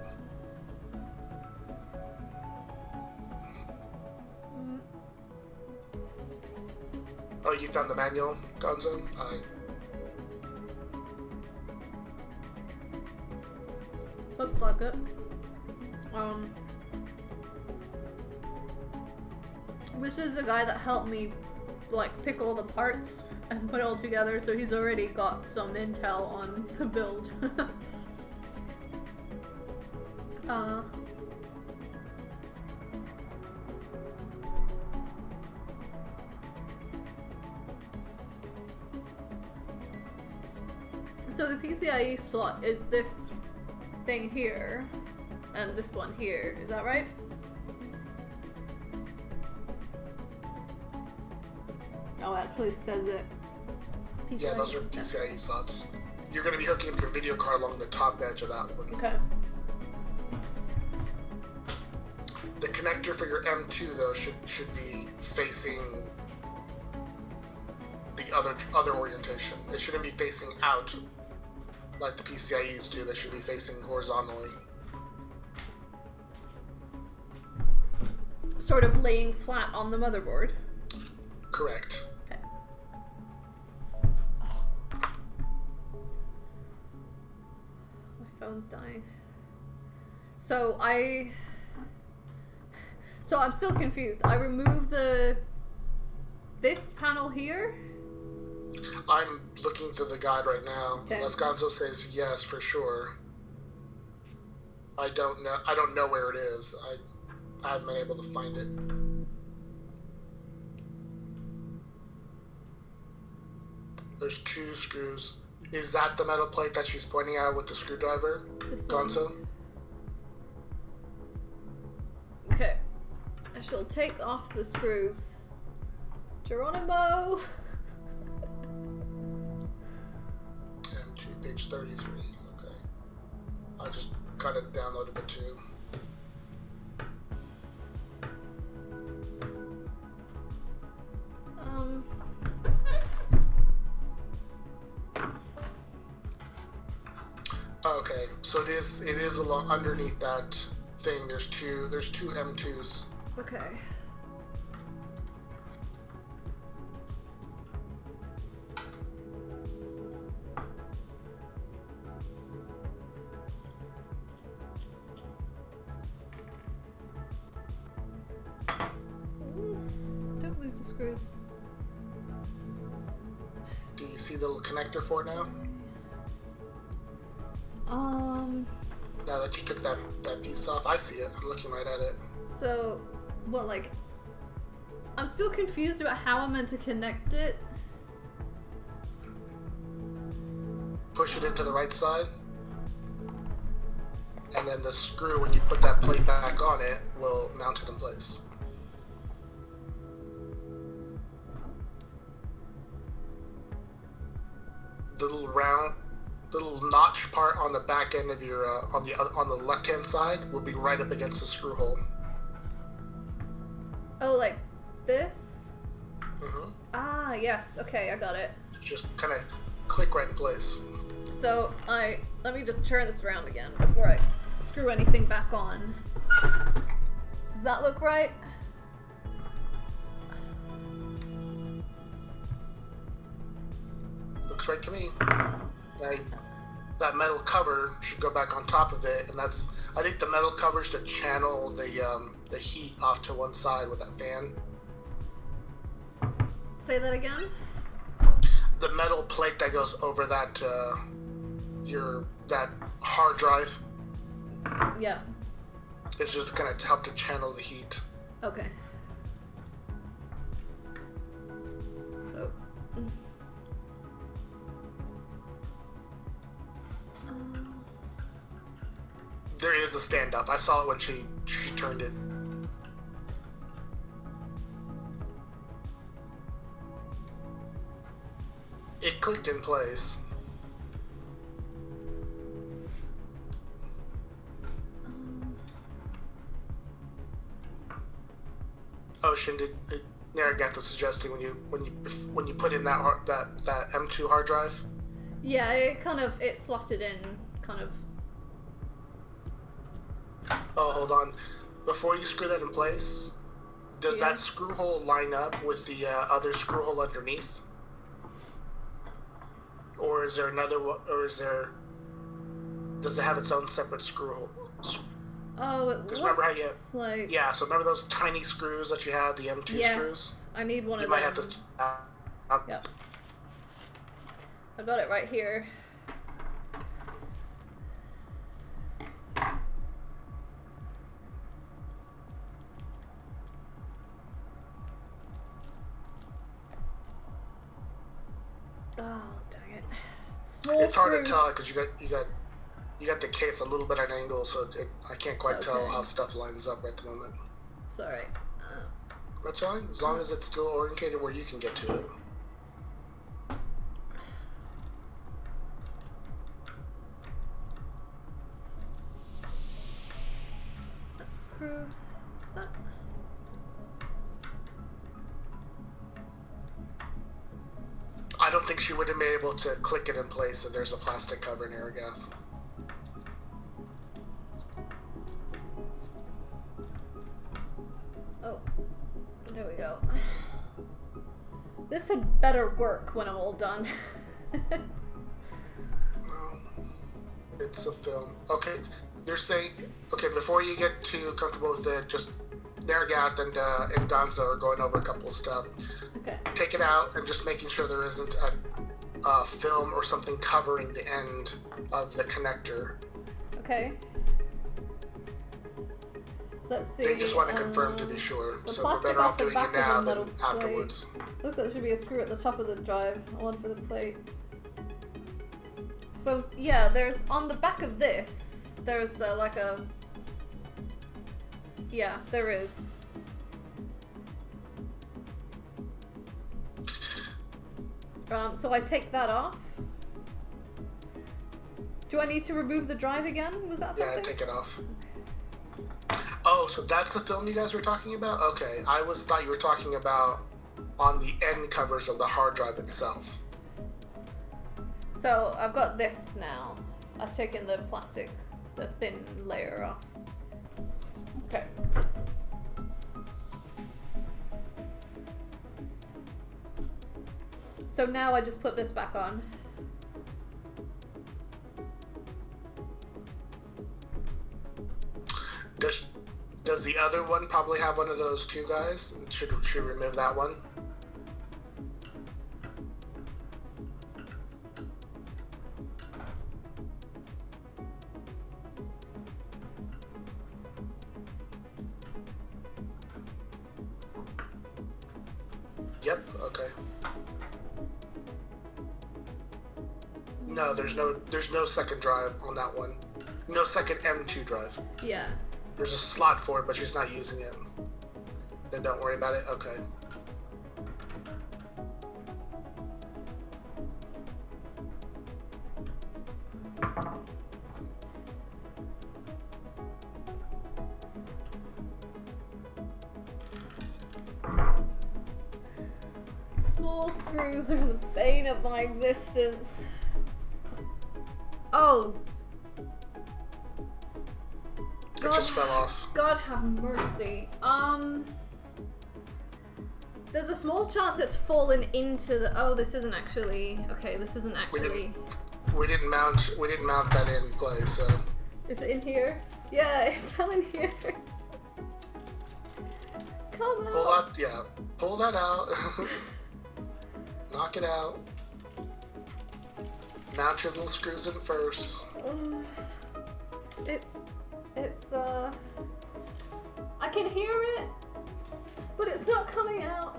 Oh, you found the manual, Gonzo? Looked like it. This is the guy that helped me, like, pick all the parts and put it all together, so he's already got some intel on the build. So the PCIe slot is this thing here, and this one here. Is that right? Oh, it actually says it. PCIe. Yeah, those are PCIe slots. You're going to be hooking up your video card along the top edge of that one. Okay. The connector for your M2 though should be facing the other orientation. It shouldn't be facing out like the PCIe's do. They should be facing horizontally. Sort of laying flat on the motherboard. Correct. Okay. My phone's dying. So I'm still confused. I remove this panel here? I'm looking through the guide right now. Okay. Unless Gonzo says yes for sure. I don't know where it is. I haven't been able to find it. There's two screws. Is that the metal plate that she's pointing at with the screwdriver, This one. Gonzo? Okay. I shall take off the screws. Geronimo! M2, page 33. Okay. I'll just cut it down a little bit too. Okay, so it is along underneath that thing. There's two M2s. Okay. Don't lose the screws. Do you see the little connector for it now? Now that you took that piece off, I see it. I'm looking right at it. So, what, like, I'm still confused about how I'm meant to connect it. Push it into the right side, and then the screw, when you put that plate back on it, will mount it in place. The little notch part on the back end of your on the left hand side will be right up against the screw hole. Oh, like this? Mm-hmm. Ah, yes. Okay, I got it. Just kind of click right in place. So, let me just turn this around again before I screw anything back on. Does that look right? Looks right to me. That metal cover should go back on top of it, and I think the metal cover should channel the heat off to one side with that fan. Say that again? The metal plate that goes over that that hard drive Yeah. is just gonna help to channel the heat. Okay. So. There is a stand up. I saw it when she turned it. It clicked in place. Ocean, did Narragath was suggesting when you put in that M2 hard drive? Yeah, it slotted in, kind of. Oh, hold on. Before you screw that in place, does Yeah. that screw hole line up with the other screw hole underneath? Or is there another one? Or does it have its own separate screw hole? Oh, it looks remember how like... Yeah, so remember those tiny screws that you had, the M2 Yes, screws? I need one You of might them. have to. Yep. I got it right here. Oh, dang it. Small It's hard screws. to tell because you got the case a little bit at an angle, so I can't quite tell Okay. how stuff lines up right at the moment. Sorry. That's fine, as long as it's still orientated where you can get to it. That screw. What's that? I don't think she would have been able to click it in place if there's a plastic cover in air gas. Oh, there we go. This had better work when I'm all done. Well, it's a film. Okay, they're saying, okay, before you get too comfortable with it, just Narragath and Gonzo are going over a couple of stuff. Okay. Take it out and just making sure there isn't a film or something covering the end of the connector. Okay. Let's see. They just want to confirm to be sure. The So we're plastic better off off the doing back it of the now metal than plate. afterwards. Looks like there should be a screw at the top of the drive, one for the plate. So, yeah, there's on the back of this, there's like a... Yeah, there is. So I take that off. Do I need to remove the drive again? Was that something? Yeah, take it off. Oh, so that's the film you guys were talking about? Okay, I thought you were talking about on the end covers of the hard drive itself. So I've got this now. I've taken the plastic, the thin layer off. Okay. So now I just put this back on. Does the other one probably have one of those too, guys? Should remove that one? Yep, okay. No, there's no second drive on that one. No second M2 drive. Yeah. There's a slot for it, but she's not using it. Then don't worry about it. Okay. Small screws are the bane of my existence. Oh. It just fell off. God have mercy. There's a small chance it's fallen into the. Oh, this isn't actually. Okay, this isn't actually. We didn't mount that in place. So. Is it in here? Yeah, it fell in here. Come on. Pull that. Yeah. Pull that out. Knock it out. Mount your little screws in first. It's I can hear it, but it's not coming out.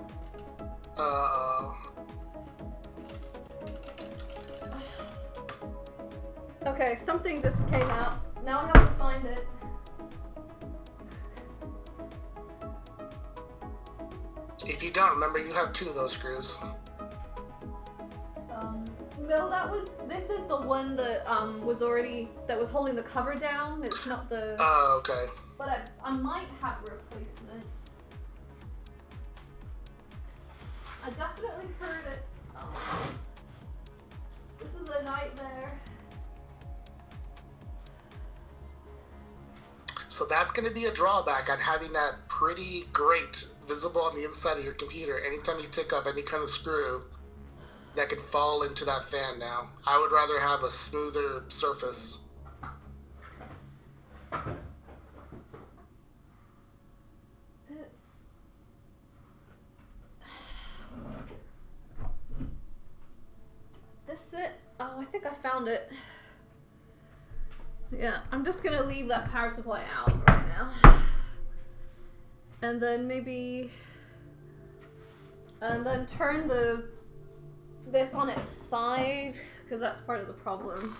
Okay, something just came out. Now I have to find it. If you don't remember, you have two of those screws. No, this is the one that that was holding the cover down. It's not the. Oh, okay. But I might have a replacement. I definitely heard it. Oh. This is a nightmare. So that's going to be a drawback on having that pretty great visible on the inside of your computer. Anytime you take off any kind of screw, that could fall into that fan now. I would rather have a smoother surface. Is this it? Oh, I think I found it. Yeah, I'm just gonna leave that power supply out right now. And then maybe... And then turn this on its side, because that's part of the problem.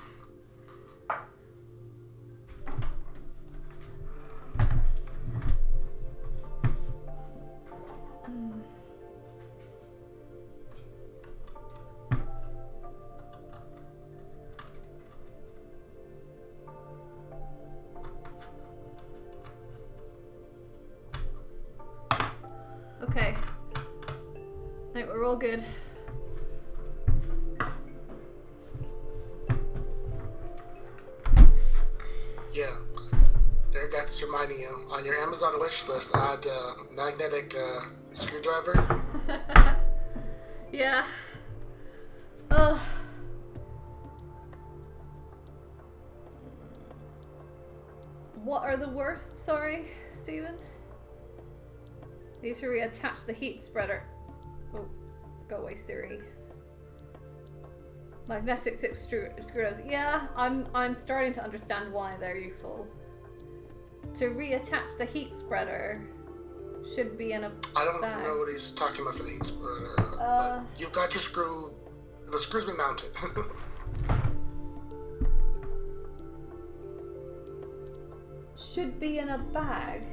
Okay. I think we're all good. Yeah. There, that's reminding you. On your Amazon wish list, add magnetic screwdriver. Yeah. Ugh. What are the worst? Sorry, Steven? Need to reattach the heat spreader. Oh, go away, Siri. Magnetic tip screws. Yeah, I'm starting to understand why they're useful. To reattach the heat spreader should be in a I don't bag. know what he's talking about for the heat spreader. But you've got your screw. The screw's been mounted. should be in a bag.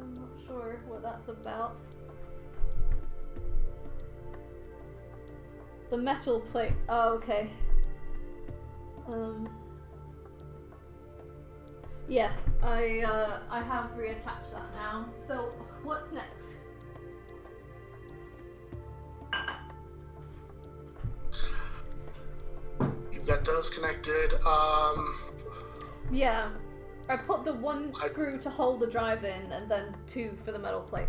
I'm not sure what that's about. The metal plate. Oh, okay. Yeah, I have reattached that now. So, what's next? You've got those connected. Yeah, I put the one screw to hold the drive in, and then 2 for the metal plate.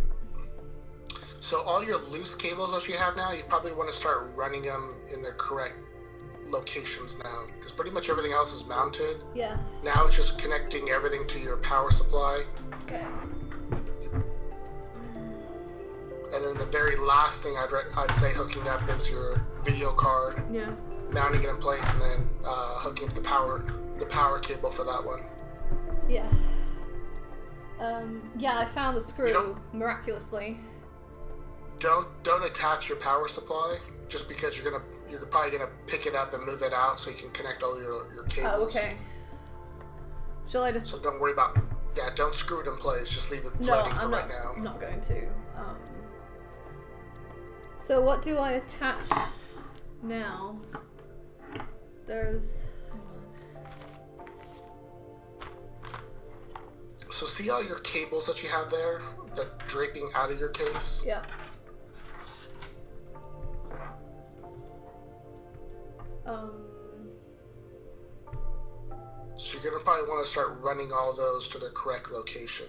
So all your loose cables that you have now, you probably want to start running them in their correct locations now, because pretty much everything else is mounted. Yeah. Now it's just connecting everything to your power supply. Okay. And then the very last thing I'd say hooking up is your video card. Yeah. Mounting it in place, and then hooking up the power cable for that one. Yeah. Yeah, I found the screw miraculously. Don't attach your power supply just because you're probably gonna pick it up and move it out so you can connect all your cables. Oh, okay. Shall I just? So don't worry about. Yeah, don't screw it in place. Just leave it floating for right now. I'm not going to. So what do I attach now? There's. So see all your cables that you have there, that draping out of your case? Yeah. So you're gonna probably want to start running all those to their correct location.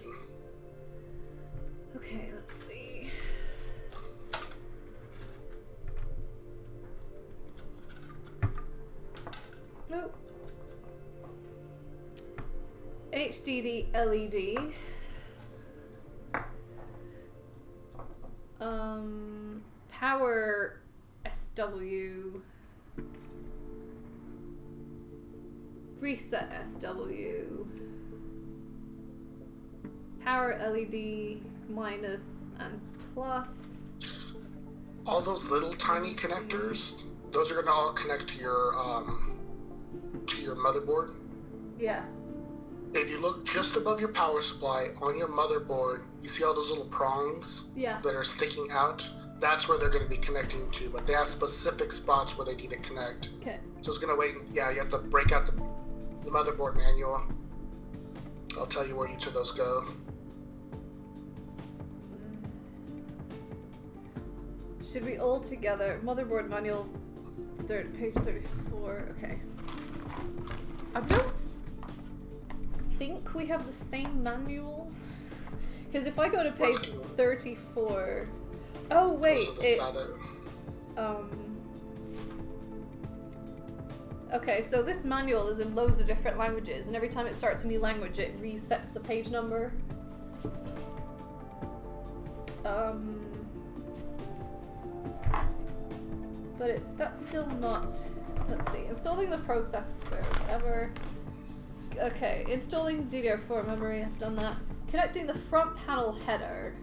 Okay, let's see. Nope. HDD LED. Power SW. Reset SW. Power LED minus and plus. All those little tiny connectors, those are gonna all connect to your motherboard. Yeah. If you look just above your power supply on your motherboard, you see all those little prongs Yeah. that are sticking out. That's where they're going to be connecting to, but they have specific spots where they need to connect. Okay. So it's going to wait. Yeah, you have to break out the motherboard manual. I'll tell you where each of those go. Should we all together? Motherboard manual, page 34. Okay. I don't think we have the same manual. Because if I go to page 34. Oh wait, okay, so this manual is in loads of different languages, and every time it starts a new language, it resets the page number. But that's still not. Let's see. Installing the processor, whatever. Okay, installing DDR4 memory. I've done that. Connecting the front panel header.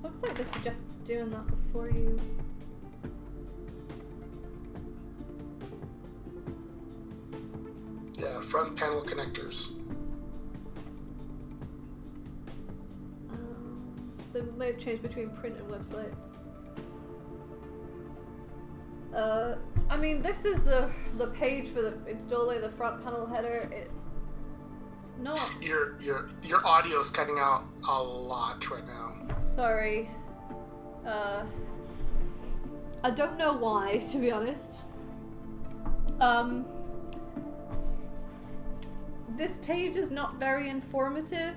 Looks like they suggest doing that before you. Yeah, front panel connectors. They may have changed between print and website. I mean, this is the page for installing the front panel header. It's not. Your audio's cutting out a lot right now. Sorry. I don't know why, to be honest. This page is not very informative.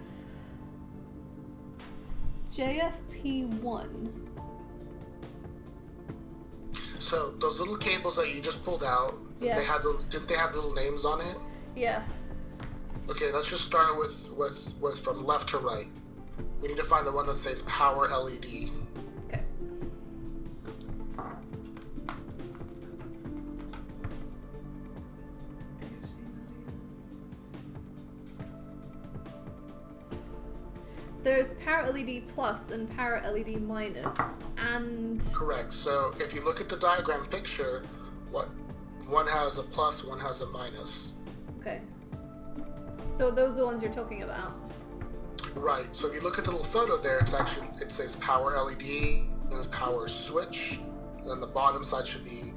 JFP1. So those little cables that you just pulled out, Yeah. didn't they have little names on it? Yeah. Okay, let's just start with from left to right. We need to find the one that says power LED. Okay. there's Power LED Plus and Power LED Minus, and Correct. So if you look at the diagram picture, what one has a plus, one has a minus. okay. So those are the ones you're talking about. Right. So if you look at the little photo there, it says Power LED, and there's Power Switch, and then the bottom side should be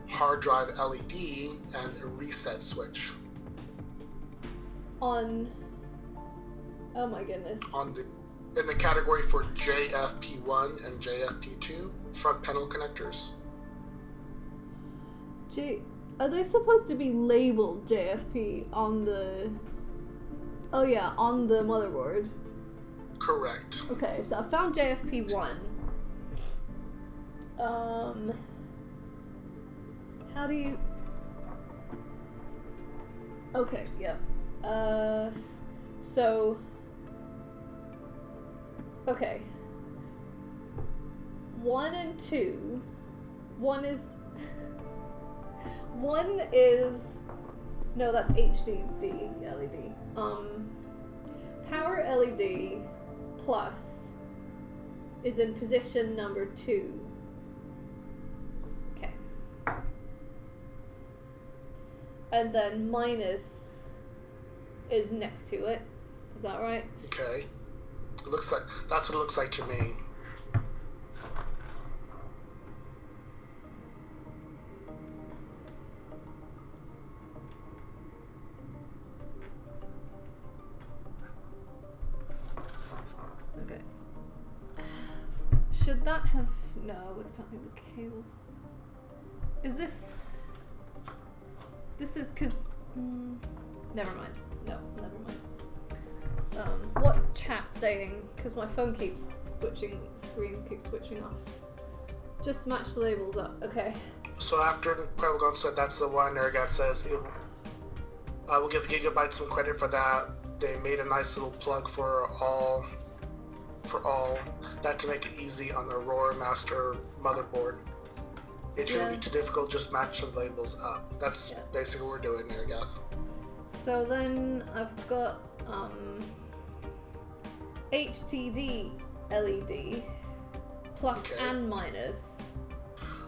Hard Drive LED and a Reset Switch. On. Oh my goodness. In the category for JFP1 and JFP2 front panel connectors. Are they supposed to be labeled JFP on the? Oh yeah, on the motherboard. Correct. Okay, so I found JFP1. How do you? Okay, yeah. So. Okay. 1 and 2. One is. No, that's HDD LED. Power LED Plus is in position number 2. Okay. And then minus is next to it. Is that right? Okay. It looks like that's what it looks like to me. Okay. Should that have... No, I don't think the cables... Is this... This is because... never mind. No, never mind. What's chat saying? Because my phone keeps switching, screen keeps switching off. Just match the labels up. Okay. So after Paralagon said that's the one, Ergat says, I will give Gigabyte some credit for that. They made a nice little plug for all that to make it easy on the Aurora Master motherboard. It shouldn't be too difficult, just match the labels up. That's basically what we're doing here, guys. So then I've got HDD LED plus and minus.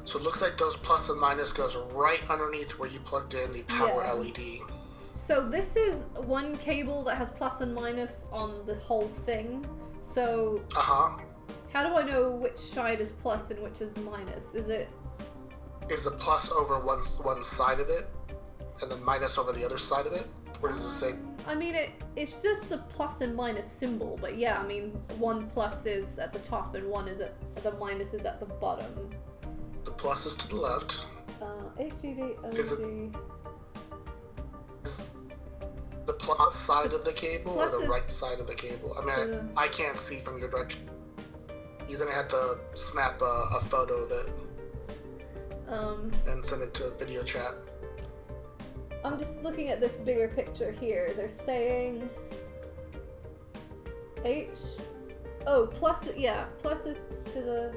So it looks like those plus and minus goes right underneath where you plugged in the power LED. So this is one cable that has plus and minus on the whole thing. So how do I know which side is plus and which is minus? Is the plus over one side of it and the minus over the other side of it? Or does it say? I mean, it's just the plus and minus symbol, but yeah, I mean, one plus is at the top and the minus is at the bottom. The plus is to the left. HDD, LED. Is it the plus side of the cable or the right side of the cable? I mean, I can't see from your direction. You're gonna have to snap a photo of it and send it to video chat. I'm just looking at this bigger picture here. They're saying plus is to the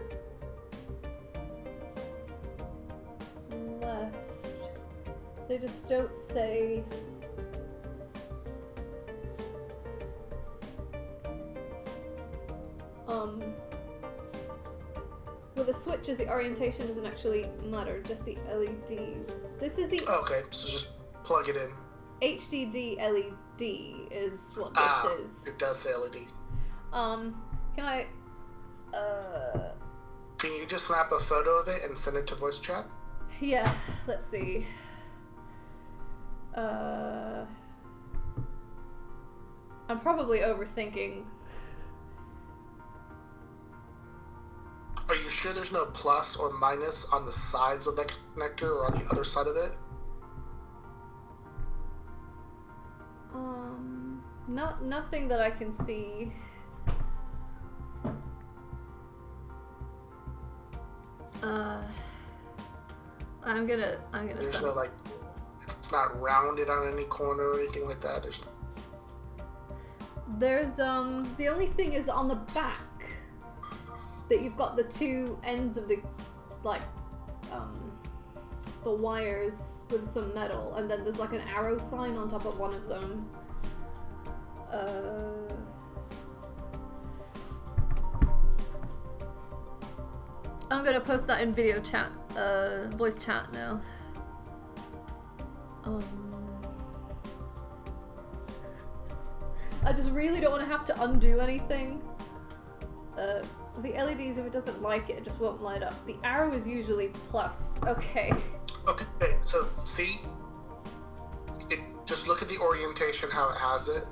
left. They just don't say well, the switches, the orientation doesn't actually matter, just the LEDs. This is the okay, so just plug it in. HDD LED is what this is. It does say LED. Can you just snap a photo of it and send it to voice chat? Yeah, let's see. I'm probably overthinking. Are you sure there's no plus or minus on the sides of that connector or on the other side of it? Nothing that I can see. I'm gonna. There's no it's not rounded on any corner or anything like that. There's the only thing is on the back that you've got the two ends of the wires with some metal, and then there's like an arrow sign on top of one of them. I'm gonna post that in video chat, voice chat now. I just really don't want to have to undo anything. The LEDs, if it doesn't like it just won't light up. The arrow is usually plus. Okay. Okay, so see? Just look at the orientation, how it has it.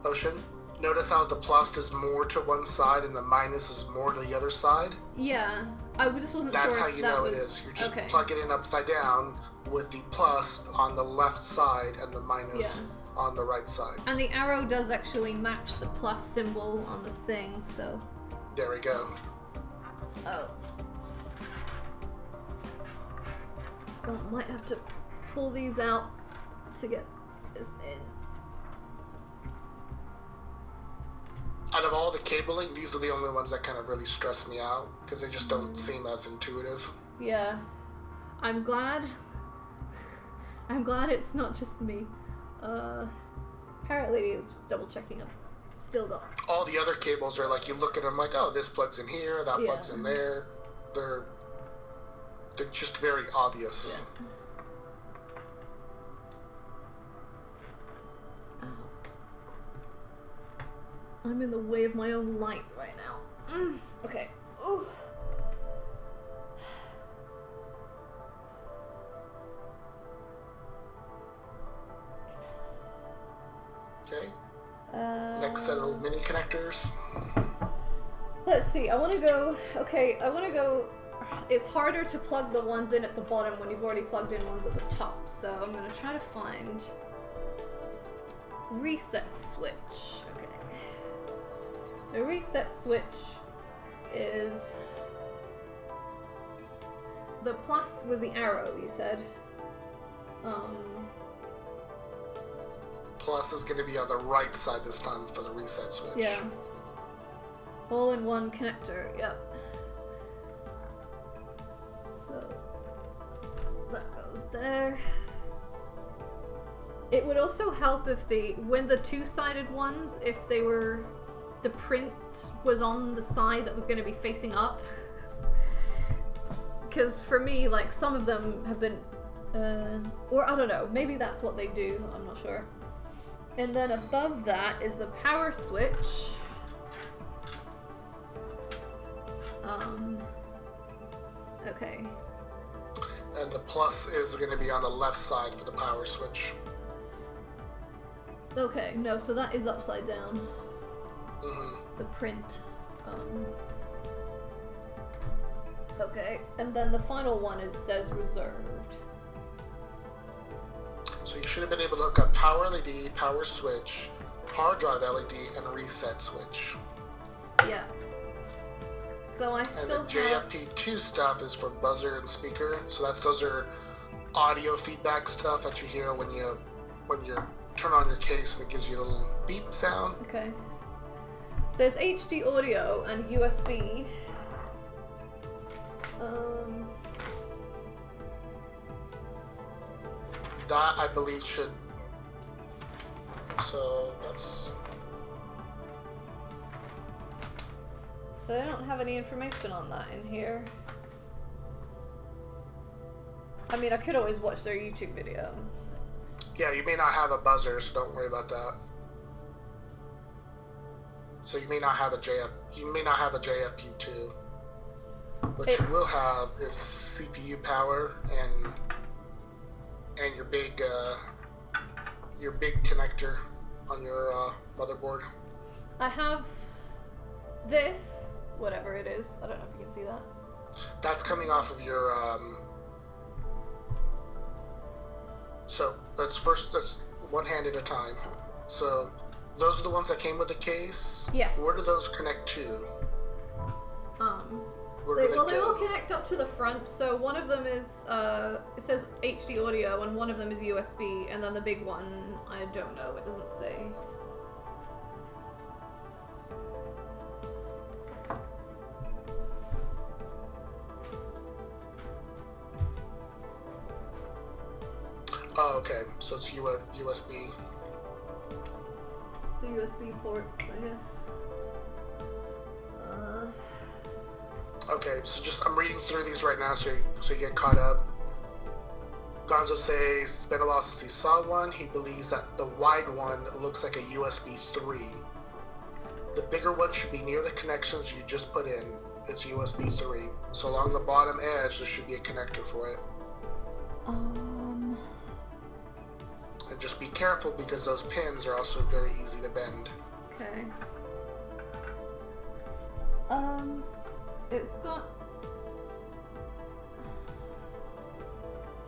Ocean. Notice how the plus is more to one side and the minus is more to the other side? Yeah. I just wasn't sure That's if how you that know was... it is. You just okay. plug it in upside down with the plus on the left side and the minus on the right side. And the arrow does actually match the plus symbol on the thing, so... There we go. Oh. Well, I might have to pull these out to get this in. Out of all the cabling, these are the only ones that kind of really stress me out because they just don't seem as intuitive. Yeah. I'm glad it's not just me. Apparently, just double checking them. Still got. All the other cables are like, you look at them like, oh, this plugs in here, that plugs in there. They're just very obvious. Yeah. I'm in the way of my own light right now. Okay. Ooh. Okay. Next set of mini connectors. Let's see. I want to go. Okay, I want to go. It's harder to plug the ones in at the bottom when you've already plugged in ones at the top. So I'm gonna try to find reset switch. Okay. The reset switch is the plus with the arrow. You said. Plus is going to be on the right side this time for the reset switch. Yeah. All-in-one connector. Yep. So that goes there. It would also help if when the two-sided ones, if they were, the print was on the side that was going to be facing up. Because for me, like, some of them have been, or I don't know, maybe that's what they do, I'm not sure. And then above that is the power switch. Okay. And the plus is going to be on the left side for the power switch. Okay, no, so that is upside down. Mm-hmm. The print. Okay, and then the final one says reserved. So you should have been able to hook up power LED, power switch, hard drive LED, and a reset switch. Yeah. So I and still the JFP2 stuff is for buzzer and speaker. So those are audio feedback stuff that you hear when you turn on your case and it gives you a little beep sound. Okay. There's HD audio and USB. That I believe should. So that's. But I don't have any information on that in here. I mean, I could always watch their YouTube video. Yeah, you may not have a buzzer, so don't worry about that. So you may not have a JFP2. What you will have is CPU power and your big connector on your motherboard. I have this, whatever it is. I don't know if you can see that. That's coming off of your. So let's one hand at a time. So those are the ones that came with the case. Yes. Where do those connect to? They all connect up to the front. So one of them is it says HD audio, and one of them is USB, and then the big one, I don't know. It doesn't say. Oh, okay. So it's USB. The USB ports, I guess. Okay, so I'm reading through these right now so you get caught up. Gonzo says it's been a while since he saw one. He believes that the wide one looks like a USB 3. The bigger one should be near the connections you just put in. It's USB 3. So along the bottom edge, there should be a connector for it. And just be careful because those pins are also very easy to bend. Okay. It's got...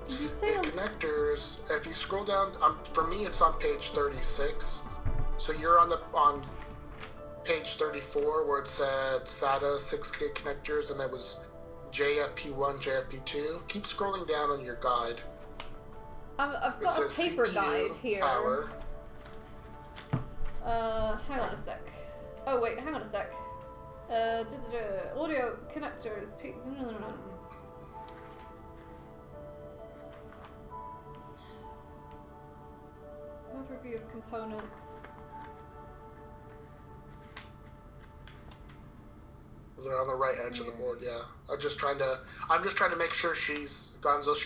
Did you say... The connectors, if you scroll down, for me it's on page 36. So you're on page 34 where it said SATA 6 gig connectors and that was JFP1, JFP2. Keep scrolling down on your guide. I've got a paper CPU, guide here. Power. Hang on a sec. Oh wait, hang on a sec. Audio connectors. Overview of components. They're on the right edge of the board, yeah. I'm just trying to make sure she's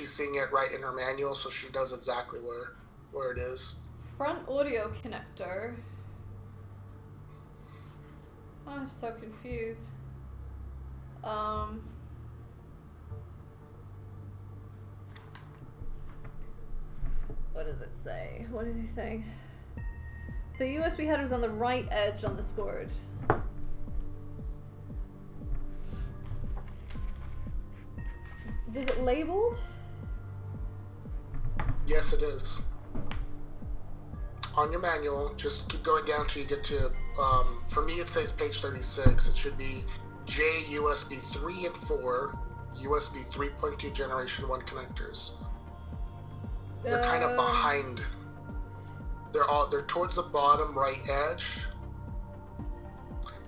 seeing it right in her manual so she knows exactly where it is. Front audio connector. I'm so confused. What does it say? What is he saying? The USB header's on the right edge on this board. Is it labeled? Yes, it is. On your manual, just keep going down till you get to, for me it says page 36. It should be J USB 3 and 4, USB 3.2 generation 1 connectors. They're kind of behind. They're towards the bottom right edge.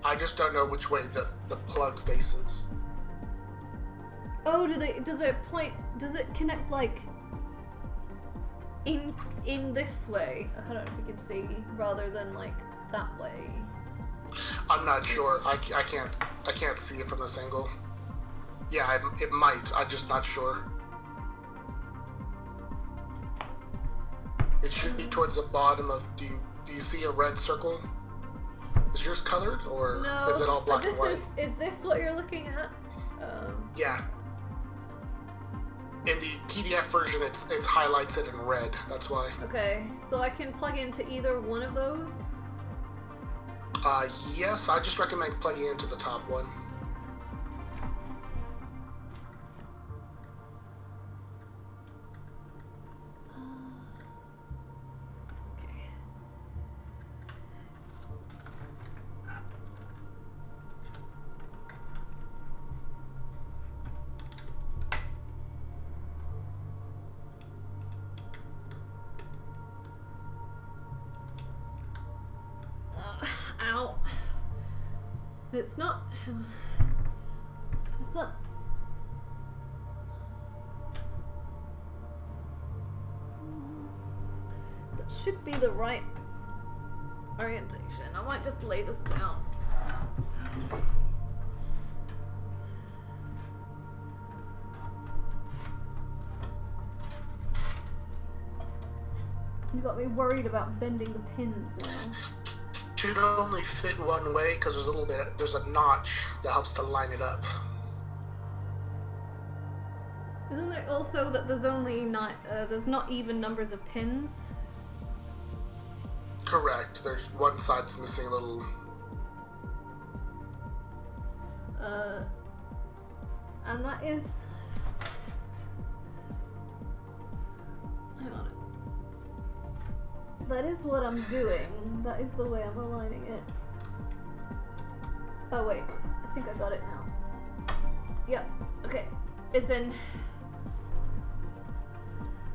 I just don't know which way the plug faces. Oh, does it connect like in this way? I don't know if you can see, rather than like that way. I'm not sure. I can't see it from this angle. Yeah, it might. I'm just not sure. It should be towards the bottom of. Do you see a red circle? Is yours colored or no, is it all black and white? Is this what you're looking at? Yeah. In the PDF version, it highlights it in red. That's why. Okay, so I can plug into either one of those? Yes, I just recommend plugging into the top one. Okay. Ow. It's not. That should be the right orientation. I might just lay this down. You got me worried about bending the pins now. Should only fit one way because there's a notch that helps to line it up. Isn't it also that there's only there's not even numbers of pins? Correct. There's one side's missing a little. And that is. Hang on. That is what I'm doing. That is the way I'm aligning it. Oh wait, I think I got it now. Yep. Okay. It's in.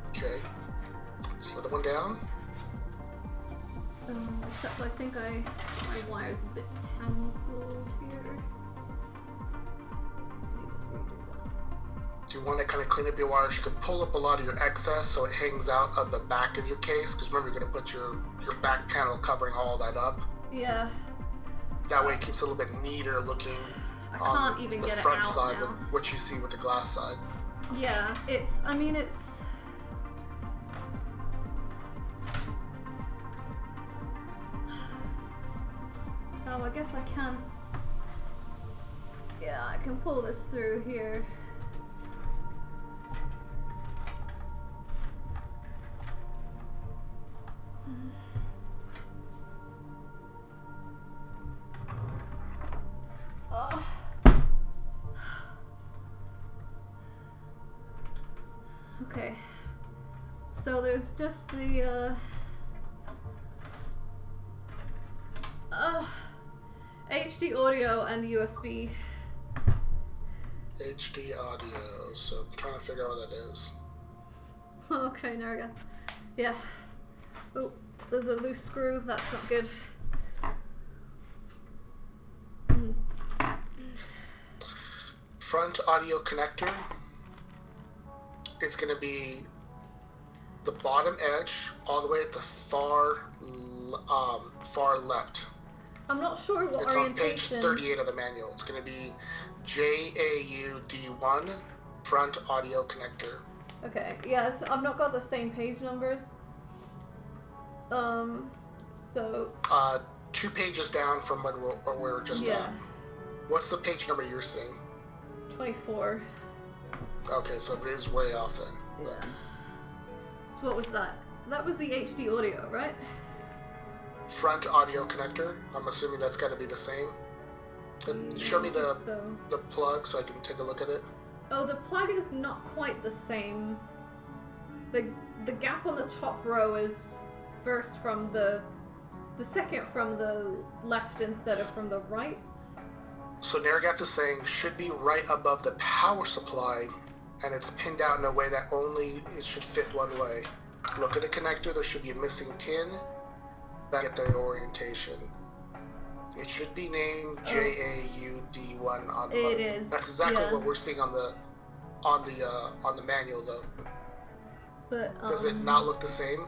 Okay. Slow the one down. Except I think my wire's a bit tangled here. Let me just redo that. Do you want to kind of clean up your wires? You can pull up a lot of your excess so it hangs out of the back of your case. Because remember, you're going to put your back panel covering all that up. Yeah. That way it keeps it a little bit neater looking. I can't even the get it front out side, now. what you see with the glass side. Yeah, it's. I mean, it's. Oh, I guess I can. Yeah, I can pull this through here. Oh. Okay. So there's just the HD audio and USB. HD audio, so I'm trying to figure out what that is. Okay, there we go. Yeah. Oh, there's a loose screw. That's not good. Front audio connector is going to be the bottom edge all the way at the far left. I'm not sure what It's on page orientation. 38 of the manual. It's going to be JAUD1 front audio connector. Okay, yes, I've not got the same page numbers. So 2 pages down from where we were just yeah, at. What's the page number you're seeing? 24. Okay, so it is way off then. Yeah. So what was that? That was the HD audio, right? Front audio connector. I'm assuming that's got to be the same. Show me the plug so I can take a look at it. Oh, the plug is not quite the same. The gap on the top row is first from the second from the left instead of from the right. So Narragath is saying should be right above the power supply, and it's pinned out in a way that only it should fit one way. Look at the connector. There should be a missing pin. Get the orientation. It should be named JAUD1 on the. It is. That's exactly what we're seeing on the manual though. But does it not look the same?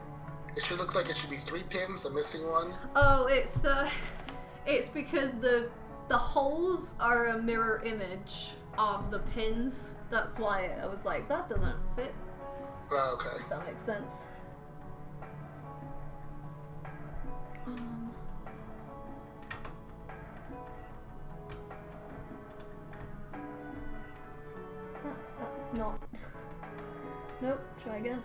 It should look like it should be 3 pins, a missing one. Oh, it's because the holes are a mirror image of the pins. That's why I was like, that doesn't fit. Oh, okay. That makes sense. That's not. Nope, try again.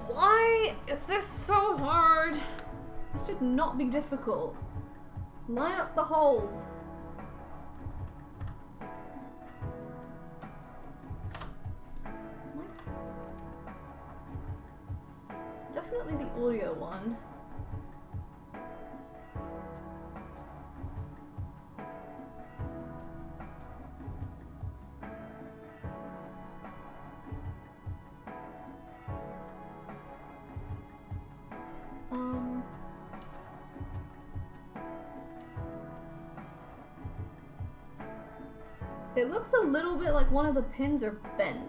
Why is this so hard? This should not be difficult. Line up the holes. It's definitely the audio one. It looks a little bit like one of the pins are bent.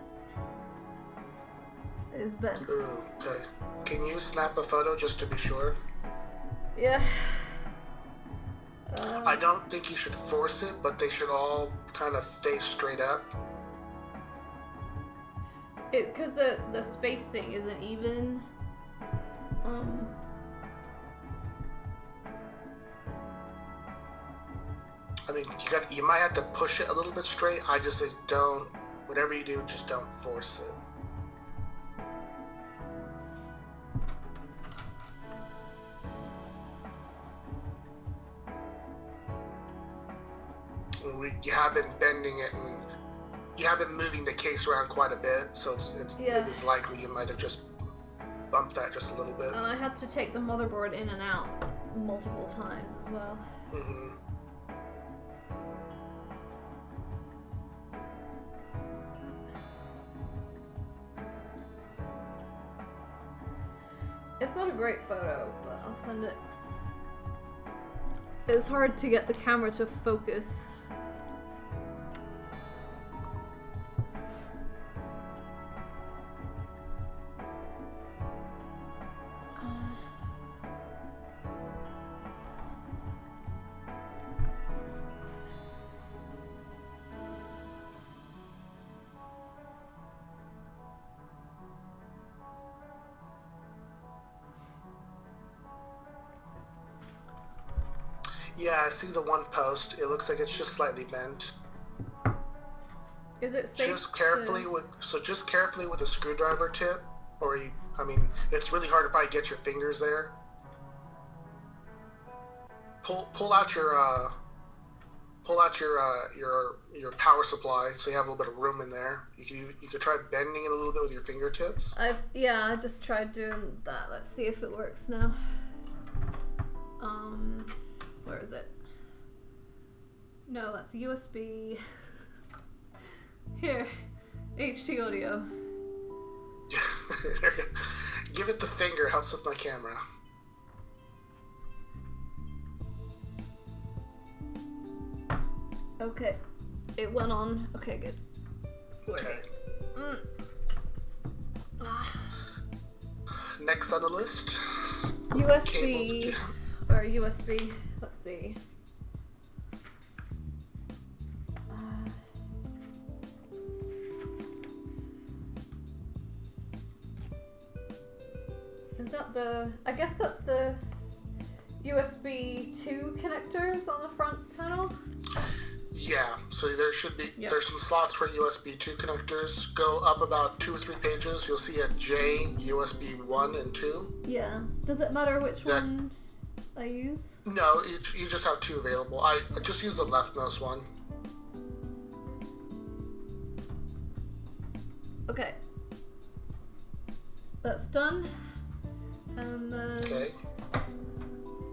Is bent. Ooh, okay. Can you snap a photo just to be sure? Yeah. I don't think you should force it, but they should all kind of face straight up. Because the spacing isn't even. I mean, you might have to push it a little bit straight. I just say don't. Whatever you do, just don't force it. You have been bending it, and you have been moving the case around quite a bit, so it is likely you might have just bumped that just a little bit. And I had to take the motherboard in and out multiple times as well. Mm-hmm. It's not a great photo, but I'll send it. It's hard to get the camera to focus. Yeah, I see the one post. It looks like it's just slightly bent. Is it safe Just carefully just carefully with a screwdriver tip, or it's really hard to probably get your fingers there. Pull out your your power supply so you have a little bit of room in there. You could try bending it a little bit with your fingertips. I just tried doing that. Let's see if it works now. Where is it? No, that's USB. Here, HT audio. Give it the finger, helps with my camera. Okay, it went on. Okay, good. It's working. Okay. Next on the list. USB Cables. or USB. Let's see. Is that the? I guess that's the USB 2 connectors on the front panel. Yeah, so there should be, Yep. There's some slots for USB 2 connectors. Go up about 2 or 3 pages, you'll see a J, USB 1 and 2. Yeah. Does it matter which That- one I use? No, you just have 2 available. I just use the leftmost one. Okay. That's done. And then Okay.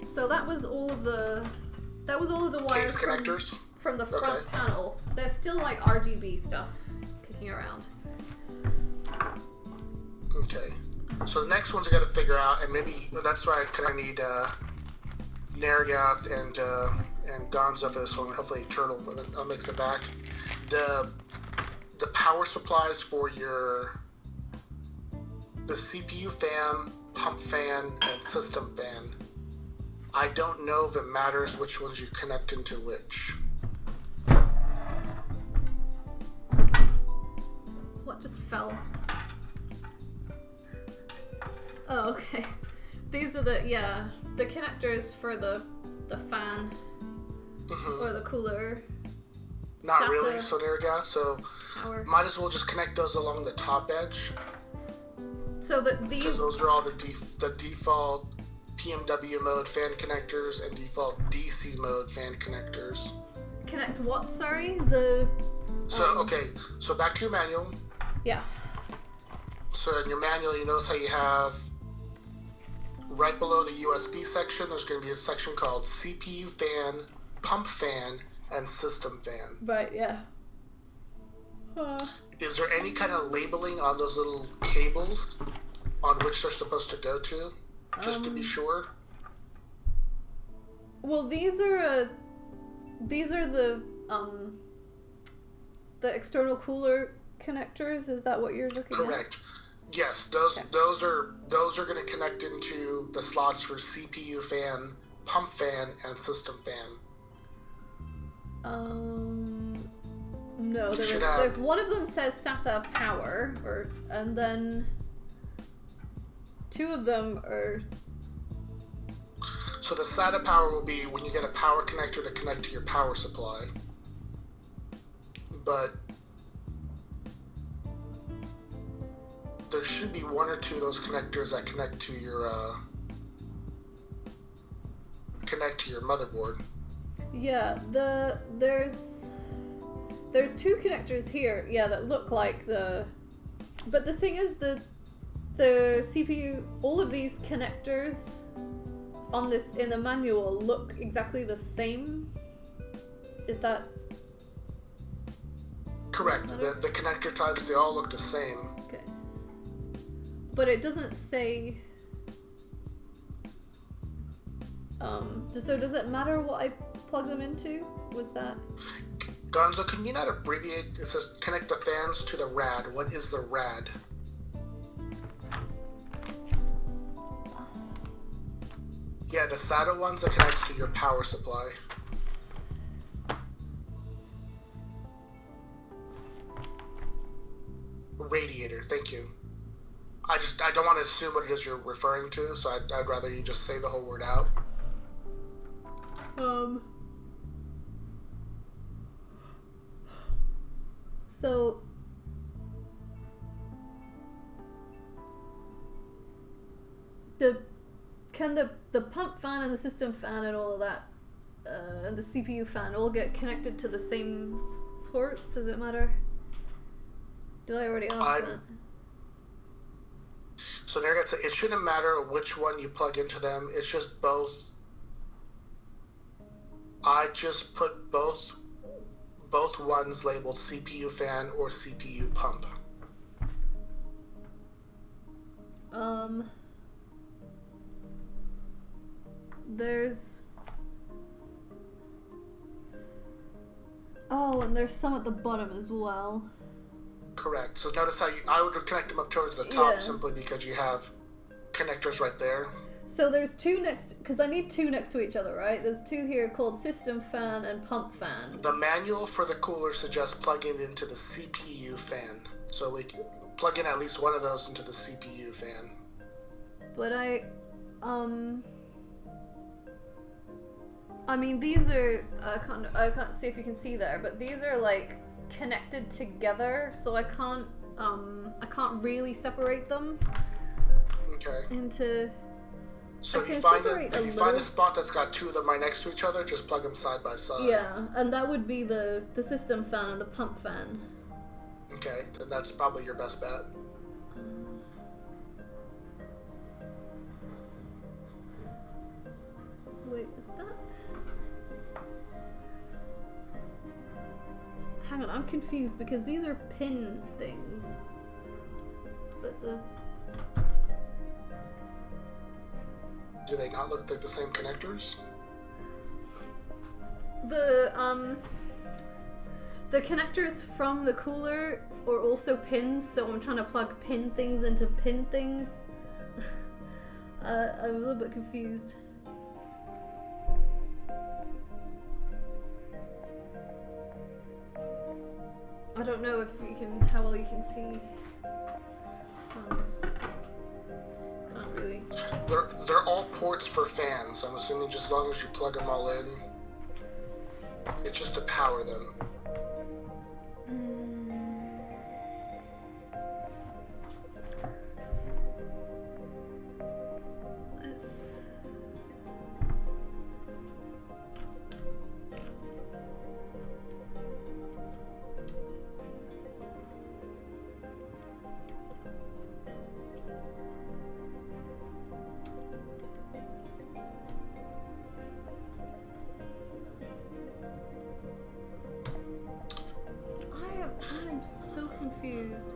so that was all of the wires Case connectors. from the front Okay. panel. There's still like RGB stuff kicking around. Okay. So the next ones I got to figure out, and maybe that's why I kind of need Nargath and Gonzo for this one. Hopefully Turtle, but I'll mix it back. The power supplies for the CPU fan, pump fan, and system fan. I don't know if it matters which ones you connect into which. What just fell? Oh, okay. These are the connectors for the fan or the cooler. Not SATA really, so Nargath. So power. might as well just connect those along the top edge. So that these Because those are all the default PMW mode fan connectors and default DC mode fan connectors. connect what? Sorry, the. So okay, so back to your manual. Yeah. So in your manual, you notice how you have right below the USB section, there's going to be a section called CPU fan, pump fan, and system fan. Right. Yeah. Is there any kind of labeling on those little cables on which they're supposed to go to, just to be sure? Well, these are the external cooler connectors. Is that what you're looking at? Correct. Yes, those are going to connect into the slots for CPU fan, pump fan, and system fan. No, there's one of them says SATA power, and then 2 of them are. So the SATA power will be when you get a power connector to connect to your power supply. But there should be 1 or 2 of those connectors that connect to your motherboard. Yeah, there's 2 connectors here. Yeah, that look like the. But the thing is, the CPU, all of these connectors in the manual look exactly the same. Is that Correct. The connector types, they all look the same. okay? But it doesn't say. So does it matter what I plug them into? Was that? Gonzo, can you not abbreviate? It says connect the fans to the rad. What is the rad? Yeah, the SATA ones that connects to your power supply. Radiator, thank you. I don't want to assume what it is you're referring to, so I'd rather you just say the whole word out. So the pump fan and the system fan and all of that, and the CPU fan all get connected to the same ports? Does it matter? Did I already ask that? So Nergat said it shouldn't matter which one you plug into them. It's just both. I just put both ones labeled CPU fan or CPU pump. There's... Oh, and there's some at the bottom as well. Correct. So notice how I would connect them up towards the top, Yeah. simply because you have connectors right there. So there's two next, because I need two next to each other, right? There's two here called system fan and pump fan. The manual for the cooler suggests plugging it into the CPU fan. So we can plug in at least one of those into the CPU fan. But I mean, these are, I can't see if you can see there, but these are like connected together, so I can't really separate them Okay. into... So I if you can find separate if a you find a little- spot that's got two of them right next to each other, just plug them side by side. Yeah, and that would be the system fan and the pump fan. Okay, then that's probably your best bet. Wait, is that... Hang on, I'm confused because these are pin things. But the... Do they not look like the same connectors? The connectors from the cooler are also pins, so I'm trying to plug pin things into pin things. I'm a little bit confused. I don't know if you can, how well you can see. Not really. They're all ports for fans. I'm assuming just as long as you plug them all in, it's just to power them. I'm so confused.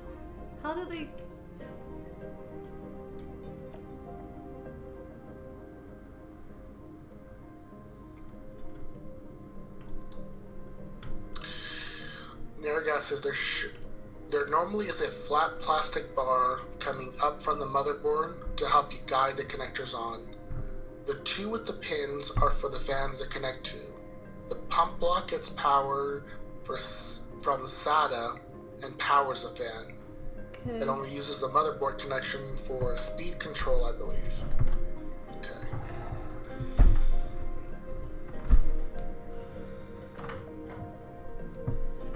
How do they... Naragas says there normally is a flat plastic bar coming up from the motherboard to help you guide the connectors on. The two with the pins are for the fans that connect to. The pump block gets power from SATA and powers the fan. Okay. It only uses the motherboard connection for speed control, I believe. Okay.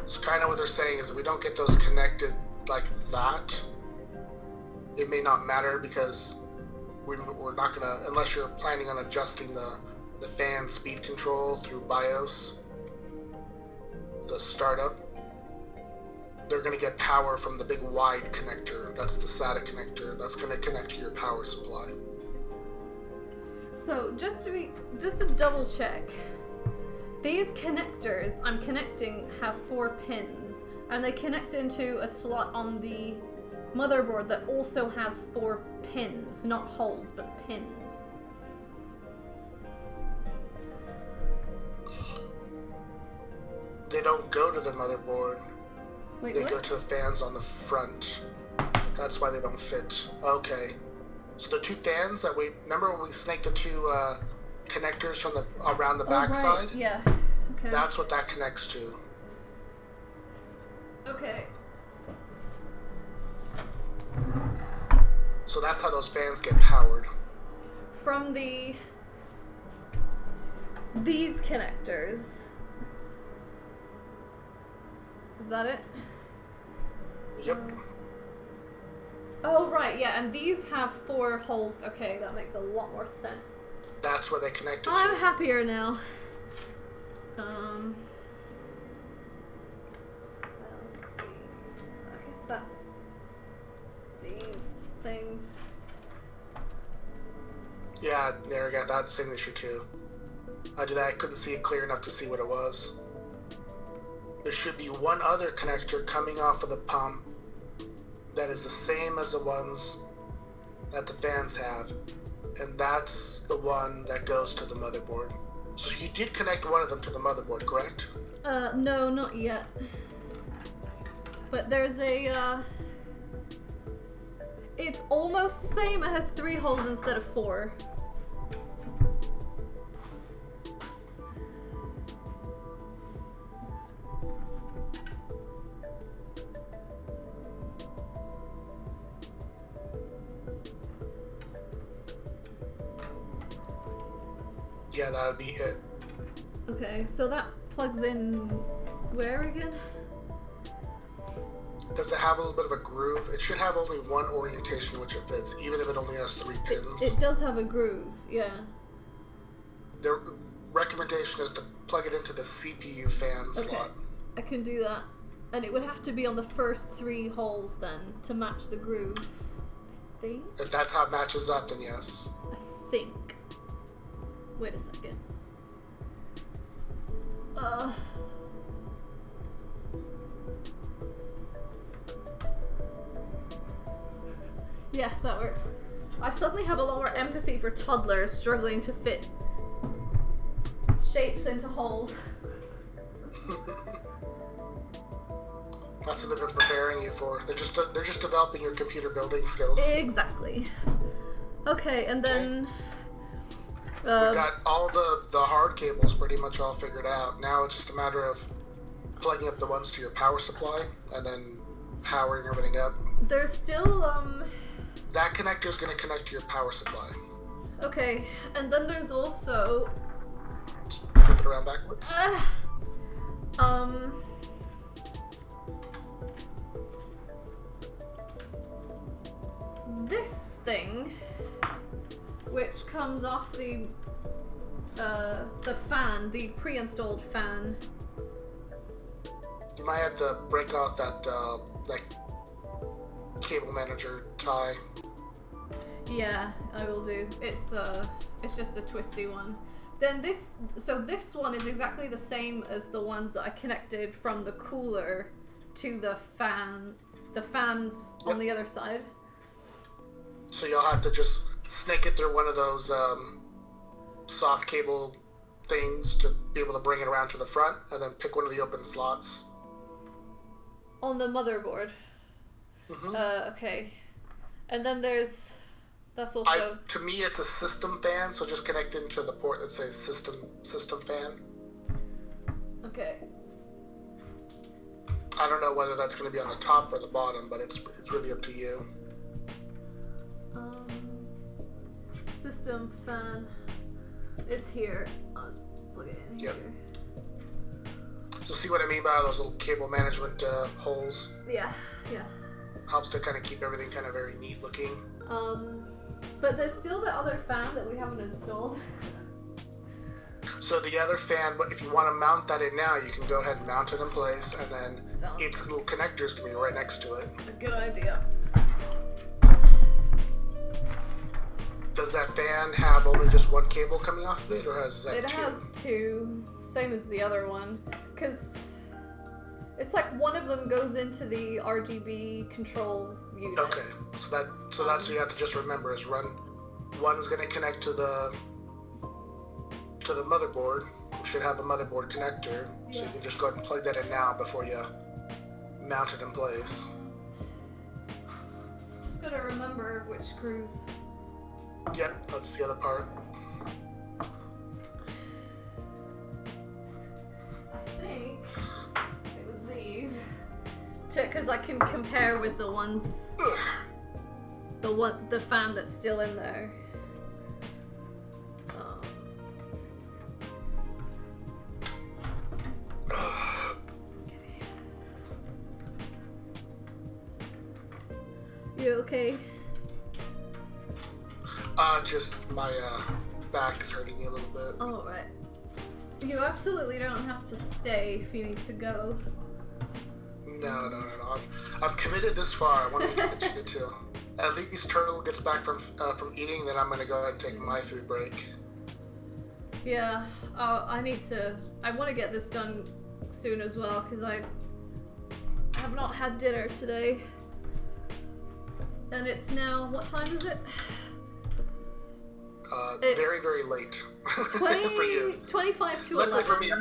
So kind of what they're saying is if we don't get those connected like that, it may not matter because we're not gonna, unless you're planning on adjusting the fan speed control through BIOS, the startup, they're gonna get power from the big wide connector. That's the SATA connector. That's gonna connect to your power supply. So just to double check, these connectors I'm connecting have 4 pins, and they connect into a slot on the motherboard that also has 4 pins, not holes, but pins. They don't go to the motherboard. Wait, They what? go to the fans on the front. That's why they don't fit. Okay. So the 2 fans that we remember when we snaked the 2 connectors from the around the back side? Right. Yeah. Okay. That's what that connects to. Okay. So that's how those fans get powered. From these connectors. Is that it? Yep. Oh, right, yeah, and these have 4 holes. Okay, that makes a lot more sense. That's where they connect it I'm to. happier now. Let's see. I guess that's these things. Yeah, there we go. That's the same issue too. I did that. I couldn't see it clear enough to see what it was. There should be one other connector coming off of the pump that is the same as the ones that the fans have, and that's the one that goes to the motherboard. So you did connect one of them to the motherboard, correct? No, not yet. But there's a, it's almost the same. It has 3 holes instead of 4. Yeah, that would be it. Okay, so that plugs in where again? Does it have a little bit of a groove? It should have only one orientation which it fits, even if it only has 3 pins. It does have a groove, yeah. The recommendation is to plug it into the CPU fan slot. I can do that. And it would have to be on the first 3 holes then to match the groove. I think? If that's how it matches up, then yes. I think. Wait a second. Yeah, that works. I suddenly have a lot more empathy for toddlers struggling to fit shapes into holes. That's what they've been preparing you for. They're just developing your computer building skills. Exactly. Okay, and then We got all the hard cables pretty much all figured out. Now it's just a matter of plugging up the ones to your power supply and then powering everything up. there's still That connector is going to connect to your power supply. okay, and then there's also Flip it around backwards. This thing, which comes off the fan, the pre-installed fan. You might have to break off that cable manager tie. Yeah, I will do. It's just a twisty one. Then this one is exactly the same as the ones that I connected from the cooler to the fan. The fans on the other side. So you'll have to just snake it through one of those soft cable things to be able to bring it around to the front, and then pick one of the open slots. On the motherboard. Mm-hmm. Okay. And then that's also To me, it's a system fan, so just connect into the port that says system fan. okay. I don't know whether that's going to be on the top or the bottom, but it's really up to you. System fan is here. I'll just plug it in Yep. here. So see what I mean by those little cable management holes? Yeah. Helps to kind of keep everything kind of very neat looking. But there's still the other fan that we haven't installed. So the other fan, but if you want to mount that in now, you can go ahead and mount it in place, and then Sounds its little connectors can be right next to it. a good idea. Does that fan have only just one cable coming off of it, or has that It two? has 2, same as the other one, because it's like one of them goes into the RGB control unit. Okay, so that's what you have to just remember is one's going to connect to the motherboard, should have a motherboard connector, so you can just go ahead and plug that in now before you mount it in place. Just gotta remember which screws. Yep, that's the other part. I think it was these. Because I can compare with the ones, the fan that's still in there. You okay? Just my back is hurting me a little bit. Oh, right. You absolutely don't have to stay if you need to go. No. I'm committed this far. I want to get you to. At least Turtle gets back from eating, then I'm gonna go ahead and take my food break. Yeah. I want to get this done soon as well because I have not had dinner today. And it's now, what time is it? It's very, very late. 20, for you. 25 to Luckily 11. for me,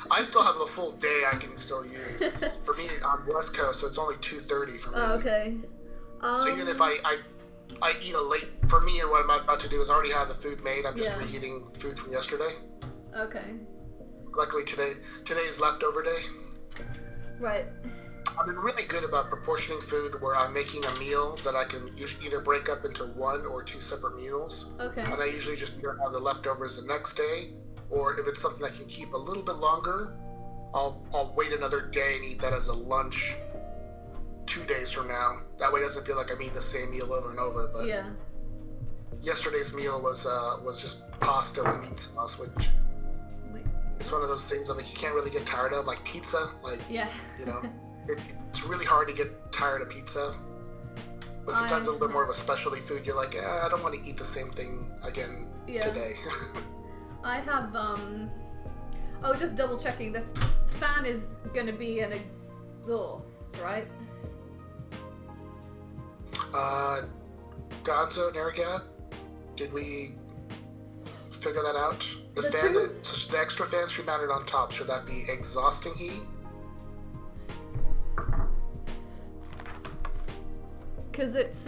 I still have a full day I can still use. For me, I'm West Coast, so it's only 2:30 for me. Oh, okay. So even if I eat a late, for me, and what I'm about to do is I already have the food made. I'm just reheating food from yesterday. Okay. Luckily today's leftover day. Right. I've been really good about proportioning food where I'm making a meal that I can either break up into 1 or 2 separate meals. Okay. And I usually just have the leftovers the next day, or if it's something I can keep a little bit longer, I'll wait another day and eat that as a lunch 2 days from now. That way it doesn't feel like I'm eating the same meal over and over. But Yeah. yesterday's meal was just pasta with meat sauce, which Wait. is one of those things that you can't really get tired of, like pizza. Like, Yeah. you know. It's really hard to get tired of pizza, but sometimes a little bit more of a specialty food, you're like, I don't want to eat the same thing again today. I have, oh, just double checking, this fan is gonna be an exhaust, right? Gonzo, Naragat, did we figure that out? The extra fan should be mounted on top. Should that be exhausting heat? Because it's,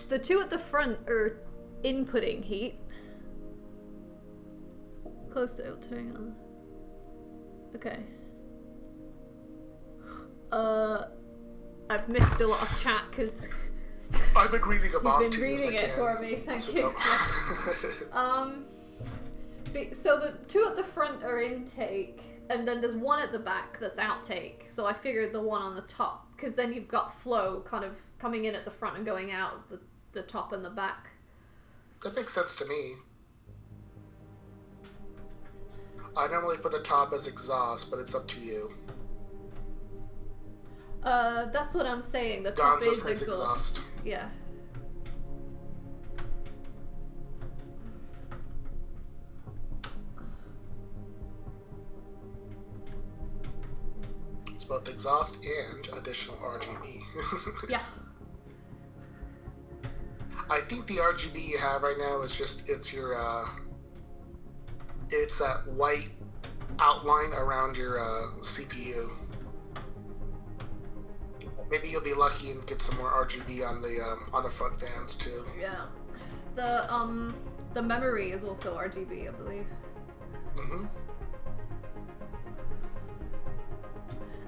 the two at the front are inputting heat. Close to turning on. Okay. I've missed a lot of chat because I've been reading them off you've to been you as reading I it can. for me. Thank So you. So the two at the front are intake, and then there's one at the back that's outtake. So I figured the one on the top, because then you've got flow kind of coming in at the front and going out the top and the back. That makes sense to me. I normally put the top as exhaust, but it's up to you. That's what I'm saying. The top Gonzo is says exhaust. exhaust. Yeah. It's both exhaust and additional RGB. Yeah. I think the RGB you have right now is just, it's that white outline around your CPU. Maybe you'll be lucky and get some more RGB on the front fans too. Yeah. The memory is also RGB, I believe. Mhm.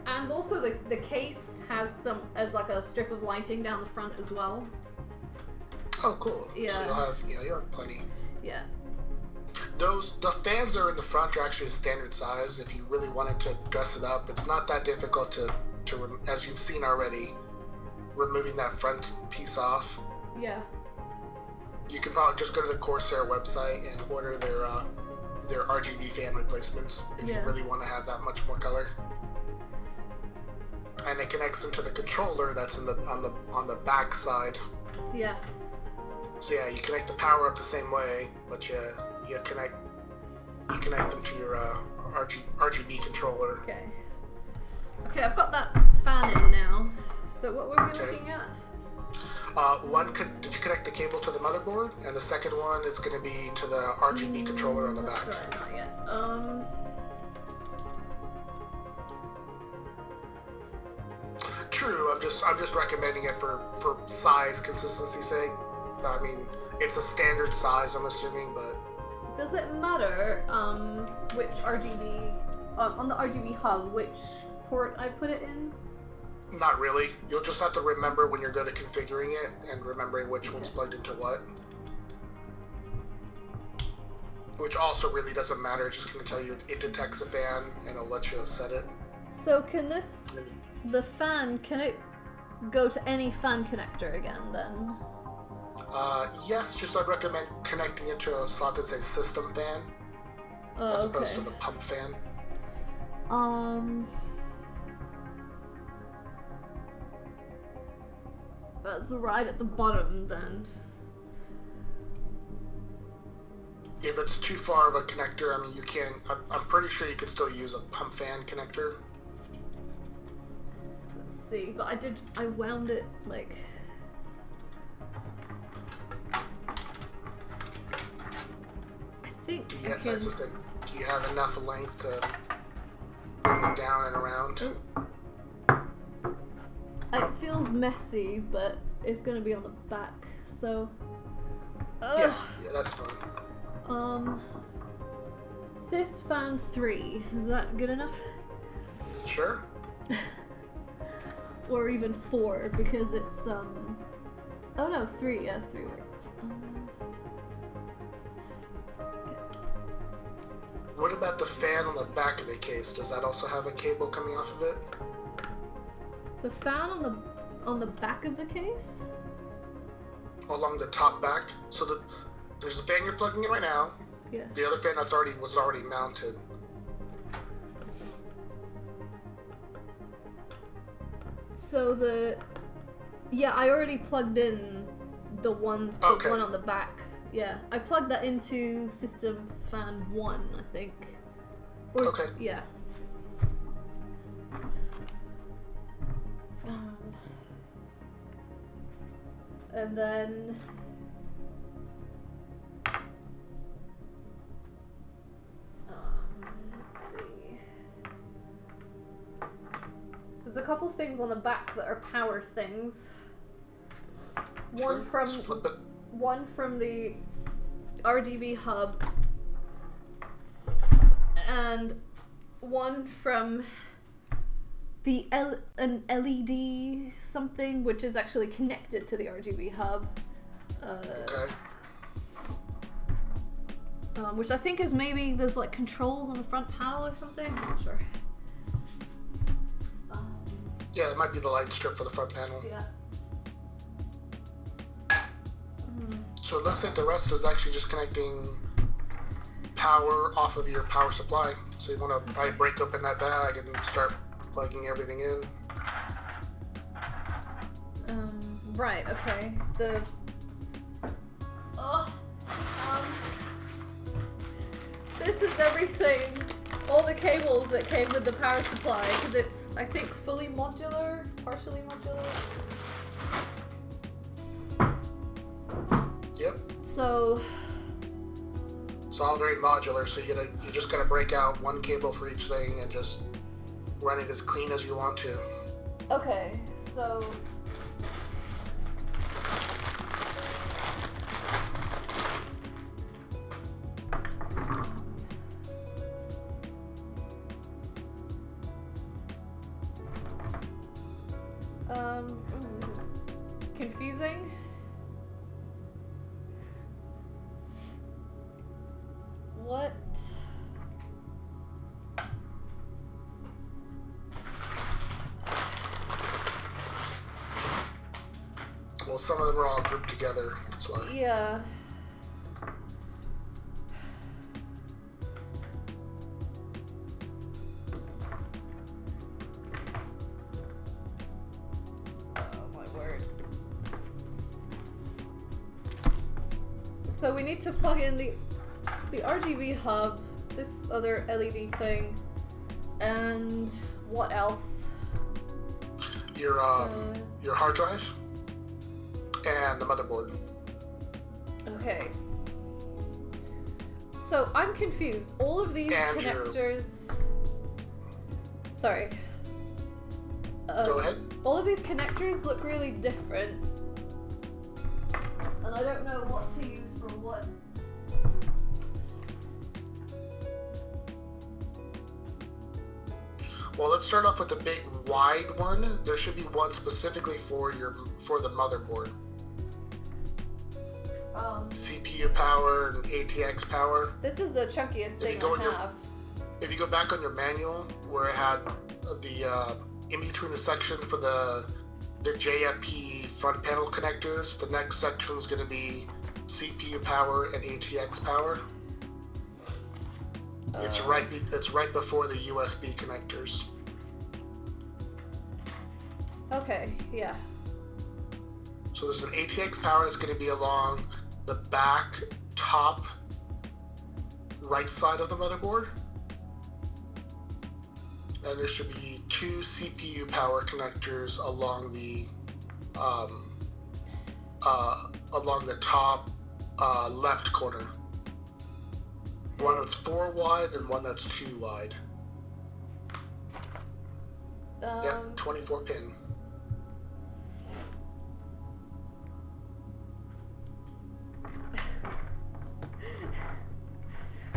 And also the case has like a strip of lighting down the front as well. Oh, cool. Yeah. So you'll have plenty. Yeah. The fans are in the front are actually a standard size. If you really wanted to dress it up, it's not that difficult to as you've seen already, removing that front piece off. Yeah. You can probably just go to the Corsair website and order their RGB fan replacements if you really want to have that much more color. And it connects into the controller that's on the back side. Yeah. So yeah, you connect the power up the same way, but you connect them to your RGB controller. Okay, I've got that fan in now. So what were we looking at? Did you connect the cable to the motherboard? And the second one is going to be to the RGB controller on the back. Sorry, not yet. True. I'm just recommending it for size consistency's sake. I mean, it's a standard size, I'm assuming, but Does it matter which RGB on the RGB hub which port I put it in? not really. You'll just have to remember when you're good at configuring it and remembering which one's plugged into what. Which also really doesn't matter. It's just going to tell you it detects a fan and it'll let you set it. So can the fan, can it go to any fan connector again then? Yes, just I'd recommend connecting it to a slot that says system fan as opposed to the pump fan. That's right at the bottom then. If it's too far of a connector, I mean, you can. I'm pretty sure you could still use a pump fan connector. Let's see, but I wound it like. I think Do I can. That's just do you have enough length to bring it down and around? It feels messy, but it's gonna be on the back, so. Yeah, that's fine. Sys fan 3, is that good enough? Sure. Or even 4, because it's, oh no, 3, yeah, 3 works. What about the fan on the back of the case? Does that also have a cable coming off of it? The fan on the back of the case? Along the top back? So there's a fan you're plugging in right now. Yeah. The other fan was already mounted. So I already plugged in the one on the back. Yeah, I plugged that into system fan 1, I think. Okay. Yeah. And then let's see. There's a couple things on the back that are power things. One from the RGB hub, and one from the an LED something, which is actually connected to the RGB hub. Okay. Which I think is maybe there's like controls on the front panel or something. I'm not sure. Yeah, it might be the light strip for the front panel. Yeah. So it looks like the rest is actually just connecting power off of your power supply. So you want to probably break open that bag and start plugging everything in. Right, okay. This is everything, all the cables that came with the power supply, because it's, I think, fully modular, partially modular. Yep. So It's all very modular, so you just gotta break out one cable for each thing and just run it as clean as you want to. okay, so this is confusing. What? Well, some of them are all grouped together, that's why. Yeah. Oh my word. So we need to plug in the RGB hub, this other LED thing, and what else? Your hard drive? and the motherboard. Okay. So I'm confused. All of these And connectors. Sorry. Go ahead. All of these connectors look really different, and I don't know what to use for what. Well, let's start off with the big wide one. There should be one specifically for the motherboard. CPU power and ATX power. This is the chunkiest thing I have. If you go back on your manual where it had the in between the section for the JFP front panel connectors, the next section is going to be CPU power and ATX power. It's right before the USB connectors. Okay, yeah. So there's an ATX power that's going to be along the back top right side of the motherboard. And there should be 2 CPU power connectors along the top left corner. One that's 4 wide and one that's 2 wide. Yep, 24 pin.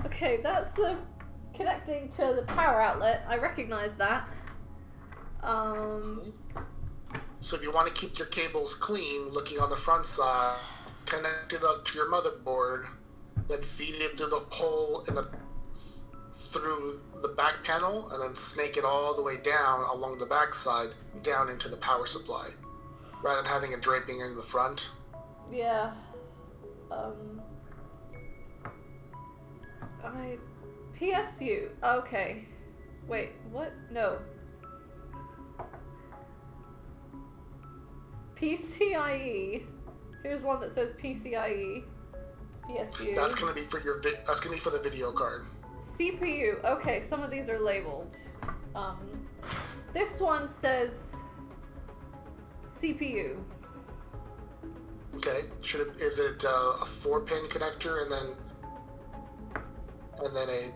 Okay, that's the connecting to the power outlet. I recognize that. So if you want to keep your cables clean, looking on the front side, connect it up to your motherboard, then feed it through the hole through the back panel, and then snake it all the way down along the back side, down into the power supply, rather than having it draping in the front. Yeah. PSU. Okay. Wait, what? No. PCIe. Here's one that says PCIe. PSU. That's gonna be for that's gonna be for the video card. CPU. Okay, some of these are labeled. This one says CPU. Okay. Is it a 4-pin connector and then a?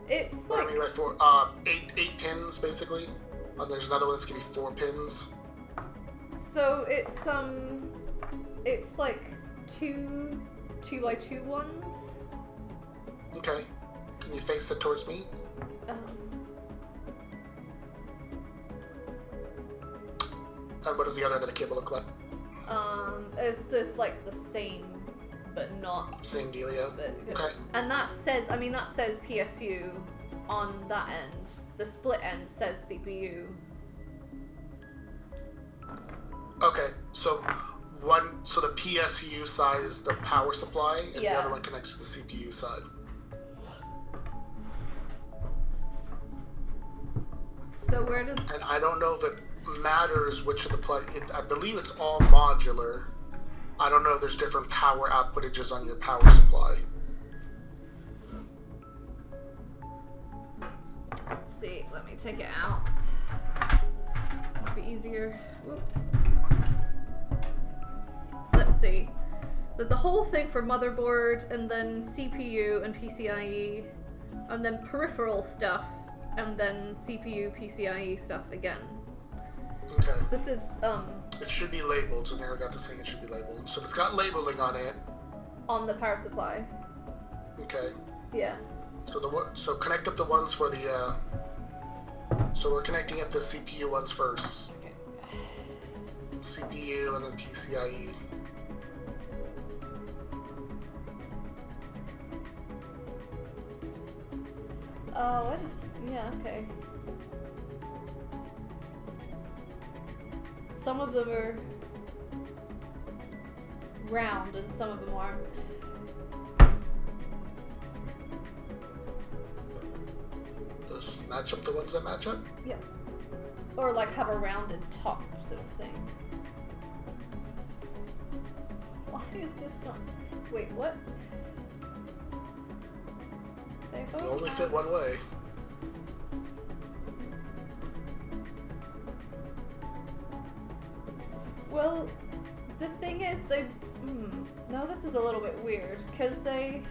It's like. I mean, like 8 pins basically. And there's another one that's gonna be 4 pins. So it's like 2 2x2 ones. Okay. Can you face it towards me? And what does the other end of the cable look like? It's this like the same, but not. Same dealio. Okay. And that says PSU on that end. The split end says CPU. Okay. So the PSU side is the power supply, and the other one connects to the CPU side. So where does? And I don't know if it matters which of the I believe it's all modular. I don't know if there's different power outputages on your power supply. Let's see. Let me take it out. Might be easier. Oop. Let's see. There's the whole thing for motherboard, and then CPU and PCIe, and then peripheral stuff, and then CPU, PCIe stuff again. Okay. This is It should be labeled, so now I got this thing. It should be labeled. So it's got labeling on it. on the power supply. Okay. Yeah. So connect up the ones for the. So we're connecting up the CPU ones first. Okay. CPU and then PCIe. Oh, okay. Some of them are round and some of them aren't. Let's match up the ones that match up. Yeah. Or like have a rounded top sort of thing. Why is this not? Wait, what? They It both only have- fit one way. Well, the thing is, they. No, this is a little bit weird because they.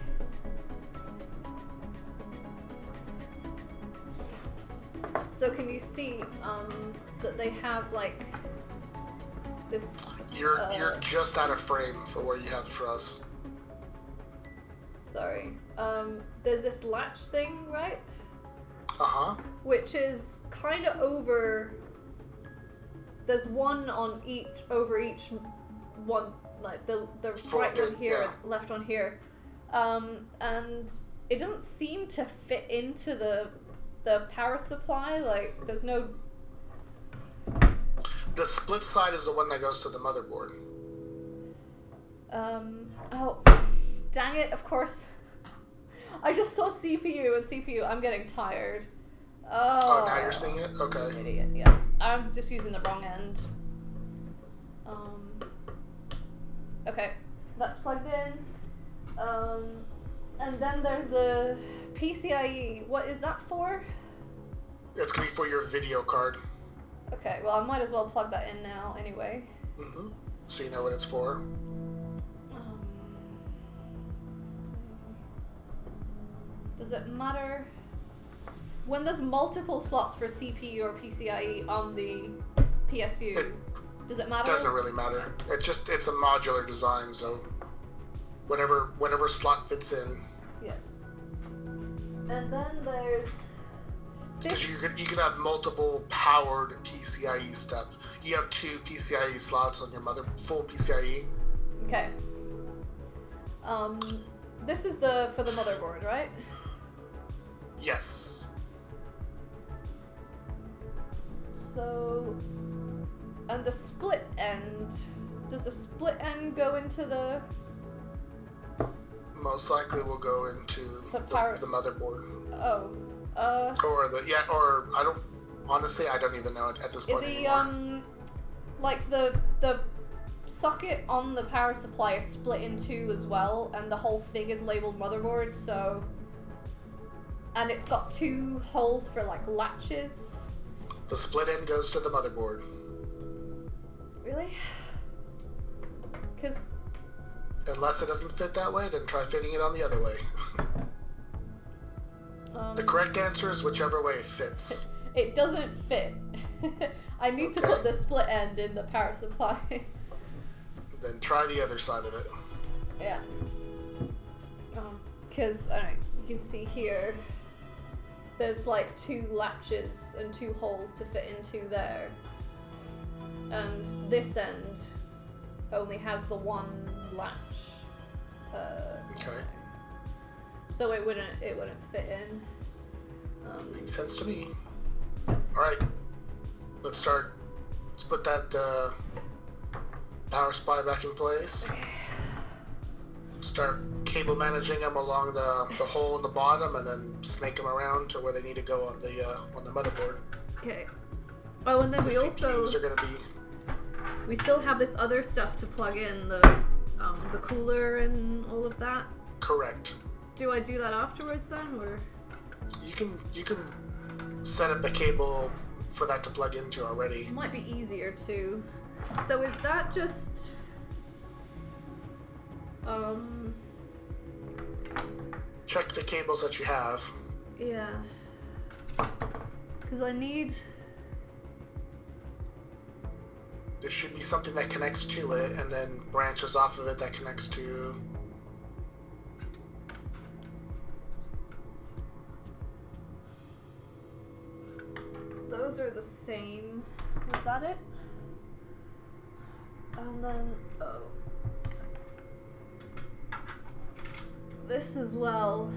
So can you see that they have like this? You're just out of frame for where you have for us. Sorry. There's this latch thing, right? Which is kind of over. There's one on over each one, like the right one here, yeah. left one here, and it doesn't seem to fit into the power supply. Like there's no. The split side is the one that goes to the motherboard. Oh, dang it! Of course. I just saw CPU and CPU. I'm getting tired. Oh, now you're seeing it? Okay. I'm an idiot, yeah. I'm just using the wrong end. Okay, that's plugged in. And then there's the PCIe. What is that for? It's gonna be for your video card. Okay, well I might as well plug that in now anyway. So you know what it's for. Does it matter? When there's multiple slots for CPU or PCIe on the PSU, does it matter? Doesn't really matter. It's a modular design, so whatever slot fits in. Yeah. And then there's this. Because you can have multiple powered PCIe stuff. You have 2 PCIe slots on your full PCIe. Okay. This is for the motherboard, right? Yes. So, and the split end, does the split end go into the... Most likely will go into the motherboard. Oh. Or I don't, honestly, I don't even know it at this point anymore. Like the socket on the power supply is split in 2 as well, and the whole thing is labeled motherboard, so... And it's got 2 holes for like latches. The split end goes to the motherboard. Really? Because... Unless it doesn't fit that way, then try fitting it on the other way. The correct answer is whichever way it fits. It doesn't fit. I need to put the split end in the power supply. Then try the other side of it. Yeah. Because, you can see here, there's like 2 latches and 2 holes to fit into there. And this end only has the 1 latch. Okay. So it wouldn't fit in. Makes sense to me. Alright. Let's put that power supply back in place. Okay. Start cable managing them along the hole in the bottom, and then snake them around to where they need to go on the motherboard. Okay. Oh, and then the we CPUs are gonna be. We still have this other stuff to plug in, the cooler and all of that. Correct. Do I do that afterwards then, or? You can set up a cable for that to plug into already. It might be easier to. So is that just Check the cables that you have. Yeah. Because I need... There should be something that connects to it and then branches off of it that connects to... Those are the same. Is that it? And then... Oh. This as well.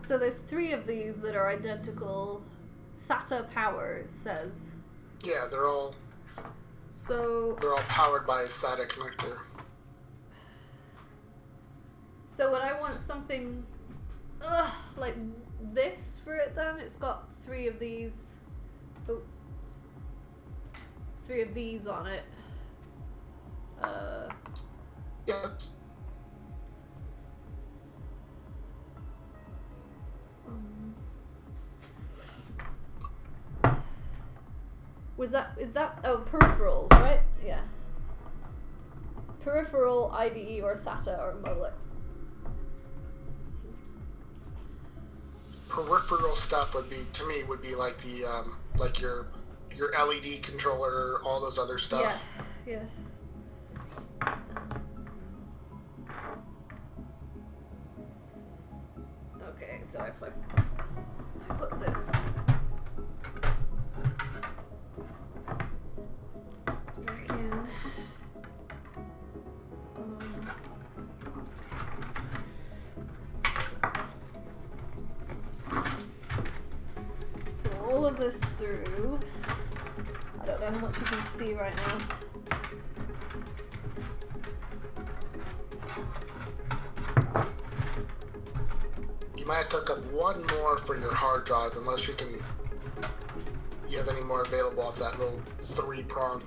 So there's 3 of these that are identical. SATA power, it says. Yeah, they're all powered by a SATA connector. So would I want something like this for it then? It's got 3 of these. Oh. 3 of these on it. Yeah. Is that peripherals, right? Yeah. Peripheral, IDE, or SATA, or Molex. Peripheral stuff would be like the like your LED controller, all those other stuff. Yeah. Okay, so if I put this back in. Put all of this through. I don't know how much you can see right now. You might hook up one more for your hard drive, unless you have any more available off that little 3-prong.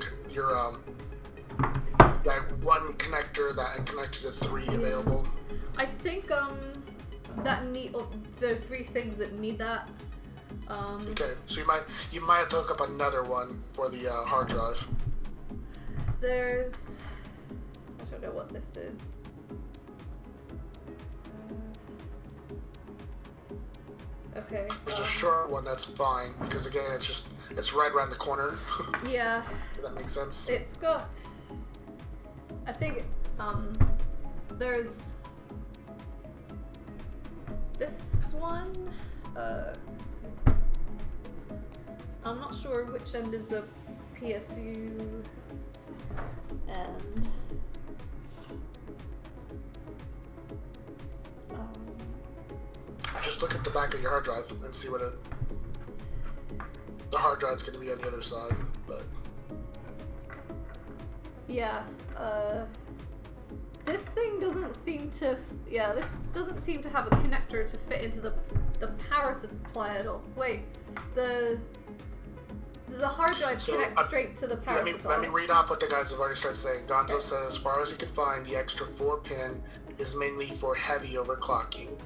That one connector that connects to 3 available. I think there are 3 things that need that. Okay, so you might have to hook up another one for the hard drive. I don't know what this is. Okay. There's a short one, that's fine, because again, it's right around the corner. Yeah. Does that make sense? It's got, I think, there's this one, I'm not sure which end is the PSU end. Just look at the back of your hard drive and see what the hard drive's going to be on the other side. But yeah, this thing doesn't seem to. Yeah, this doesn't seem to have a connector to fit into the power supply at all. Wait, does a hard drive connect straight to the power supply? Let me read off what the guys have already started saying. Gonzo said, as far as he could find, the extra 4-pin is mainly for heavy overclocking.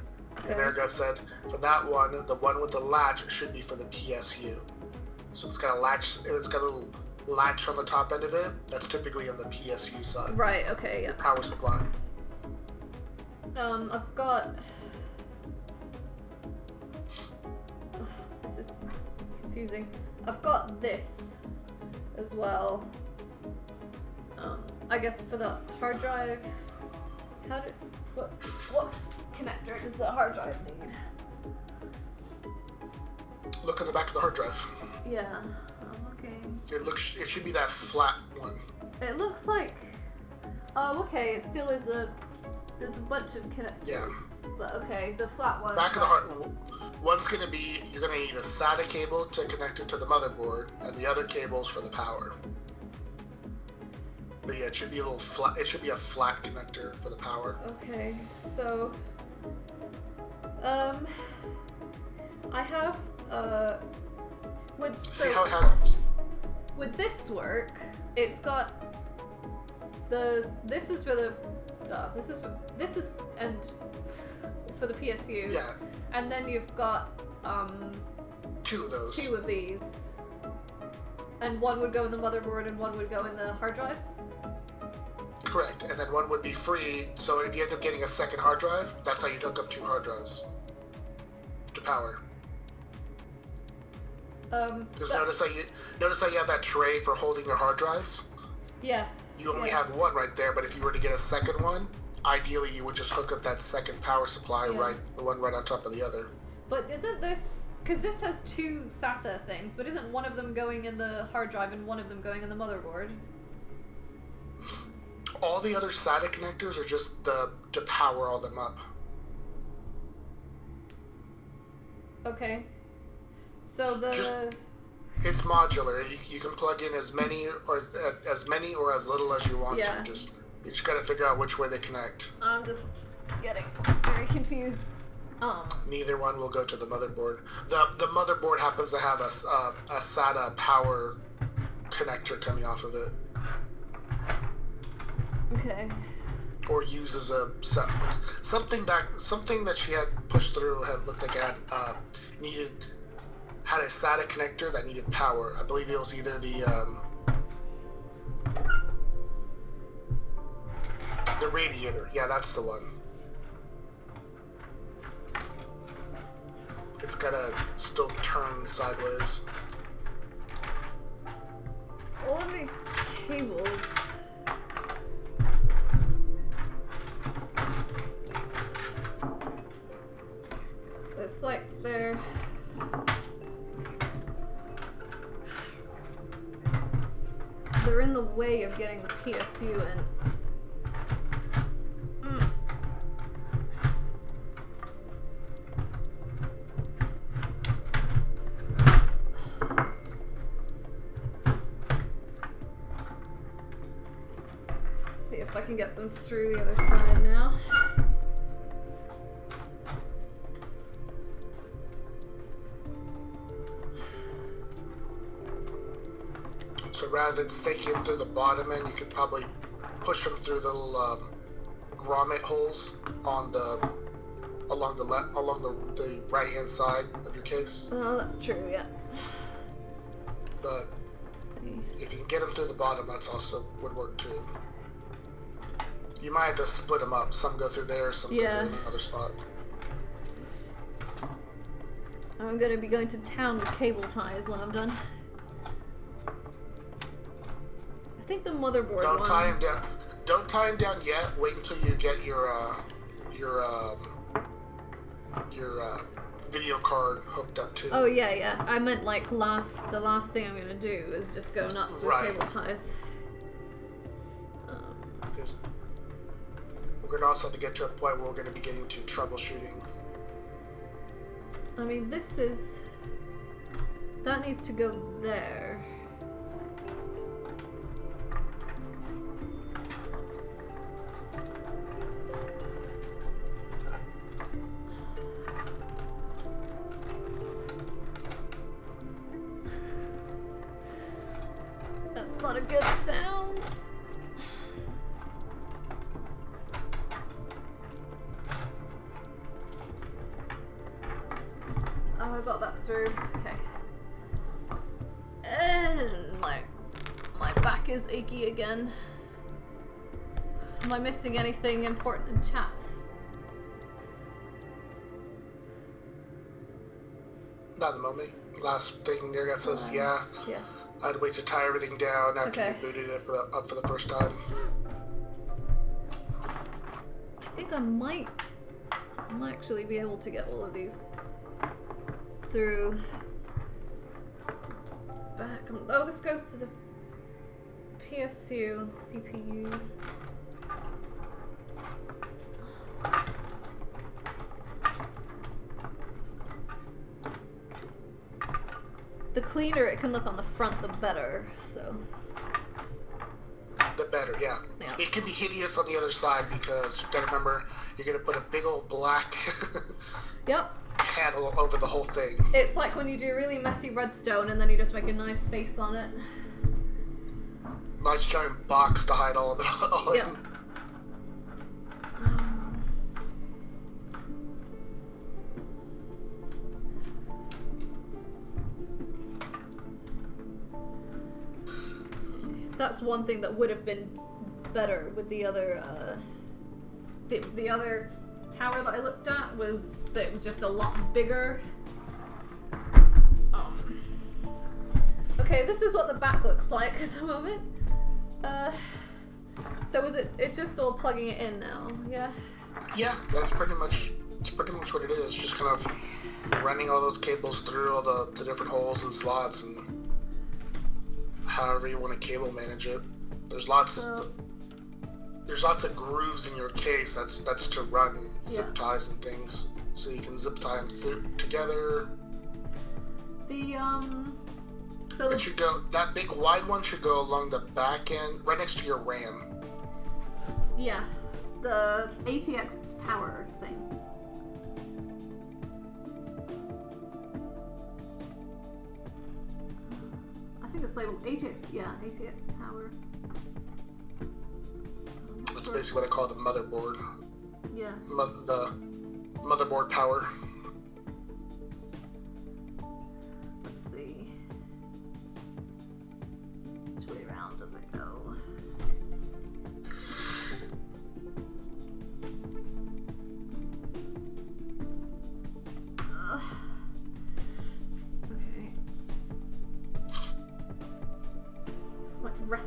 And Erga said, for that one, the one with the latch should be for the PSU. So it's got a latch. It's got a little latch on the top end of it. That's typically on the PSU side. Right. Okay. Yeah. Power supply. I've got. This is confusing. I've got this as well. I guess for the hard drive. What connector does the hard drive need? Look at the back of the hard drive. Yeah, I'm looking. It should be that flat one. It looks like. Oh, okay. It still is there's a bunch of connectors. Yeah. But okay, the flat one. Back of the hard. One's gonna be, you're gonna need a SATA cable to connect it to the motherboard, and the other cable's for the power. But yeah, it should be a little flat. It should be a flat connector for the power. Okay, so I have See how it has. With this work, it's got this is for the it's for the PSU. Yeah. And then you've got 2 of those. 2 of these. And one would go in the motherboard and one would go in the hard drive? Correct. And then one would be free, so if you end up getting a second hard drive, that's how you hook up 2 hard drives to power. Because notice how you have that tray for holding your hard drives? Yeah. You only have one right there, but if you were to get a second one, ideally you would just hook up that second power supply, the one right on top of the other. But isn't this, because this has 2 SATA things, but isn't one of them going in the hard drive and one of them going in the motherboard? All the other SATA connectors are just to power all them up. Okay. So it's modular. You can plug in as many or as little as you want to. You just got to figure out which way they connect. I'm just getting very confused. Neither one will go to the motherboard. The motherboard happens to have a SATA power connector coming off of it. Okay. Or uses something that she had pushed through had looked like it had a SATA connector that needed power. I believe it was either the radiator. Yeah, that's the one. It's gotta still turn sideways. All of these cables. It's like they're in the way of getting the PSU in. See if I can get them through the other side now. So rather than staking them through the bottom end, you could probably push them through the little grommet holes on the along the right hand side of your case. Oh, that's true. Yeah. But Let's see. if you can get them through the bottom, that's also would work too. You might have to split them up. Some go through there, some go through another spot. I'm gonna be going to town with cable ties when I'm done. I think the motherboard Don't one. tie him down. Don't tie him down yet. Wait until you get your video card hooked up too. Oh yeah. I meant like the last thing I'm gonna do is just go nuts with Right. cable ties. Because we're gonna also have to get to a point where we're gonna be getting to troubleshooting. I mean, that needs to go there. That's not a good sound. Oh, I got that through. Okay. And my back is achy again. Am I missing anything important in chat? Not at the moment. Last thing there got says, yeah. Yeah. I'd wait to tie everything down after Okay. you booted it up for the first time. I think I might actually be able to get all of these through back. Oh, this goes to the PSU, CPU. The cleaner it can look on the front, the better, so. The better, yeah. Yeah. It can be hideous on the other side because you gotta remember you're gonna put a big old black Yep. panel over the whole thing. It's like when you do really messy redstone and then you just make a nice face on it. Nice giant box to hide all of it. all Yeah. in. That's one thing that would have been better with the other, the other tower that I looked at was that it was just a lot bigger. Okay, this is what the back looks like at the moment. So is it's just all plugging it in now, yeah? Yeah, that's pretty much what it is. Just kind of running all those cables through all the different holes and slots and however you want to cable manage it. There's lots of grooves in your case. That's to run zip ties and things, so you can zip tie them together. So It should go. That big wide one should go along the back end, right next to your RAM. yeah, the ATX power thing. I think it's labeled ATX. Yeah, ATX power. That's basically what I call the motherboard. Yeah. The motherboard power. Let's see. Which way around does it go?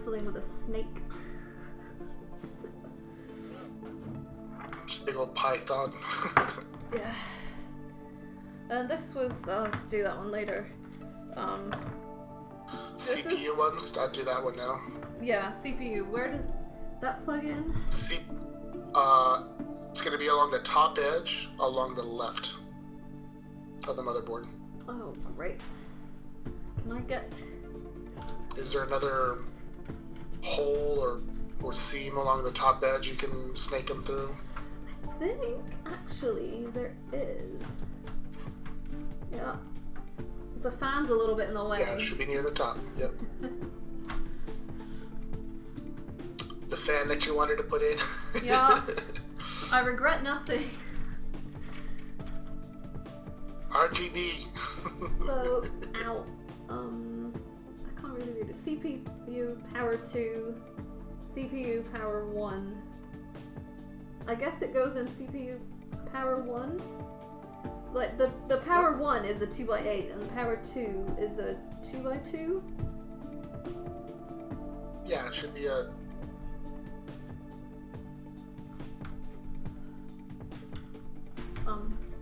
wrestling with a snake. Big old python. Yeah. And this was, let's do that one later. CPU ones, I'll do that one now. Yeah, CPU. Where does that plug in? It's going to be along the top edge, along the left of the motherboard. Oh, great. Can I get... Is there another hole or seam along the top edge you can snake them through? I think, actually, there is. Yeah. The fan's a little bit in the way. Yeah, it should be near the top. Yep. The fan that you wanted to put in. Yeah. I regret nothing. RGB. So, ow. I can't really read it. CPU power 2, CPU power 1. I guess it goes in CPU power 1. Like, the power 1 is a 2x8, and the power 2 is a 2x2? Yeah, it should be a...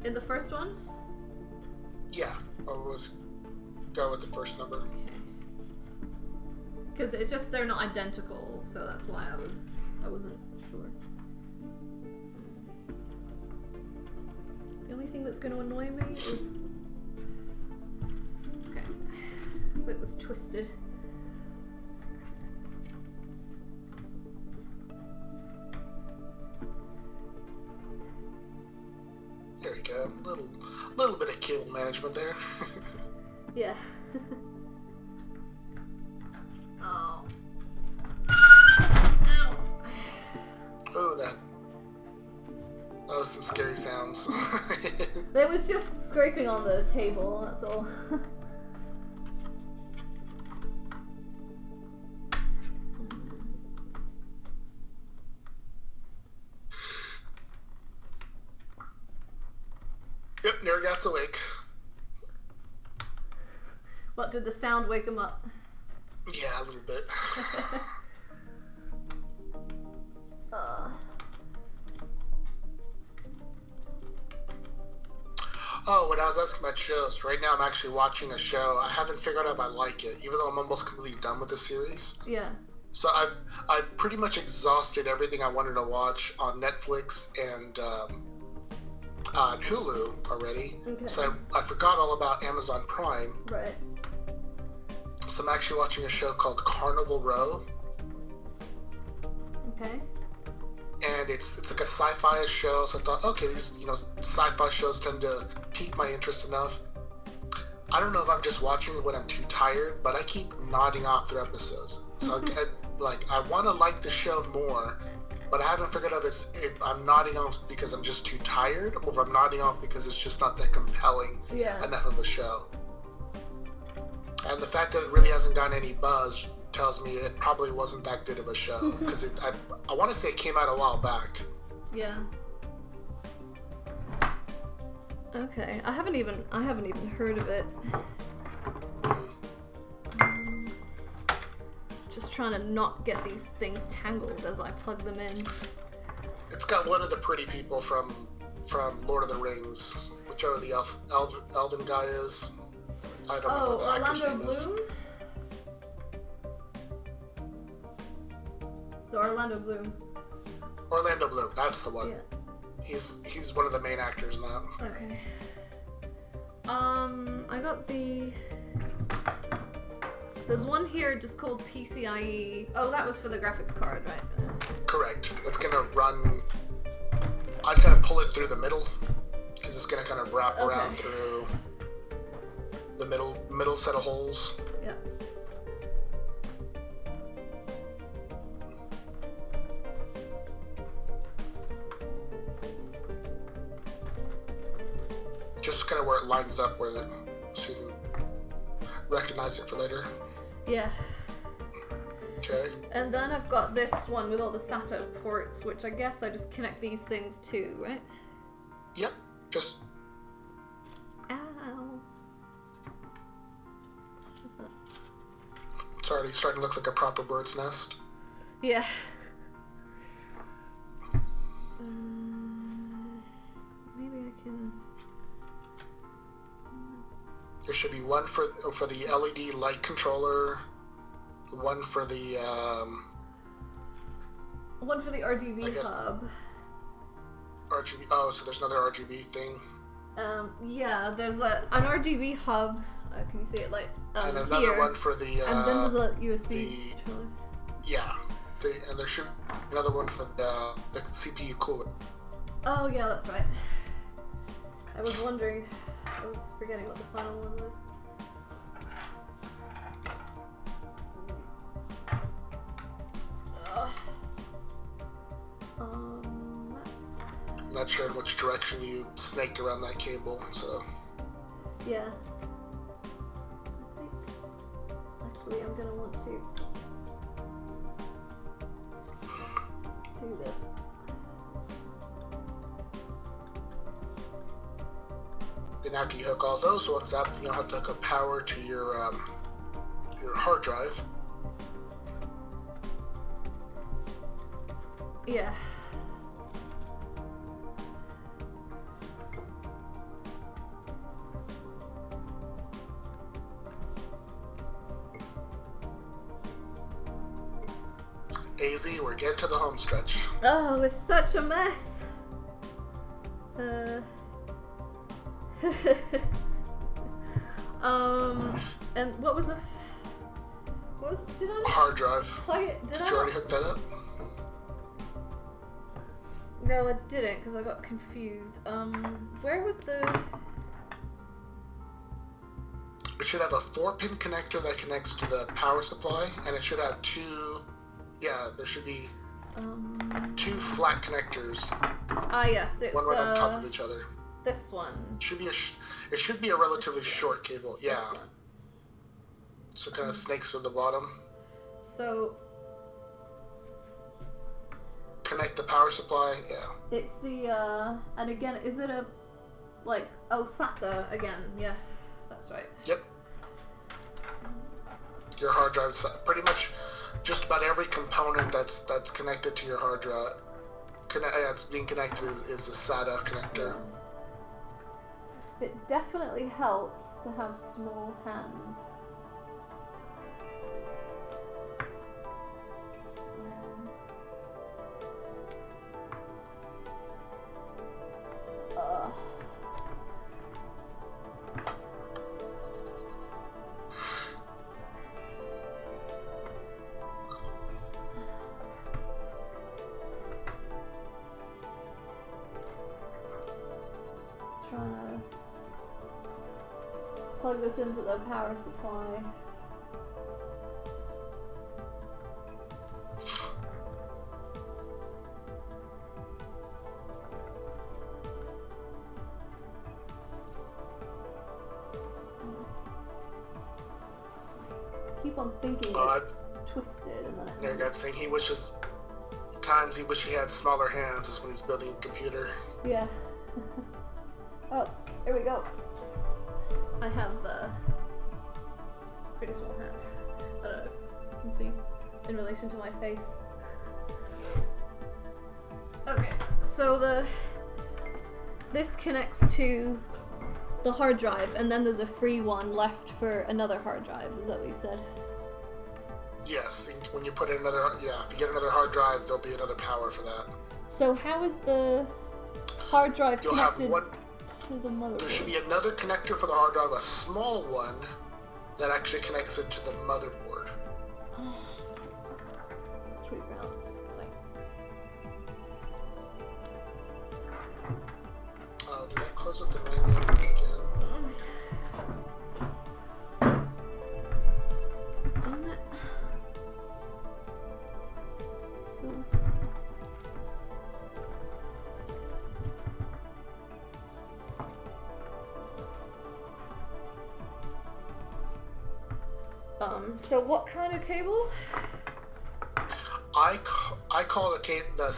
In the first one? Yeah, I'll just go with the first number. Because it's just, they're not identical, so that's why I wasn't sure. The only thing that's going to annoy me is... Okay. It was twisted. There we go. Little bit of cable management there. Yeah. Oh. Ow. Oh, that was some scary sounds. It was just scraping on the table, that's all. Yep, Nergat's awake. What, did the sound wake him up? Yeah, a little bit. Oh, when I was asking about shows, right now I'm actually watching a show. I haven't figured out if I like it, even though I'm almost completely done with the series. Yeah. So I've pretty much exhausted everything I wanted to watch on Netflix and on Hulu already. Okay. So I forgot all about Amazon Prime. Right. So I'm actually watching a show called Carnival Row. Okay. And it's like a sci-fi show, so I thought, okay, these sci-fi shows tend to pique my interest enough. I don't know if I'm just watching it when I'm too tired, but I keep nodding off through episodes. So I want to like the show more, but I haven't figured out if I'm nodding off because I'm just too tired, or if I'm nodding off because it's just not that compelling enough of a show. And the fact that it really hasn't gotten any buzz tells me it probably wasn't that good of a show, because I want to say it came out a while back. Yeah. Okay, I haven't even heard of it. Just trying to not get these things tangled as I plug them in. It's got one of the pretty people from Lord of the Rings, whichever the elven guy is. I don't know what the actor's name is. Bloom? So Orlando Bloom. Orlando Bloom, that's the one. Yeah. He's one of the main actors in that. Okay. I got there's one here just called PCIe. Oh, that was for the graphics card, right? Correct. It's gonna run. I kind of pull it through the middle because it's gonna kind of wrap around through the middle set of holes. Yeah. Just kind of where it lines up, so you can recognize it for later. Yeah. Okay. And then I've got this one with all the SATA ports, which I guess I just connect these things to, right? Yep. Just. Ow. What's that? already starting to look like a proper bird's nest. Yeah. Maybe I can. There should be one for the LED light controller, one for the One for the RGB hub. RGB. Oh, so there's another RGB thing. Yeah, there's an RGB hub. Can you see it like and another here? one for the. And then there's a USB controller. Yeah, and there should be another one for the CPU cooler. Oh yeah, that's right. I was wondering. I was forgetting what the final one was. I'm not sure in which direction you snaked around that cable, so. Yeah. I think. Actually, I'm gonna want to do this. Then after you hook all those ones up, you'll have to hook up power to your hard drive. Yeah. AZ, we're getting to the home stretch. Oh, it's such a mess. And what was the? Did I hard drive? Plug it? Did you already hook that up? No, I didn't because I got confused. Where was the? It should have a 4-pin connector that connects to the power supply, and it should have two. Yeah, there should be 2 flat connectors. Ah, yes, it's one right on top of each other. This one. It should be a relatively short cable. Yeah. This one. So it kind of snakes through the bottom. So. Connect the power supply. Yeah. It's the and again, is it a like SATA again? Yeah, that's right. Yep. Your hard drive's pretty much just about every component that's connected to your hard drive. That's being connected is a SATA connector. Yeah. It definitely helps to have small hands. Trying to plug this into the power supply. Keep on thinking it's twisted and then it. Yeah, that thing. He wishes he had smaller hands is when he's building a computer. Yeah. Oh, here we go. I have pretty small hands. I don't know if you can see in relation to my face. Okay, so this connects to the hard drive, and then there's a free one left for another hard drive. Is that what you said? Yes, when you put in if you get another hard drive, there'll be another power for that. So how is the hard drive connected have one, to the motherboard? There should be another connector for the hard drive, a small one that actually connects it to the motherboard. Let's rebalance this guy. Oh, did I close up the menu again? Isn't it? So what kind of cable? I call it a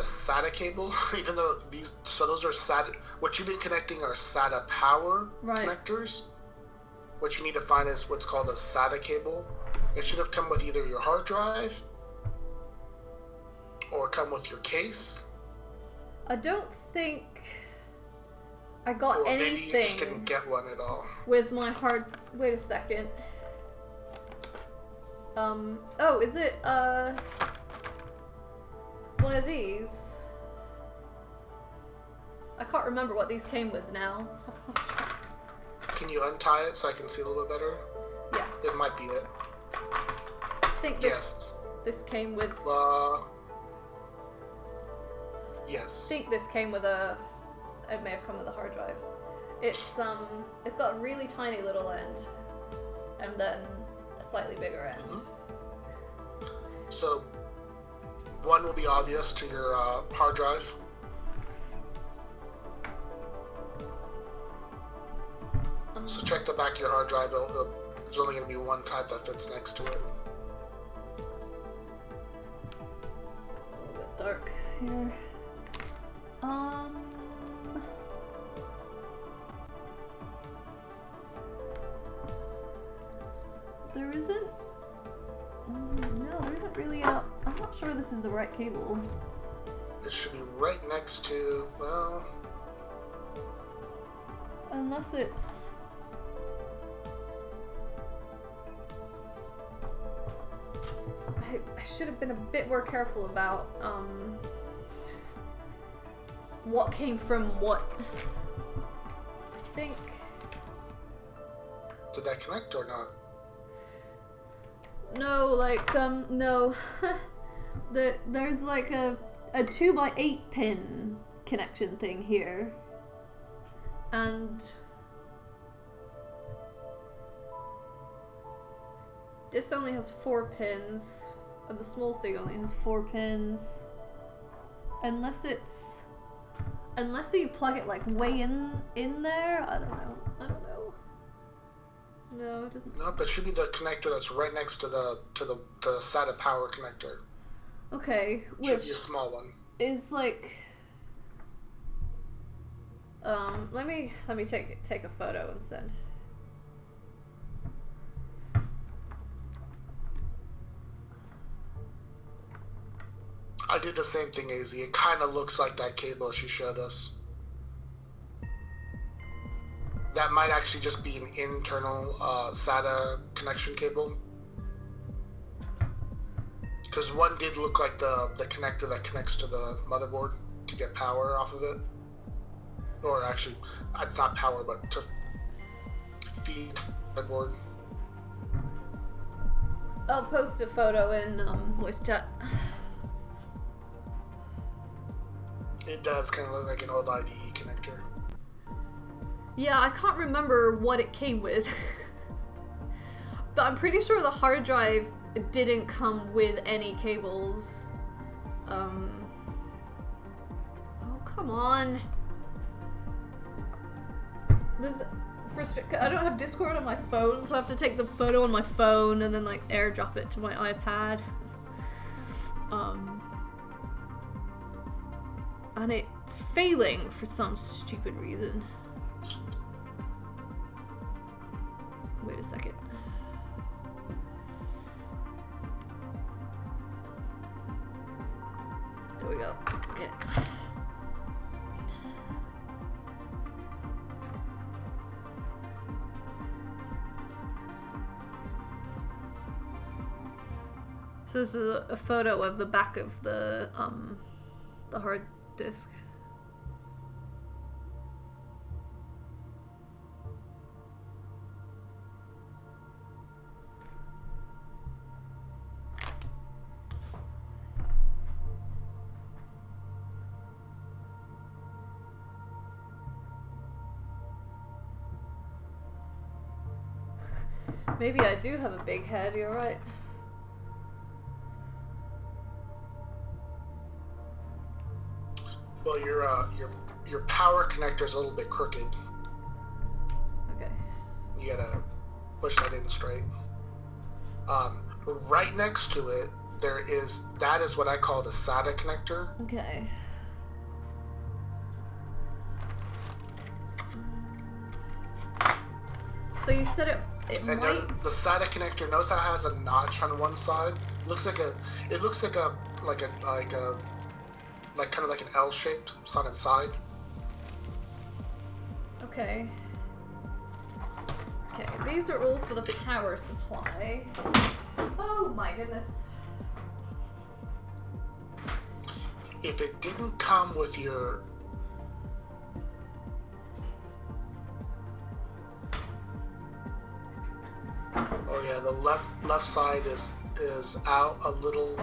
SATA cable, even though those are SATA. What you've been connecting are SATA power connectors. What you need to find is what's called a SATA cable. It should have come with either your hard drive or come with your case. I don't think I got Or maybe you just anything didn't get one at all. with my hard. Wait a second. Oh, is it one of these? I can't remember what these came with now. I've lost track. Can you untie it so I can see a little bit better? Yeah, It might be it. I think this Yes. this came with. Yes. I think this came with a. It may have come with a hard drive. It's got a really tiny little end, and then a slightly bigger end. So, one will be obvious to your hard drive. So check the back of your hard drive. There's only going to be one type that fits next to it. It's a little bit dark here. There isn't. No, there isn't really a. I'm not sure this is the right cable. It should be right next to, well, Unless it's. I should have been a bit more careful about what came from what. I think. did that connect or not? No, like no. There's like a 2x8 pin connection thing here, and this only has 4 pins, and the small thing only has 4 pins. Unless you plug it like way in there. I don't know. No, it doesn't. Nope, that should be the connector that's right next to the SATA power connector. Okay, It should which be a small one. is like. Let me take a photo and send. I did the same thing, AZ. It kind of looks like that cable she showed us. That might actually just be an internal SATA connection cable. Because one did look like the connector that connects to the motherboard to get power off of it. Or actually, it's not power, but to feed the board. I'll post a photo in voice chat. It does kind of look like an old IDE connector. Yeah, I can't remember what it came with. But I'm pretty sure the hard drive didn't come with any cables. Oh, come on. I don't have Discord on my phone, so I have to take the photo on my phone and then like airdrop it to my iPad. And it's failing for some stupid reason. Wait a second. There we go. Okay. So this is a photo of the back of the hard disk. Maybe I do have a big head, you're right. Well, your power connector is a little bit crooked. Okay. You gotta push that in straight. Right next to it, that is what I call the SATA connector. Okay. So you said it It And might. then the SATA connector, notice how it has a notch on one side. It looks like kind of like an L-shaped on its side. Okay. Okay, these are all for the power supply. Oh my goodness. If it didn't come with your oh yeah, the left side is out a little.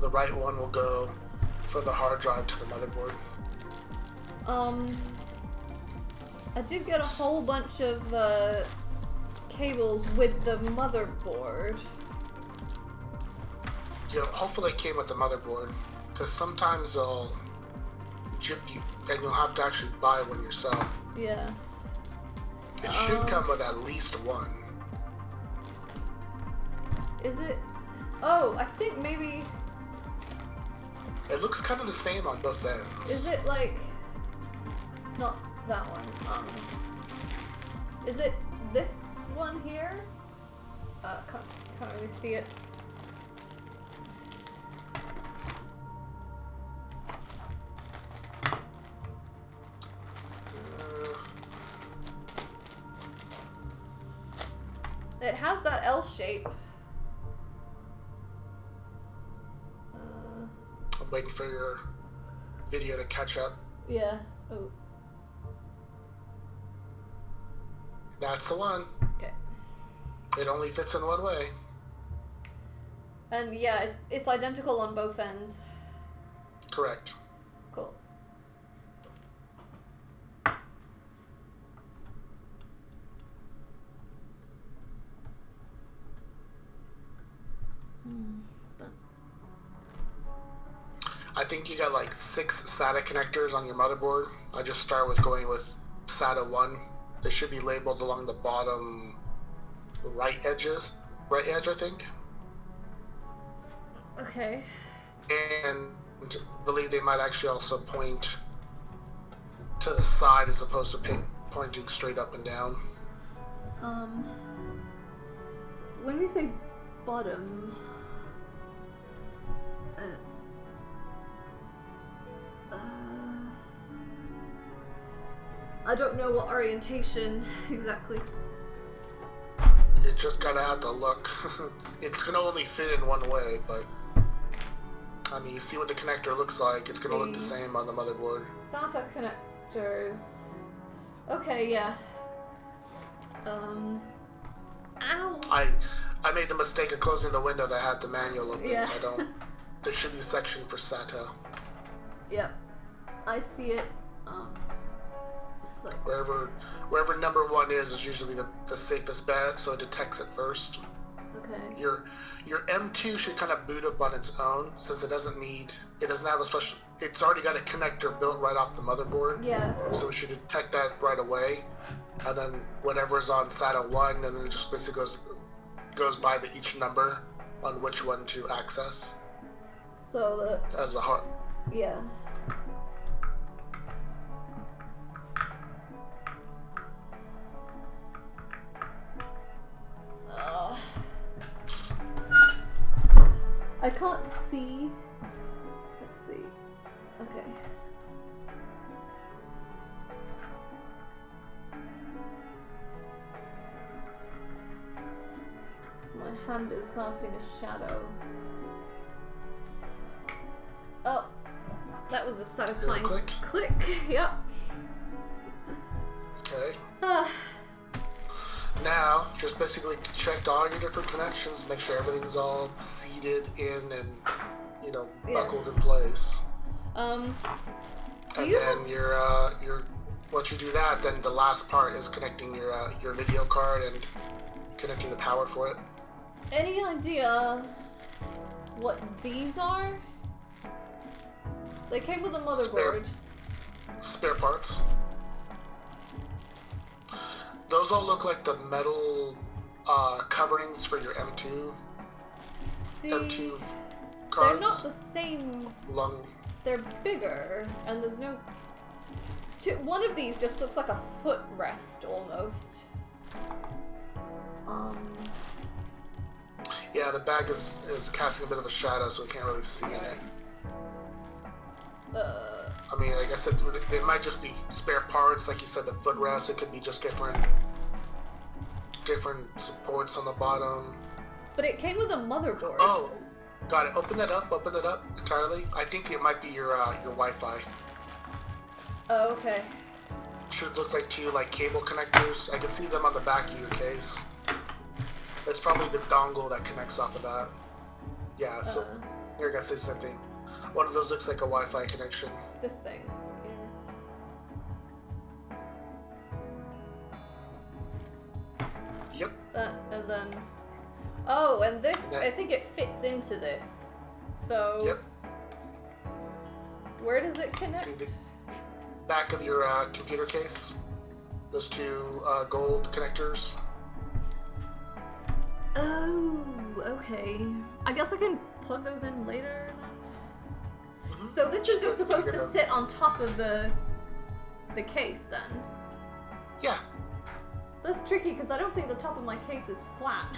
The right one will go for the hard drive to the motherboard. I did get a whole bunch of cables with the motherboard. Yeah, hopefully it came with the motherboard, because sometimes they'll chip you, and you'll have to actually buy one yourself. Yeah. It should come with at least one. Is it? Oh, I think maybe. It looks kind of the same on both ends. Is it like? Not that one. Is it this one here? Can't really see it. It has that L shape. I'm waiting for your video to catch up. Yeah. Oh. That's the one. Okay. It only fits in one way. And yeah, it's identical on both ends. Correct. Cool. I think you got like 6 SATA connectors on your motherboard. I just start with going with SATA 1. They should be labeled along the bottom right edge, I think. Okay. And I believe they might actually also point to the side as opposed to pointing straight up and down. When we say bottom, it's I don't know what orientation exactly. You just gotta have to look. It's gonna only fit in one way, but I mean, you see what the connector looks like. It's gonna look the same on the motherboard. SATA connectors. Okay, yeah. Ow. I made the mistake of closing the window that had the manual open, Yeah. so I don't. There should be a section for SATA. Yep. I see it. It's like Wherever number 1 is usually the safest bet, so it detects it first. okay. Your M2 should kind of boot up on its own, since it doesn't have a special. It's already got a connector built right off the motherboard. Yeah. So it should detect that right away, and then whatever's on SATA 1, and then it just basically goes by each number on which one to access So as a hard. yeah. I can't see. Let's see. Okay. So my hand is casting a shadow. Oh, that was a satisfying click? click. Yep. Okay. Ah. Now, just basically check all your different connections, make sure everything's all seated in and, Yeah. buckled in place. Do And you then have... once you do that, then the last part is connecting your video card and connecting the power for it. any idea what these are? They came with a motherboard. Spare parts. Those all look like the metal coverings for your M2 They're cards. not the same. Long. They're bigger, and there's no. One of these just looks like a footrest almost. Yeah, the bag is casting a bit of a shadow, so we can't really see in it. I mean, I guess it might just be spare parts, like you said, the footrest. It could be just different supports on the bottom. But it came with a motherboard. Oh, got it. Open that up entirely. I think it might be your Wi-Fi. Oh, okay. Should look like two cable connectors. I can see them on the back of your case. That's probably the dongle that connects off of that. Yeah, so here I gotta say something. One of those looks like a Wi-Fi connection. This thing. Yeah. Yep. And then... Oh, and this, I think it fits into this. So... Yep. Where does it connect? The back of your computer case. Those two gold connectors. Oh, okay. I guess I can plug those in later then. Mm-hmm. So this is just supposed to sit on top of the case then? Yeah. That's tricky because I don't think the top of my case is flat.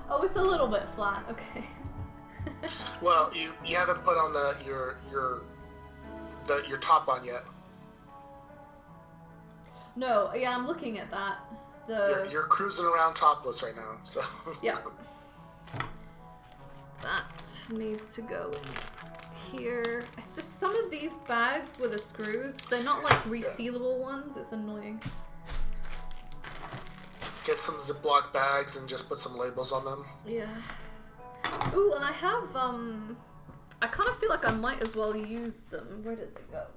Oh, it's a little bit flat. Okay. Well, you haven't put on your top on yet. No, yeah, I'm looking at that. You're cruising around topless right now, so. Yeah. That needs to go in here. It's just some of these bags with the screws, they're not like resealable ones. It's annoying. Get some Ziploc bags and just put some labels on them. Yeah. Ooh, and I have, I kind of feel like I might as well use them. Where did they go?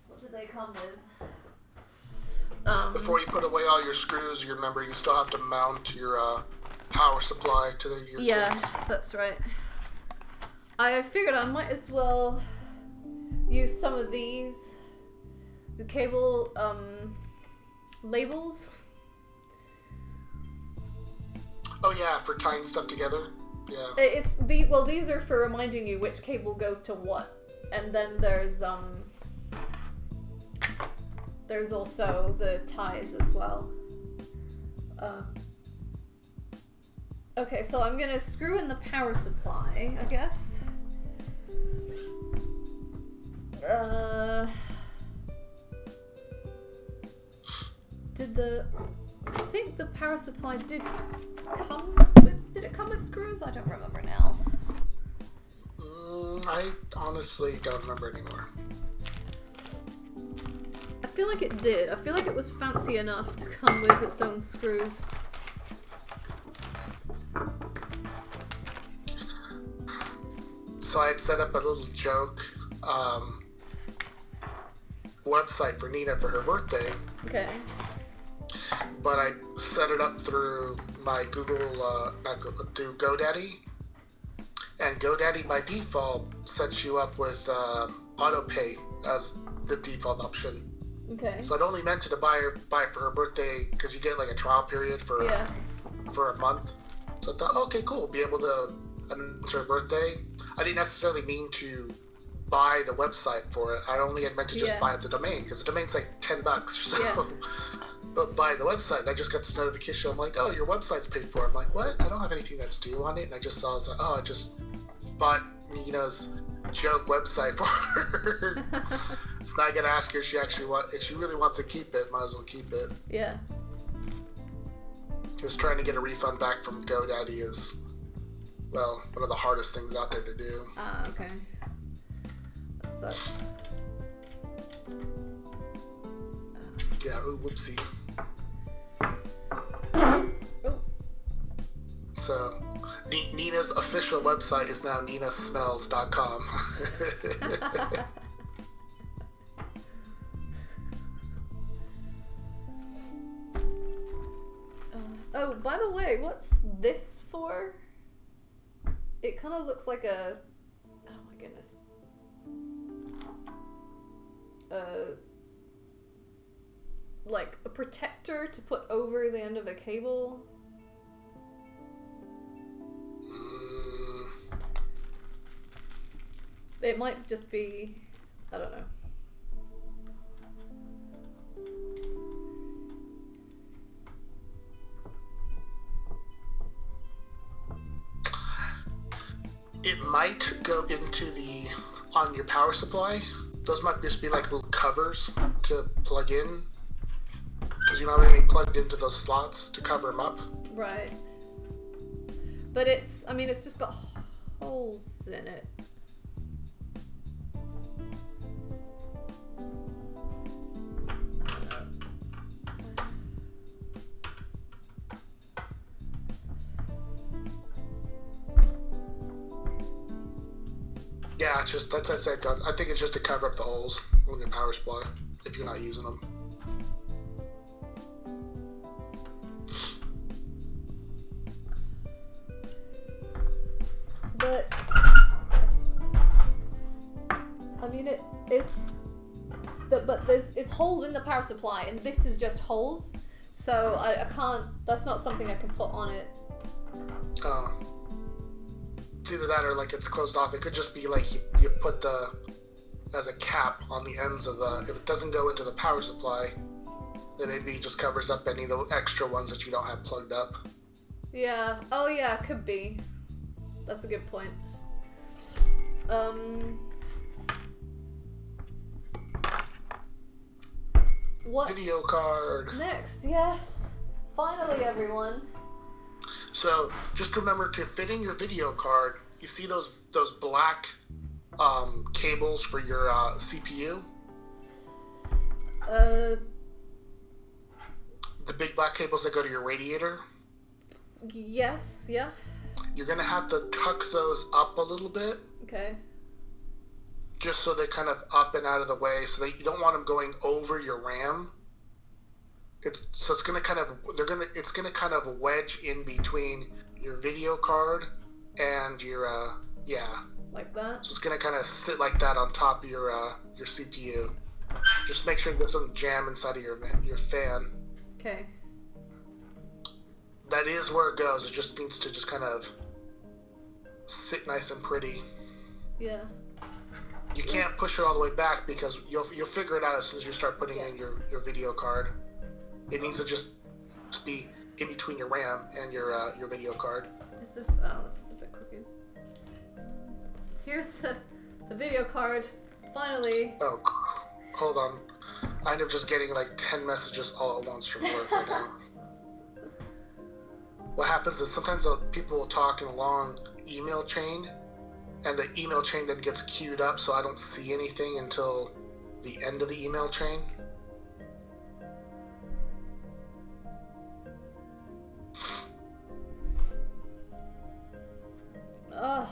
What did they come with? Before you put away all your screws, you remember you still have to mount your power supply to your case. That's right. I figured I might as well use some of these. The cable, labels. Oh yeah, for tying stuff together. Yeah. Well, these are for reminding you which cable goes to what, and then there's also the ties as well. Okay, so I'm gonna screw in the power supply, I guess. I think the power supply did it come with screws? I don't remember now. I honestly don't remember anymore. I feel like it did. I feel like it was fancy enough to come with its own screws. So I had set up a little joke website for Nina for her birthday. Okay. But I set it up through my through GoDaddy. And GoDaddy by default sets you up with auto pay as the default option. Okay. So I'd only meant to buy it for her birthday because you get like a trial period for a month. So I thought, okay, cool, be able to announce her birthday. I didn't necessarily mean to buy the website for it. I only had meant to just buy the domain because the domain's like $10. So, but buy the website. And I just got this notification. I'm like, oh, your website's paid for. I'm like, what? I don't have anything that's due on it. And I just saw, I was like, oh, I just bought Nina's joke website for her. So now I gotta ask her if if she really wants to keep it, might as well keep it. Yeah. Because trying to get a refund back from GoDaddy is, well, one of the hardest things out there to do. Ah, okay. That sucks. Yeah, ooh, whoopsie. Oh. So, Nina's official website is now ninasmells.com. Oh, by the way, what's this for? It kind of looks like a... Oh my goodness. Like a protector to put over the end of a cable. It might just be... I don't know. It might go into on your power supply. Those might just be like little covers to plug in. Because you don't have anything plugged into those slots to cover them up. Right. But it's just got holes in it. Yeah, it's just, that's what I said. I think it's just to cover up the holes on your power supply if you're not using them. But I mean, it's holes in the power supply, and this is just holes. So I can't. That's not something I can put on it. It's either that or like it's closed off. It could just be like you put as a cap on the ends of if it doesn't go into the power supply, then maybe it just covers up any of the extra ones that you don't have plugged up. Yeah. Oh yeah, could be. That's a good point. What? Video card. Next, yes. Finally, everyone. So just remember to fit in your video card. You see those black cables for your CPU? The big black cables that go to your radiator? Yes, yeah. You're gonna have to tuck those up a little bit. Okay. Just so they're kind of up and out of the way, so that you don't want them going over your RAM. It's gonna kind of wedge in between your video card and your Like that? So it's gonna kind of sit like that on top of your CPU. Just make sure it doesn't jam inside of your fan. Okay. That is where it goes. It just needs to just kind of sit nice and pretty. Yeah. You can't push it all the way back because you'll figure it out as soon as you start putting in your video card. It needs to just be in between your RAM and your video card. Is this? Oh, this is a bit crooked. Here's the video card. Finally. Oh, hold on. I end up just getting like 10 messages all at once from work right now. What happens is sometimes people will talk in a long email chain, and the email chain then gets queued up, so I don't see anything until the end of the email chain. Ugh.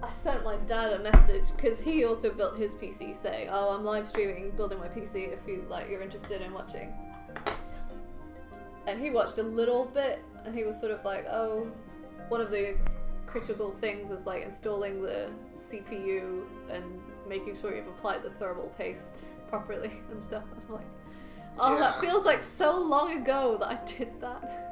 I sent my dad a message because he also built his PC saying, "Oh, I'm live streaming, building my PC if you're interested in watching." And he watched a little bit, and he was sort of like, "Oh, one of the critical things is like installing the CPU and making sure you've applied the thermal paste properly and stuff." And I'm like, "Oh, Yeah. That feels like so long ago that I did that."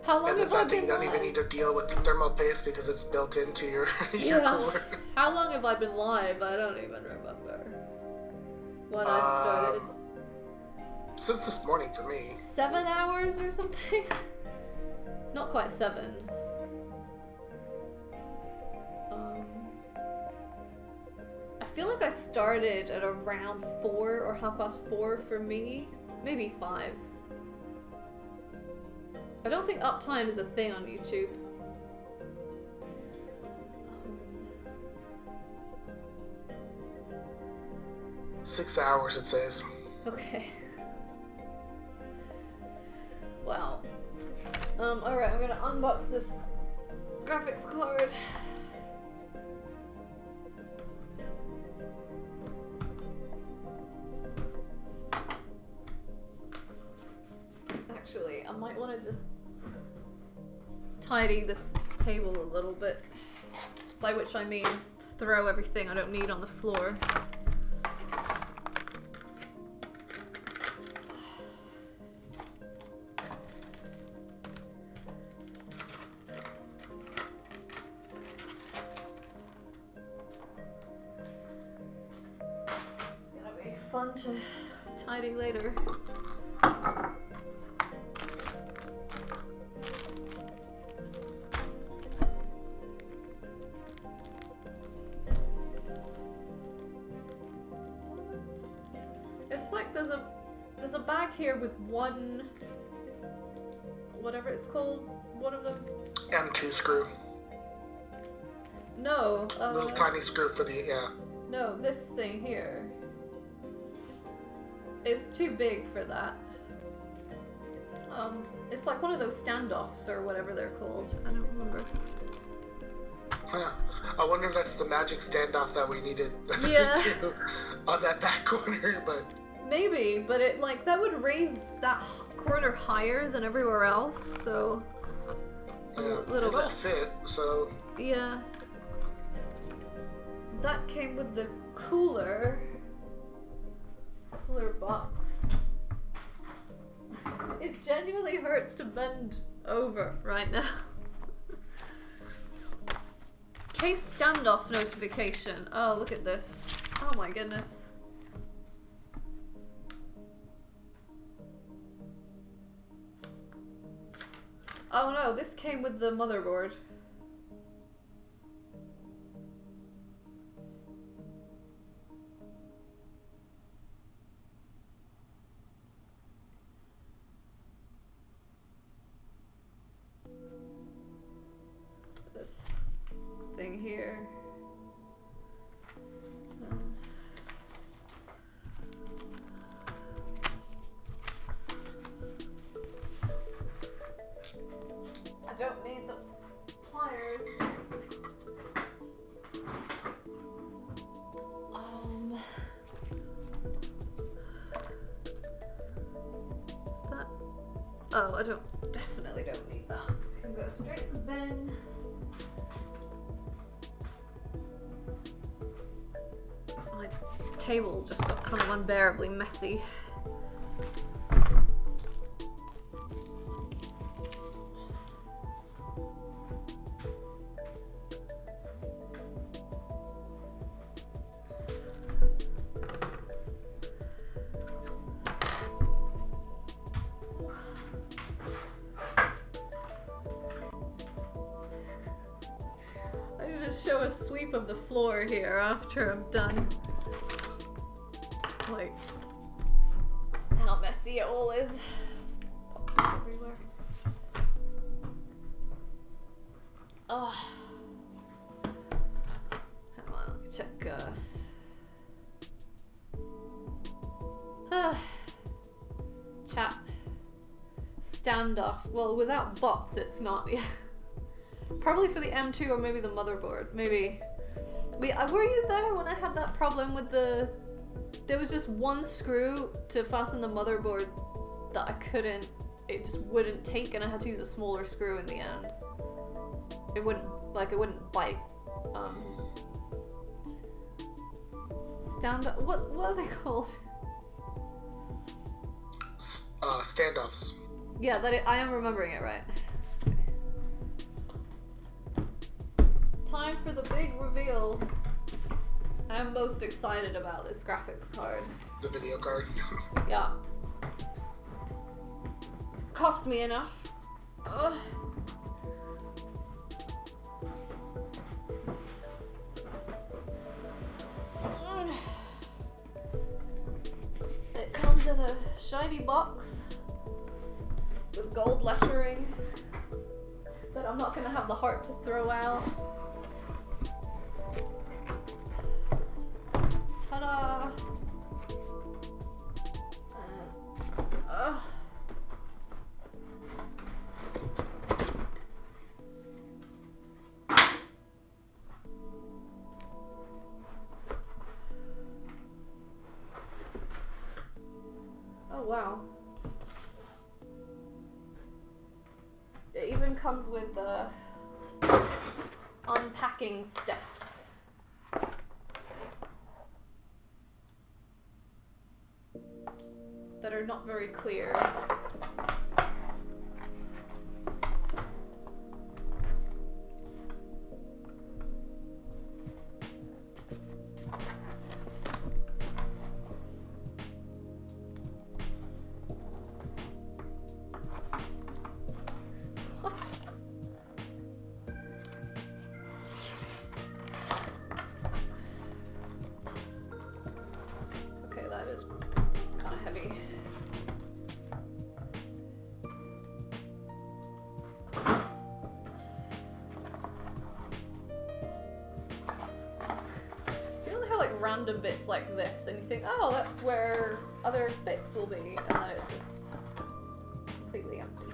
How long And the have I fact that been you don't live? even need to deal with the thermal paste because it's built into your cooler. How long have I been live? I don't even remember when I started. Since this morning for me. 7 hours or something? Not quite 7. I feel like I started at around 4 or 4:30 for me. Maybe 5. I don't think uptime is a thing on YouTube. 6 hours, it says. Okay. Wow. Alright, I'm gonna unbox this graphics card. Actually, I might want to just tidy this table a little bit. By which I mean throw everything I don't need on the floor. fun to tidy later. It's like there's a bag here with one, whatever it's called, one of those. M2 screw. No. Little tiny screw for the, yeah. No, this thing here. It's too big for that. It's like one of those standoffs or whatever they're called. I don't remember. Huh. I wonder if that's the magic standoff that we needed Yeah. to, on that back corner, but... Maybe, but it like that would raise that corner higher than everywhere else, so Yeah, little it'll bit. fit, so... Yeah. That came with the cooler box. It genuinely hurts to bend over right now. Case standoff notification. Oh, look at this. Oh my goodness. Oh no, this came with the motherboard. This thing here. I don't need the pliers. Is that? Oh, I definitely don't need that. I can go straight to bin. My table just got kind of unbearably messy. I need to show a sweep of the floor here after I'm done. Like, how messy it all is. Boxes everywhere. Oh. Hang on, let me check. Chat. Standoff. Well, without bots, it's not. Yeah. Probably for the M2 or maybe the motherboard. Maybe. Were you there when I had that problem with the... There was just one screw to fasten the motherboard that I couldn't... It just wouldn't take, and I had to use a smaller screw in the end. It wouldn't bite. Stand up... What are they called? Standoffs. Yeah, I am remembering it right. Time for the big reveal. I'm most excited about this graphics card. The video card. Yeah. Cost me enough. Ugh. It comes in a shiny box with gold lettering that I'm not gonna have the heart to throw out. Ta-da! Oh wow. It even comes with the unpacking steps. That are not very clear. random bits like this, and you think, oh, that's where other bits will be, and then it's just completely empty.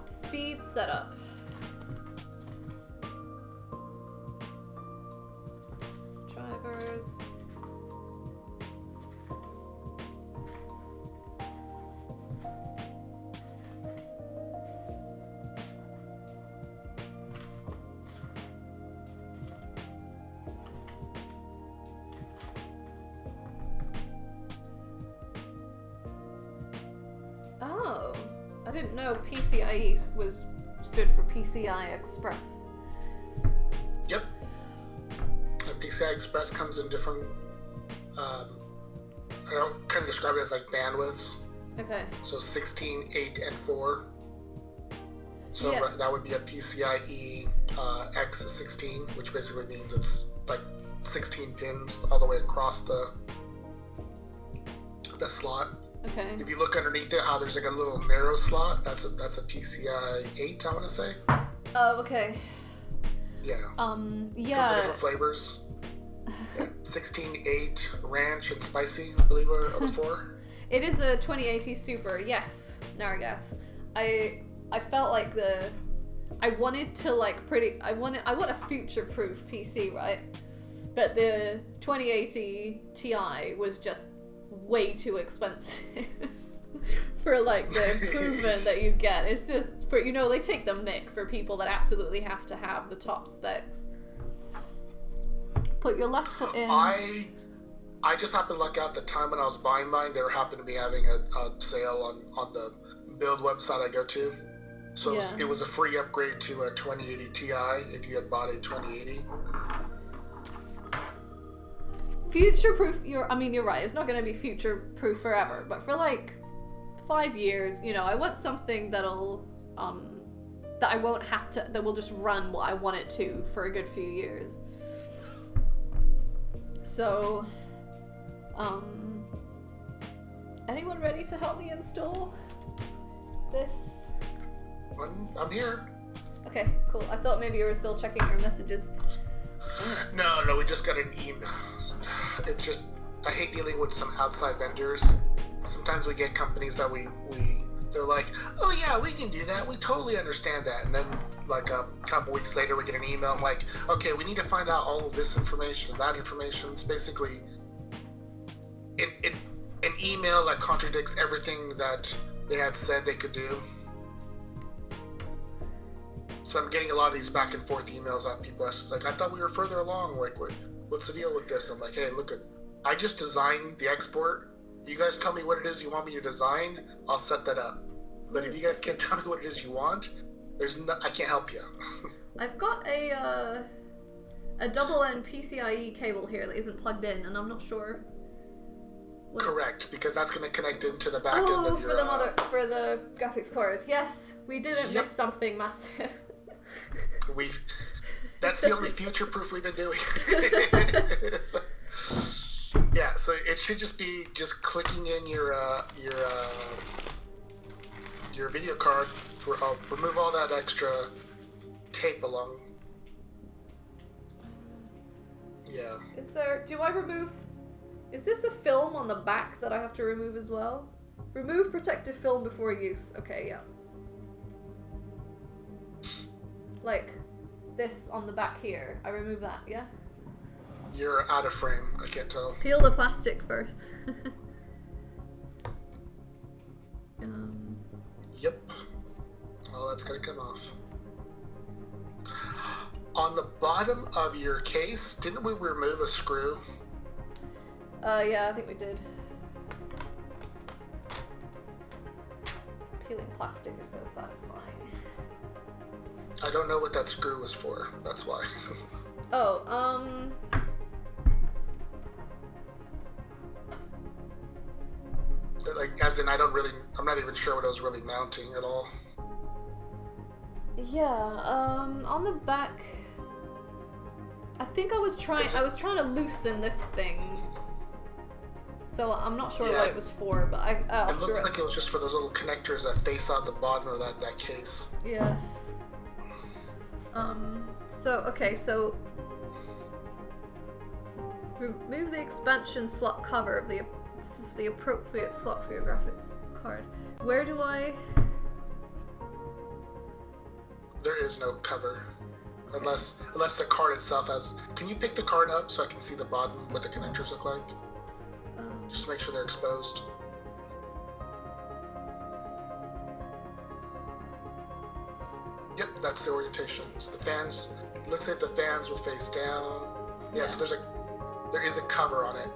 Speed setup. Drivers. Oh, I didn't know PCIe stood for PCI Express. Yep. PCI Express comes in different. I don't kind of describe it as like bandwidths. Okay. So 16, 8, and 4. So Yeah. that would be a PCIe X16, which basically means it's like 16 pins all the way across the slot. Okay. If you look underneath it, how there's like a little narrow slot, that's a PCI 8, I want to say. Oh, okay. Yeah. Comes in Yeah. different flavors. Yeah. 16, 8, ranch, and spicy, I believe are the 4. It is a 2080 Super, yes, Nargath. I felt like I wanted to like I want a future-proof PC, right? But the 2080 Ti was just way too expensive for like the improvement that you get. It's just for, you know, they take the mick for people that absolutely have to have the top specs. Put your left foot in. I just happened to luck out the time when I was buying mine. They were happened to be having a sale on the build website I go to. So Yeah. it was a free upgrade to a 2080 Ti if you had bought a 2080. Future-proof, you're right, it's not going to be future-proof forever, but for like 5 years, you know, I want something that'll, that I won't have to, that will just run what I want it to for a good few years. So, anyone ready to help me install this? I'm here. Okay, cool. I thought maybe you were still checking your messages. No, we just got an email. It's just, I hate dealing with some outside vendors. Sometimes we get companies that they're like, oh yeah, we can do that. We totally understand that. And then like a couple weeks later, we get an email. I'm like, okay, we need to find out all of this information and that information. It's basically an email that contradicts everything that they had said they could do. So I'm getting a lot of these back and forth emails out. People are just like, I thought we were further along. Like, what's the deal with this? I'm like, hey, look, I just designed the export. You guys tell me what it is you want me to design. I'll set that up. But if you guys can't tell me what it is you want, I can't help you. I've got a double end PCIe cable here that isn't plugged in, and I'm not sure. Correct, because that's going to connect into the back end of your... for the graphics card. Yes, we didn't miss something massive. That's the only future-proof we've been doing. Yeah, so it should just be clicking in your video card. I'll remove all that extra tape along. Yeah. Is this a film on the back that I have to remove as well? Remove protective film before use. Okay, yeah. Like this on the back here. I remove that, yeah? You're out of frame. I can't tell. Peel the plastic first. Yep. Oh, that's gonna come off. On the bottom of your case, didn't we remove a screw? Yeah, I think we did. Peeling plastic is so satisfying. I don't know what that screw was for. That's why. Oh, like, as in, I'm not even sure what I was really mounting at all. yeah, on the back, I think I was trying to loosen this thing. So I'm not sure what it was for, but it looks like it was just for those little connectors that face out the bottom of that case. Yeah. So, okay, so Remove the expansion slot cover of the appropriate slot for your graphics card. Where do I? There is no cover. Unless the card itself has... Can you pick the card up so I can see the bottom, what the connectors look like? Just to make sure they're exposed. Yep, that's the orientation. So the fans... It looks like the fans will face down. Yeah, so there is a cover on it.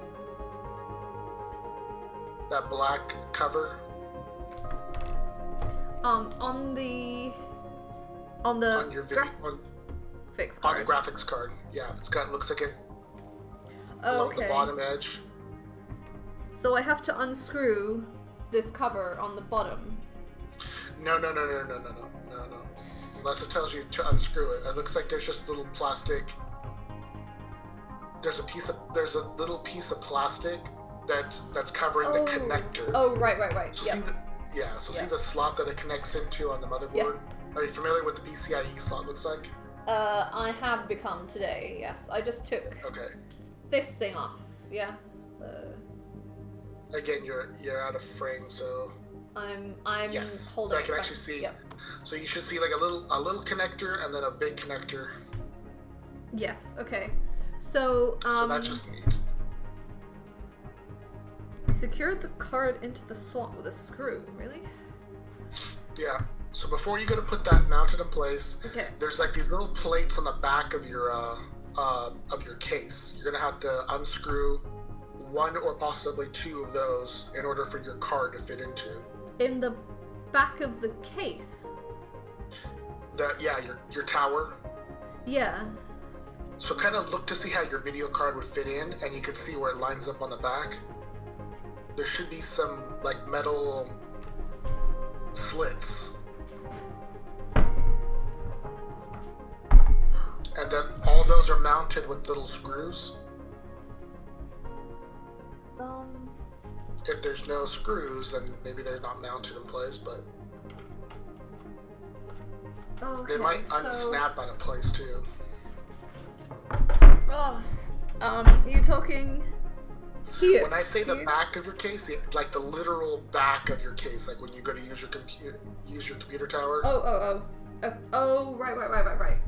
That black cover. On your graphics card. On the graphics card, yeah. Looks like it. Oh, okay. The bottom edge. So I have to unscrew this cover on the bottom. No. Unless it tells you to unscrew it. It looks like there's just little plastic. There's a little piece of plastic that's covering the connector. Oh, right. So Yep. see the slot that it connects into on the motherboard? Yeah. Are you familiar with the PCIe slot looks like? I have become today, yes. I just took this thing off, yeah. Again, you're out of frame, so... I'm yes. holding so I can actually see. Yep. So you should see like a little connector and then a big connector. Yes, okay. So that just needs... Secure the card into the slot with a screw, really? Yeah. So before you're gonna put that mounted in place, there's like these little plates on the back of your case. You're gonna have to unscrew one or possibly two of those in order for your card to fit into. In the back of the case? Your tower. Yeah. So kind of look to see how your video card would fit in, and you can see where it lines up on the back. There should be some like metal slits. And then all those are mounted with little screws. If there's no screws, then maybe they're not mounted in place, but they might unsnap out of place too. You talking here? When I say the back of your case, like the literal back of your case, like when you go to use your computer tower. Oh, right.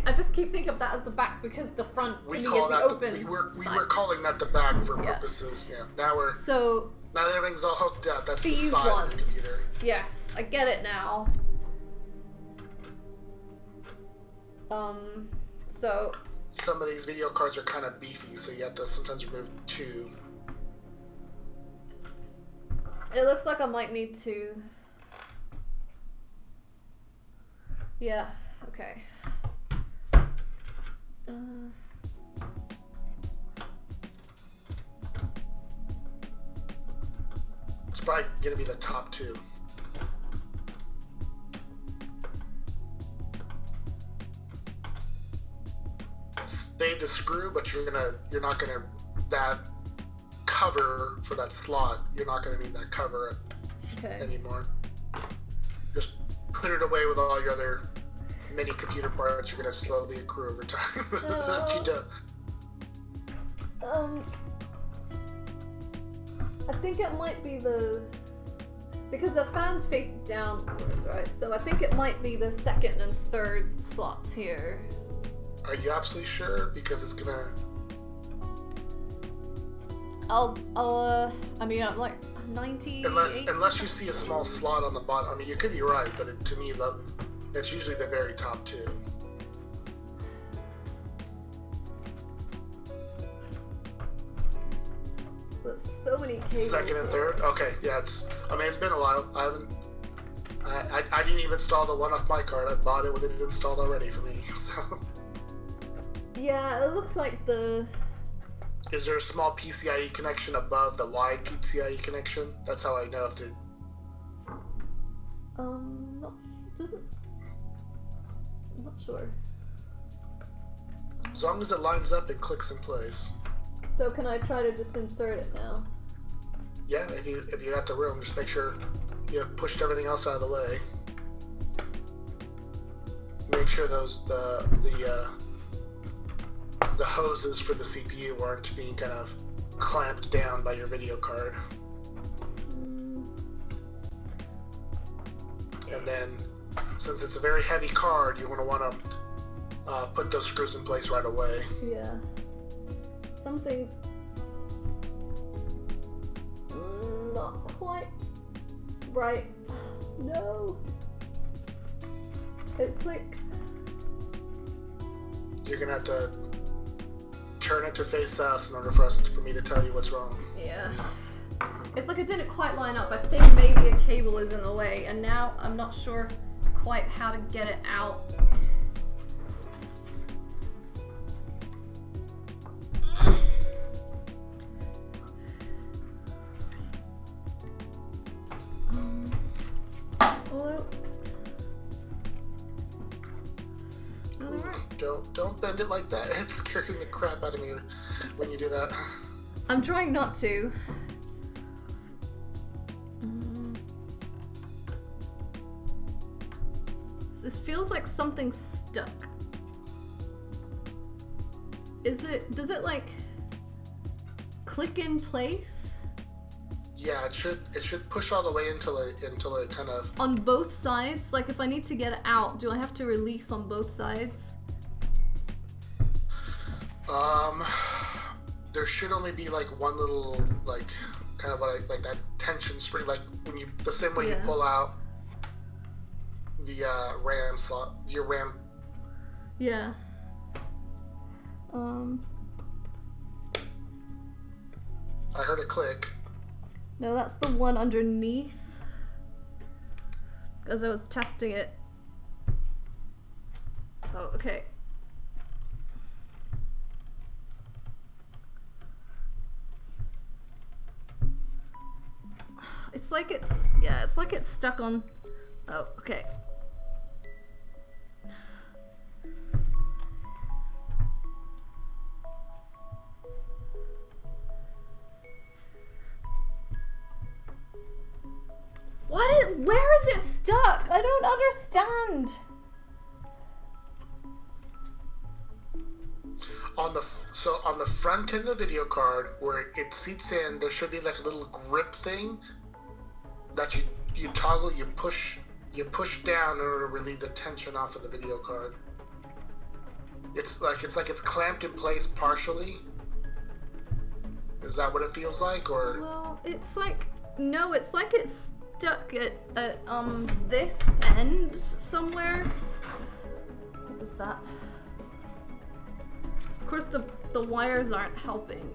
I just keep thinking of that as the back because the front to me is the open. We were calling that the back for purposes. Yeah. Now everything's all hooked up. That's the side of the computer. Yes, I get it now. So some of these video cards are kind of beefy, so you have to sometimes remove two. It looks like I might need to. Yeah. Okay. It's probably gonna be the top two. Save the screw, but you're not gonna that cover for that slot. You're not gonna need that cover anymore. Just put it away with all your other mini computer parts. You're gonna slowly accrue over time. That you do. I think it might be because the fan's face downwards, right? So I think it might be the second and third slots here. Are you absolutely sure? Because it's gonna... I mean, I'm like 90... Unless you see a small slot on the bottom. I mean, you could be right, but to me, that's usually the very top two. But so many cables. Second and third? Okay, yeah, it's been a while. I didn't even install the one off my card. I bought it with it installed already for me, so... Yeah, it looks like Is there a small PCIe connection above the wide PCIe connection? That's how I know if they're... I'm not sure. As long as it lines up and clicks in place. So can I try to just insert it now? Yeah, if you got the room, just make sure you have pushed everything else out of the way. Make sure the hoses for the CPU aren't being kind of clamped down by your video card. And then, since it's a very heavy card, you're going to want to put those screws in place right away. Yeah. Something's not quite right. No. It's like... You're going to have to turn it to face us in order for me to tell you what's wrong. Yeah. It's like it didn't quite line up. I think maybe a cable is in the way, and now I'm not sure quite how to get it out. Don't bend it like that. It's scaring the crap out of me when you do that. I'm trying not to. This feels like something's stuck. Does it like click in place? Yeah, it should push all the way until it kind of... On both sides? Like if I need to get it out, do I have to release on both sides? There should only be like one little, like, kind of like that tension spring, like when you, the same way you pull out the RAM slot, your RAM. Yeah. I heard a click. No, that's the one underneath. As I was testing it. Oh, okay. It's like it's stuck on... Oh, okay. Where is it stuck? I don't understand. On the front end of the video card, where it seats in, there should be like a little grip thing that you toggle, you push down in order to relieve the tension off of the video card. It's like it's clamped in place partially. Is that what it feels like, or? Well, it's like it's stuck at this end somewhere. What was that? Of course, the wires aren't helping.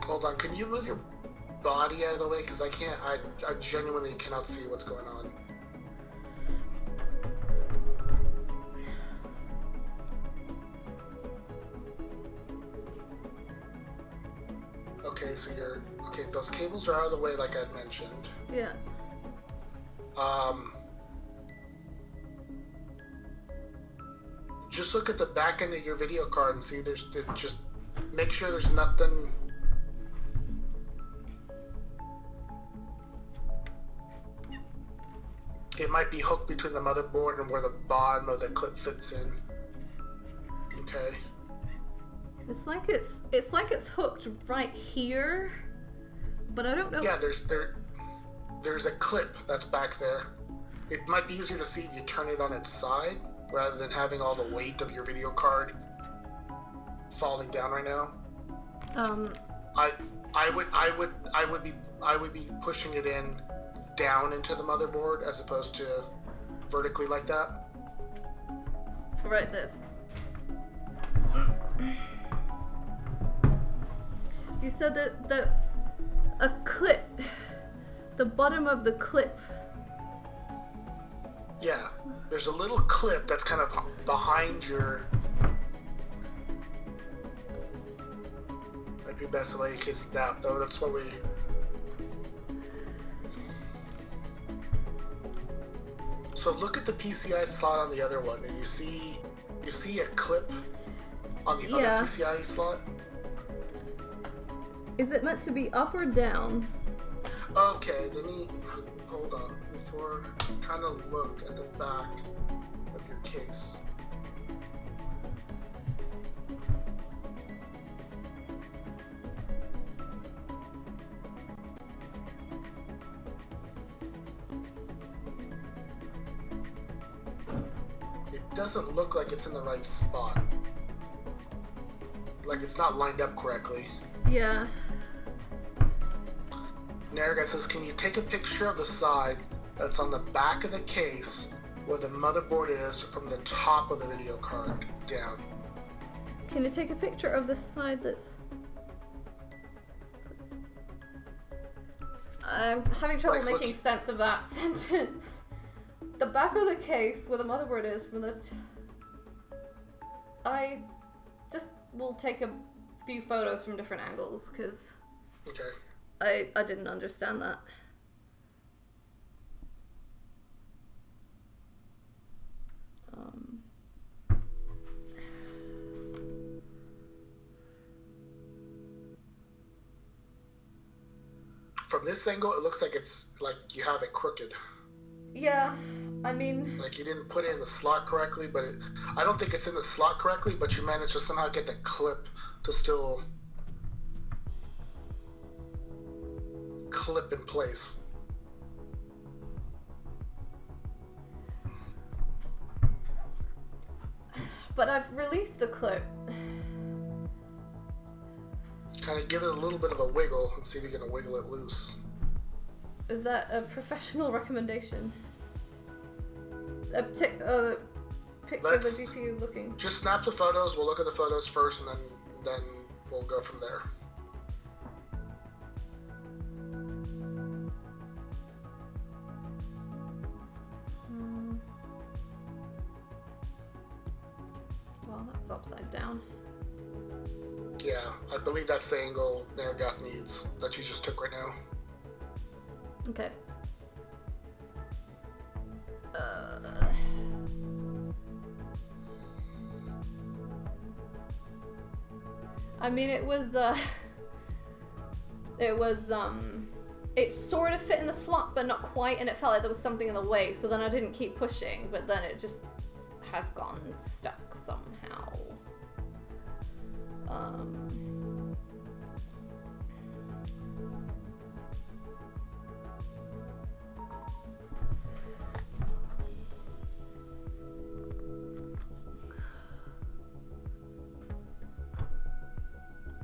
Hold on, can you move your body out of the way? Because I genuinely cannot see what's going on. Okay, so those cables are out of the way like I'd mentioned. Yeah. Just look at the back end of your video card and see just make sure there's nothing. It might be hooked between the motherboard and where the bottom of the clip fits in. Okay. It's like it's hooked right here, but I don't know. Yeah, there's a clip that's back there. It might be easier to see if you turn it on its side rather than having all the weight of your video card falling down right now. I would be pushing it in down into the motherboard as opposed to vertically like that. Right, this. You said that a clip, the bottom of the clip. Yeah, there's a little clip that's kind of behind your... Might be best to lay a case of that, though. That's what we... So look at the PCI slot on the other one, and you see a clip on the other PCI slot? Is it meant to be up or down? Okay, let me... Hold on. Before I'm trying to look at the back of your case. doesn't look like it's in the right spot. Like it's not lined up correctly. Yeah. Nerga says, can you take a picture of the side that's on the back of the case where the motherboard is from the top of the video card down? Can you take a picture of the side that's... I'm having trouble Like, making sense of that sentence. The back of the case where the motherboard is from the... I just will take a few photos from different angles, because Okay. I didn't understand that. From this angle, it looks like it's like you have it crooked. Yeah, I mean... Like you didn't put it in the slot correctly, but I don't think it's in the slot correctly, but you managed to somehow get the clip to still clip in place. But I've released the clip. Kind of give it a little bit of a wiggle and see if you're going to wiggle it loose. Is that a professional recommendation? A picture of the GPU looking. Just snap the photos. We'll look at the photos first, and then we'll go from there. Well, that's upside down. Yeah, I believe that's the angle Nergat needs that you just took right now. Okay. I mean, it sort of fit in the slot, but not quite, and it felt like there was something in the way, so then I didn't keep pushing, but then it just has gone stuck somehow.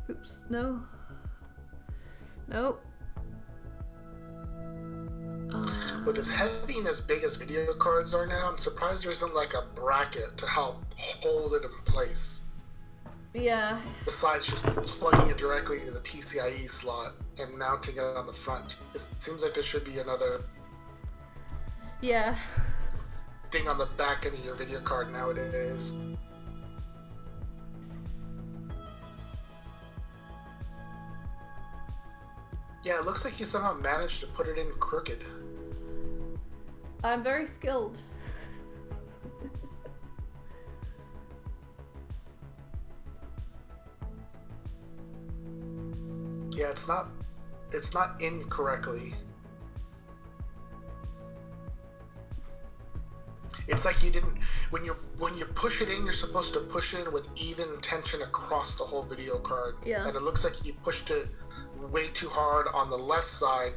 Oops, no. Nope. With as heavy and as big as video cards are now, I'm surprised there isn't like a bracket to help hold it in place. Yeah. Besides just plugging it directly into the PCIe slot and mounting it on the front. It seems like there should be another Yeah. thing on the back end of your video card nowadays. Yeah, it looks like you somehow managed to put it in crooked. I'm very skilled. Yeah, it's not incorrectly. It's like you didn't, when you push it in, you're supposed to push it in with even tension across the whole video card. Yeah. And it looks like you pushed it way too hard on the left side,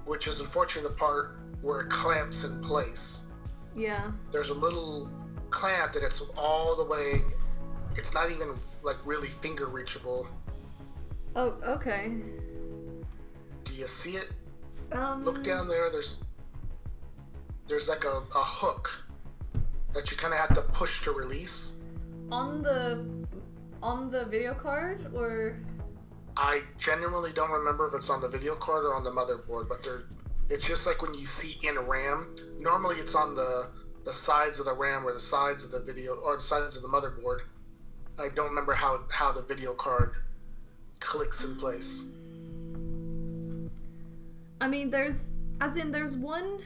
which is unfortunately the part where it clamps in place. Yeah. There's a little clamp that it's all the way, it's not even like really finger reachable. Oh, okay. Do you see it? Look down there, there's like a hook that you kind of have to push to release. On the video card, or? I genuinely don't remember if it's on the video card or on the motherboard, but it's just like when you see in RAM, normally it's on the sides of the RAM or the sides of the video, or the sides of the motherboard. I don't remember how the video card clicks in place. I mean, there's one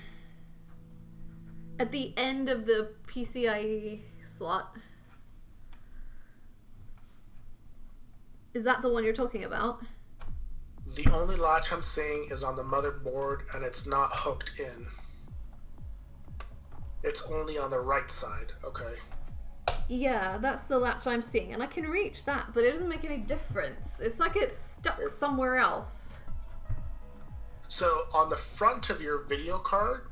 at the end of the PCIe slot. Is that the one you're talking about? The only latch I'm seeing is on the motherboard, and it's not hooked in. It's only on the right side. Okay. Yeah, that's the latch I'm seeing, and I can reach that, but it doesn't make any difference. It's like it's stuck somewhere else. So on the front of your video card,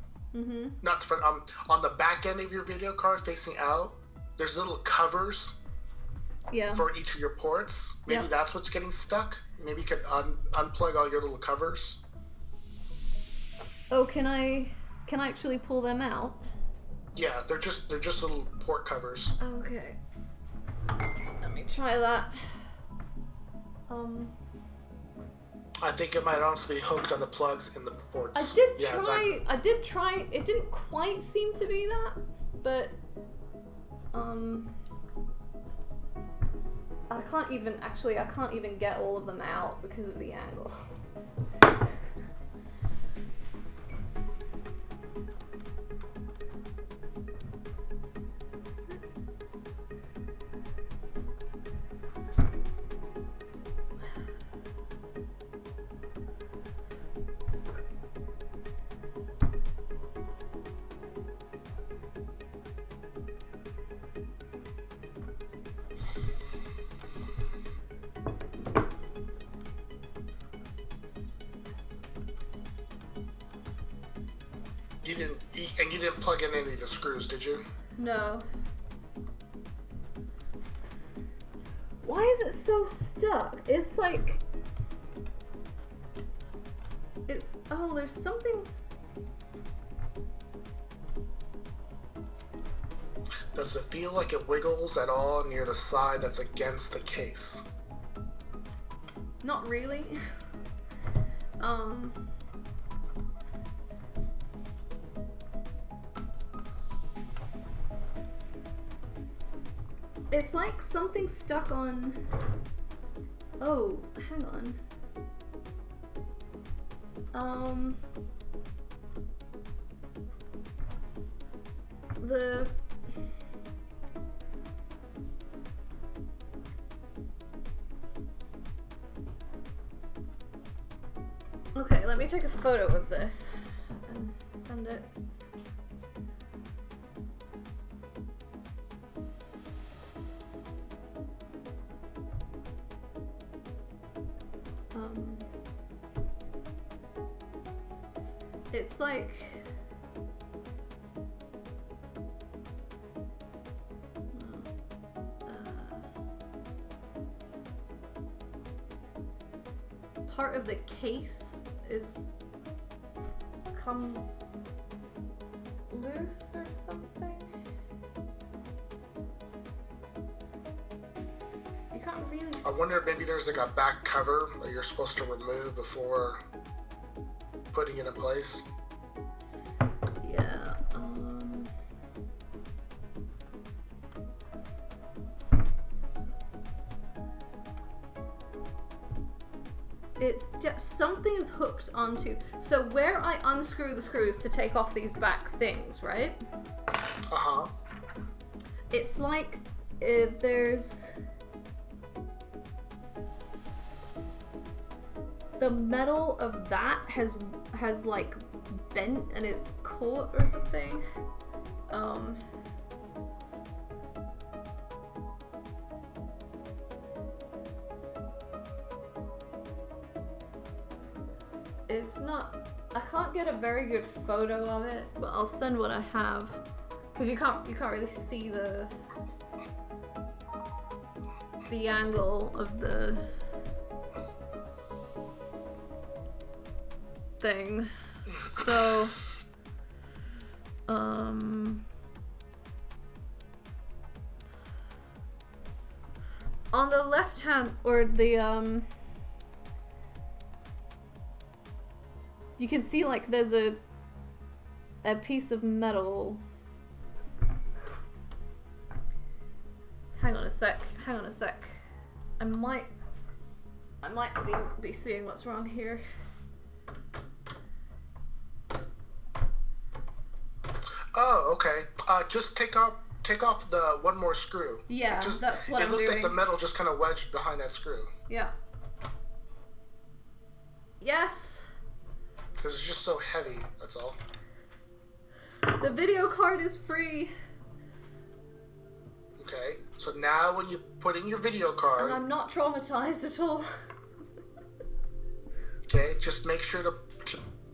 not the front, on the back end of your video card facing out, there's little covers Yeah. for each of your ports. Maybe that's what's getting stuck. Maybe you could unplug all your little covers. Oh, can I actually pull them out? Yeah, they're just little port covers. Okay. Let me try that. I think it might also be hooked on the plugs in the ports. I did Yeah, try. exactly. I did try. It didn't quite seem to be that, but I can't even get all of them out because of the angle. You didn't plug in any of the screws, did you? No. Why is it so stuck? It's like... It's... Oh, there's something... Does it feel like it wiggles at all near the side that's against the case? Not really. It's like something stuck on... Oh, hang on. The... Okay, let me take a photo of this and send it. It's like... part of the case is come loose or something. You can't really I wonder if maybe there's like a back cover that you're supposed to remove before putting it in place. Yeah, it's just something is hooked onto. So where I unscrew the screws to take off these back things, right? Uh-huh. It's like there's the metal of that has like bent and it's caught or something. It's not, I can't get a very good photo of it, but I'll send what I have, because you can't really see the angle of the thing. So on the left hand, or the you can see like there's a piece of metal. Hang on a sec. I might be seeing what's wrong here. Oh, okay. Just take off the one more screw. Yeah, that's what I'm doing. It looked like the metal just kind of wedged behind that screw. Yeah. Yes. Because it's just so heavy, that's all. The video card is free. Okay, so now when you put in your video card... And I'm not traumatized at all. Okay, just make sure to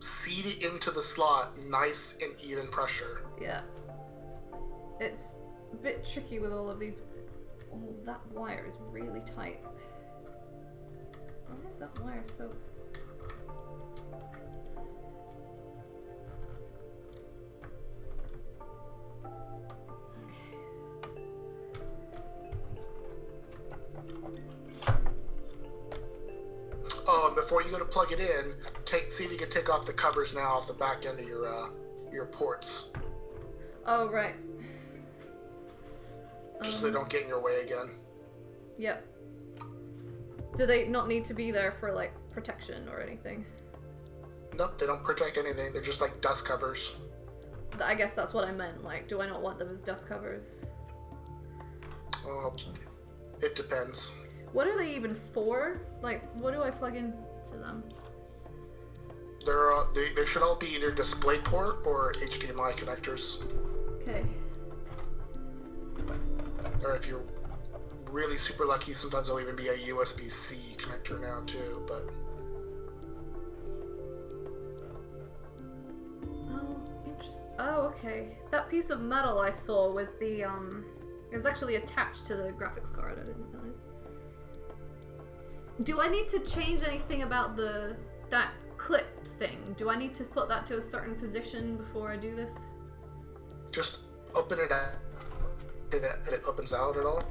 seat it into the slot, nice and even pressure. Yeah. It's a bit tricky with all of these. Oh, that wire is really tight. Why is that wire so... Oh, and before you go to plug it in, see if you can take off the covers now off the back end of your ports, Oh, right. just so they don't get in your way again. Yep. Do they not need to be there for, like, protection or anything? Nope, they don't protect anything. They're just like dust covers. I guess that's what I meant. Like, do I not want them as dust covers? Well, it depends. What are they even for? Like, what do I plug in to them? They should all be either DisplayPort or HDMI connectors. Okay. Or if you're really super lucky, sometimes there'll even be a USB-C connector now too, but... Oh, interesting. Oh, okay. That piece of metal I saw was the, it was actually attached to the graphics card, I didn't realize. Do I need to change anything about that clip thing? Do I need to put that to a certain position before I do this? Just open it up, and it opens out at all.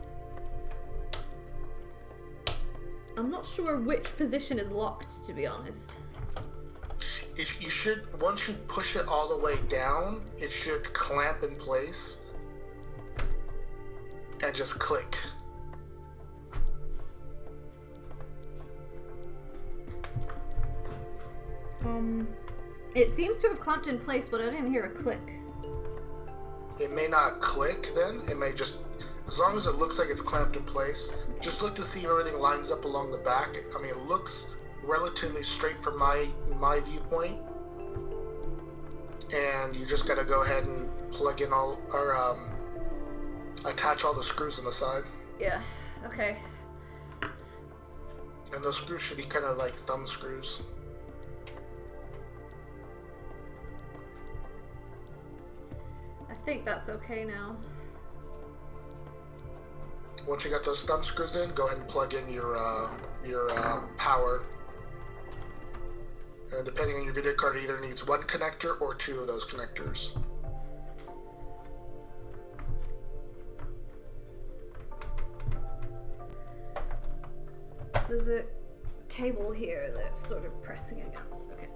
I'm not sure which position is locked, to be honest. If you should, once you push it all the way down, it should clamp in place and just click. It seems to have clamped in place, but I didn't hear a click. It may not click then, it may just, as long as it looks like it's clamped in place, just look to see if everything lines up along the back. I mean, it looks relatively straight from my viewpoint. And you just gotta go ahead and plug in all, or attach all the screws on the side. Yeah, okay. And those screws should be kind of like thumb screws. I think that's okay now. Once you got those thumb screws in, go ahead and plug in your power. And depending on your video card, it either needs one connector or two of those connectors. There's a cable here that's sort of pressing against. Okay.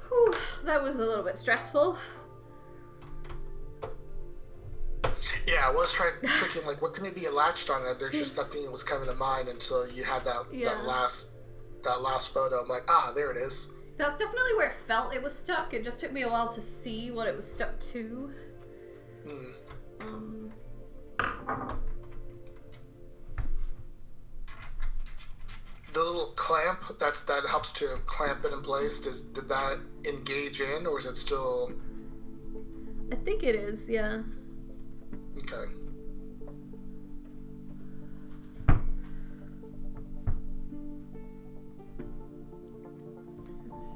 Whew, that was a little bit stressful. Yeah, I was thinking like, what can it be latched on? And there's just nothing that was coming to mind until you had that last photo. I'm like, there it is. That's definitely where it felt it was stuck. It just took me a while to see what it was stuck to. The little clamp that helps to clamp it in place. Did that engage in, or is it still? I think it is. Yeah. Okay.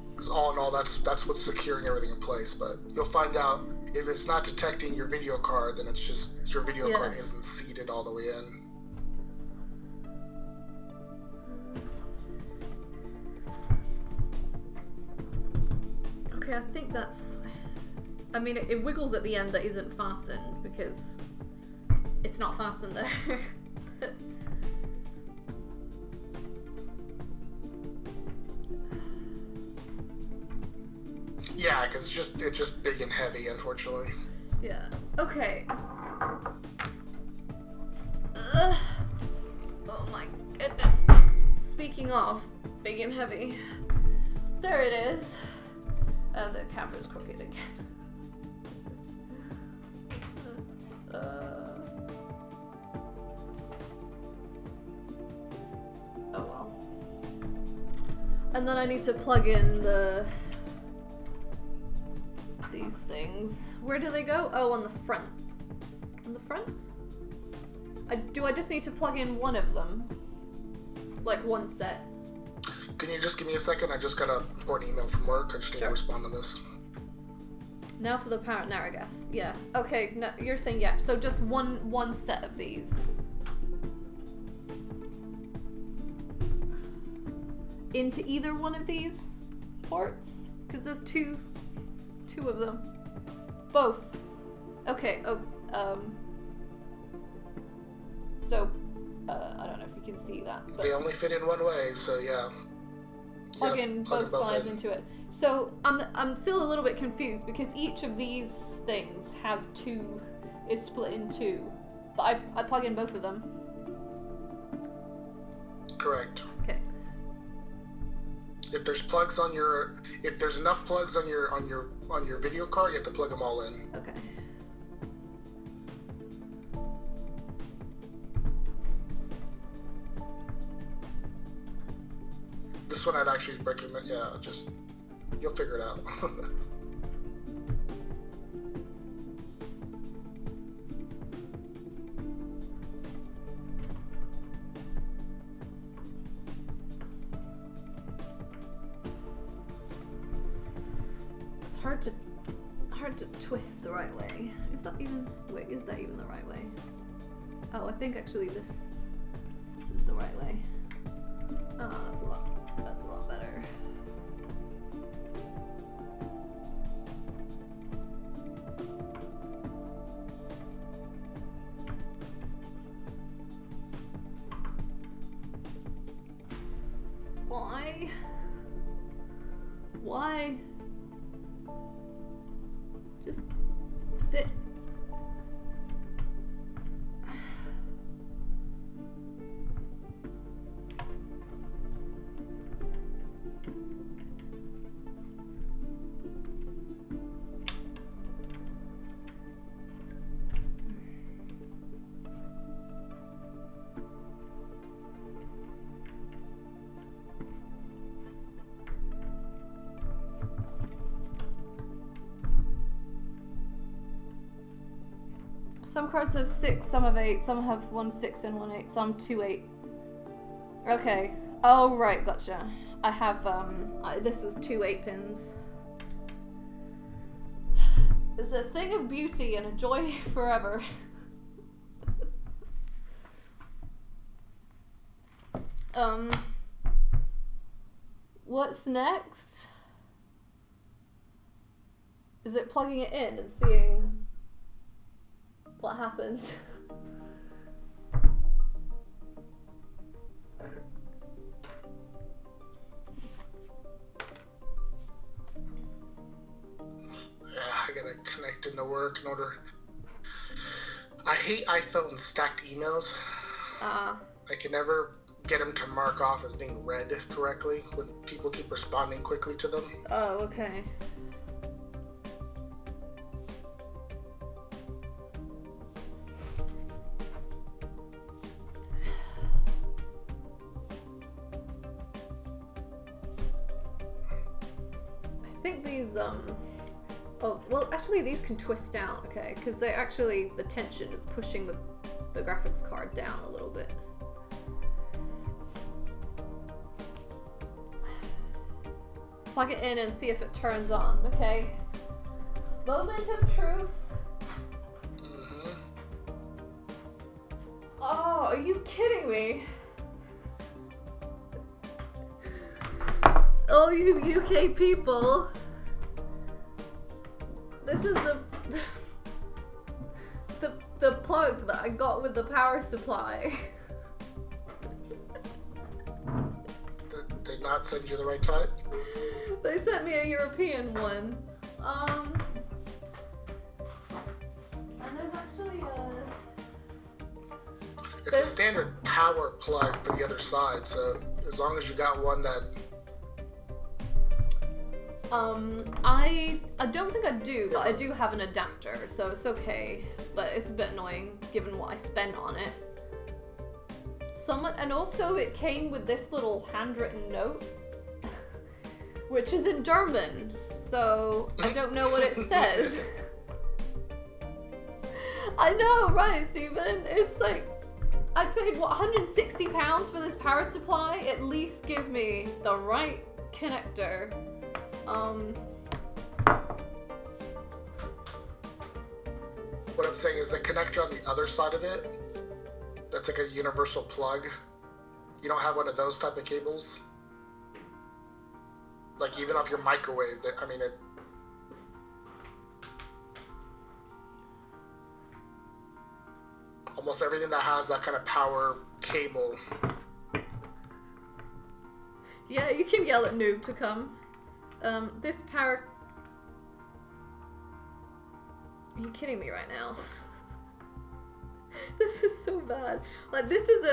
Because all in all, that's what's securing everything in place. But you'll find out if it's not detecting your video card, then it's just your video card isn't seated all the way in. Okay, I think that's... I mean, it wiggles at the end that isn't fastened because it's not fastened there. Yeah, because it's just big and heavy, unfortunately. Yeah. Okay. Oh my goodness. Speaking of big and heavy, there it is. The camera's crooked again. Oh well. And then I need to plug in these things. Where do they go? Oh, on the front. On the front? Do I just need to plug in one of them? Like one set? Can you just give me a second? I just got an important email from work. I just need to respond to this. Now for the power Naragath. Yeah. Okay, no, you're saying yeah. So just one set of these. Into either one of these ports? Because there's two of them. Both. Okay, so, I don't know if you can see that. But they only fit in one way, so yeah. Plug in both sides into it. So, I'm still a little bit confused because each of these things is split in two. But I plug in both of them. Correct. Okay. If there's enough plugs on your video card, you have to plug them all in. Okay. This one I'd actually recommend. Yeah, just you'll figure it out. Hard to twist the right way. Is that even the right way? Oh, I think actually this is the right way. Oh, that's a lot better. Why? Just fit. Some cards have 6, some have 8, some have 1 6 and 1 8, some 2 8. Okay. Oh, right, gotcha. I have, this was 2 8 pins. It's a thing of beauty and a joy forever. What's next? Is it plugging it in and seeing what happens? Yeah, I gotta connect into work in order. I hate iPhone stacked emails. I can never get them to mark off as being read correctly when people keep responding quickly to them. Oh, okay. I think these, oh, well, actually these can twist out, okay, because they actually, the tension is pushing the graphics card down a little bit. Plug it in and see if it turns on, okay? Moment of truth. Mm-hmm. Oh, are you kidding me? Oh, you UK people. This is the plug that I got with the power supply. Did they not send you the right type? They sent me a European one. And there's actually It's a standard power plug for the other side, so as long as you got one that... I don't think I do, but I do have an adapter, so it's okay. But it's a bit annoying given what I spent on it. And also it came with this little handwritten note, which is in German, so I don't know what it says. I know, right, Stephen? It's like, I paid, what, £160 for this power supply? At least give me the right connector. What I'm saying is the connector on the other side of it, that's like a universal plug. You don't have one of those type of cables? Like even off your microwave, I mean it. Almost everything that has that kind of power cable. Yeah, you can yell at Noob to come. This power... Are you kidding me right now? This is so bad. Like, this is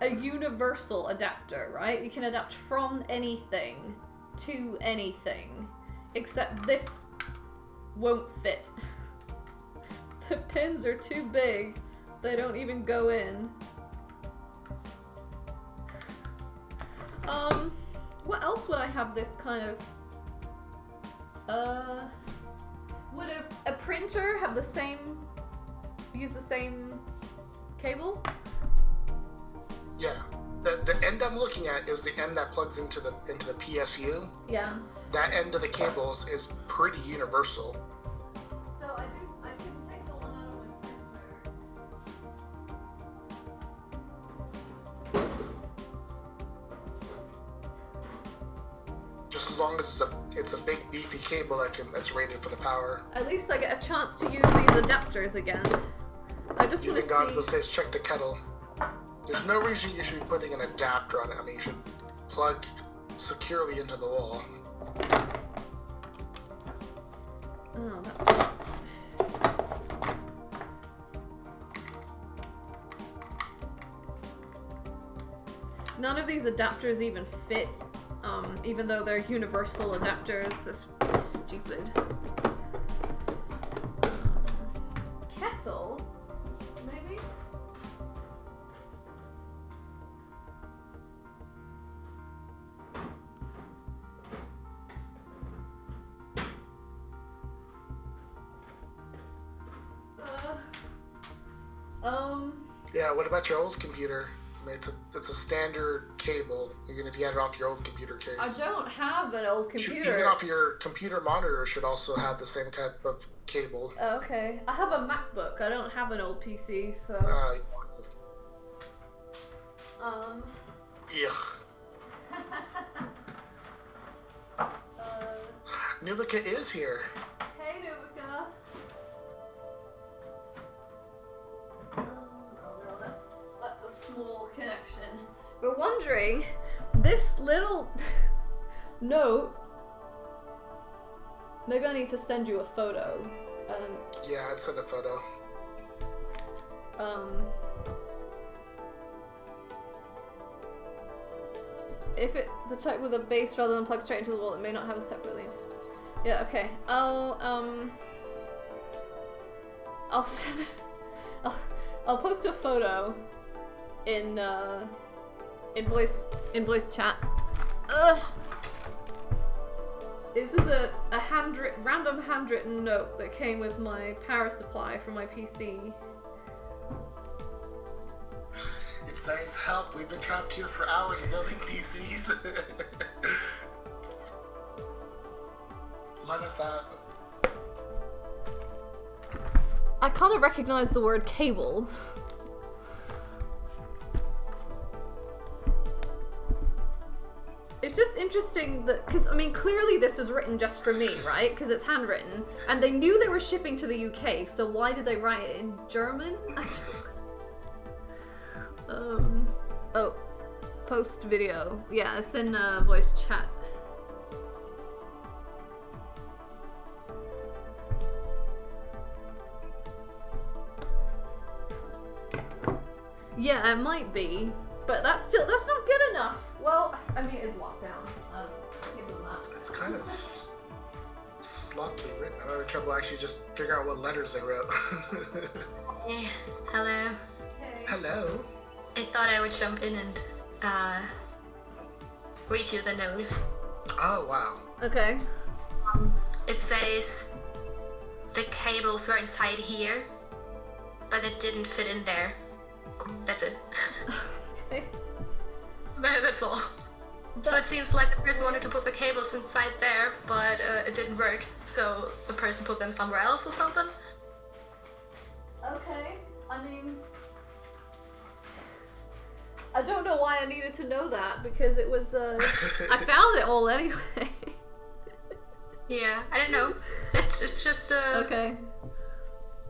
a universal adapter, right? You can adapt from anything to anything. Except this won't fit. The pins are too big. They don't even go in. What else would I have this kind of... Would a printer have the same... use the same cable? Yeah. The end I'm looking at is the end that plugs into the PSU. Yeah. That end of the cables is pretty universal. So I can take the one out of my printer. Just as long as it's a big beefy cable that's rated for the power. At least I get a chance to use these adapters again. I just want to see... Godswill says check the kettle. There's no reason you should be putting an adapter on it. I mean, you should plug securely into the wall. Oh, that's not... None of these adapters even fit, even though they're universal adapters. That's stupid. Kettle? Maybe? Yeah, what about your old computer? I mean, it's a standard cable, even if you had it off your old computer case. I don't have an old computer. Even off your computer monitor should also have the same type of cable. Oh, okay. I have a MacBook. I don't have an old PC, so... Yeah. Nubika is here. Hey, Nubika. Oh no, that's a small connection. We're wondering, this little note. Maybe I need to send you a photo. Yeah, I'd send a photo. If the type with a base rather than plug straight into the wall, it may not have a separately. Yeah, okay. I'll send. I'll post a photo in voice chat. Ugh. This is a random handwritten note that came with my power supply from my PC. It says, help, we've been trapped here for hours building PCs. Let us out. I kind of recognize the word cable. It's just interesting that, because I mean, clearly this was written just for me, right? Because it's handwritten, and they knew they were shipping to the UK, so why did they write it in German? Oh, post video. Yeah, it's in voice chat. Yeah, it might be, but that's not good enough. Well, I mean, it is locked down. Give them that. It's kind of sloppily written. I'm having trouble actually just figuring out what letters they wrote. Hey, hello. Hey. Hello. I thought I would jump in and read you the note. Oh, wow. Okay. It says the cables were inside here, but it didn't fit in there. That's it. Okay. That's all. So it seems like the person wanted to put the cables inside there, but it didn't work. So the person put them somewhere else or something. Okay. I mean, I don't know why I needed to know that because it was. I found it all anyway. Yeah, I don't know. It's just Okay.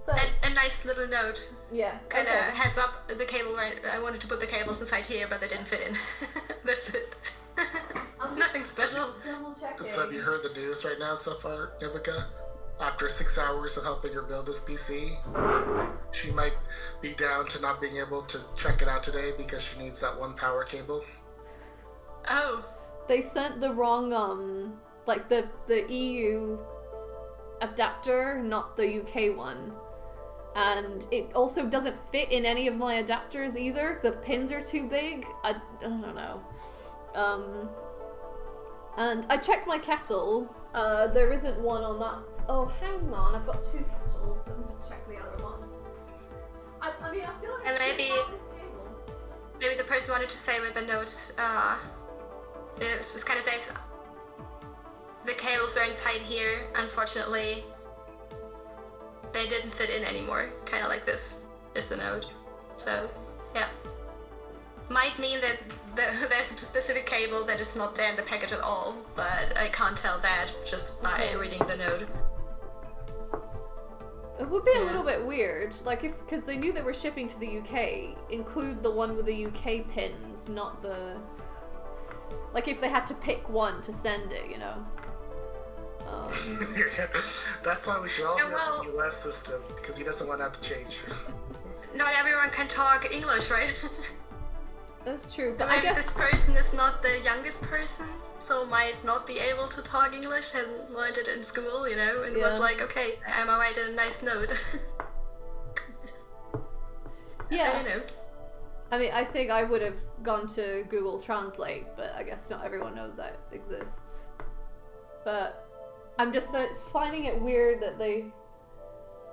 a nice little note. Yeah. Kind of Okay. heads up the cable. Right, I wanted to put the cables inside here, but they didn't fit in. That's it. Nothing special. Double checking. So have you heard the news right now so far, Ivica? After 6 hours of helping her build this PC, she might be down to not being able to check it out today because she needs that one power cable. Oh. They sent the wrong like the EU adapter, not the UK one. And it also doesn't fit in any of my adapters either. The pins are too big. I don't know. And I checked my kettle. There isn't one on that. Oh, hang on. I've got 2 kettles. Let me just check the other one. I mean, I feel like And I should maybe- have this cable. Maybe the person wanted to say with the notes, it kind of says, the cables were inside here, unfortunately, they didn't fit in anymore. Kind of like this is the note. So, yeah. Might mean that there's a specific cable that is not there in the package at all, but I can't tell that just by reading the note. It would be a little bit weird, like because they knew they were shipping to the UK, include the one with the UK pins, not the... Like if they had to pick one to send it, you know? That's why we should all Yeah, have the US system, because he doesn't want that to change. Not everyone can talk English, right? That's true, but Maybe I guess... this person is not the youngest person, so might not be able to talk English, hasn't learned it in school, you know, and was Yeah. like, okay, am I write a nice note? Yeah. You know. I mean, I think I would have gone to Google Translate, but I guess not everyone knows that exists. But I'm just finding it weird that they...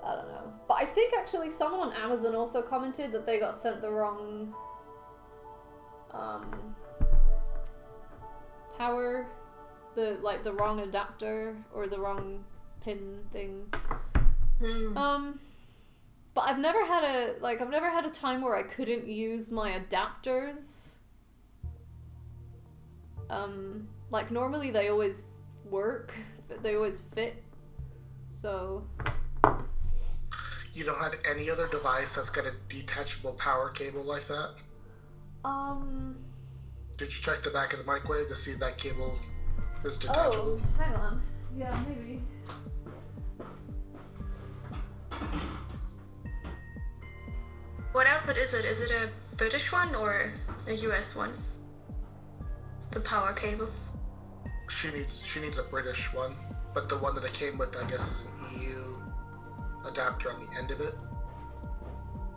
I don't know. But I think actually someone on Amazon also commented that they got sent the wrong... power... the wrong adapter, or the wrong pin thing. But I've never had a time where I couldn't use my adapters. Like normally they always work, they always fit. So You don't have any other device that's got a detachable power cable like that? Did you check the back of the microwave to see if that cable is detachable? Oh, hang on. Yeah, maybe. What outfit is it? Is it a British one or a US one? The power cable. She needs a British one, but the one that it came with, I guess, is an EU adapter on the end of it.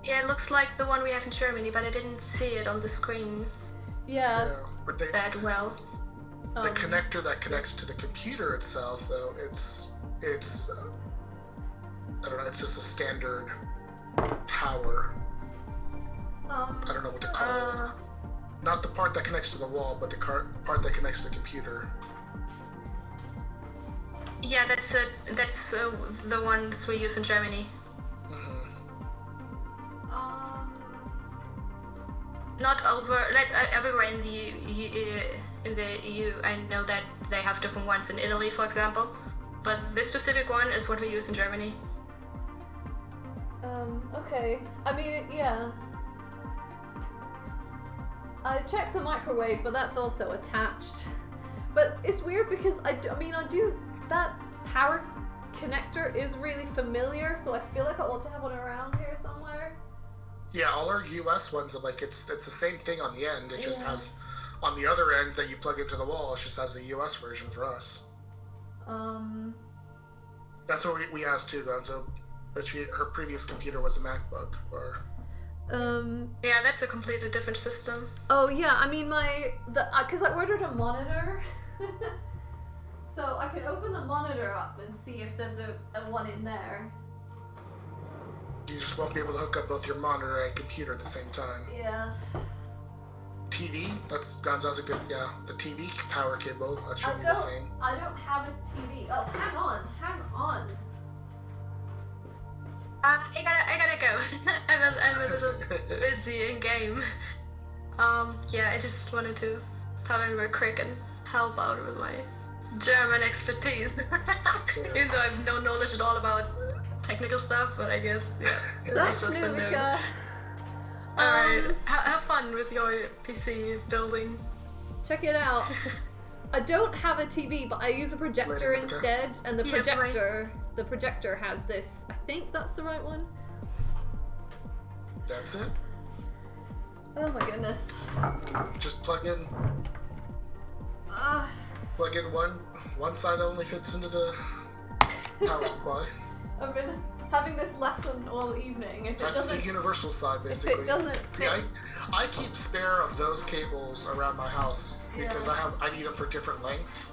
Yeah, it looks like the one we have in Germany, but I didn't see it on the screen Yeah. But that well. the connector that connects to the computer itself, though, it's I don't know, it's just a standard power. I don't know what to call it. Not the part that connects to the wall, but the part that connects to the computer. Yeah, that's the ones we use in Germany. Hmm. Not over like everywhere in the EU. I know that they have different ones in Italy, for example, but this specific one is what we use in Germany. Okay. I mean, yeah. I checked the microwave, but that's also attached. But it's weird because I do that power connector is really familiar, so I feel like I ought to have one around here somewhere. Yeah, all our US ones are like it's the same thing on the end. It just Yeah. has on the other end that you plug into the wall. It just has the US version for us. That's what we asked too, Gonzo. But her previous computer was a MacBook, or Yeah, that's a completely different system. Oh yeah, I mean because I ordered a monitor, so I could open the monitor up and see if there's a one in there. you just won't be able to hook up both your monitor and computer at the same time. Yeah. TV, that's Gonzo's a good, the TV power cable, that should be the same. I don't have a TV. Oh, hang on. I gotta go. I'm a little busy in game. Yeah, I just wanted to pop in real quick and help out with my German expertise. Even though I have no knowledge at all about technical stuff, but I guess, yeah. That's just a note. Nuvika. Alright, have fun with your PC building. Check it out. I don't have a TV, but I use a projector instead, and the projector has this. I think that's the right one. That's it. Oh my goodness. Just plug in one side only fits into the power supply. I've been having this lesson all evening. If That's the universal side, basically. If it doesn't See, I keep spare of those cables around my house because I need them for different lengths.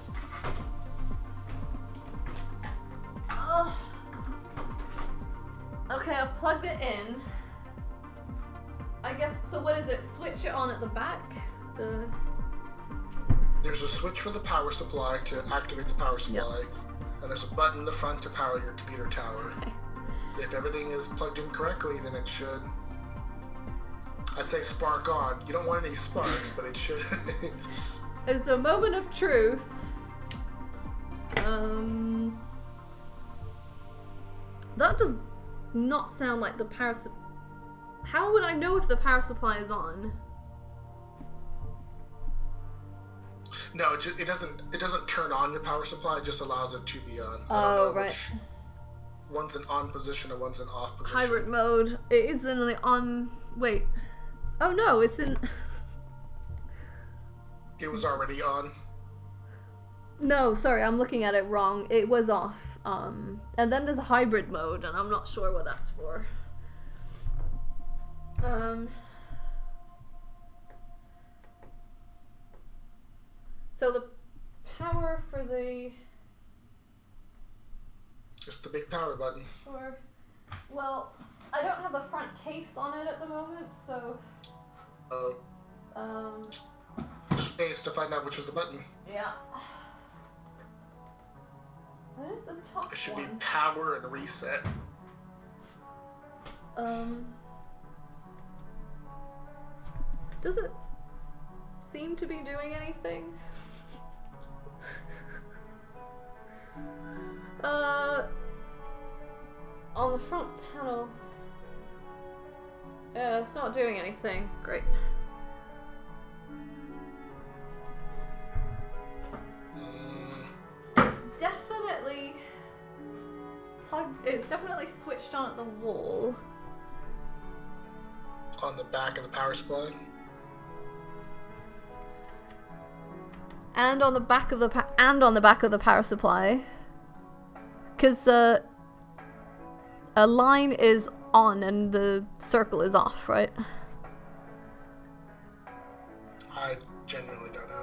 Okay, I've plugged it in. I guess, so what is it? Switch it on at the back? There's a switch for the power supply to activate the power supply, and there's a button in the front to power your computer tower. Okay. If everything is plugged in correctly, then it should, I'd say, spark on. You don't want any sparks, but it should. As a moment of truth, that does not sound like the power How would I know if the power supply is on? No, it doesn't turn on your power supply. It just allows it to be on. Oh, right. One's an on position and one's an off position. Hybrid mode. It is in the on. Wait. Oh no, it's in. It was already on. No, sorry, I'm looking at it wrong. It was off. And then there's a hybrid mode, and I'm not sure what that's for. So the power for the... Just the big power button. Sure. Well, I don't have the front case on it at the moment, so... Just space to find out which is the button. Yeah. What is the top one? It should be power and reset. Doesn't seem to be doing anything. On the front panel. Yeah, it's not doing anything. Great. It's definitely switched on at the wall. On the back of the power supply? And on the back of the power supply. Because a line is on and the circle is off, right? I genuinely don't know.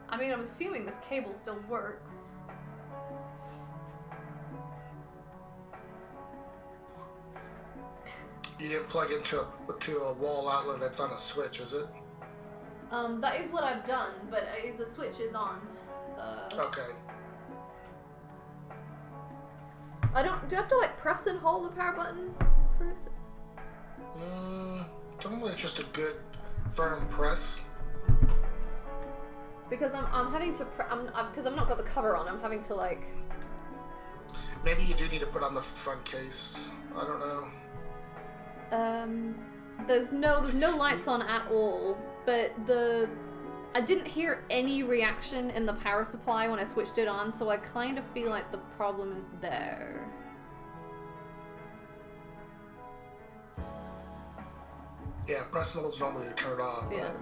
I mean, I'm assuming this cable still works. You didn't plug into a wall outlet that's on a switch, is it? That is what I've done, but the switch is on. Okay. Do I have to like press and hold the power button for it to... Normally it's just a good firm press. Because I'm having to because I've not got the cover on. I'm having to like. Maybe you do need to put on the front case. I don't know. There's no lights on at all. But I didn't hear any reaction in the power supply when I switched it on, so I kind of feel like the problem is there. Yeah, press and hold's normally to turn it off. Yeah.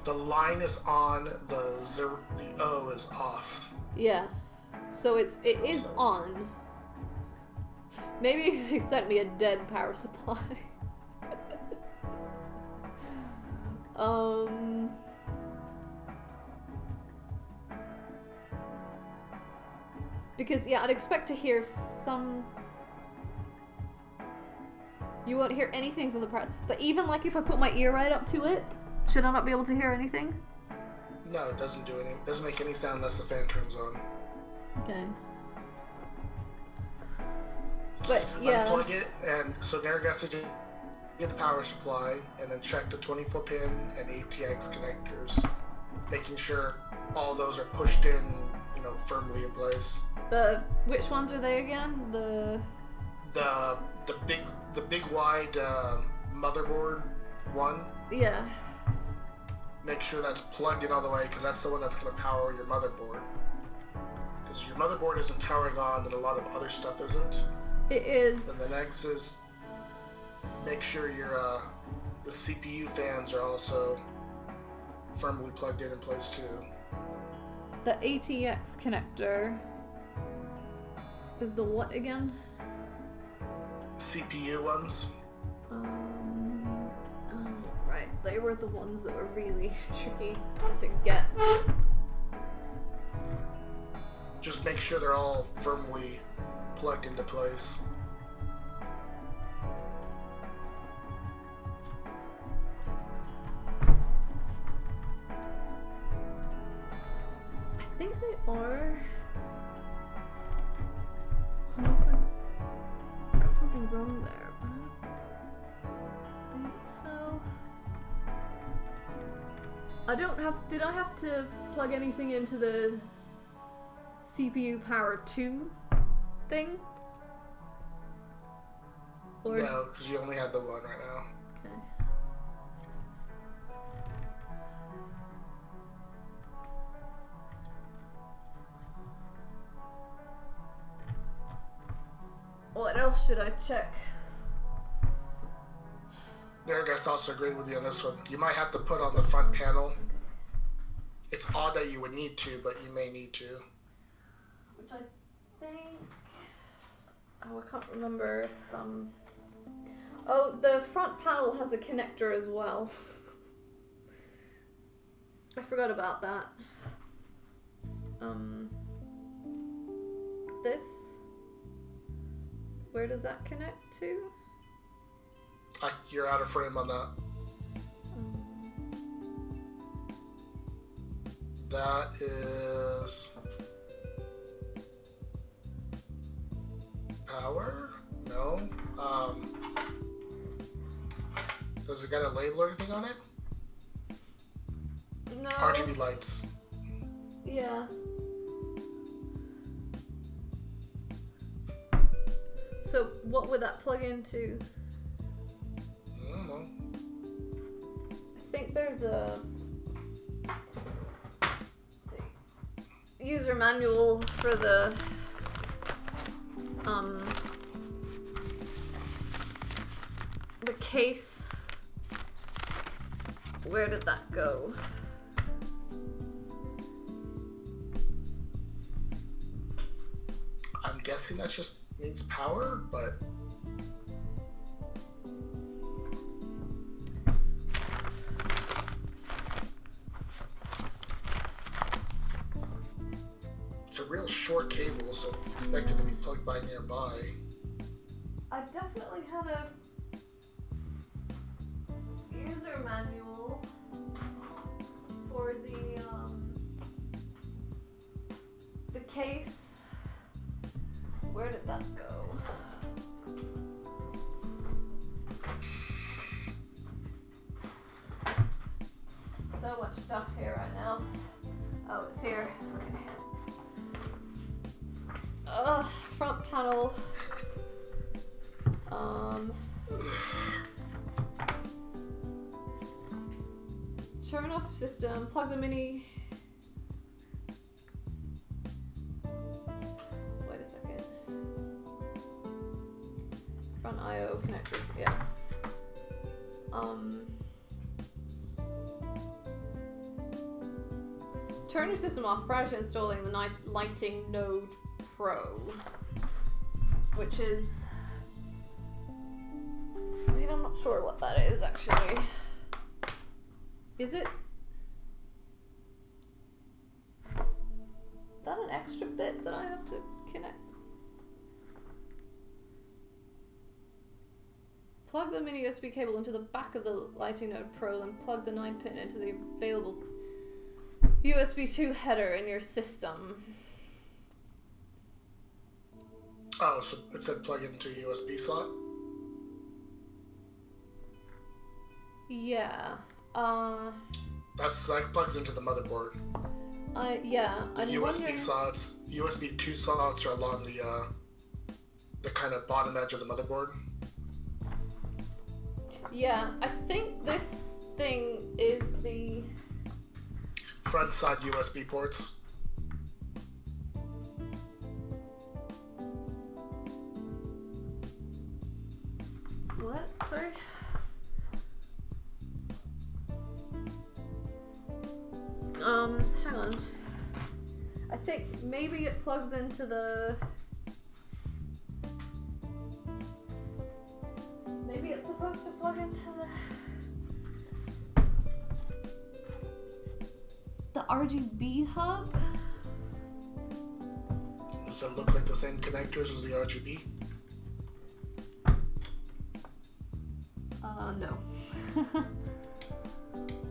The line is on, the O is off. Yeah. So it is on. Maybe they sent me a dead power supply. Because yeah, I'd expect to hear some. You won't hear anything from the power. But even like if I put my ear right up to it, should I not be able to hear anything? No, it doesn't do any. It doesn't make any sound unless the fan turns on. Okay. But yeah. Unplug it, and so Derek has to get the power supply, and then check the 24-pin and ATX connectors, making sure all those are pushed in, firmly in place. Which ones are they again? The big wide motherboard one. Yeah. Make sure that's plugged in all the way, because that's the one that's going to power your motherboard. Because if your motherboard isn't powering on, then a lot of other stuff isn't. It is. And the next is make sure your the CPU fans are also firmly plugged in place too. The ATX connector is the what again? CPU ones. Right, they were the ones that were really tricky to get. Just make sure they're all firmly plugged into place. I think they are. Unless I got something wrong there, but I don't think so. Did I have to plug anything into the CPU power 2 thing? Or... No, because you only have the one right now. Okay. What else should I check? Derek, I also agree with you on this one. You might have to put on the front panel. It's odd that you would need to, but you may need to. Which I think... Oh, I can't remember if, Oh, the front panel has a connector as well. I forgot about that. This... Where does that connect to? You're out of frame on that. That is... Power? No. Does it got a label or anything on it? No. RGB lights. Yeah. So what would that plug into? I don't know. I think there's a user manual for the case. Where did that go? I'm guessing that just needs power, but it's a real short cable, so it's expected to be plugged by nearby. I definitely had a user manual for the case. Where did that go? So much stuff here right now. Oh, it's here. Okay. Front panel. Turn off system. Plug the mini. Wait a second. Front I/O connectors. Yeah. Turn your system off prior to installing the Lighting Node Pro, which is... I mean, I'm not sure what that is, actually. Is it? Is that an extra bit that I have to connect? plug the mini USB cable into the back of the Lighting Node Pro, then plug the 9-pin into the available USB 2 header in your system. Oh, so it said plug into a USB slot? Yeah. That plugs into the motherboard. Yeah. The USB slots, USB 2 slots are along the kind of bottom edge of the motherboard. Yeah, I think this thing is the Front side USB ports. What? Sorry? Hang on. I think maybe it plugs into the... Maybe it's supposed to plug into the RGB hub? Does it look like the same connectors as the RGB? No.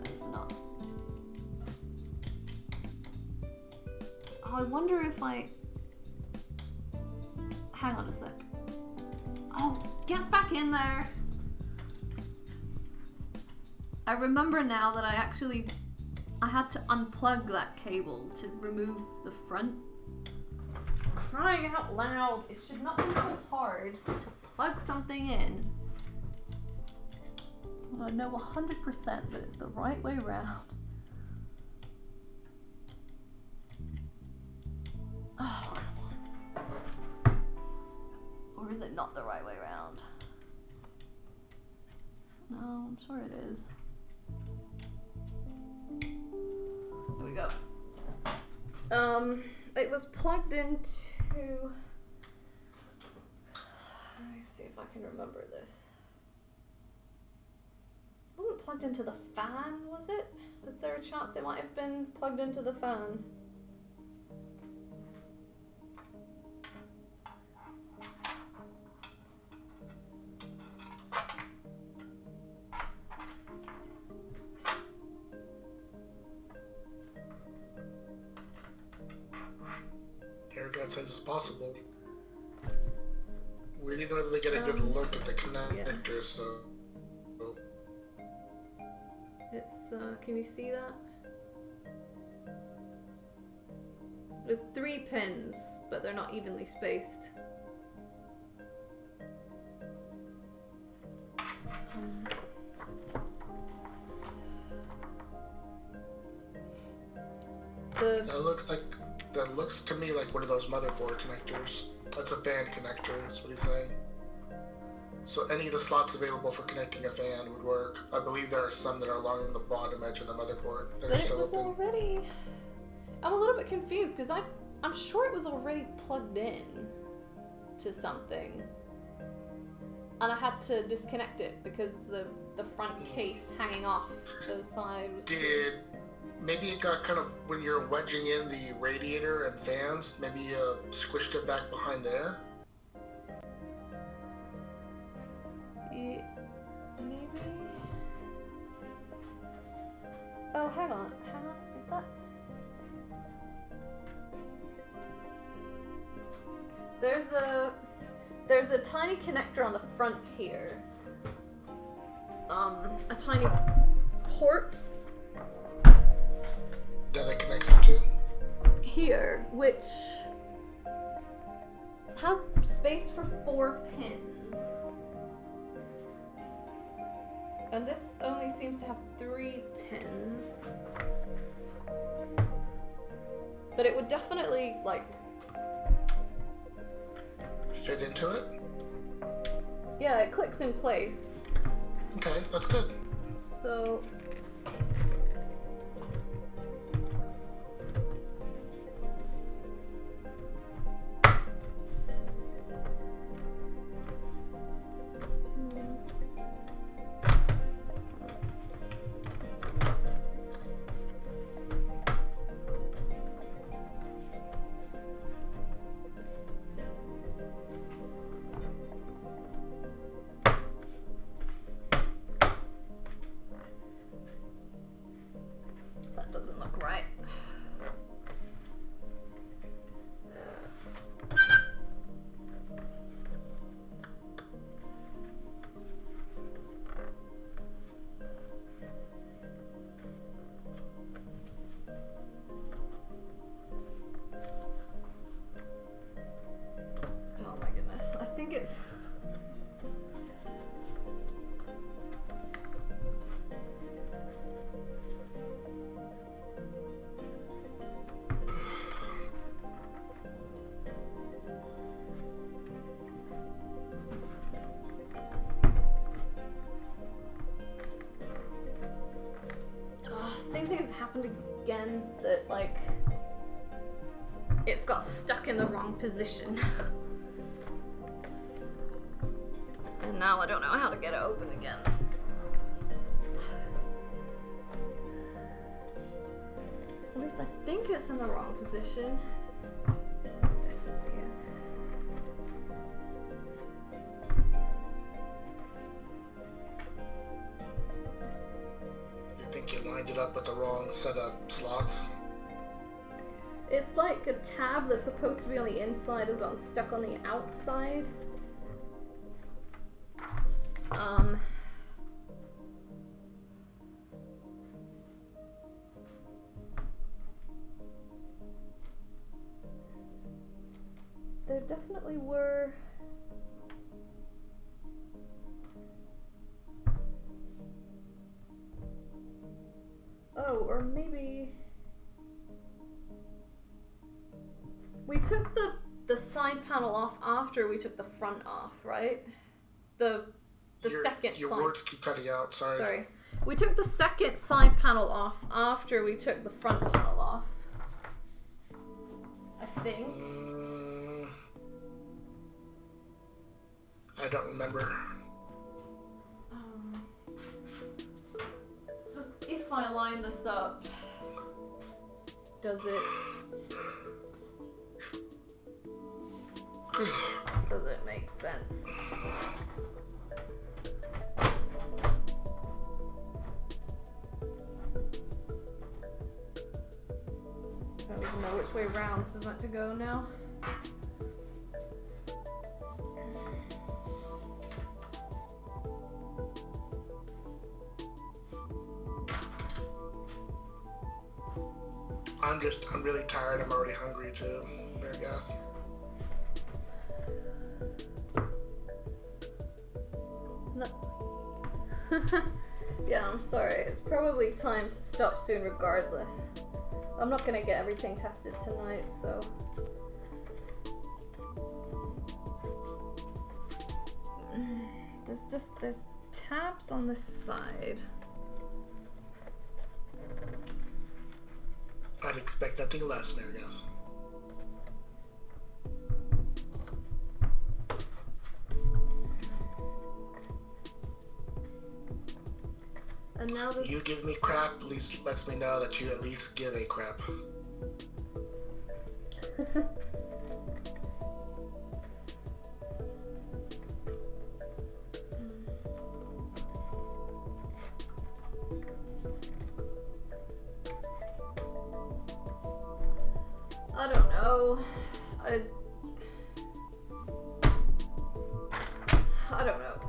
It's not. Oh, I wonder if I... Hang on a sec. Oh, get back in there! I remember now that I had to unplug that cable to remove the front. Crying out loud! It should not be so hard to plug something in. I know 100% that it's the right way round. Oh, come on. Or is it not the right way round? No, I'm sure it is. There we go. It was plugged into... Let me see if I can remember this. It wasn't plugged into the fan, was it? Is there a chance it might have been plugged into the fan? Eric says it's possible. We didn't really get a good look at the connector, so... It's, can you see that? There's 3 pins, but they're not evenly spaced. That looks to me like one of those motherboard connectors. That's a fan connector, that's what he's saying. So any of the slots available for connecting a fan would work. I believe there are some that are along the bottom edge of the motherboard that are But still it was open. already... I'm a little bit confused because I'm sure it was already plugged in to something. And I had to disconnect it because the front case hanging off the side was... Maybe it got kind of, when you're wedging in the radiator and fans, maybe you squished it back behind there? Maybe? Oh, hang on. Is that... There's a tiny connector on the front here. A tiny port That it connects it to? here, which has space for 4 pins. And this only seems to have 3 pins. But it would definitely, like... Fit into it? Yeah, it clicks in place. Okay, that's good. So... happened again that, like, it's got stuck in the wrong position. And now I don't know how to get it open again. At least I think it's in the wrong position. Definitely is. You think you lined it up with the wrong set of slots? It's like a tab that's supposed to be on the inside has gotten stuck on the outside. There definitely were or maybe we took the side panel off after we took the front off, right? The second your side. words keep cutting out. Sorry. We took the second side panel off after we took the front panel off. I think. I don't remember. Just if I line this up, does it make sense? I don't even know which way round this is meant to go now. I'm really tired. I'm already hungry too. I guess. No. Yeah, I'm sorry. It's probably time to stop soon regardless. I'm not gonna get everything tested tonight, so... There's tabs on this side. I'd expect nothing less there, guys. And now this... You give me crap, at least lets me know that you at least give a crap. I don't know. I don't know.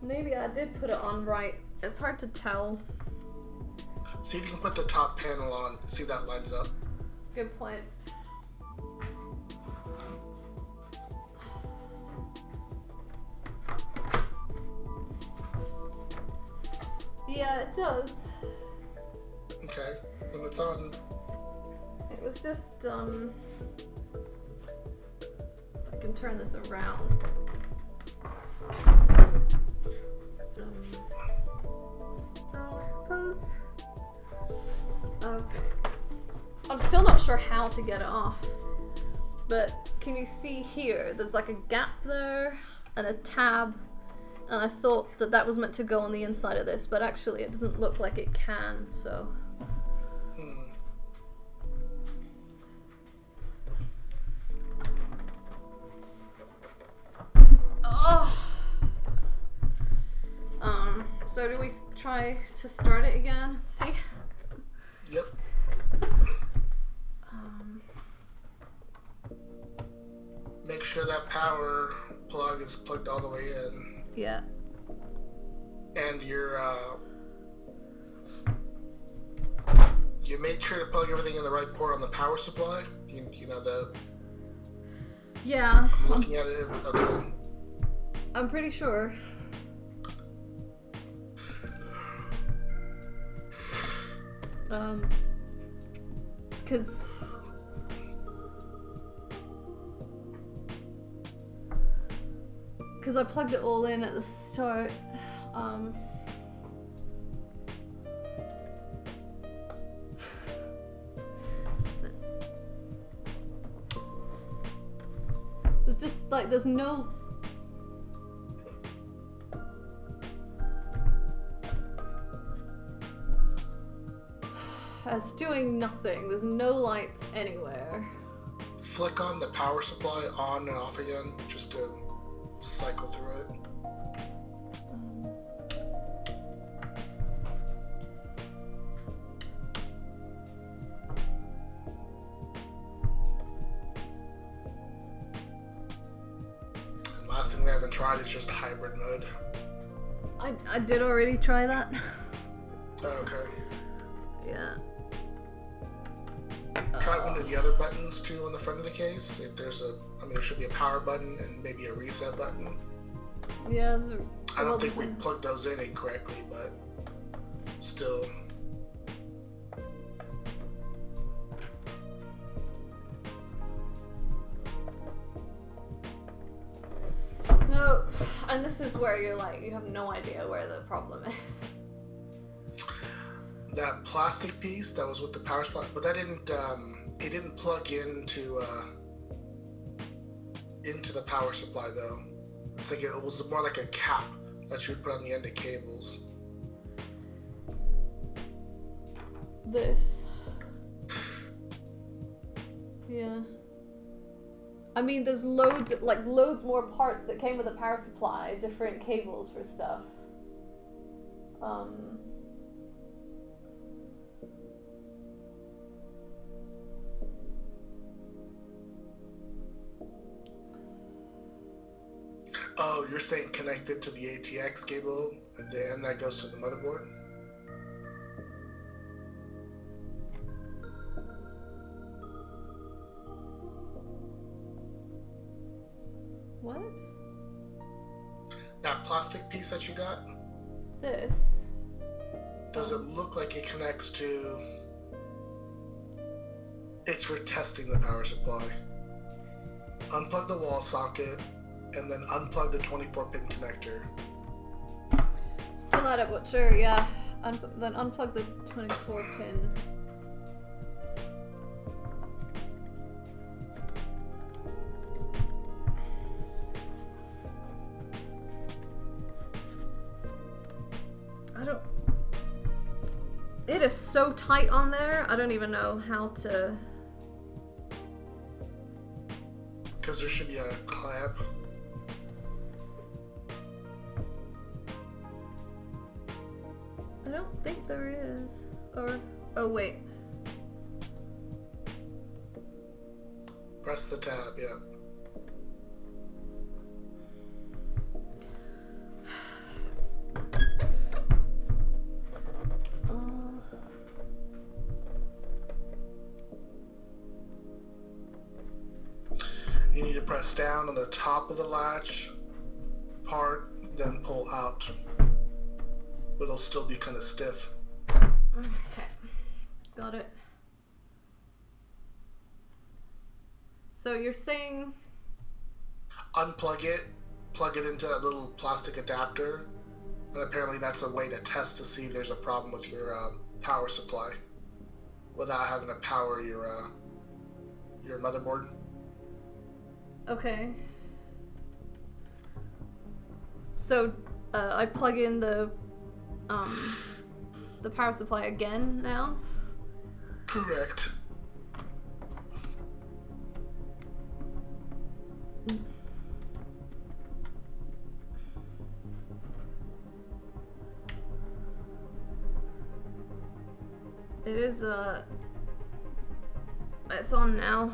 Maybe I did put it on right. It's hard to tell. See if you can put the top panel on. See if that lines up. Good point. Yeah, it does. Okay, when it's on. It was just, I can turn this around. I suppose. Okay. I'm still not sure how to get it off. But can you see here? There's like a gap there and a tab. And I thought that that was meant to go on the inside of this, but actually it doesn't look like it can, so. Oh. So do we try to start it again? See? Yep. Make sure that power plug is plugged all the way in. Yeah. And you made sure to plug everything in the right port on the power supply. You know the. Yeah. I'm looking at it. Okay. I'm pretty sure. Because I plugged it all in at the start. There's just like there's no. It's doing nothing. There's no lights anywhere. Flick on the power supply on and off again, just to cycle through it. And last thing we haven't tried is just hybrid mode. I did already try that. Oh, okay. Yeah. Try one of the other buttons too on the front of the case. If there's there should be a power button and maybe a reset button. Yeah. I don't think we plugged those in incorrectly, but still. No, and this is where you're like, you have no idea where the problem is. That plastic piece that was with the power supply, but that didn't, it didn't plug into the power supply though. It's like it was more like a cap that you would put on the end of cables. This. Yeah. I mean, there's loads more parts that came with the power supply, different cables for stuff. Oh, you're saying connected to the ATX cable at the end that goes to the motherboard? What? That plastic piece that you got? This? Does it look like it connects to... It's for testing the power supply. Unplug the wall socket, and then unplug the 24-pin connector. Still not it, but sure, yeah. Then unplug the 24-pin. It is so tight on there, I don't even know how to... Because there should be a clamp. I don't think there is. Or... Oh, wait. Press the tab, yeah. You need to press down on the top of the latch part, then pull out. But it'll still be kind of stiff. Okay. Got it. So you're saying... Unplug it, plug it into that little plastic adapter, and apparently that's a way to test to see if there's a problem with your power supply without having to power your motherboard. Okay. So, I plug in the power supply again now? Correct. It is, it's on now.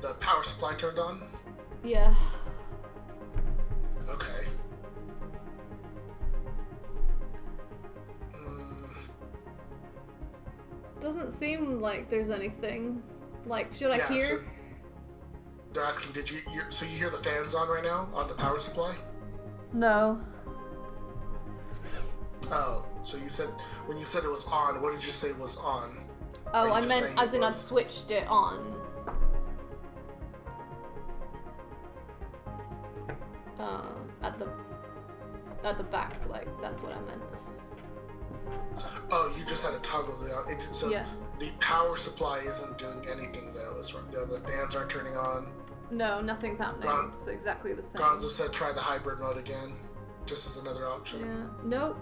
The power supply turned on? Yeah. Okay. Doesn't seem like there's anything. Like, should I Yeah, hear? so they're asking, so you hear the fans on right now on the power supply? No. Oh, so when you said it was on, what did you say was on? Oh, Are you I just meant saying as it in I've was- switched it on. at the back, like, that's what I meant. Oh, you just had to toggle the so Yeah. the power supply isn't doing anything though. It's right. The fans aren't turning on. No, nothing's happening. Gon- It's exactly the same. Gonzo said try the hybrid mode again, just as another option. Yeah. Nope.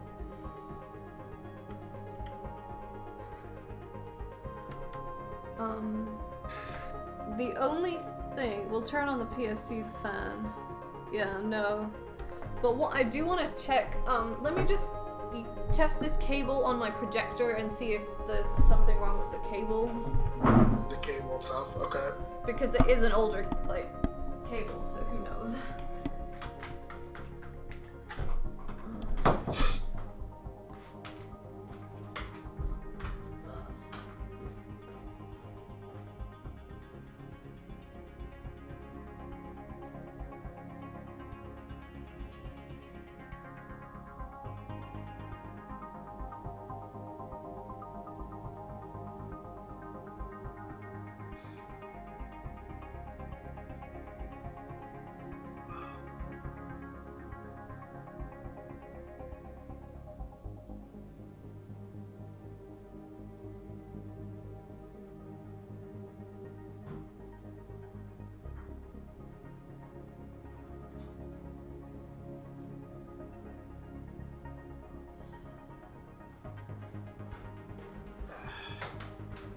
The only thing, we'll turn on the PSU fan. Yeah, no. But what I do want to check, let me just test this cable on my projector and see if there's something wrong with the cable. The cable itself, okay. Because it is an older, like, cable, so who knows.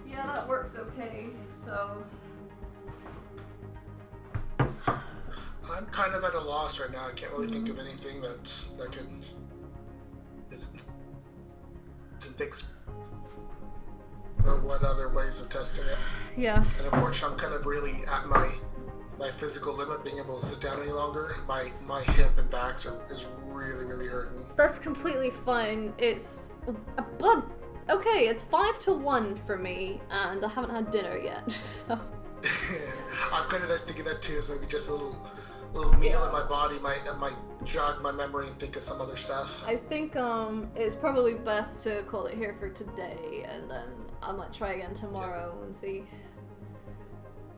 Yeah, that works okay, so... I'm kind of at a loss right now. I can't really think of anything that can fix, or what other ways of testing it. Yeah. And unfortunately, I'm kind of really at my physical limit, being able to sit down any longer. My hip and backs is really hurting. That's completely fine. It's... But, okay, it's 5-1 for me, and I haven't had dinner yet, so... I'm kind of thinking that too, is maybe just a little meal in my body might jog my memory and think of some other stuff. I think it's probably best to call it here for today, and then I might try again tomorrow and see.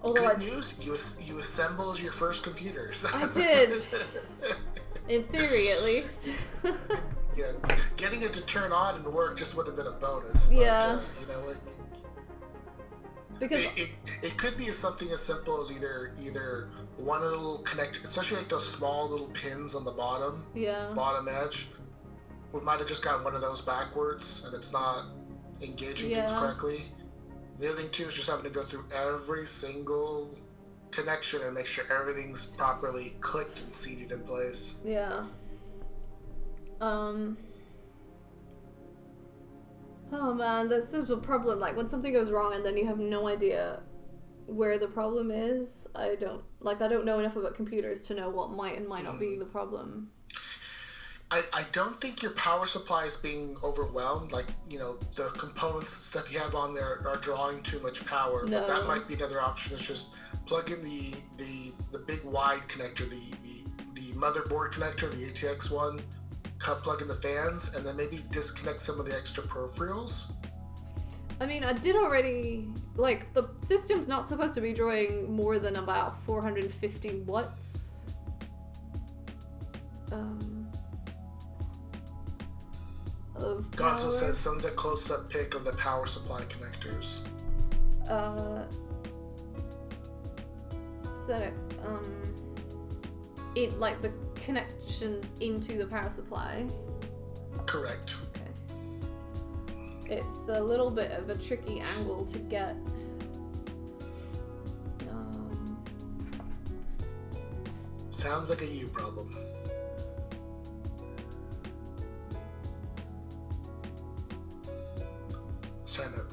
Although Good news, you assembled your first computers. I did, in theory at least. Yeah, getting it to turn on and work just would have been a bonus. Yeah. But, you know what? Because It could be something as simple as either one of the little connectors, especially like those small little pins on the bottom edge. We might have just gotten one of those backwards and it's not engaging things correctly. The other thing too is just having to go through every single connection and make sure everything's properly clicked and seated in place. Yeah. Oh man, this is a problem. Like when something goes wrong and then you have no idea where the problem is. I don't know enough about computers to know what might and might not be the problem. I don't think your power supply is being overwhelmed. Like, you know, the components and stuff you have on there are drawing too much power. No. But that might be another option. Is just plug in the big wide connector, the motherboard connector, the ATX one. Plug in the fans, and then maybe disconnect some of the extra peripherals. I mean, I did already, like, the system's not supposed to be drawing more than about 450 watts. Of power. Gonzo says, sends a close-up pic of the power supply connectors. Set it, in, like, the connections into the power supply. Correct. Okay. It's a little bit of a tricky angle to get. Sounds like a you problem. I was trying to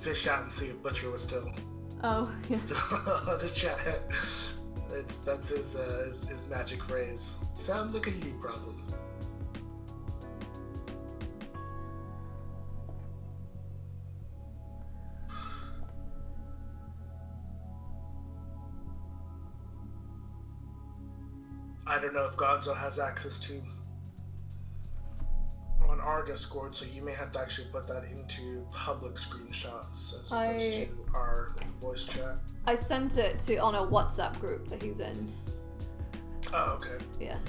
fish out and see if Butcher was still Oh, yeah. on the chat. That's his magic phrase. Sounds like a you problem. I don't know if Gonzo has access to on our Discord, so you may have to actually put that into public screenshots as opposed to our voice chat. I sent it on a WhatsApp group that he's in. Oh, okay. Yeah.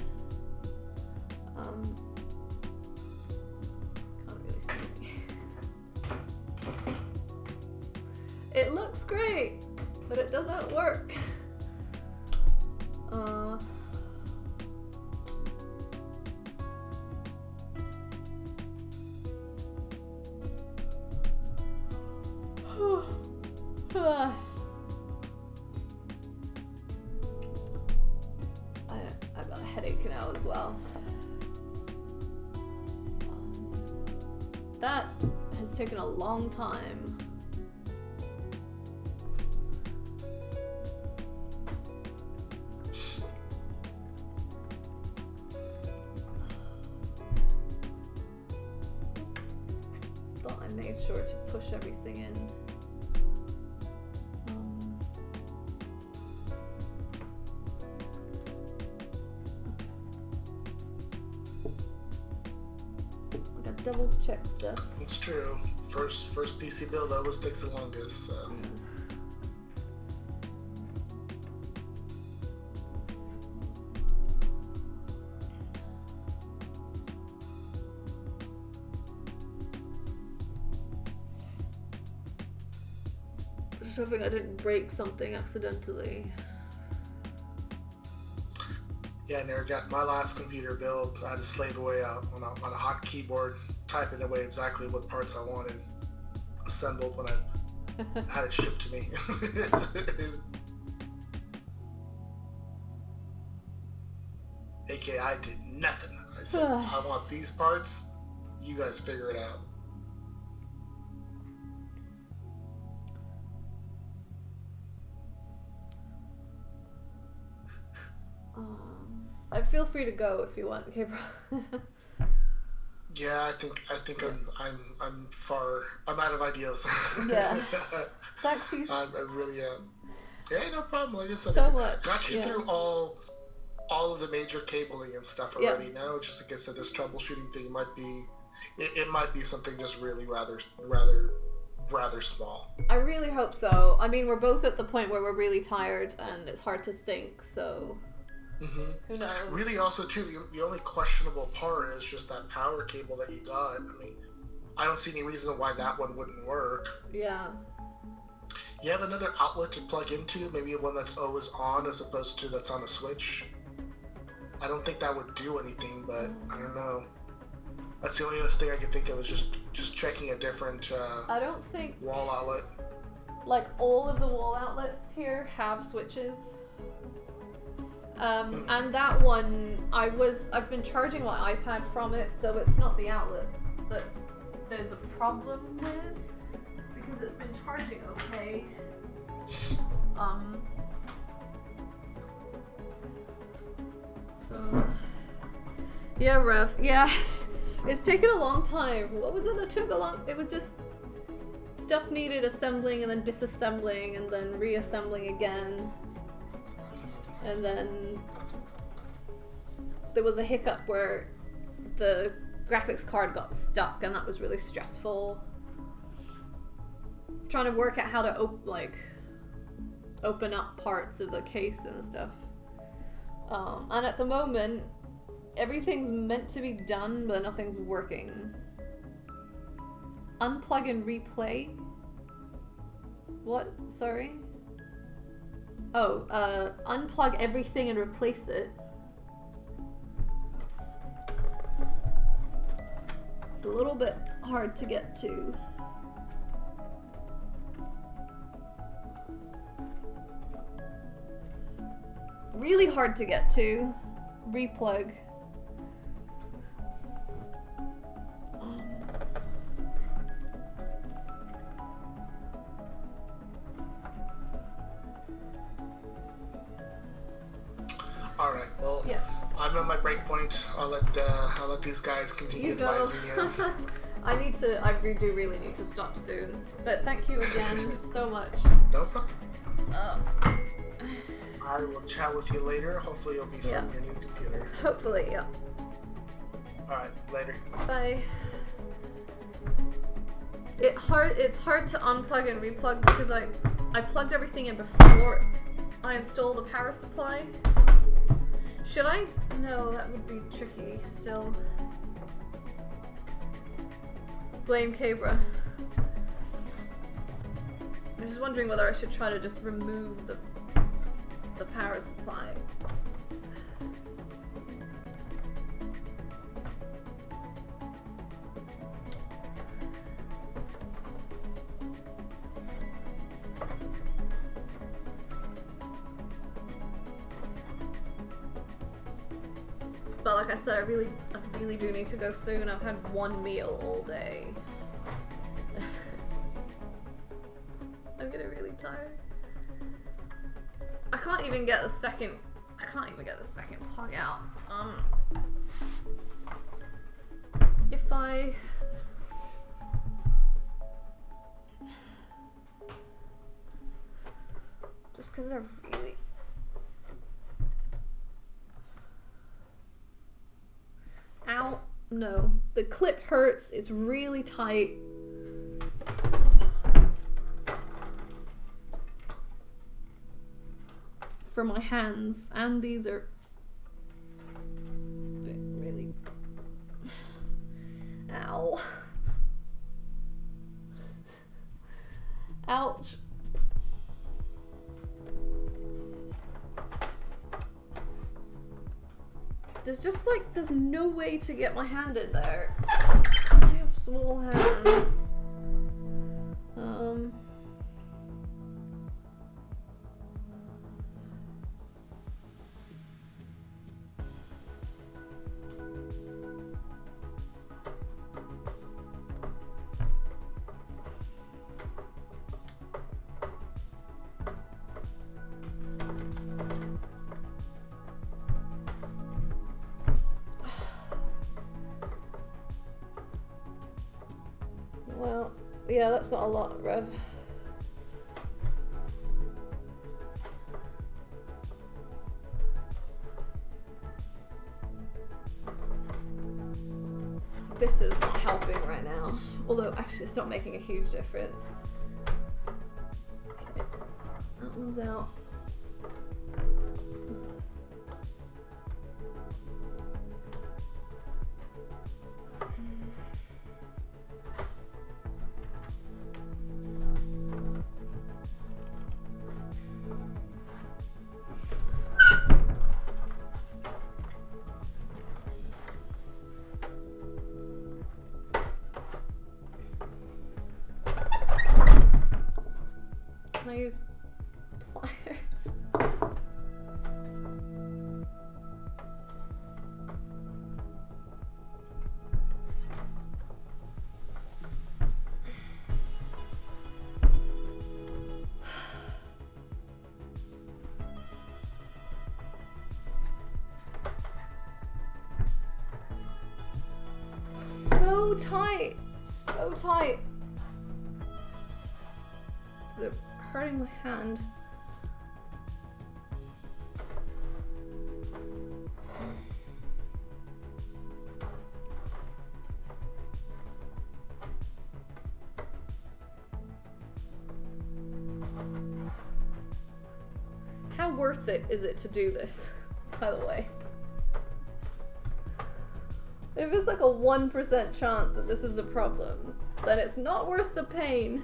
It looks great, but it doesn't work. I've got a headache now as well. That has taken a long time. Thought I made sure to push everything in. Double check stuff. It's true. First PC build always takes the longest, so. Just hoping I didn't break something accidentally. Yeah, Nergath, my last computer build, I had to slave away on a hot keyboard, typing away exactly what parts I wanted assembled when I had it shipped to me. AKA, I did nothing. I said, I want these parts, you guys figure it out. Feel free to go if you want. Okay, bro. Yeah, I think I'm out of ideas. Yeah. Thanks, you. I really am. Yeah, no problem. Like I said, so much. Got you through all of the major cabling and stuff already. Yeah. Now, just like I said, this troubleshooting thing might be, it might be something just really rather small. I really hope so. I mean, we're both at the point where we're really tired and it's hard to think. So. Mm-hmm. Who knows? Really, also too, the only questionable part is just that power cable that you got. I mean, I don't see any reason why that one wouldn't work. Yeah. You have another outlet to plug into, maybe one that's always on as opposed to that's on a switch. I don't think that would do anything, but I don't know. That's the only other thing I could think of is just checking a different I don't think wall outlet. Like all of the wall outlets here have switches. And that one, I've been charging my iPad from it, so it's not the outlet there's a problem with, because it's been charging okay. So, yeah, Rev, yeah, it's taken a long time. What was it that took a long, it was just stuff needed assembling and then disassembling and then reassembling again. And then there was a hiccup where the graphics card got stuck, and that was really stressful. Trying to work out how to open up parts of the case and stuff. And at the moment, everything's meant to be done, but nothing's working. Unplug and replay? What? Sorry? Oh, unplug everything and replace it. It's a little bit hard to get to. Really hard to get to. Replug. All right. Well, yeah. I'm at my break point. I'll let these guys continue advising you. I do really need to stop soon. But thank you again so much. No problem. I will chat with you later. Hopefully you'll be from your new computer. Hopefully, yeah. Alright, later. Bye. It's hard to unplug and replug because I plugged everything in before I installed the power supply. Should I? No, that would be tricky still. Blame Cabra. I'm just wondering whether I should try to just remove the power supply. But like I said, I really do need to go soon. I've had one meal all day. I'm getting really tired. I can't even get the second plug out. If I just because they're really ow, no, the clip hurts. It's really tight. For my hands, and these are really ow, ouch. There's no way to get my hand in there. I have small hands. Well, yeah, that's not a lot, Rev. This is not helping right now. Although, actually, it's not making a huge difference. Okay, that one's out. I use pliers. So tight, so tight. It's hurting my hand. How worth it is it to do this, by the way? If it's like a 1% chance that this is a problem, then it's not worth the pain.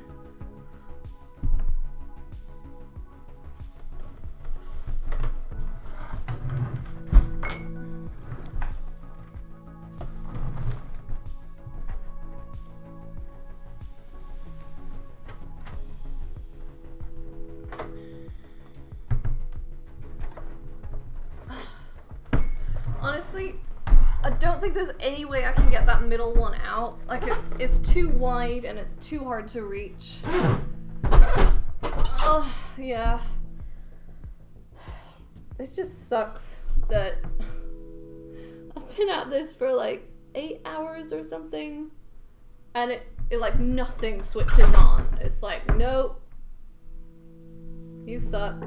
Honestly, I don't think there's any way I can get that middle one out. Like, it's too wide and it's too hard to reach. Oh, yeah. It just sucks that I've been at this for like 8 hours or something, and it like nothing switches on. It's like, nope, you suck.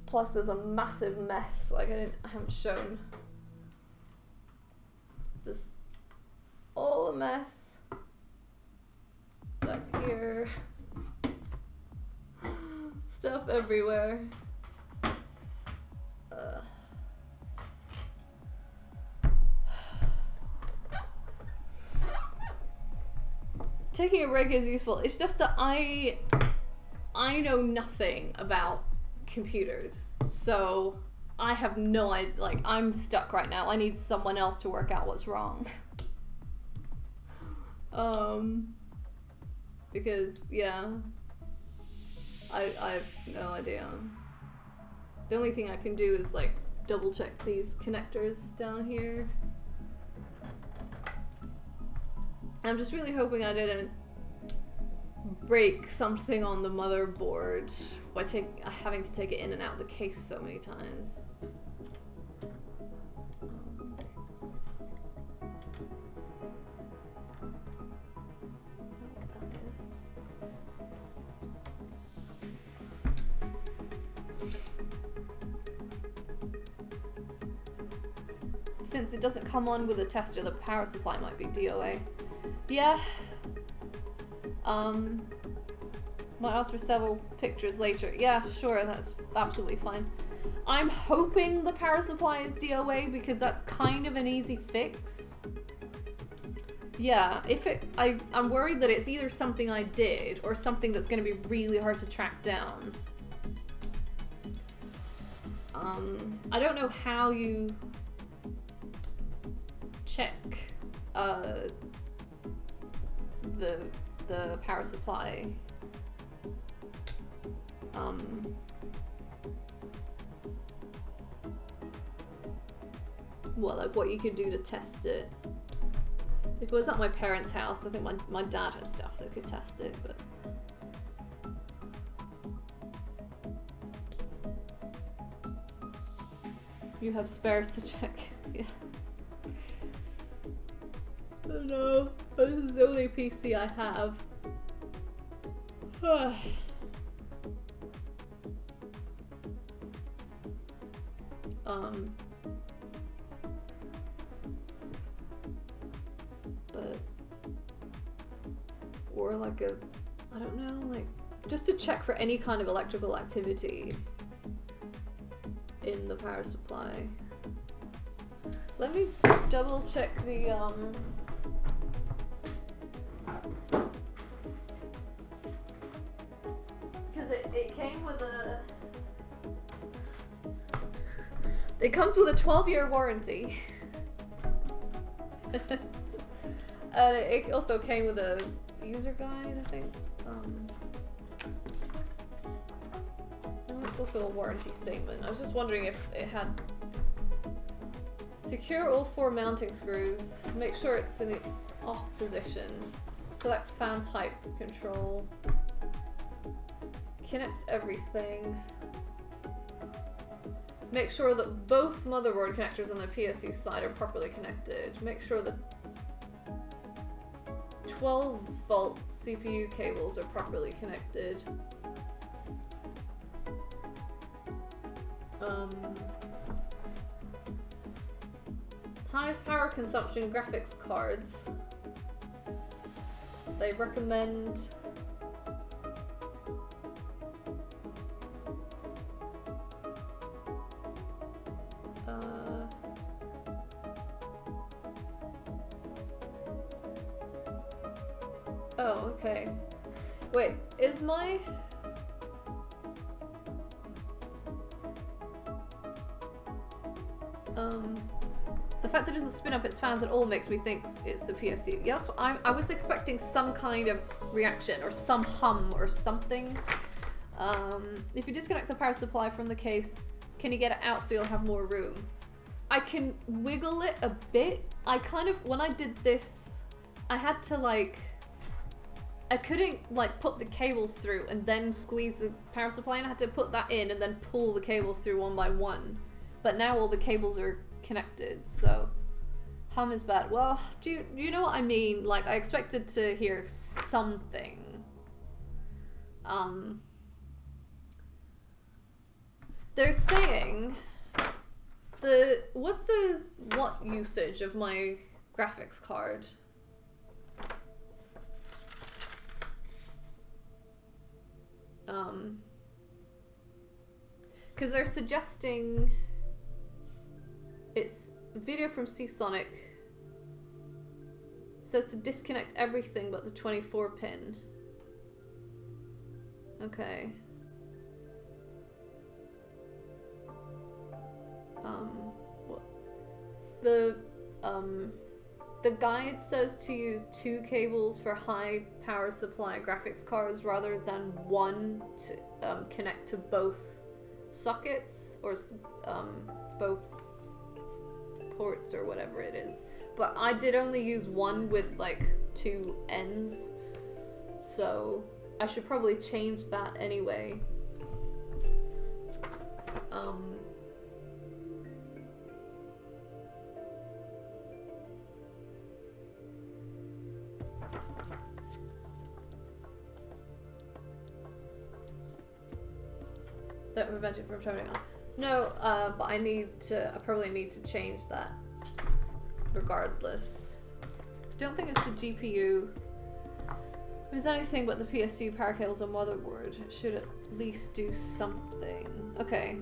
Plus, there's a massive mess. Like I haven't shown. Just all the mess back here. Stuff everywhere. taking a rig is useful. It's just that I know nothing about computers, so I have no idea. Like, I'm stuck right now. I need someone else to work out what's wrong. Because yeah, I have no idea. The only thing I can do is like double check these connectors down here. I'm just really hoping I didn't break something on the motherboard by having to take it in and out of the case so many times. Since it doesn't come on with a tester, the power supply might be DOA. Yeah. Might ask for several pictures later. Yeah, sure, that's absolutely fine. I'm hoping the power supply is DOA because that's kind of an easy fix. Yeah, I'm worried that it's either something I did or something that's going to be really hard to track down. I don't know how you check the power supply. Well, like what you could do to test it. If it was at my parents' house, I think my dad has stuff that could test it, but you have spares to check. Yeah. I don't know. This is the only PC I have. But or like a, I don't know, like just to check for any kind of electrical activity in the power supply. Let me double check the because it came with a, it comes with a 12-year warranty. And it also came with a user guide, I think. It's also a warranty statement. I was just wondering if it had secure all 4 mounting screws. Make sure it's in the off position. Select fan type control. Connect everything. Make sure that both motherboard connectors on the PSU side are properly connected. Make sure that 12-volt CPU cables are properly connected. High power consumption graphics cards. They recommend oh, okay. Wait, is my the fact that it doesn't spin up its fans at all makes me think it's the PSU. Yeah, that's what I was expecting some kind of reaction or some hum or something. If you disconnect the power supply from the case, can you get it out so you'll have more room? I can wiggle it a bit. I kind of, when I did this, I had to like, I couldn't like put the cables through and then squeeze the power supply in. I had to put that in and then pull the cables through one by one. But now all the cables are connected, so hum is bad. Well, do you know what I mean? Like, I expected to hear something. They're saying what's the watt usage of my graphics card? Because they're suggesting it's video from Seasonic says to disconnect everything but the 24 pin. Okay. What? The guide says to use 2 cables for high power supply graphics cards rather than 1 to connect to both sockets or both ports or whatever it is. But I did only use 1 with like 2 ends, so I should probably change that anyway. That prevent it from turning on. No, but I probably need to change that regardless. Don't think it's the GPU. If it's anything but the PSU power cables or motherboard, it should at least do something. Okay.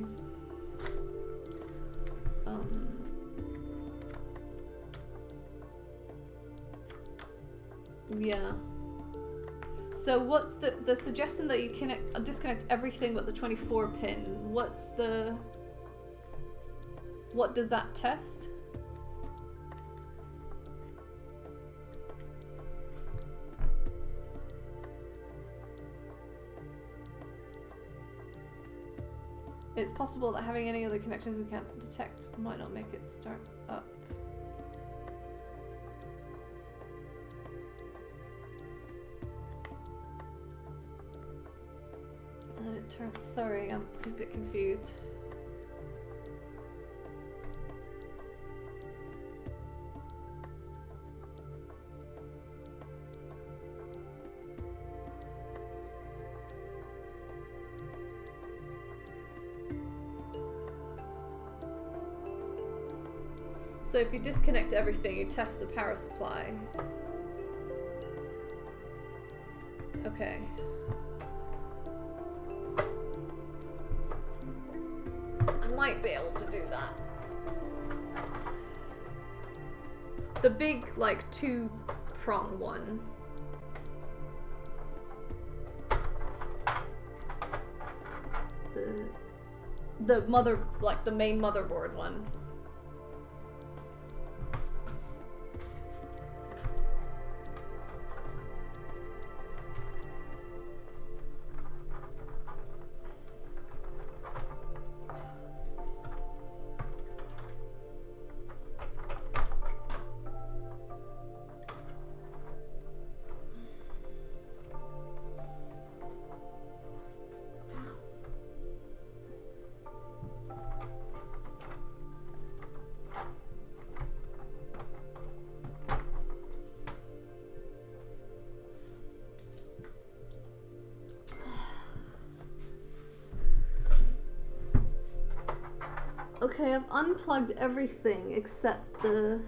Yeah. So what's the suggestion that you disconnect everything but the 24 pin? What does that test? It's possible that having any other connections we can't detect might not make it start up. And then it turns. Sorry, I'm a bit confused. So if you disconnect everything, you test the power supply. Okay. I might be able to do that. The big, like, 2-prong one. The main motherboard one. Okay, I've unplugged everything except the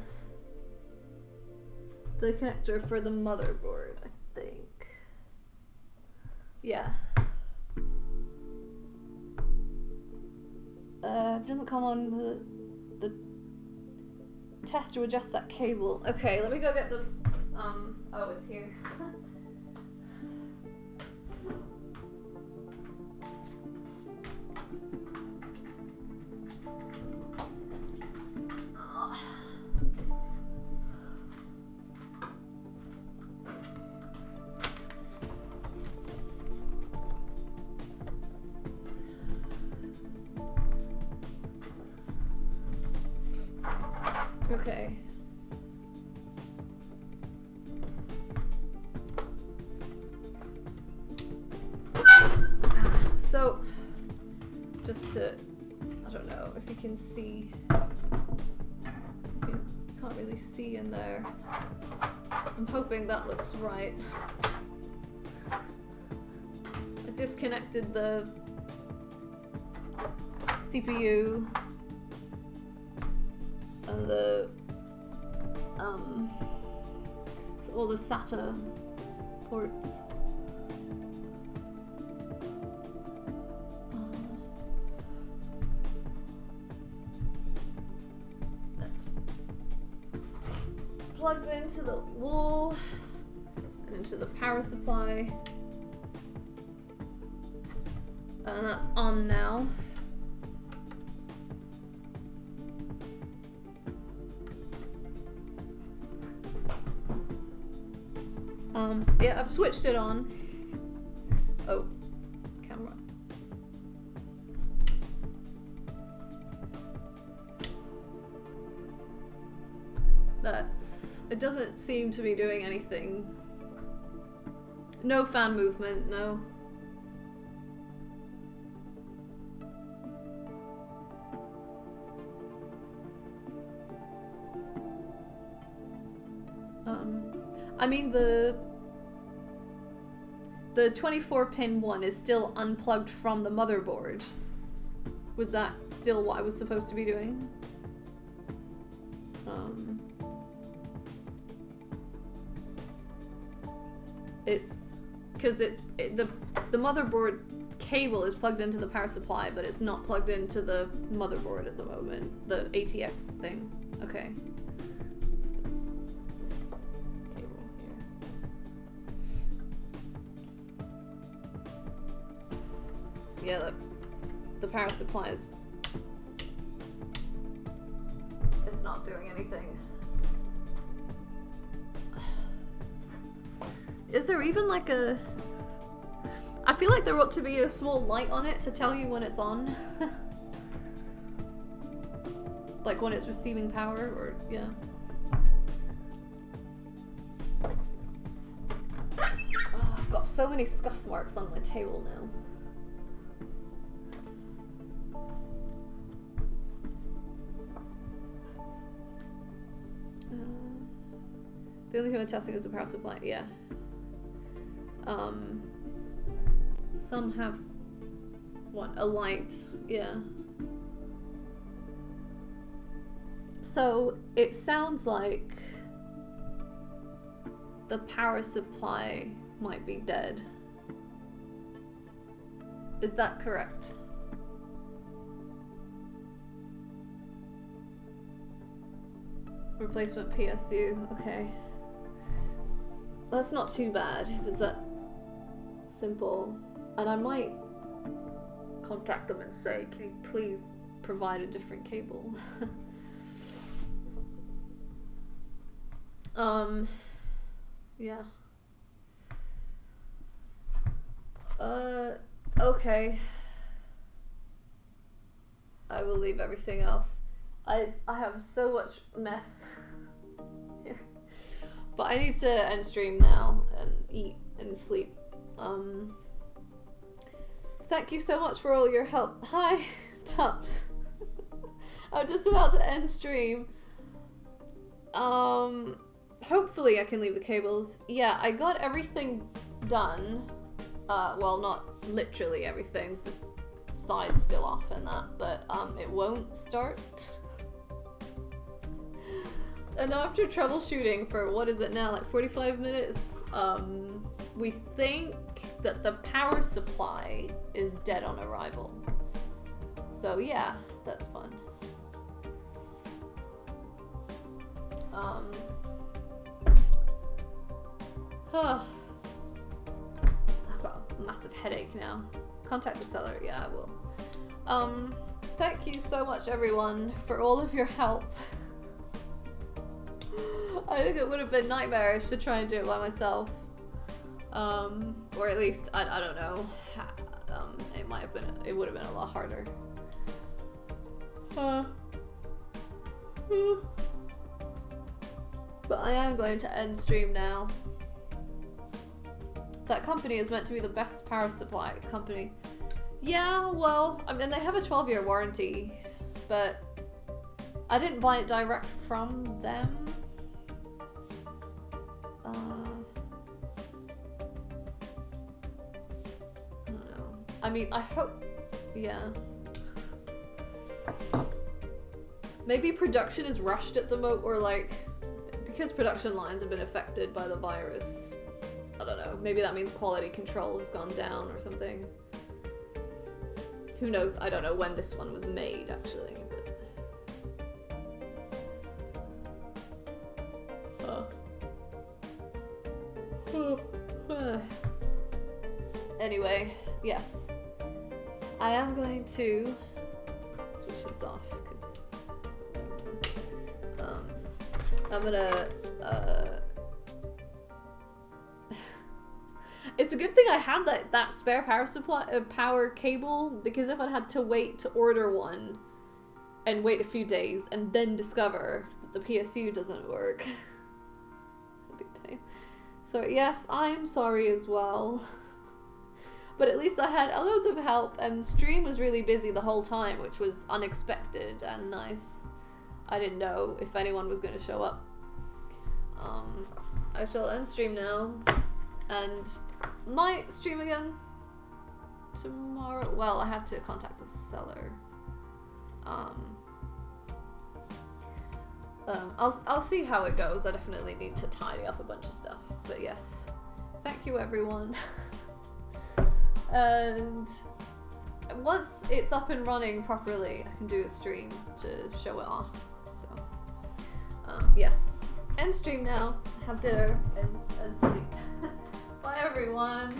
connector for the motherboard, I think. Yeah. It doesn't come on the test to adjust that cable. Okay, let me go get the oh, it's here. Okay. So, just to, I don't know if you can see, you can't really see in there. I'm hoping that looks right. I disconnected the CPU and the all the SATA ports. That's plugged into into the wall and into the power supply. And that's on now. Yeah, I've switched it on. Oh, camera. It doesn't seem to be doing anything. No fan movement, no. I mean the 24-pin one is still unplugged from the motherboard. Was that still what I was supposed to be doing? It's because the motherboard cable is plugged into the power supply, but it's not plugged into the motherboard at the moment. The ATX thing. Okay. This cable here. Yeah, the power supply is not doing anything. Is there even like a... I feel like there ought to be a small light on it to tell you when it's on. Like when it's receiving power, or... yeah. Oh, I've got so many scuff marks on my table now. The only thing I'm testing is the power supply, yeah. Some have a light, yeah. So it sounds like the power supply might be dead. Is that correct? Replacement PSU, okay. That's not too bad if it's that simple. And I might contact them and say, can you please provide a different cable? Yeah. Okay. I will leave everything else. I have so much mess here. But I need to end stream now and eat and sleep. Thank you so much for all your help. Hi, Tups. I'm just about to end stream. Hopefully I can leave the cables. Yeah, I got everything done. Well, not literally everything. The side's still off and that, but it won't start. And after troubleshooting for, what is it now, like 45 minutes, we think that the power supply is dead on arrival. So yeah, that's fun. I've got a massive headache now. Contact the seller, yeah, I will. Thank you so much everyone for all of your help. I think it would have been nightmarish to try and do it by myself. Or at least, I don't know. It would have been a lot harder. But I am going to end stream now. That company is meant to be the best power supply company. Yeah, well, I mean, they have a 12-year warranty, but I didn't buy it direct from them. I don't know. I mean, I hope, yeah. Maybe production is rushed at the moment, or like, because production lines have been affected by the virus. I don't know, maybe that means quality control has gone down or something. Who knows, I don't know when this one was made actually. But... Anyway, yes. I am going to switch this off because I'm gonna it's a good thing I had that spare power supply power cable, because if I'd had to wait to order one and wait a few days and then discover that the PSU doesn't work, it'd be a pain. So yes, I'm sorry as well. But at least I had loads of help, and stream was really busy the whole time, which was unexpected and nice. I didn't know if anyone was going to show up. I shall end stream now, and might stream again tomorrow. Well, I have to contact the seller. I'll see how it goes. I definitely need to tidy up a bunch of stuff. But yes, thank you everyone. And once it's up and running properly, I can do a stream to show it off. So, yes. End stream now. Have dinner and sleep. Bye everyone.